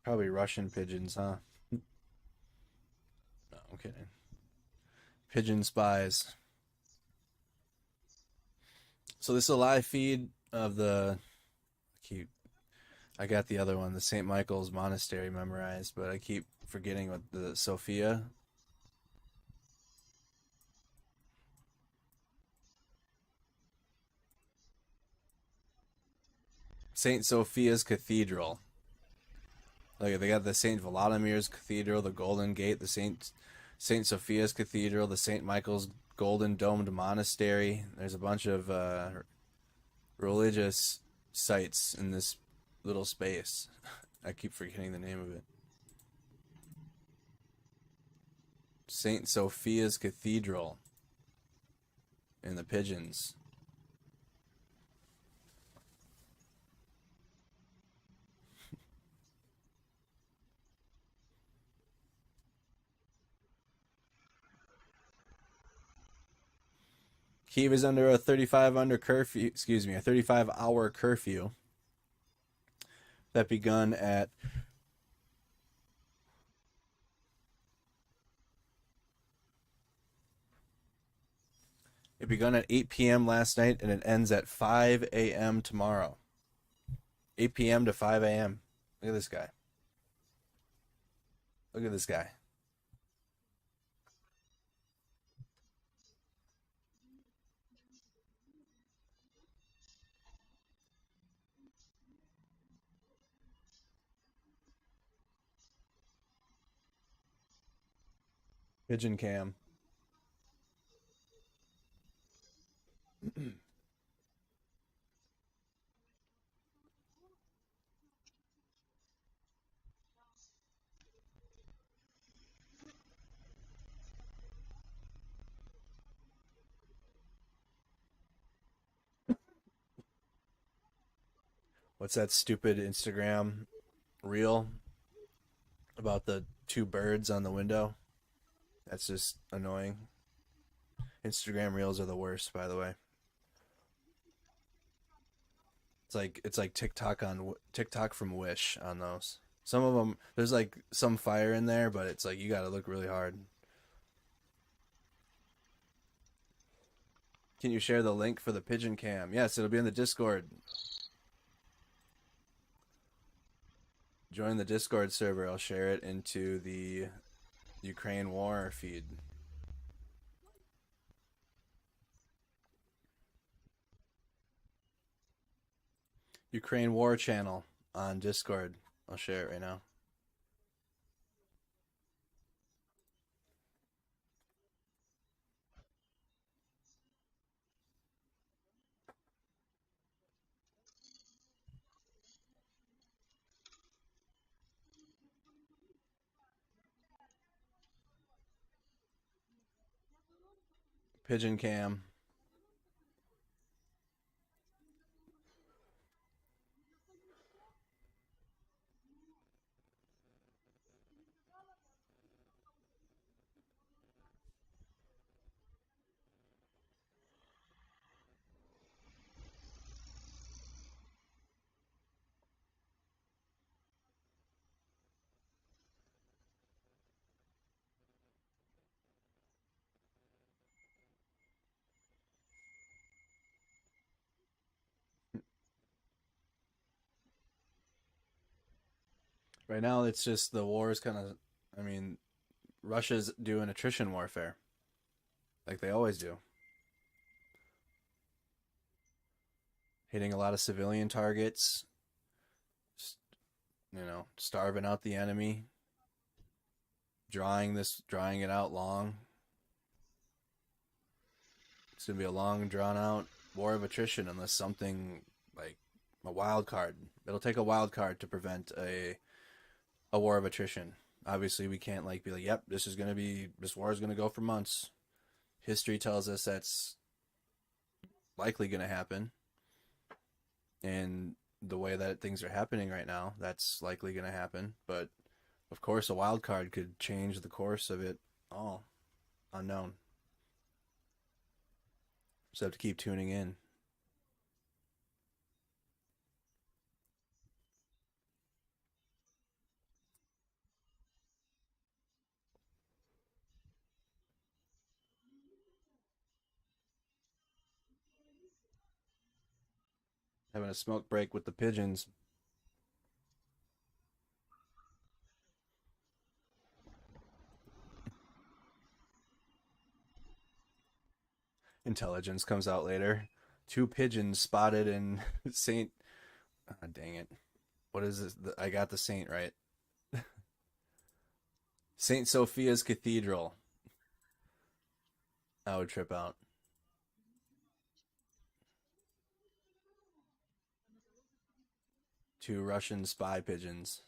Probably Russian pigeons, huh? No, I'm kidding. Pigeon spies. So this is a live feed of the... I got the other one, the St. Michael's Monastery memorized, but I keep forgetting what the Sophia. St. Sophia's Cathedral. Like, they got the St. Volodimir's Cathedral, the Golden Gate, the St. Sophia's Cathedral, the St. Michael's Golden Domed Monastery. There's a bunch of religious sites in this little space. I keep forgetting the name of it. St. Sophia's Cathedral in the pigeons. Kyiv is under a 35-hour curfew that begun at It begun at 8 p.m. last night, and it ends at 5 a.m. tomorrow. 8 p.m. to 5 a.m. Look at this guy. Look at this guy. Pigeon cam. What's that stupid Instagram reel about the two birds on the window? That's just annoying. Instagram reels are the worst, by the way. It's like TikTok from Wish on those. Some of them, there's like some fire in there, but it's like you got to look really hard. Can you share the link for the pigeon cam? Yes, it'll be in the Discord. Join the Discord server. I'll share it into the Ukraine war feed. Ukraine war channel on Discord. I'll share it right now. Pigeon cam. Right now, it's just the war is kind of, I mean, Russia's doing attrition warfare, like they always do. Hitting a lot of civilian targets, starving out the enemy, drawing it out long. It's going to be a long, drawn-out war of attrition unless something like a wild card. It'll take a wild card to prevent a war of attrition. Obviously, we can't be like, yep, this war is going to go for months. History tells us that's likely going to happen. And the way that things are happening right now, that's likely going to happen. But, of course, a wild card could change the course of it all. Unknown. So have to keep tuning in. Having a smoke break with the pigeons. Intelligence comes out later. 2 pigeons spotted in Saint... Ah, dang it. What is this? I got the saint right. St. Sophia's Cathedral. I would trip out. Two Russian spy pigeons.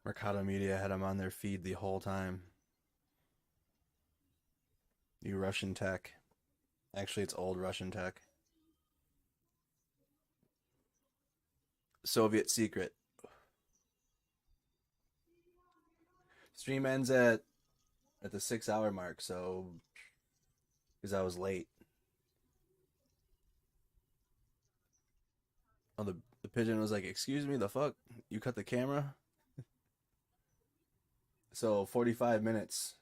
Mercado Media had them on their feed the whole time. New Russian tech. Actually, it's old Russian tech. Soviet secret. Stream ends at the 6-hour mark, so because I was late. Oh, the pigeon was like, "Excuse me, the fuck? You cut the camera?" So 45 minutes.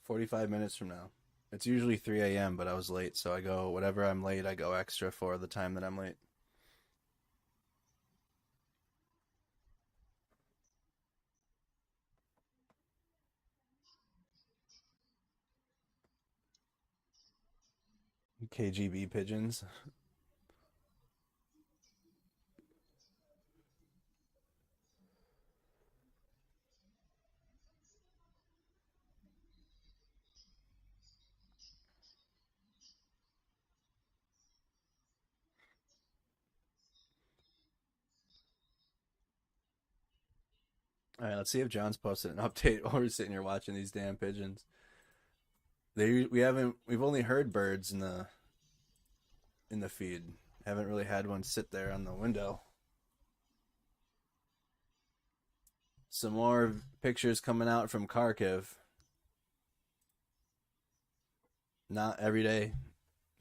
45 minutes from now. It's usually 3 a.m., but I was late, so I go, whatever I'm late, I go extra for the time that I'm late. KGB pigeons. All right, let's see if John's posted an update while we're sitting here watching these damn pigeons. We've only heard birds in the feed. Haven't really had one sit there on the window. Some more pictures coming out from Kharkov. Not every day.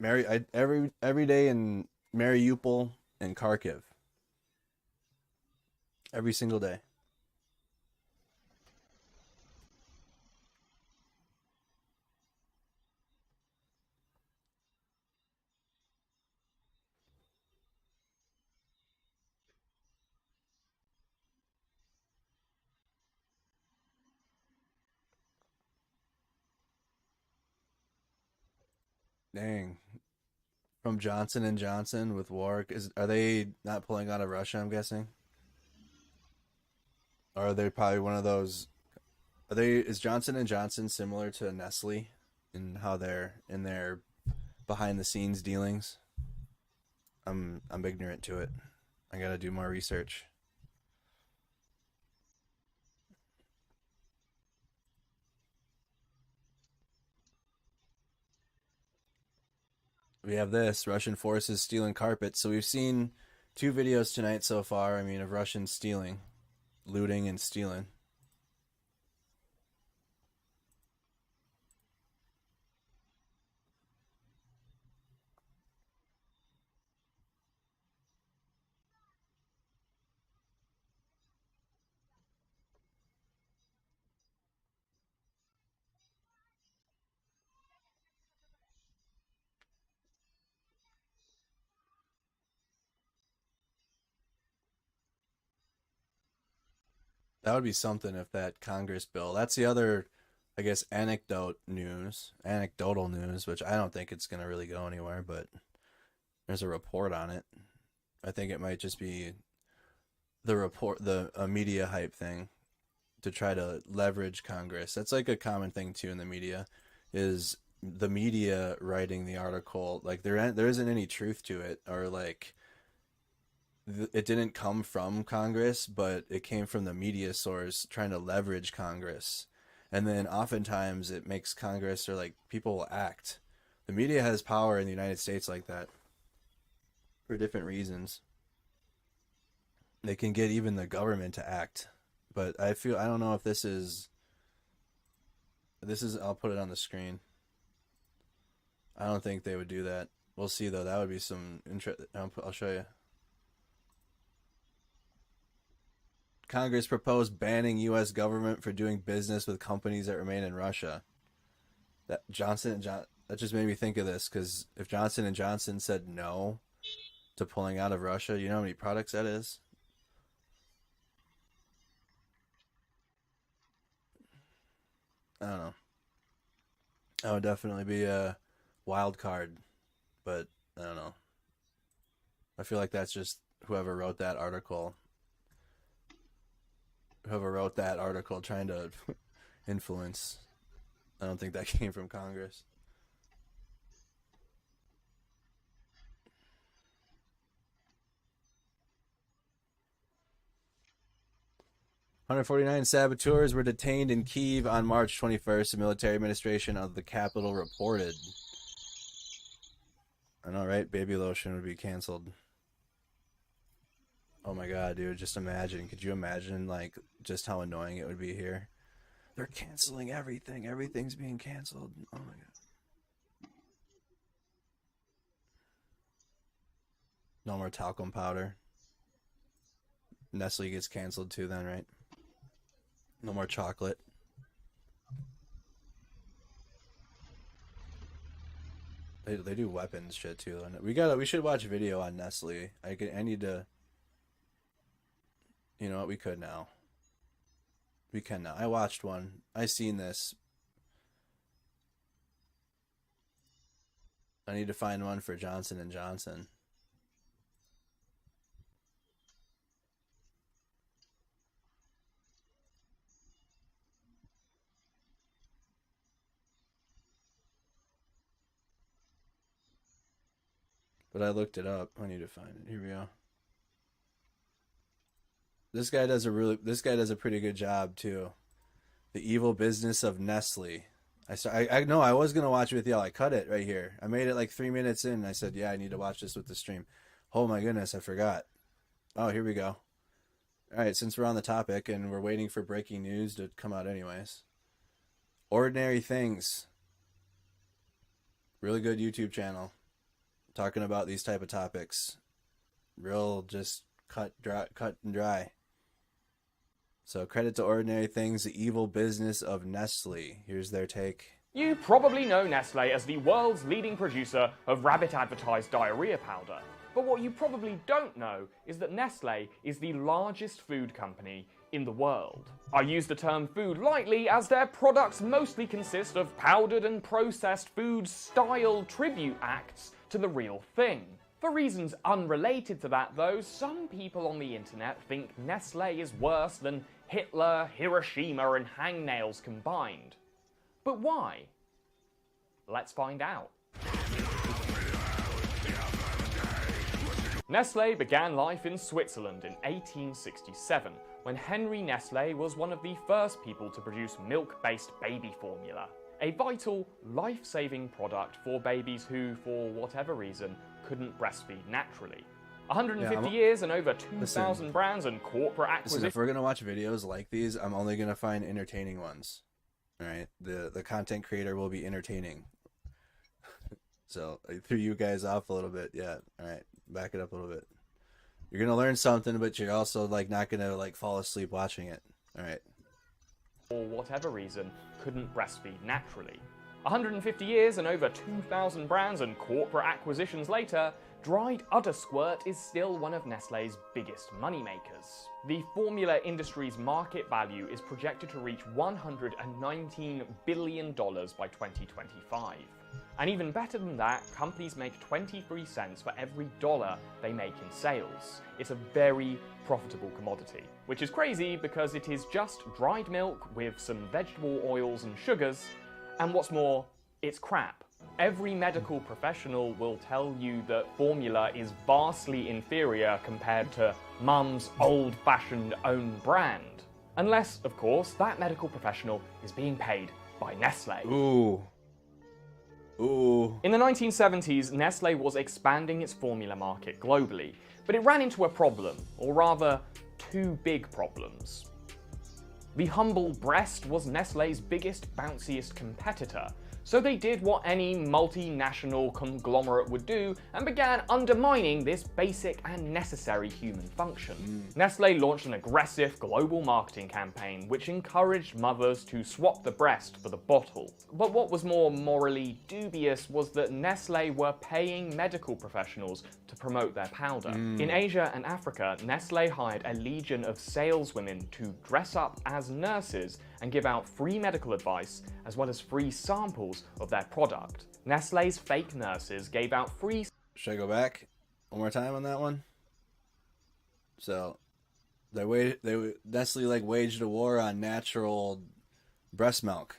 Every day in Mariupol and Kharkiv. Every single day. Dang. From Johnson and Johnson with Warwick. Are they not pulling out of Russia, I'm guessing? Or are they probably one of those? Is Johnson and Johnson similar to Nestle in how they're in their behind the scenes dealings? I'm ignorant to it. I gotta do more research. we have this, Russian forces stealing carpets. So we've seen 2 videos tonight so far, I mean, of Russians stealing, looting and stealing. That would be something if that Congress bill. That's the other, I guess, anecdotal news, which I don't think it's going to really go anywhere, but there's a report on it. I think it might just be a media hype thing to try to leverage Congress. That's like a common thing too in the media, is the media writing the article. Like there isn't any truth to it, or like it didn't come from Congress, but it came from the media source trying to leverage Congress. And then oftentimes it makes Congress, or like people will act. The media has power in the United States like that for different reasons. They can get even the government to act. But I don't know if this is, I'll put it on the screen. I don't think they would do that. We'll see though. That would be some interest. I'll show you. Congress proposed banning U.S. government for doing business with companies that remain in Russia. That that just made me think of this, because if Johnson & Johnson said no to pulling out of Russia, you know how many products that is? I don't know. That would definitely be a wild card, but I don't know. I feel like that's just whoever wrote that article trying to influence. I don't think that came from Congress. "149 saboteurs were detained in Kyiv on March 21st, the military administration of the capital reported." I know, right? Baby lotion would be canceled. Oh my god, dude, just imagine. Could you imagine, like, just how annoying it would be here? They're canceling everything. Everything's being canceled. Oh my god. No more talcum powder. Nestle gets canceled too then, right? No more chocolate. They do weapons shit too. We should watch a video on Nestle. I need to. You know what? We could now. We can now. I watched one. I seen this. I need to find one for Johnson & Johnson. But I looked it up. I need to find it. Here we go. This guy does a pretty good job too. The Evil Business of Nestle. I know I was gonna watch it with y'all. I cut it right here. I made it like 3 minutes in. And I said, yeah, I need to watch this with the stream. Oh my goodness, I forgot. Oh, here we go. All right, since we're on the topic and we're waiting for breaking news to come out anyways. Ordinary Things. Really good YouTube channel. Talking about these type of topics. Real just cut and dry. So credit to Ordinary Things, The Evil Business of Nestle. Here's their take. You probably know Nestle as the world's leading producer of rabbit-advertised diarrhea powder. But what you probably don't know is that Nestle is the largest food company in the world. I use the term food lightly, as their products mostly consist of powdered and processed food-style tribute acts to the real thing. For reasons unrelated to that though, some people on the internet think Nestle is worse than Hitler, Hiroshima and hangnails combined. But why? Let's find out. Nestle began life in Switzerland in 1867, when Henry Nestle was one of the first people to produce milk-based baby formula. a vital, life-saving product for babies who, for whatever reason, couldn't breastfeed naturally. 150 years and over 2,000 brands and corporate acquisitions. If we're gonna watch videos like these, I'm only gonna find entertaining ones. All right, the content creator will be entertaining. So I threw you guys off a little bit. Yeah. All right, back it up a little bit. You're gonna learn something, but you're also like not gonna like fall asleep watching it. All right. For whatever reason, couldn't breastfeed naturally. 150 years and over 2,000 brands and corporate acquisitions later, dried udder squirt is still one of Nestlé's biggest moneymakers. The formula industry's market value is projected to reach $119 billion by 2025. And even better than that, companies make 23 cents for every dollar they make in sales. It's a very profitable commodity, which is crazy because it is just dried milk with some vegetable oils and sugars, and what's more, it's crap. Every medical professional will tell you that formula is vastly inferior compared to mum's old-fashioned own brand. Unless, of course, that medical professional is being paid by Nestlé. Ooh. Ooh. In the 1970s, Nestlé was expanding its formula market globally, but it ran into a problem, or rather, two big problems. The humble breast was Nestlé's biggest, bounciest competitor, so they did what any multinational conglomerate would do and began undermining this basic and necessary human function. Nestlé launched an aggressive global marketing campaign which encouraged mothers to swap the breast for the bottle. But what was more morally dubious was that Nestlé were paying medical professionals to promote their powder. In Asia and Africa, Nestlé hired a legion of saleswomen to dress up as nurses and give out free medical advice as well as free samples of their product. Nestlé's fake nurses gave out free... Should I go back one more time on that one? So, Nestle like waged a war on natural breast milk.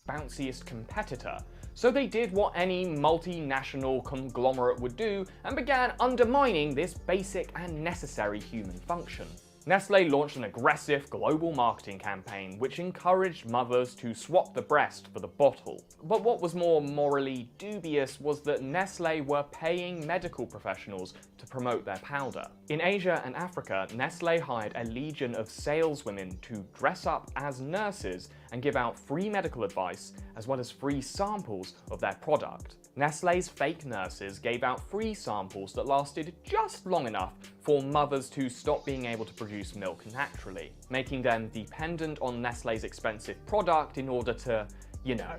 Bounciest competitor. So they did what any multinational conglomerate would do and began undermining this basic and necessary human function. Nestlé launched an aggressive global marketing campaign which encouraged mothers to swap the breast for the bottle. But what was more morally dubious was that Nestlé were paying medical professionals to promote their powder. In Asia and Africa, Nestlé hired a legion of saleswomen to dress up as nurses and give out free medical advice as well as free samples of their product. Nestlé's fake nurses gave out free samples that lasted just long enough for mothers to stop being able to produce milk naturally, making them dependent on Nestlé's expensive product in order to, you know,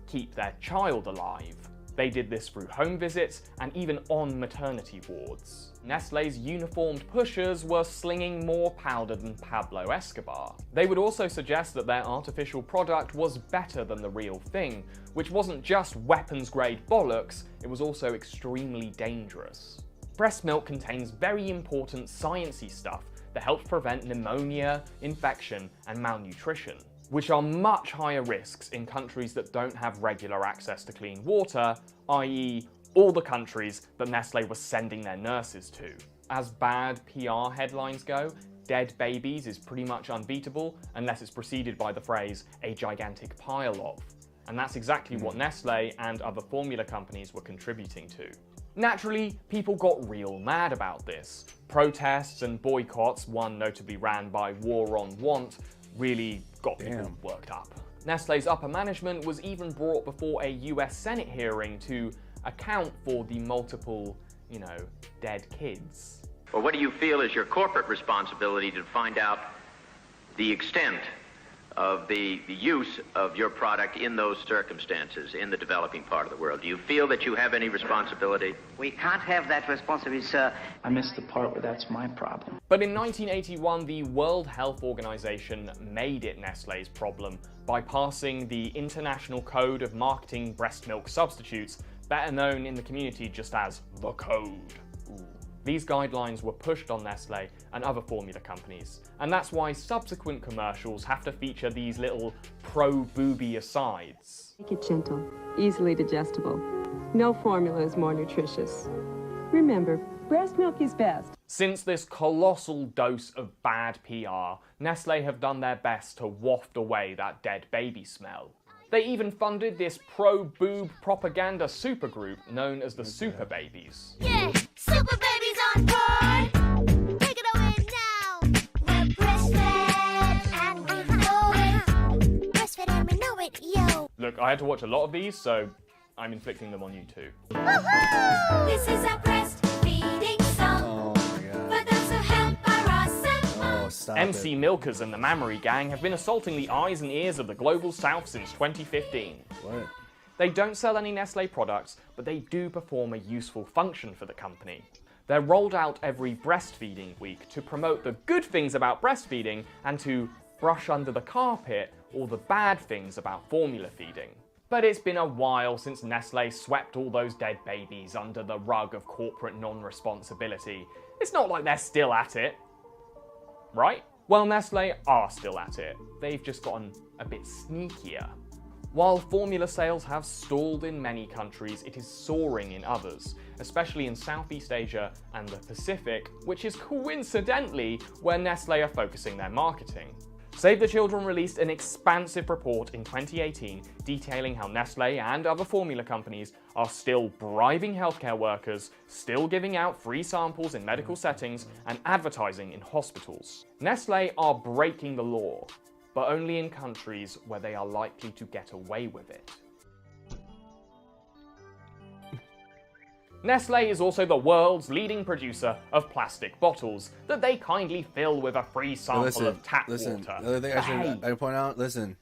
keep their child alive. They did this through home visits and even on maternity wards. Nestlé's uniformed pushers were slinging more powder than Pablo Escobar. They would also suggest that their artificial product was better than the real thing, which wasn't just weapons-grade bollocks, it was also extremely dangerous. Breast milk contains very important sciencey stuff that helps prevent pneumonia, infection, and malnutrition, which are much higher risks in countries that don't have regular access to clean water, i.e. all the countries that Nestlé was sending their nurses to. As bad PR headlines go, dead babies is pretty much unbeatable unless it's preceded by the phrase, a gigantic pile of. And that's exactly what Nestlé and other formula companies were contributing to. Naturally, people got real mad about this. Protests and boycotts, one notably ran by War on Want, really got people worked up. Nestlé's upper management was even brought before a US Senate hearing to account for the multiple, you know, dead kids. Well, what do you feel is your corporate responsibility to find out the extent of the use of your product in those circumstances in the developing part of the world? Do you feel that you have any responsibility? We can't have that responsibility, sir. I missed the part where that's my problem. But in 1981, the World Health Organization made it Nestlé's problem by passing the International Code of Marketing Breast Milk Substitutes, better known in the community just as the Code. These guidelines were pushed on Nestlé and other formula companies, and that's why subsequent commercials have to feature these little pro-booby asides. Make it gentle, easily digestible. No formula is more nutritious. Remember, Breast milk is best. Since this colossal dose of bad PR, Nestle have done their best to waft away that dead baby smell. They even funded this pro-boob propaganda supergroup known as the Super Babies. Yeah, Super Babies on board. Take it away now. We're breastfed and we know it. Breastfed and we know it, yo. Look, I had to watch a lot of these, so I'm inflicting them on you too. Woohoo! This is a breastfeeding song. For those who help our awesome mom. MC Milkers and the Mammary Gang have been assaulting the eyes and ears of the global south since 2015. What? They don't sell any Nestle products, but they do perform a useful function for the company. They're rolled out every breastfeeding week to promote the good things about breastfeeding and to brush under the carpet all the bad things about formula feeding. But it's been a while since Nestle swept all those dead babies under the rug of corporate non-responsibility. It's not like they're still at it. Right? Well, Nestle are still at it. They've just gotten a bit sneakier. While formula sales have stalled in many countries, it is soaring in others, especially in Southeast Asia and the Pacific, which is coincidentally where Nestle are focusing their marketing. Save the Children released an expansive report in 2018 detailing how Nestle and other formula companies are still bribing healthcare workers, still giving out free samples in medical settings, and advertising in hospitals. Nestle are breaking the law, but only in countries where they are likely to get away with it. Nestle is also the world's leading producer of plastic bottles that they kindly fill with a free sample of tap water. The other thing I point out, listen,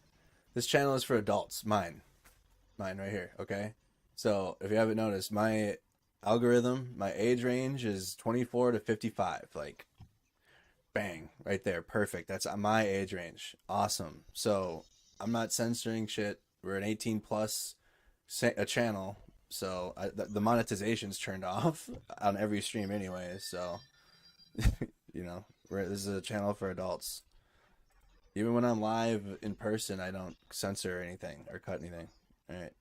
this channel is for adults. Mine right here, okay? So if you haven't noticed, my algorithm, my age range is 24 to 55. Like, bang, right there, perfect. That's my age range. Awesome. So I'm not censoring shit. We're an 18 plus a channel. So the monetization's turned off on every stream anyway. So, you know, this is a channel for adults. Even when I'm live in person, I don't censor anything or cut anything. All right.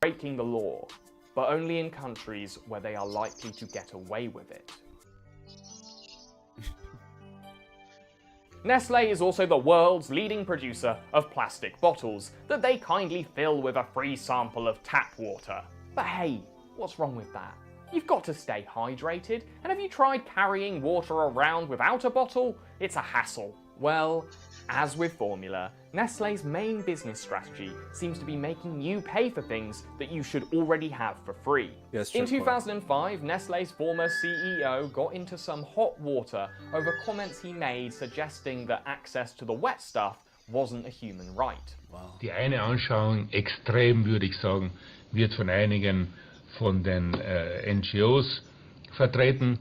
Breaking the law, but only in countries where they are likely to get away with it. Nestle is also the world's leading producer of plastic bottles that they kindly fill with a free sample of tap water. But hey, what's wrong with that? You've got to stay hydrated, and have you tried carrying water around without a bottle? It's a hassle. Well, as with formula, Nestle's main business strategy seems to be making you pay for things that you should already have for free. In 2005, Nestle's former CEO got into some hot water over comments he made suggesting that access to the wet stuff wasn't a human right. Wow. Die eine Anschauung, extrem würde ich sagen, wird von einigen von den NGOs vertreten,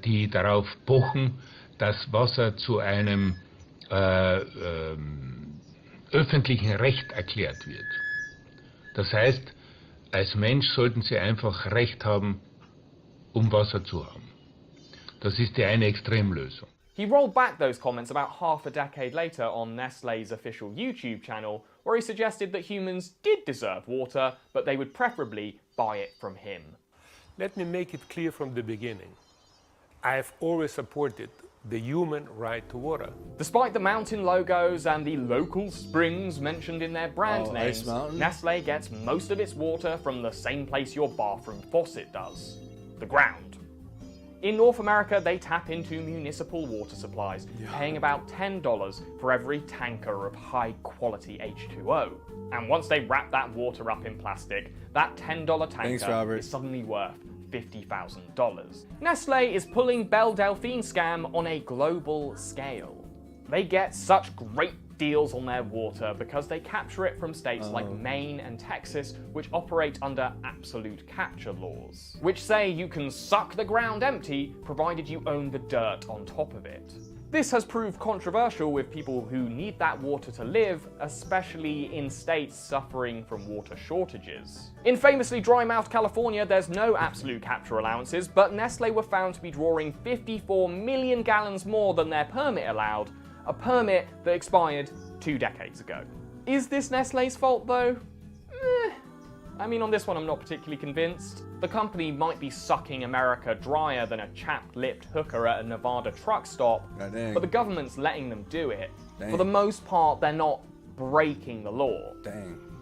die darauf pochen, dass Wasser zu einem öffentlichen Recht erklärt wird. Das heißt, als Mensch sollten Sie einfach Recht haben, Wasser zu haben. Das ist die eine Extremlösung. He rolled back those comments about half a decade later on Nestle's official YouTube channel, where he suggested that humans did deserve water, but they would preferably buy it from him. Let me make it clear from the beginning. I've always supported the human right to water. Despite the mountain logos and the local springs mentioned in their brand names, Nestle gets most of its water from the same place your bathroom faucet does, the ground. In North America, they tap into municipal water supplies, paying about $10 for every tanker of high-quality H2O. And once they wrap that water up in plastic, that $10 tanker is suddenly worth $50,000. Nestle is pulling Belle Delphine scam on a global scale. They get such great deals on their water because they capture it from states like Maine and Texas, which operate under absolute capture laws, which say you can suck the ground empty provided you own the dirt on top of it. This has proved controversial with people who need that water to live, especially in states suffering from water shortages. In famously dry-mouthed California, there's no absolute capture allowances, but Nestle were found to be drawing 54 million gallons more than their permit allowed, a permit that expired 2 decades ago. Is this Nestle's fault though? I mean, on this one I'm not particularly convinced. The company might be sucking America drier than a chapped-lipped hooker at a Nevada truck stop, but the government's letting them do it. For the most part, they're not breaking the law.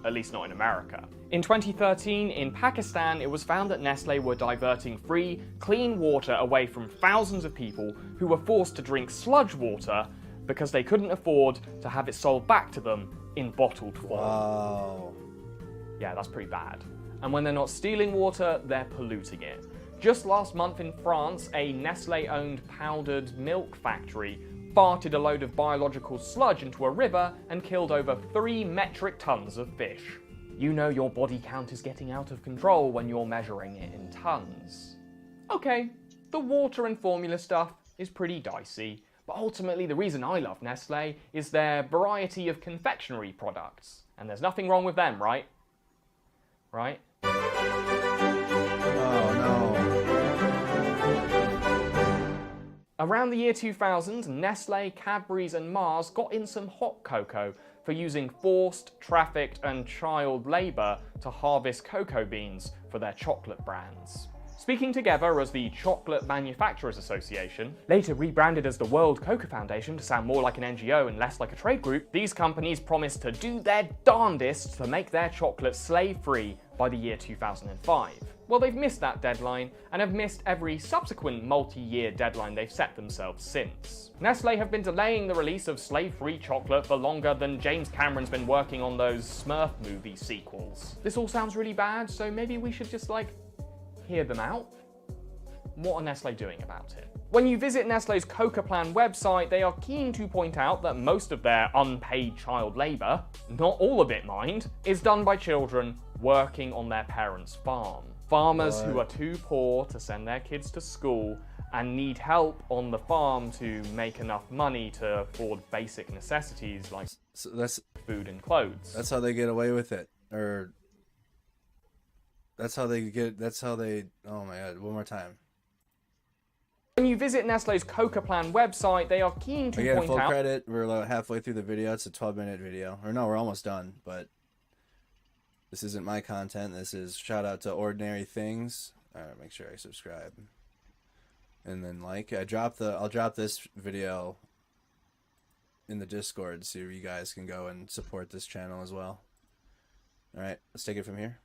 At least not in America. In 2013, in Pakistan, it was found that Nestle were diverting free, clean water away from thousands of people who were forced to drink sludge water because they couldn't afford to have it sold back to them in bottled form. Wow. Yeah, that's pretty bad. And when they're not stealing water, they're polluting it. Just last month in France, a Nestle-owned powdered milk factory farted a load of biological sludge into a river and killed over 3 metric tons of fish. You know your body count is getting out of control when you're measuring it in tons. Okay, the water and formula stuff is pretty dicey, but ultimately the reason I love Nestle is their variety of confectionery products. And there's nothing wrong with them, right? Right? Around the year 2000, Nestle, Cadbury's and Mars got in some hot cocoa for using forced, trafficked and child labour to harvest cocoa beans for their chocolate brands. Speaking together as the Chocolate Manufacturers Association, later rebranded as the World Cocoa Foundation to sound more like an NGO and less like a trade group, these companies promised to do their darndest to make their chocolate slave-free by the year 2005. Well, they've missed that deadline, and have missed every subsequent multi-year deadline they've set themselves since. Nestle have been delaying the release of slave-free chocolate for longer than James Cameron's been working on those Smurf movie sequels. This all sounds really bad, so maybe we should just, hear them out? What are Nestle doing about it? When you visit Nestle's Coca Plan website, they are keen to point out that most of their unpaid child labour, not all of it mind, is done by children working on their parents' farm. Farmers who are too poor to send their kids to school and need help on the farm to make enough money to afford basic necessities like food and clothes. That's how they get away with it. Or that's how they, oh my god, one more time. When you visit Nestle's Coca Plan website, they are keen to point full out... credit, we're like halfway through the video. It's a 12-minute video. Or no, we're almost done, but this isn't my content. This is shout out to Ordinary Things. Alright, make sure I subscribe. And then I'll drop this video in the Discord so you guys can go and support this channel as well. Alright, let's take it from here.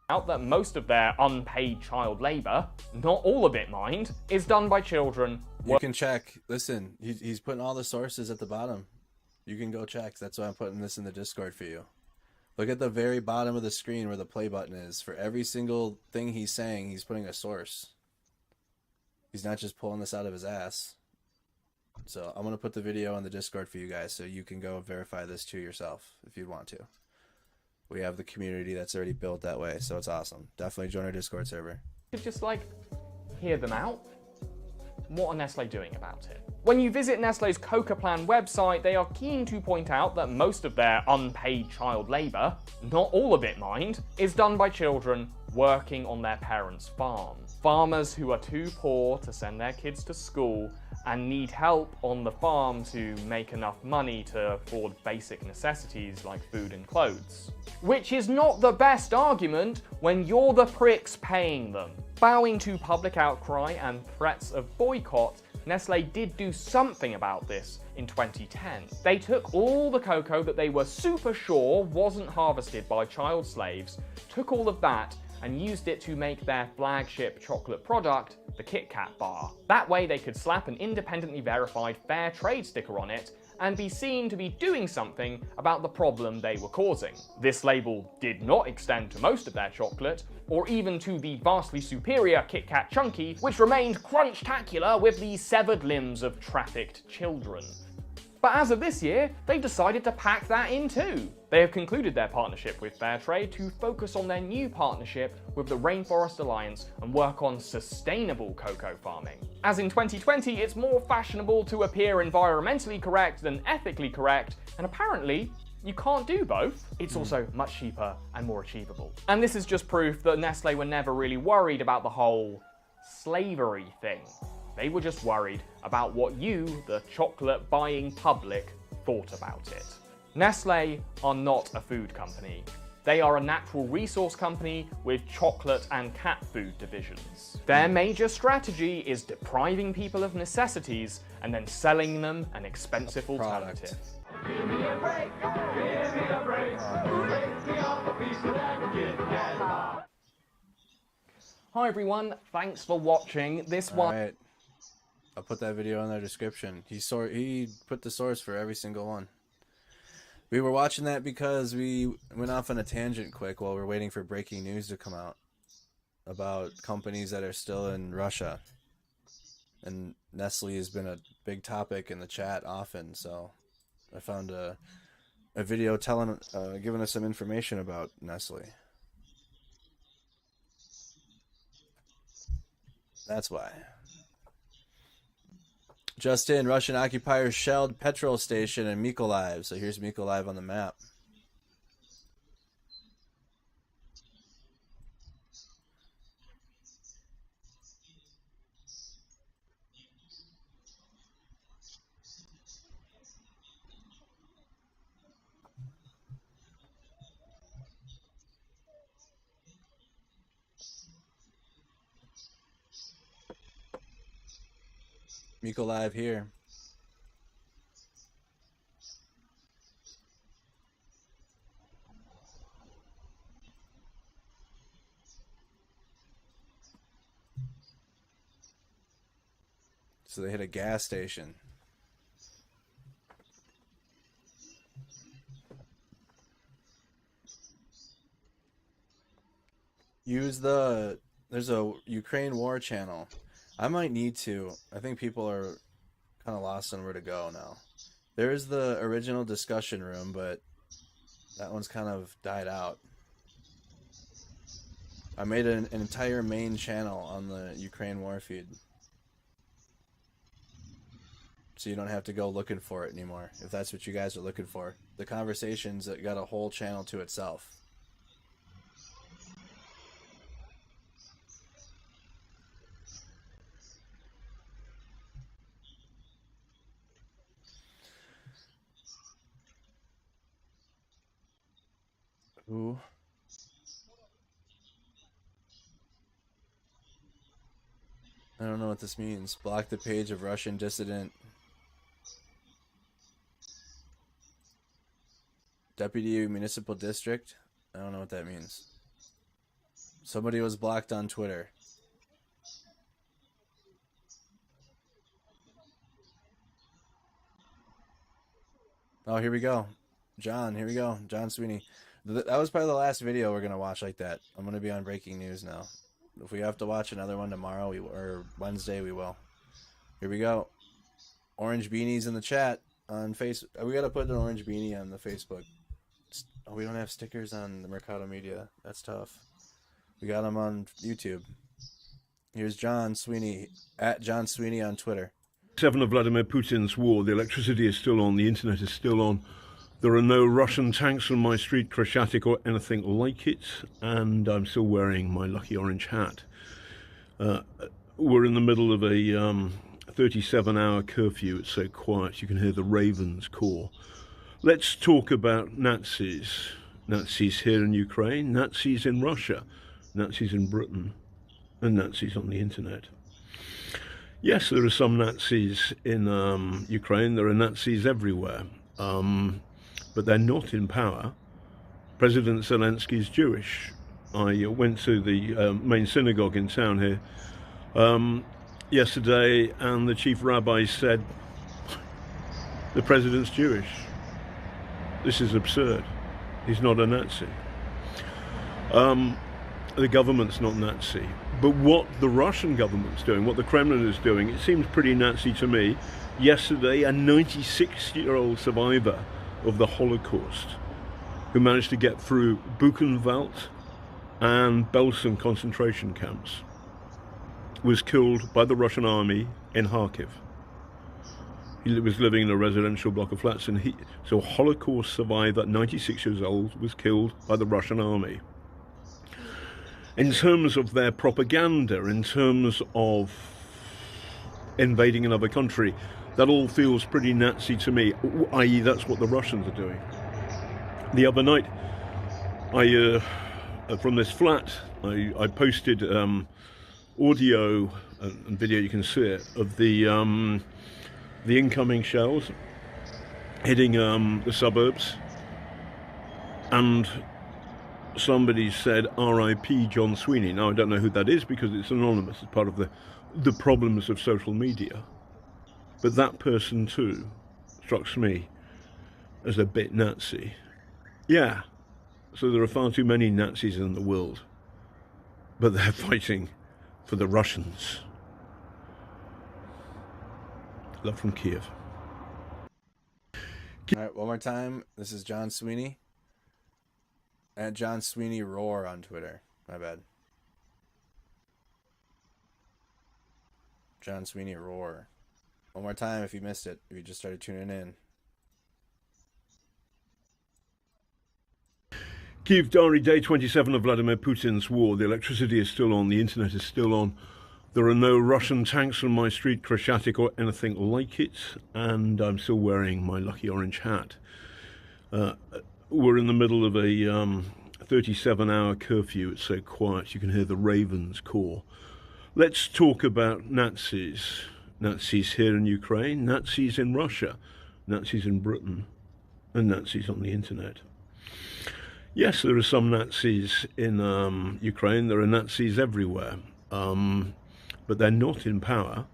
Out that most of their unpaid child labour, not all of it mind, is done by children. You can check. Listen, he's putting all the sources at the bottom. You can go check. That's why I'm putting this in the Discord for you. Look at the very bottom of the screen where the play button is. For every single thing he's saying, he's putting a source. He's not just pulling this out of his ass. So I'm going to put the video in the Discord for you guys so you can go verify this to yourself if you want to. We have the community that's already built that way, so it's awesome. Definitely join our Discord server. Just hear them out. What are Nestle doing about it? When you visit Nestle's Coca Plan website, they are keen to point out that most of their unpaid child labour, not all of it mind, is done by children working on their parents' farm. Farmers who are too poor to send their kids to school and need help on the farm to make enough money to afford basic necessities like food and clothes. Which is not the best argument when you're the pricks paying them. Bowing to public outcry and threats of boycott, Nestle did do something about this in 2010. They took all the cocoa that they were super sure wasn't harvested by child slaves, took all of that and used it to make their flagship chocolate product, the Kit Kat bar. That way they could slap an independently verified fair trade sticker on it and be seen to be doing something about the problem they were causing. This label did not extend to most of their chocolate, or even to the vastly superior Kit Kat Chunky, which remained crunch-tacular with the severed limbs of trafficked children. But as of this year, they've decided to pack that in too. They have concluded their partnership with Fairtrade to focus on their new partnership with the Rainforest Alliance and work on sustainable cocoa farming. As in 2020, it's more fashionable to appear environmentally correct than ethically correct, and apparently, you can't do both. It's also much cheaper and more achievable. And this is just proof that Nestle were never really worried about the whole slavery thing. They were just worried about what you, the chocolate-buying public, thought about it. Nestle are not a food company. They are a natural resource company with chocolate and cat food divisions. Their major strategy is depriving people of necessities and then selling them an expensive alternative. Give me a break, give me a break. Wake me up a piece of that get that. Hi everyone, thanks for watching this one. Alright, I'll put that video in the description. He put the source for every single one. We were watching that because we went off on a tangent quick while we're waiting for breaking news to come out about companies that are still in Russia. And Nestle has been a big topic in the chat often, so I found a video giving us some information about Nestle. That's why. Just in, Russian occupiers shelled petrol station in Mykolaiv. So here's Mykolaiv on the map. Mykolaiv here. So they hit a gas station. There's a Ukraine war channel. I might need to. I think people are kind of lost on where to go now. There's the original discussion room, but that one's kind of died out. I made an entire main channel on the Ukraine war feed. So you don't have to go looking for it anymore, if that's what you guys are looking for. The conversations got a whole channel to itself. Ooh. I don't know what this means. Block the page of Russian dissident. Deputy Municipal District? I don't know what that means. Somebody was blocked on Twitter. Oh, here we go. John, here we go. John Sweeney. That was probably the last video we're going to watch like that. I'm going to be on breaking news now. If we have to watch another one tomorrow or Wednesday, we will. Here we go. Orange beanies in the chat on Facebook. We got to put an orange beanie on the Facebook. Oh, we don't have stickers on the Mercado Media. That's tough. We got them on YouTube. Here's John Sweeney, at John Sweeney on Twitter. 7 of Vladimir Putin's war. The electricity is still on. The internet is still on. There are no Russian tanks on my street, Kreshchatik or anything like it. And I'm still wearing my lucky orange hat. We're in the middle of a 37-hour curfew. It's so quiet. You can hear the ravens call. Let's talk about Nazis. Nazis here in Ukraine, Nazis in Russia, Nazis in Britain, and Nazis on the internet. Yes, there are some Nazis in Ukraine. There are Nazis everywhere. But they're not in power. President Zelensky is Jewish. I went to the main synagogue in town here yesterday, and the chief rabbi said, the president's Jewish. This is absurd. He's not a Nazi. The government's not Nazi. But what the Russian government's doing, what the Kremlin is doing, it seems pretty Nazi to me. Yesterday, a 96-year-old survivor of the Holocaust who managed to get through Buchenwald and Belsen concentration camps was killed by the Russian army in Kharkov. He was living in a residential block of flats, and so a Holocaust survivor, 96 years old, was killed by the Russian army. In terms of their propaganda, in terms of invading another country, that all feels pretty Nazi to me, i.e. that's what the Russians are doing. The other night, From this flat, I posted audio and video, you can see it, of the incoming shells hitting the suburbs, and somebody said R.I.P. John Sweeney. Now I don't know who that is because it's anonymous. It's part of the problems of social media. But that person too strikes me as a bit Nazi. Yeah. So there are far too many Nazis in the world, but they're fighting for the Russians. Love from Kyiv. All right, one more time. This is John Sweeney. At John Sweeney Roar on Twitter. My bad. John Sweeney Roar. One more time if you missed it, if you just started tuning in. Kyiv Diary, day 27 of Vladimir Putin's war. The electricity is still on, the internet is still on. There are no Russian tanks on my street, Khreshchatyk, or anything like it, and I'm still wearing my lucky orange hat. We're in the middle of a 37-hour curfew. It's so quiet, you can hear the ravens caw. Let's talk about Nazis. Nazis here in Ukraine, Nazis in Russia, Nazis in Britain, and Nazis on the internet. Yes, there are some Nazis in Ukraine. There are Nazis everywhere, but they're not in power.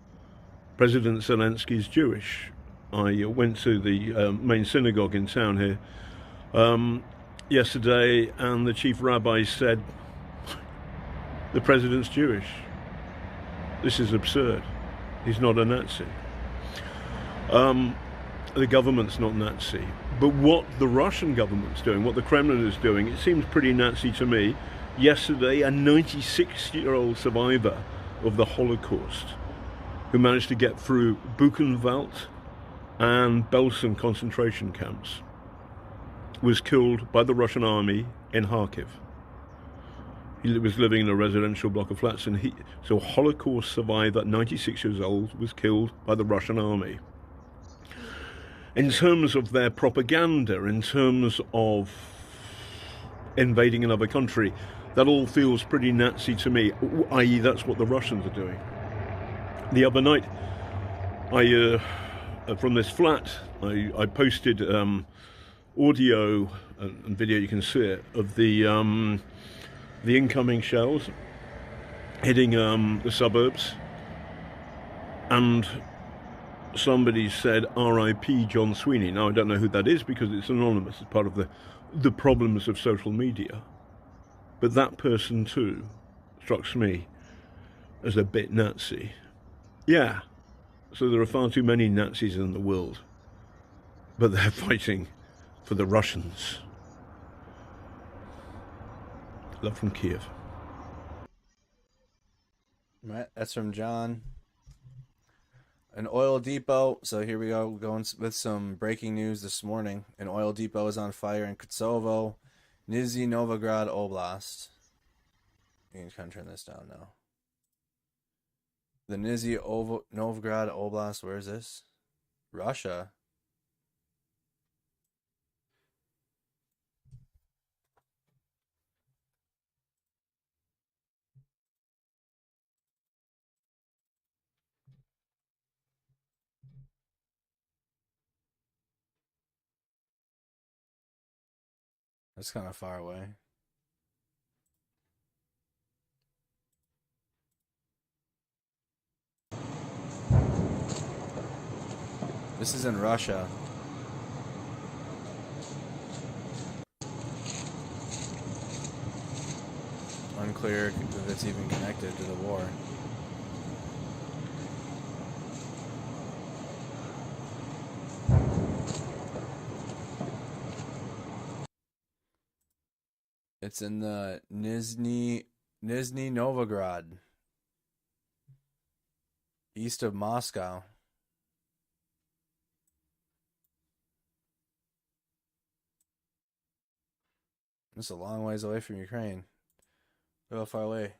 President Zelensky is Jewish. I went to the main synagogue in town here yesterday, and the chief rabbi said, the president's Jewish. This is absurd. He's not a Nazi. The government's not Nazi. But what the Russian government's doing, what the Kremlin is doing, it seems pretty Nazi to me. Yesterday, a 96-year-old survivor of the Holocaust who managed to get through Buchenwald and Belsen concentration camps was killed by the Russian army in Kharkov. He was living in a residential block of flats, and so a Holocaust survivor, 96 years old, was killed by the Russian army. In terms of their propaganda, in terms of invading another country, that all feels pretty Nazi to me, i.e. that's what the Russians are doing. The other night, from this flat, I posted audio and video, you can see it, of the incoming shells hitting the suburbs, and somebody said R.I.P. John Sweeney. Now I don't know who that is because it's anonymous. It's part of the problems of social media. But that person too strikes me as a bit Nazi. Yeah. So there are far too many Nazis in the world, but they're fighting for the Russians. Love from Kyiv. Right, that's from John. An oil depot. So here we go, going with some breaking news this morning. An oil depot is on fire in Kosovo, Nizhny Novgorod Oblast. You can kind of turn this down now. The Nizhny Novgorod Oblast. Where is this? Russia. That's kind of far away. This is in Russia. Unclear if it's even connected to the war. It's in the Nizhny Novgorod, east of Moscow. It's a long ways away from Ukraine. Look how far away.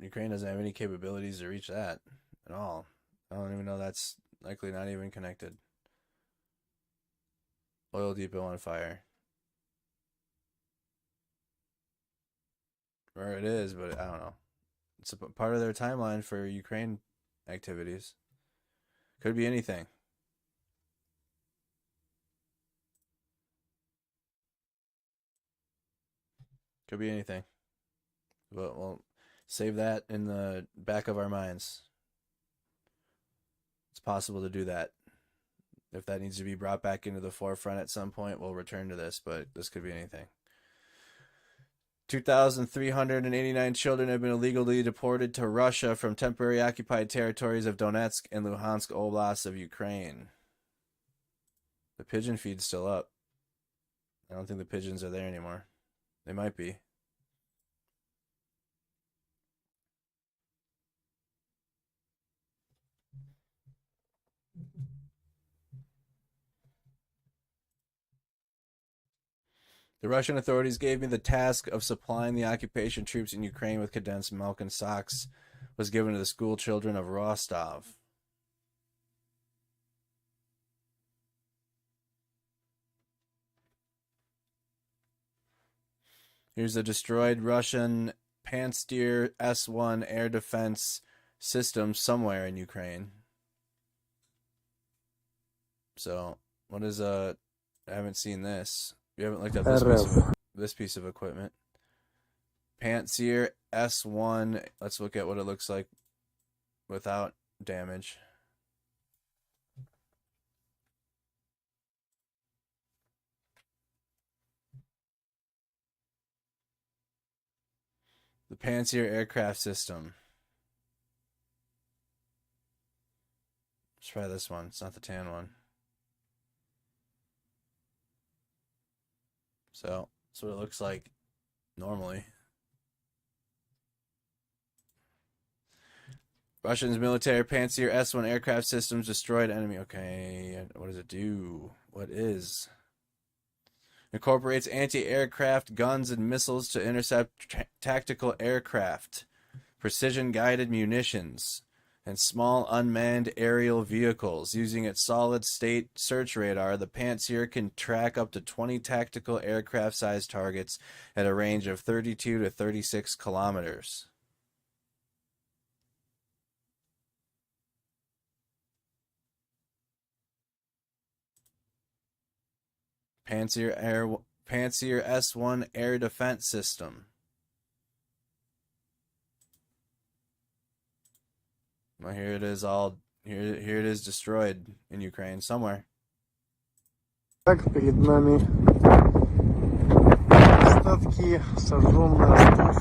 Ukraine doesn't have any capabilities to reach that at all. I don't even know that's likely not even connected. Oil depot on fire. Or it is, but I don't know. It's a part of their timeline for Ukraine activities. Could be anything. Could be anything. But we'll save that in the back of our minds. It's possible to do that. If that needs to be brought back into the forefront at some point, we'll return to this, but this could be anything. 2,389 children have been illegally deported to Russia from temporary occupied territories of Donetsk and Luhansk Oblasts of Ukraine. The pigeon feed's still up. I don't think the pigeons are there anymore. They might be. The Russian authorities gave me the task of supplying the occupation troops in Ukraine with condensed milk and socks was given to the school children of Rostov. Here's a destroyed Russian Pantsir S-1 air defense system somewhere in Ukraine. So, what is I haven't seen this. We haven't looked at this piece of equipment. Pantsir S-1. Let's look at what it looks like without damage. The Pantsir aircraft system. Let's try this one. It's not the tan one. So, that's what it looks like normally. Russians military Pantsir S-1 aircraft systems destroyed enemy. Okay, what does it do? What is? Incorporates anti-aircraft guns and missiles to intercept tactical aircraft, precision-guided munitions, and small unmanned aerial vehicles. Using its solid-state search radar, the Pantsir can track up to 20 tactical aircraft-sized targets at a range of 32 to 36 kilometers. Pantsir S-1 air defense system. Well, here it is all. Here it is destroyed in Ukraine somewhere. Так, перед нами остатки сожженных остов.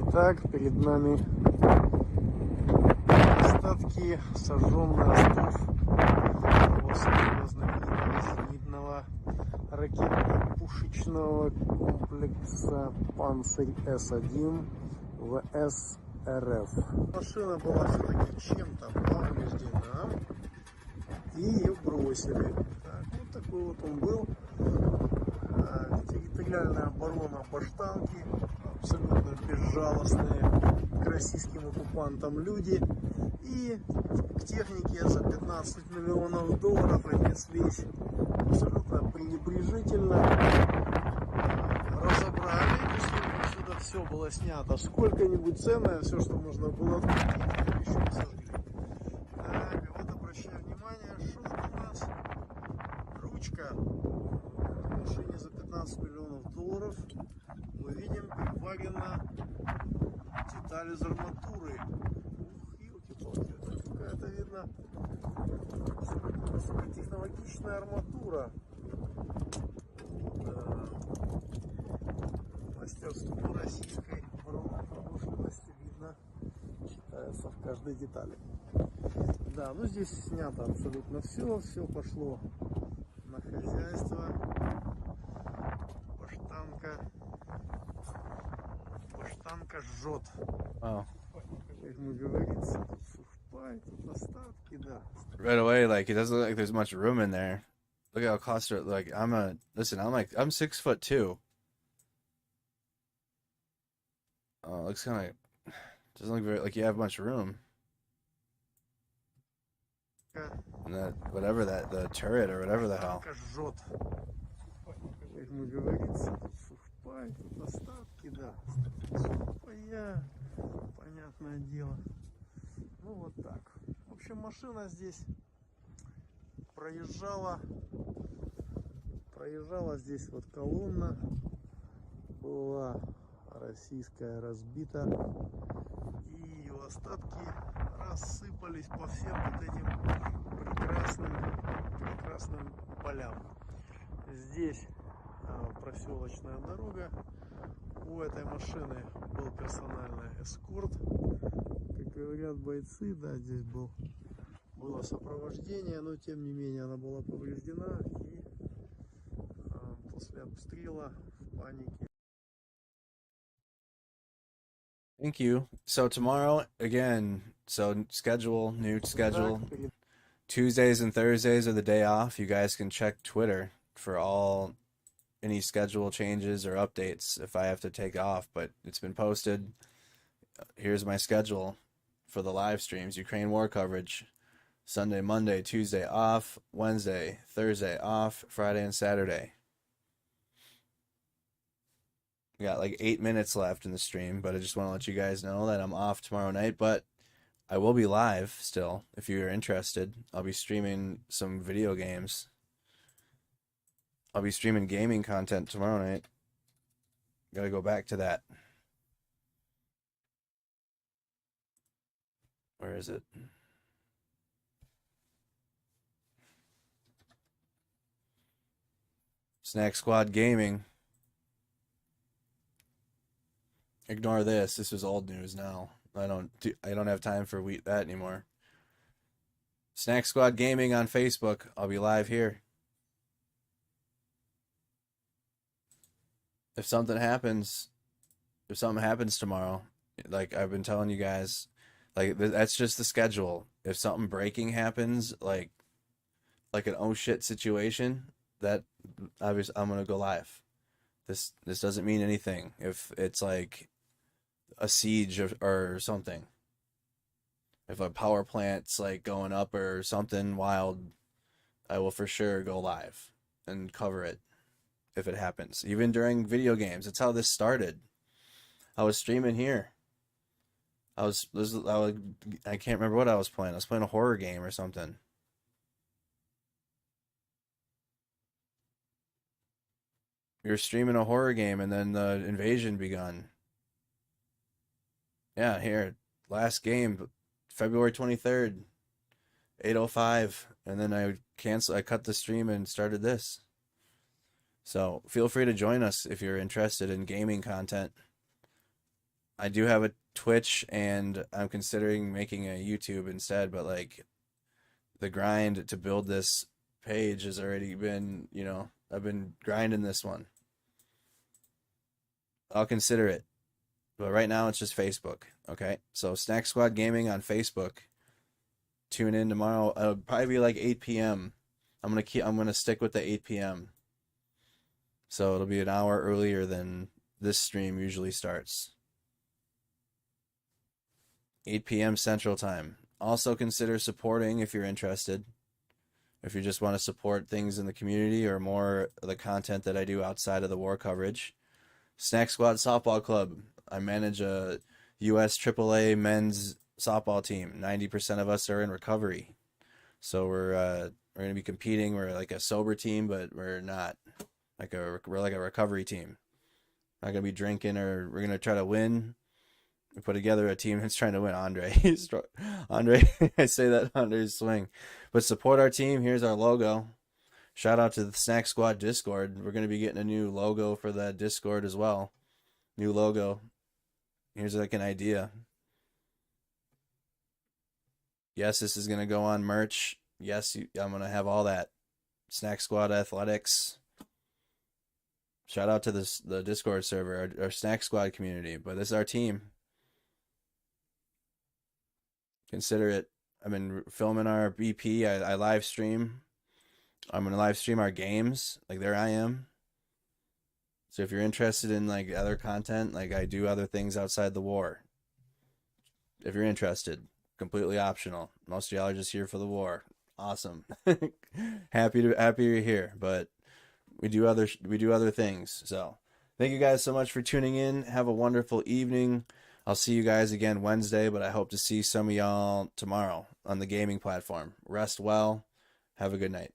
Итак, перед нами остатки сожженных остов того знаменитого зенитного ракетно-пушечного комплекса «Панцирь С-1» ВС РФ. Машина была все-таки чем-то повреждена, и ее бросили. Так, вот такой вот он был. Территориальная оборона Баштанки, абсолютно безжалостные к российским оккупантам люди. И к технике за 15 миллионов долларов отнеслись абсолютно пренебрежительно. Разобрали, если сюда все было снято сколько-нибудь ценное, все, что можно было еще не сожгли. Так, вот обращаю внимание, что это у нас? Ручка в машине за 15 миллионов долларов. Мы видим, приварена деталь из арматуры. Это видно высокотехнологичная арматура. Мастерство российской оборонной промышленности видно, читается в каждой детали. Да, ну здесь снято абсолютно все пошло на хозяйство. Баштанка жжет. Как мы говорится, тут сухпай, тут остатки, да. Right away, like, it doesn't look like there's much room in there. Look how claustrophobic. Like, I'm 6'2". Oh, it looks kind of Doesn't look very like you have much room. And that whatever that the turret or whatever the hell. Жжет. Как мы говорится, тут сухпай, тут остатки, да. Сухпая, понятное дело. Ну вот так. В общем, машина здесь проезжала здесь вот колонна, была российская разбита, и остатки рассыпались по всем вот этим прекрасным полям. Здесь проселочная дорога. У этой машины был персональный эскорт, как говорят бойцы, да, здесь было сопровождение, но тем не менее она была повреждена, и после обстрела в панике. Thank you. So tomorrow again, so new schedule. Tuesdays and Thursdays are the day off. You guys can check Twitter for any schedule changes or updates if I have to take off, but it's been posted. Here's my schedule for the live streams. Ukraine war coverage. Sunday, Monday, Tuesday off, Wednesday, Thursday off, Friday and Saturday. We got like 8 minutes left in the stream, but I just want to let you guys know that I'm off tomorrow night, but I will be live still if you're interested. I'll be streaming some video games. I'll be streaming gaming content tomorrow night. Gotta go back to that. Where is it? Snack Squad Gaming. Ignore this. This is old news now. I don't have time for that anymore. Snack Squad Gaming on Facebook. I'll be live here. If something happens tomorrow, like I've been telling you guys, like that's just the schedule. If something breaking happens, like an oh shit situation, that obviously I'm gonna go live. This doesn't mean anything. If it's like a siege or something, if a power plant's like going up or something wild, I will for sure go live and cover it if it happens. Even during video games, that's how this started. I was streaming here. I can't remember what I was playing. I was playing a horror game or something. We were streaming a horror game, and then the invasion begun. Yeah, here, last game, February 23rd, 8:05, and then I cut the stream and started this. So feel free to join us if you're interested in gaming content. I do have a Twitch, and I'm considering making a YouTube instead, but like the grind to build this page has already been, I've been grinding this one. I'll consider it. But right now it's just Facebook. Okay. So Snack Squad Gaming on Facebook. Tune in tomorrow. It'll probably be like 8 p.m. I'm gonna stick with the 8 p.m. So it'll be an hour earlier than this stream usually starts. 8 p.m. Central Time. Also consider supporting if you're interested. If you just want to support things in the community or more of the content that I do outside of the war coverage. Snack Squad Softball Club. I manage a U.S. AAA men's softball team. 90% of us are in recovery. So we're going to be competing. We're like a sober team, but we're not. We're like a recovery team. Not going to be drinking, or we're going to try to win. We put together a team that's trying to win. Andre, I say that Andre's swing. But support our team. Here's our logo. Shout out to the Snack Squad Discord. We're going to be getting a new logo for that Discord as well. New logo. Here's like an idea. Yes, this is going to go on merch. Yes, I'm going to have all that. Snack Squad Athletics. Shout out to the Discord server, our Snack Squad community. But this is our team. Consider it. I've been filming our BP. I live stream. I'm going to live stream our games. Like, there I am. So if you're interested in like other content, like I do other things outside the war. if you're interested. Completely optional. Most of y'all are just here for the war. Awesome. happy you're here, but we do other things. So thank you guys so much for tuning in. Have a wonderful evening. I'll see you guys again Wednesday, but I hope to see some of y'all tomorrow on the gaming platform. Rest well. Have a good night.